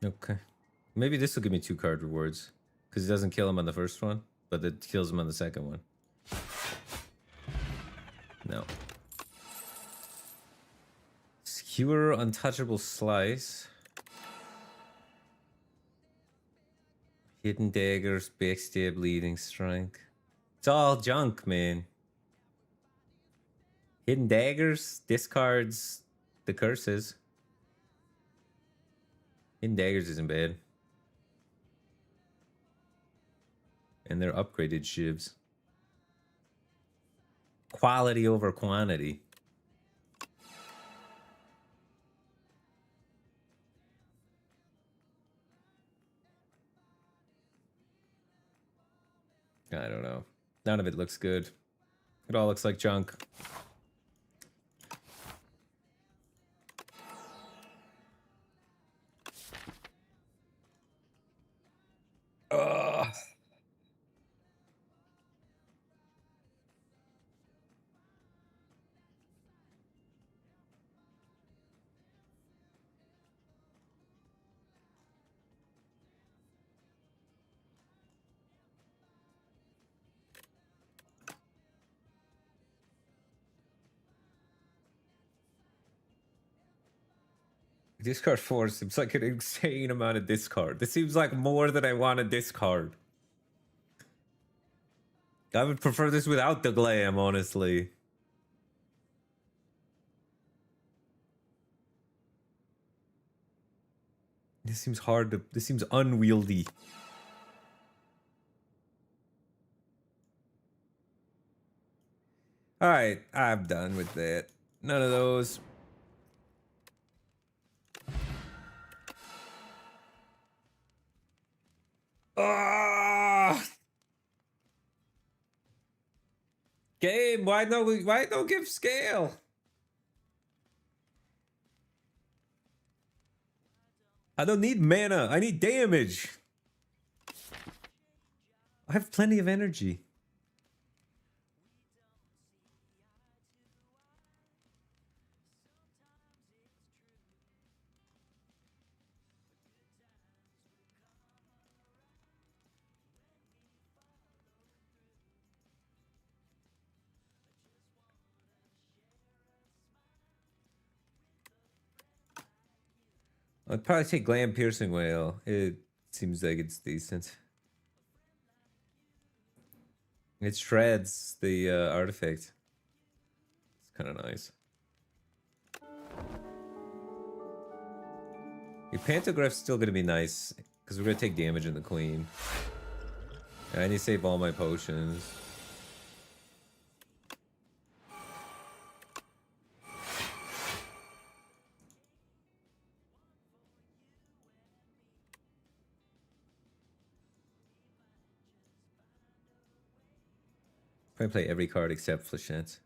Okay. Maybe this will give me 2 card rewards. Because it doesn't kill him on the first one, but it kills him on the second one. No. Skewer Untouchable Slice. Hidden Daggers, Backstab, Leading Strength. It's all junk, man. Hidden Daggers discards the curses. Hidden Daggers isn't bad. And they're upgraded shivs. Quality over quantity. I don't know. None of it looks good. It all looks like junk. Ugh. Discard 4 seems like an insane amount of discard. This seems like more than I want to discard. I would prefer this without the glam, honestly. This seems hard to... This seems unwieldy. Alright, I'm done with that. None of those. Ah! Game, why don't give scale? I don't need mana, I need damage. I have plenty of energy. I'd probably take Glam Piercing Whale. It seems like it's decent. It shreds the artifact. It's kind of nice. Your Pantograph's still going to be nice, because we're going to take damage in the Queen. I need to save all my potions. Probably play every card except Flechette.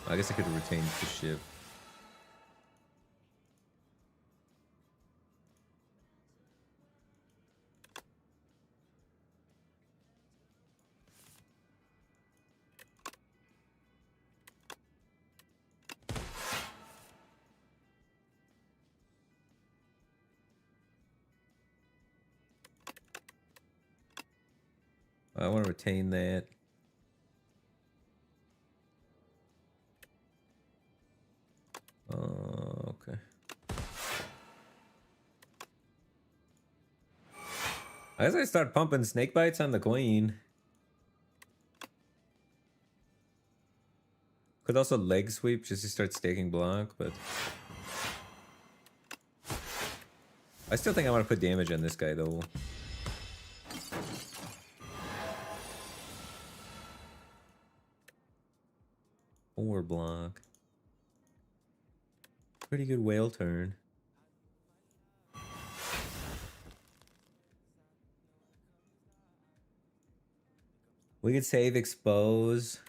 I guess I could have retained the ship. I want to retain that. Okay. I guess I start pumping snake bites on the Queen. Could also leg sweep just to start staking block, but I still think I want to put damage on this guy though. Or block. Pretty good whale turn. We could save expose.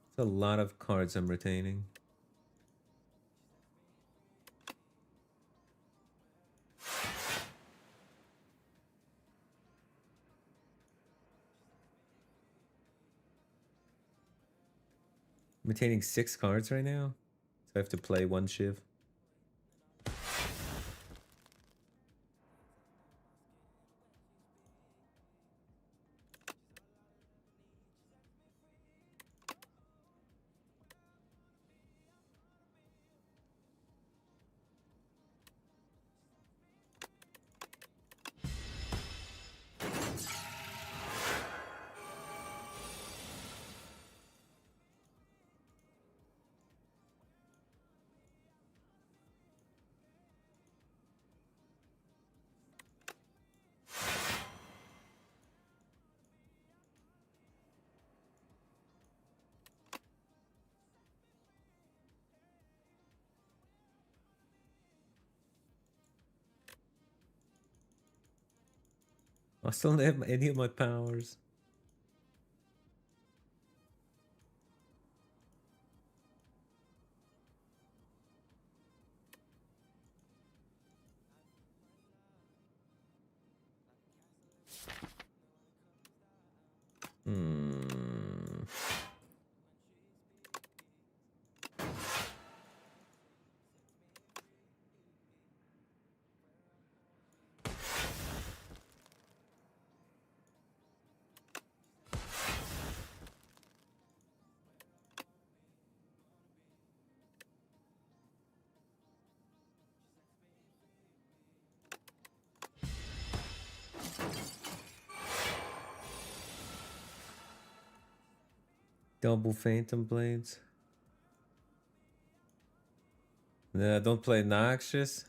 It's a lot of cards I'm retaining. I'm retaining 6 cards right now, so I have to play 1 Shiv. I still don't have any of my powers. Double Phantom Blades. Nah, don't play Noxious.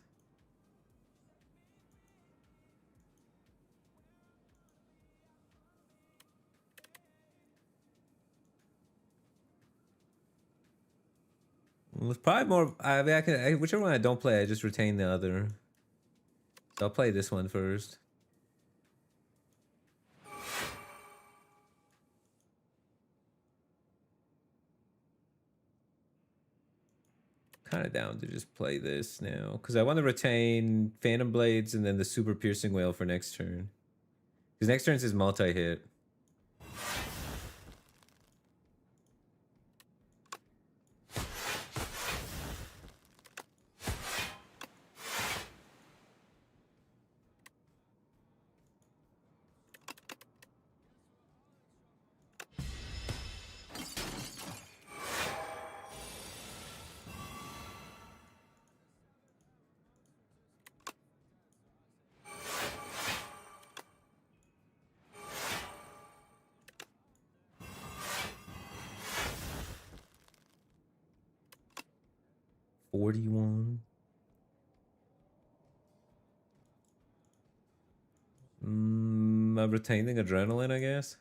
Well, it's probably more. I mean, whichever one I don't play, I just retain the other. So I'll play this one first. Kind of down to just play this now because I want to retain Phantom Blades and then the Super Piercing Whale for next turn. Because next turn is multi-hit. 41. I'm retaining adrenaline, I guess.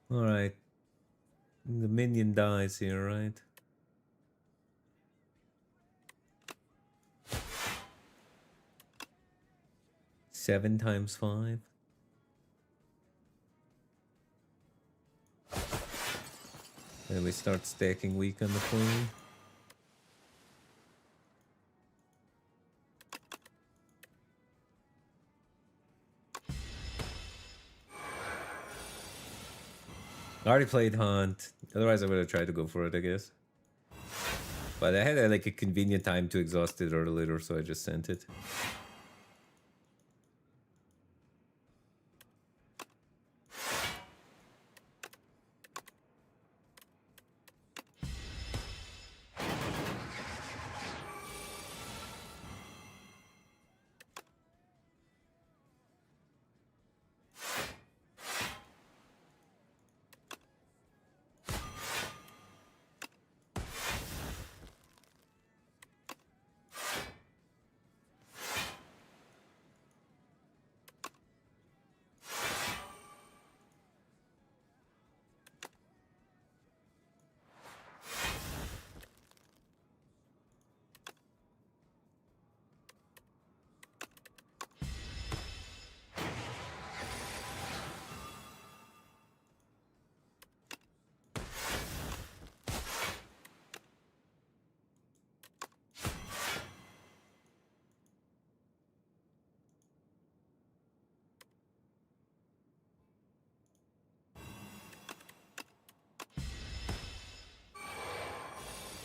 All right. The minion dies here, right? Seven times 5. Then we start stacking weak on the queen. I already played Hunt. Otherwise, I would have tried to go for it, I guess. But I had like a convenient time to exhaust it earlier, so I just sent it.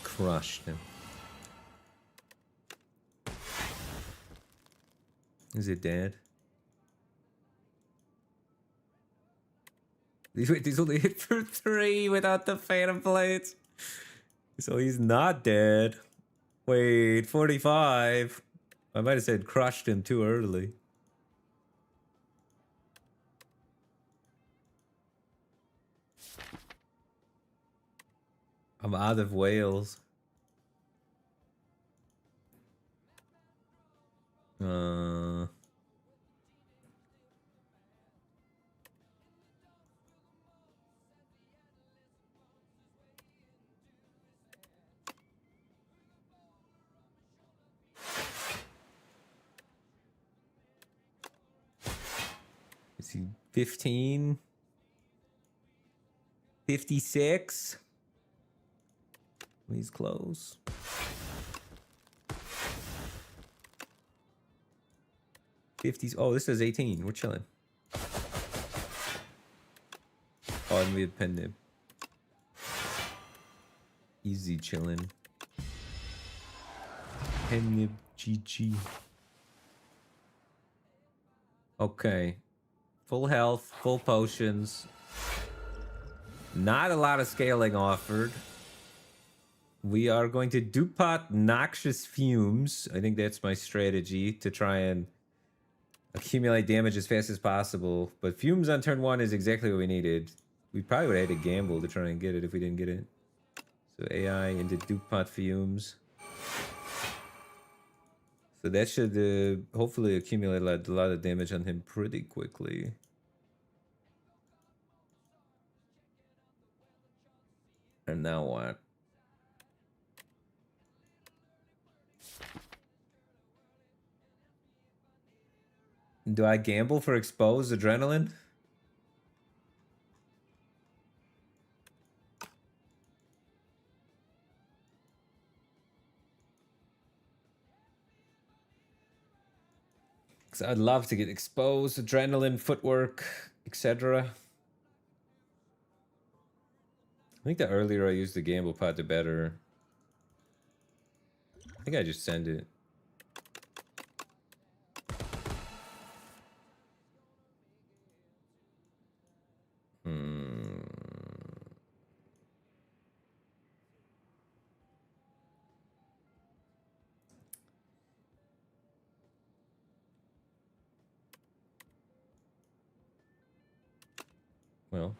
Crushed him. Is it dead? He's only hit for 3 without the Phantom Blades. So he's not dead. Wait, 45. I might have said crushed him too early. I'm out of Wales. Is he 15? 56? He's close. '50s. Oh, this is 18. We're chilling. Oh, and we had pinned him. Easy chilling. Pennib GG. Okay. Full health, full potions. Not a lot of scaling offered. We are going to Dupot Noxious Fumes. I think that's my strategy to try and accumulate damage as fast as possible. But Fumes on turn 1 is exactly what we needed. We probably would have had to gamble to try and get it if we didn't get it. So AI into Dupot Fumes. So that should hopefully accumulate a lot of damage on him pretty quickly. And now what? Do I gamble for exposed adrenaline? Because I'd love to get exposed, adrenaline, footwork, etc. I think the earlier I use the gamble pod, the better. I think I just send it. Well.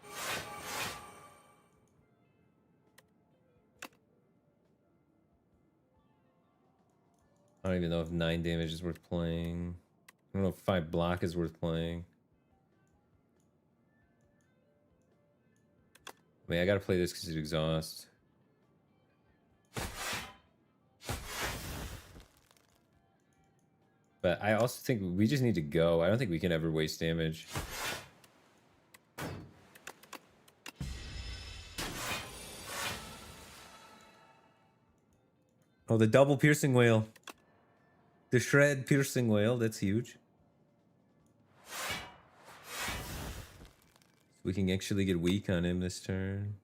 I don't even know if 9 damage is worth playing. I don't know if 5 block is worth playing. I mean, I gotta play this because it exhausts. But I also think we just need to go. I don't think we can ever waste damage. Oh, the double piercing whale. The shred piercing whale, that's huge. We can actually get weak on him this turn.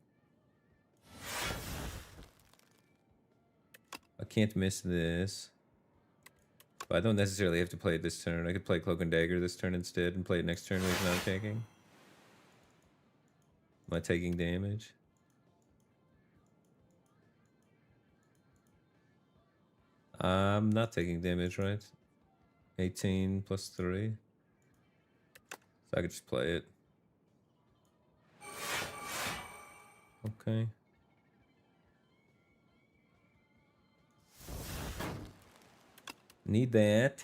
I can't miss this. But I don't necessarily have to play it this turn. I could play Cloak and Dagger this turn instead and play it next turn when he's not taking. Am I taking damage? I'm not taking damage, right? 18 plus 3. So I could just play it. Okay. Need that.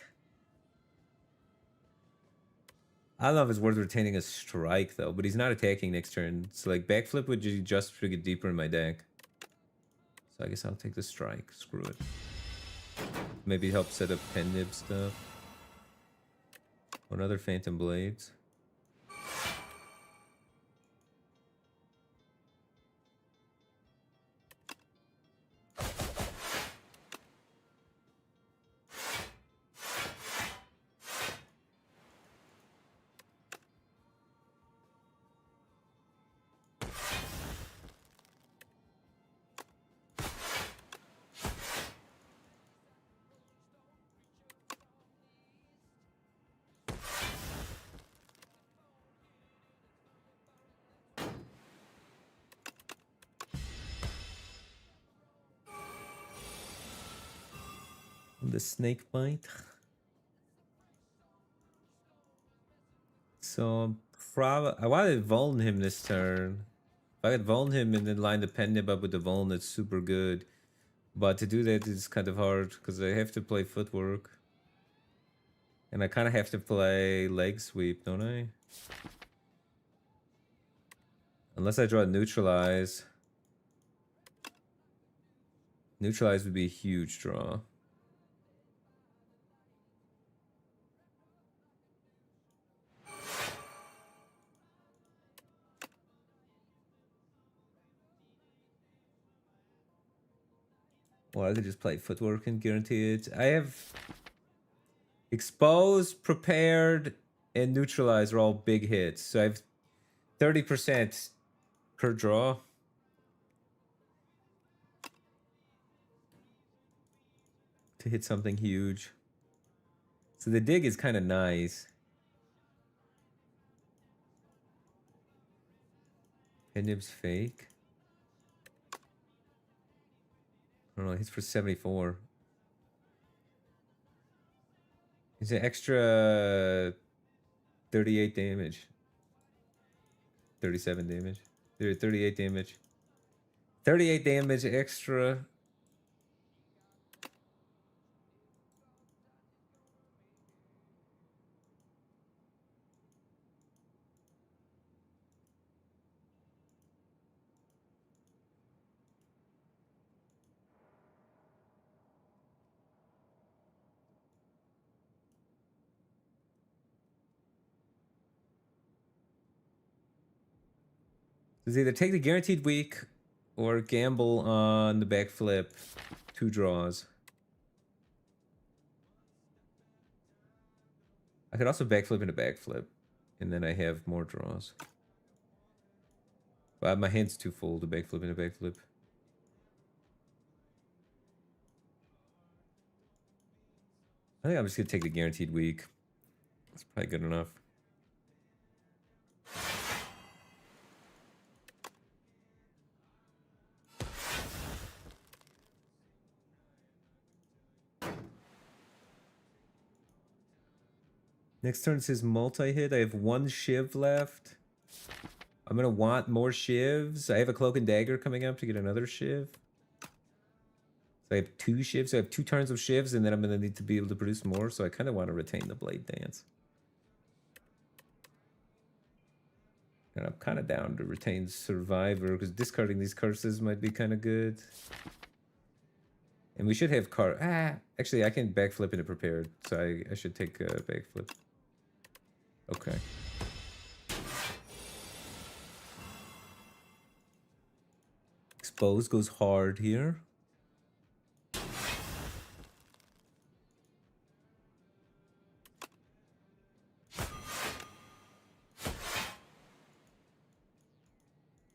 I don't know if it's worth retaining a strike though, but he's not attacking next turn. So like backflip would just get deeper in my deck. So I guess I'll take the strike. Screw it. Maybe help set up pen nib stuff. What other Phantom Blades? The snake bite. So probably I want to vuln him this turn. If I could vuln him and then line the pen nib up with the vuln, that's super good. But to do that is kind of hard because I have to play footwork. And I kind of have to play leg sweep, don't I? Unless I draw neutralize. Neutralize would be a huge draw. Or I could just play footwork and guarantee it. I have exposed, prepared, and neutralize are all big hits. So I have 30% per draw. To hit something huge. So the dig is kind of nice. Pendib's fake. I don't know, he's for 74. He's an extra 38 damage. 37 damage. 38 damage. 38 damage extra. It's either take the guaranteed weak or gamble on the backflip. 2 draws. I could also backflip into backflip, and then I have more draws. But my hand's too full to backflip into backflip. I think I'm just gonna take the guaranteed weak. That's probably good enough. Next turn says multi-hit. I have 1 shiv left. I'm gonna want more shivs. I have a cloak and dagger coming up to get another shiv. So I have 2 shivs. So I have 2 turns of shivs, and then I'm gonna need to be able to produce more. So I kind of want to retain the blade dance. And I'm kind of down to retain survivor because discarding these curses might be kind of good. And we should have actually I can backflip into prepared, so I should take a backflip. Okay. Expose goes hard here.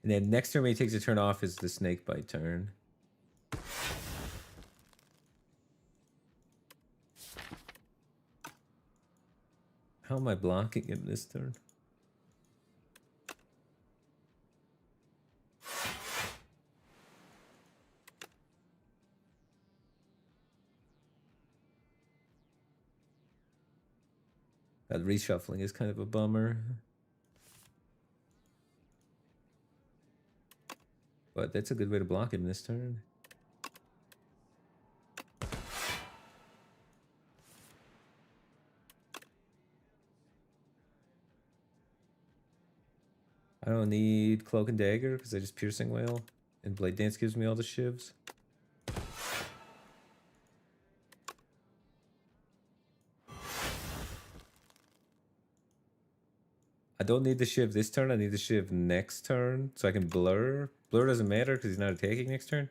And then next turn when he takes a turn off is the snake bite turn. How am I blocking him this turn? That reshuffling is kind of a bummer. But that's a good way to block him this turn. I don't need Cloak and Dagger because I just Piercing Wail. And Blade Dance gives me all the shivs. I don't need the shiv this turn. I need the shiv next turn so I can blur. Blur doesn't matter because he's not attacking next turn.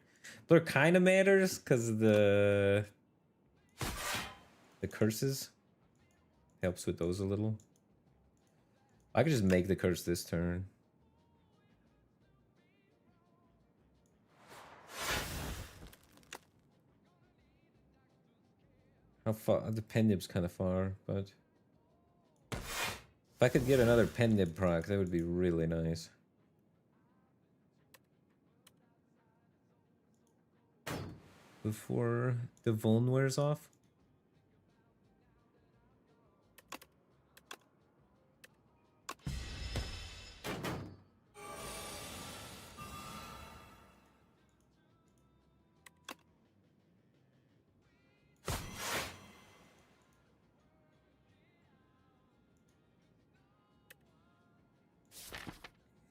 Blur kind of matters because of the curses. Helps with those a little. I could just make the curse this turn. How far? The pen nib's kind of far, but if I could get another pen nib proc, that would be really nice. Before the Vuln wears off.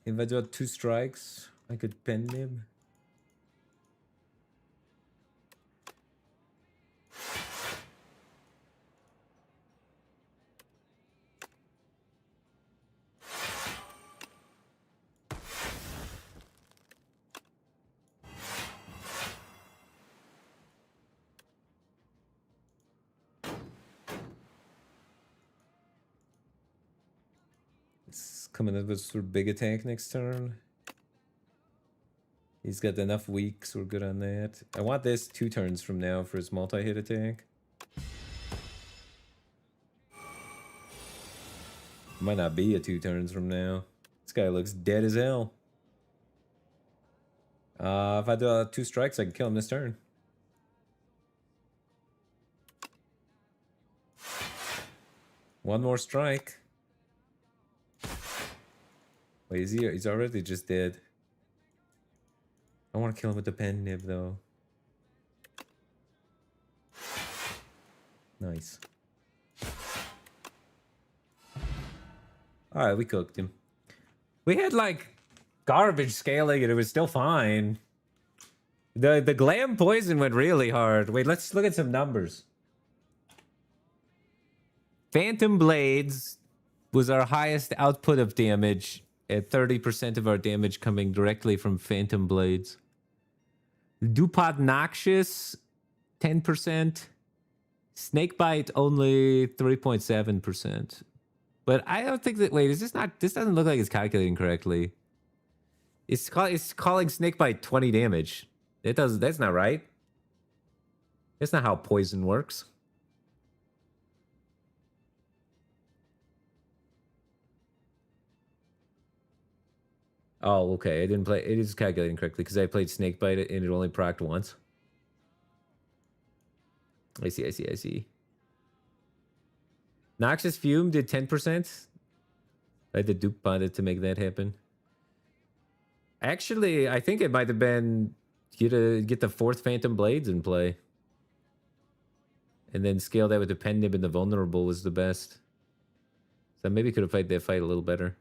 If I do 2 strikes, I could pen nib. Coming up with sort of big attack next turn. He's got enough weaks, we're good on that. I want this 2 turns from now for his multi-hit attack. Might not be a 2 turns from now. This guy looks dead as hell. If I do 2 strikes, I can kill him this turn. One more strike. Wait, is he? He's already just dead. I want to kill him with the pen nib, though. Nice. Alright, we cooked him. We had, like, garbage scaling, and it was still fine. The glam poison went really hard. Wait, let's look at some numbers. Phantom Blades was our highest output of damage. at 30% of our damage coming directly from Phantom Blades. Dupont Noxious, 10%. Snakebite, only 3.7%. But I don't think that... Wait, is this not... This doesn't look like it's calculating correctly. It's calling Snakebite 20 damage. That's not right. That's not how poison works. Oh, okay. I didn't play... It is calculating correctly because I played Snakebite and it only procced once. I see. Noxious Fume did 10%. I had to dupe on it to make that happen. Actually, I think it might have been get the 4th Phantom Blades in play. And then scale that with the Pen Nib and the Vulnerable was the best. So maybe could have played that fight a little better.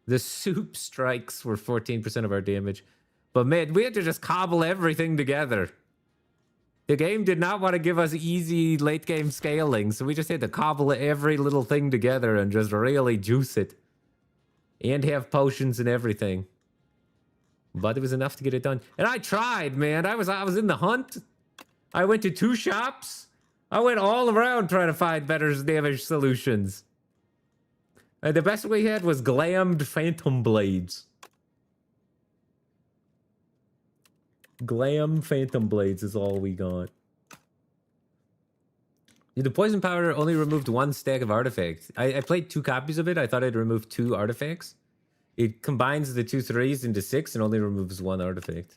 The Soup Strikes were 14% of our damage. But man, we had to just cobble everything together. The game did not want to give us easy late game scaling, so we just had to cobble every little thing together and just really juice it. And have potions and everything. But it was enough to get it done. And I tried, man. I was in the hunt. I went to 2 shops. I went all around trying to find better damage solutions. And the best we had was glammed Phantom Blades. Glam Phantom Blades is all we got. The Poison Powder only removed 1 stack of artifacts. I played 2 copies of it. I thought I'd remove 2 artifacts. It combines the 2 3s into 6 and only removes 1 artifact.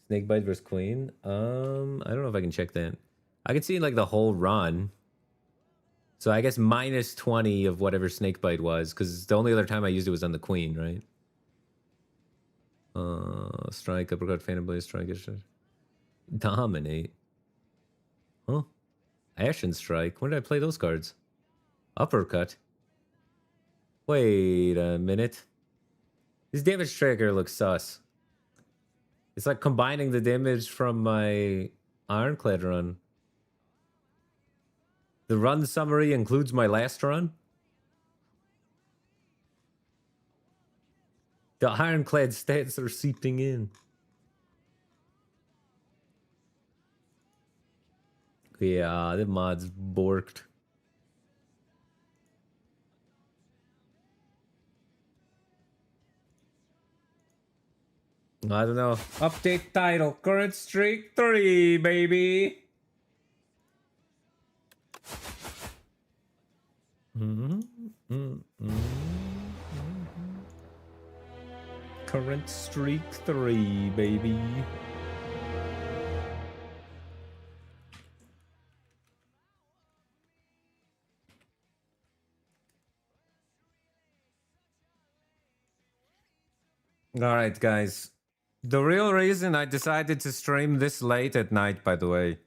Snakebite versus Queen. I don't know if I can check that. I can see like the whole run. So I guess minus 20 of whatever Snakebite was, because the only other time I used it was on the Queen, right? Strike, Uppercut, Phantom Blade, Strike, Dominate. Huh? Ashen Strike. When did I play those cards? Uppercut. Wait a minute. This damage tracker looks sus. It's like combining the damage from my Ironclad run. The run summary includes my last run. The Ironclad stats are seeping in. Yeah, the mod's borked. I don't know. Update title. Current streak 3, baby. Current streak 3, baby. All right, guys. The real reason I decided to stream this late at night, by the way,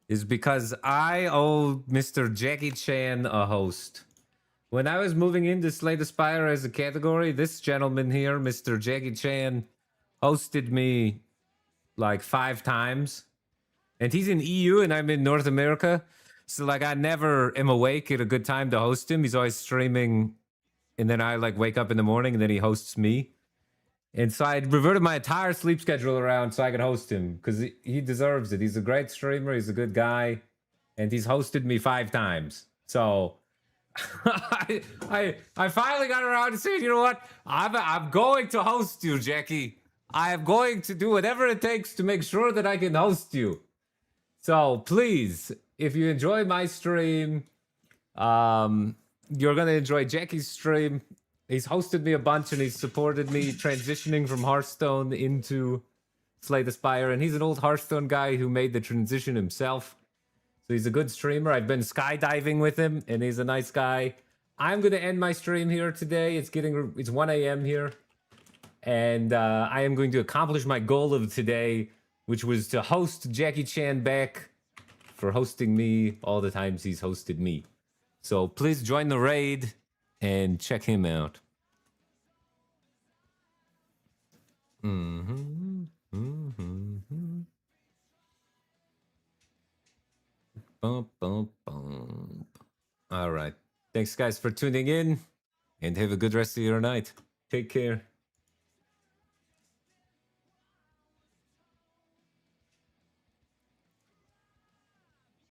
is because I owe Mr. Jackie Chan a host. When I was moving into Slay Spire as a category, this gentleman here, Mr. Jackie Chan, hosted me like 5 times. And he's in EU and I'm in North America. So like I never am awake at a good time to host him. He's always streaming and then I like wake up in the morning and then he hosts me. And so I reverted my entire sleep schedule around so I could host him because he deserves it. He's a great streamer. He's a good guy. And he's hosted me 5 times. So I finally got around to saying, you know what? I'm going to host you, Jackie. I am going to do whatever it takes to make sure that I can host you. So please, if you enjoy my stream, you're going to enjoy Jackie's stream. He's hosted me a bunch and he's supported me transitioning from Hearthstone into Slay the Spire. And he's an old Hearthstone guy who made the transition himself. So he's a good streamer. I've been skydiving with him and he's a nice guy. I'm going to end my stream here today. It's 1 a.m. here. And I am going to accomplish my goal of today, which was to host Jackie Chan back for hosting me all the times he's hosted me. So please join the raid and check him out. Bump, bump, bump. All right. Thanks, guys, for tuning in, and have a good rest of your night. Take care.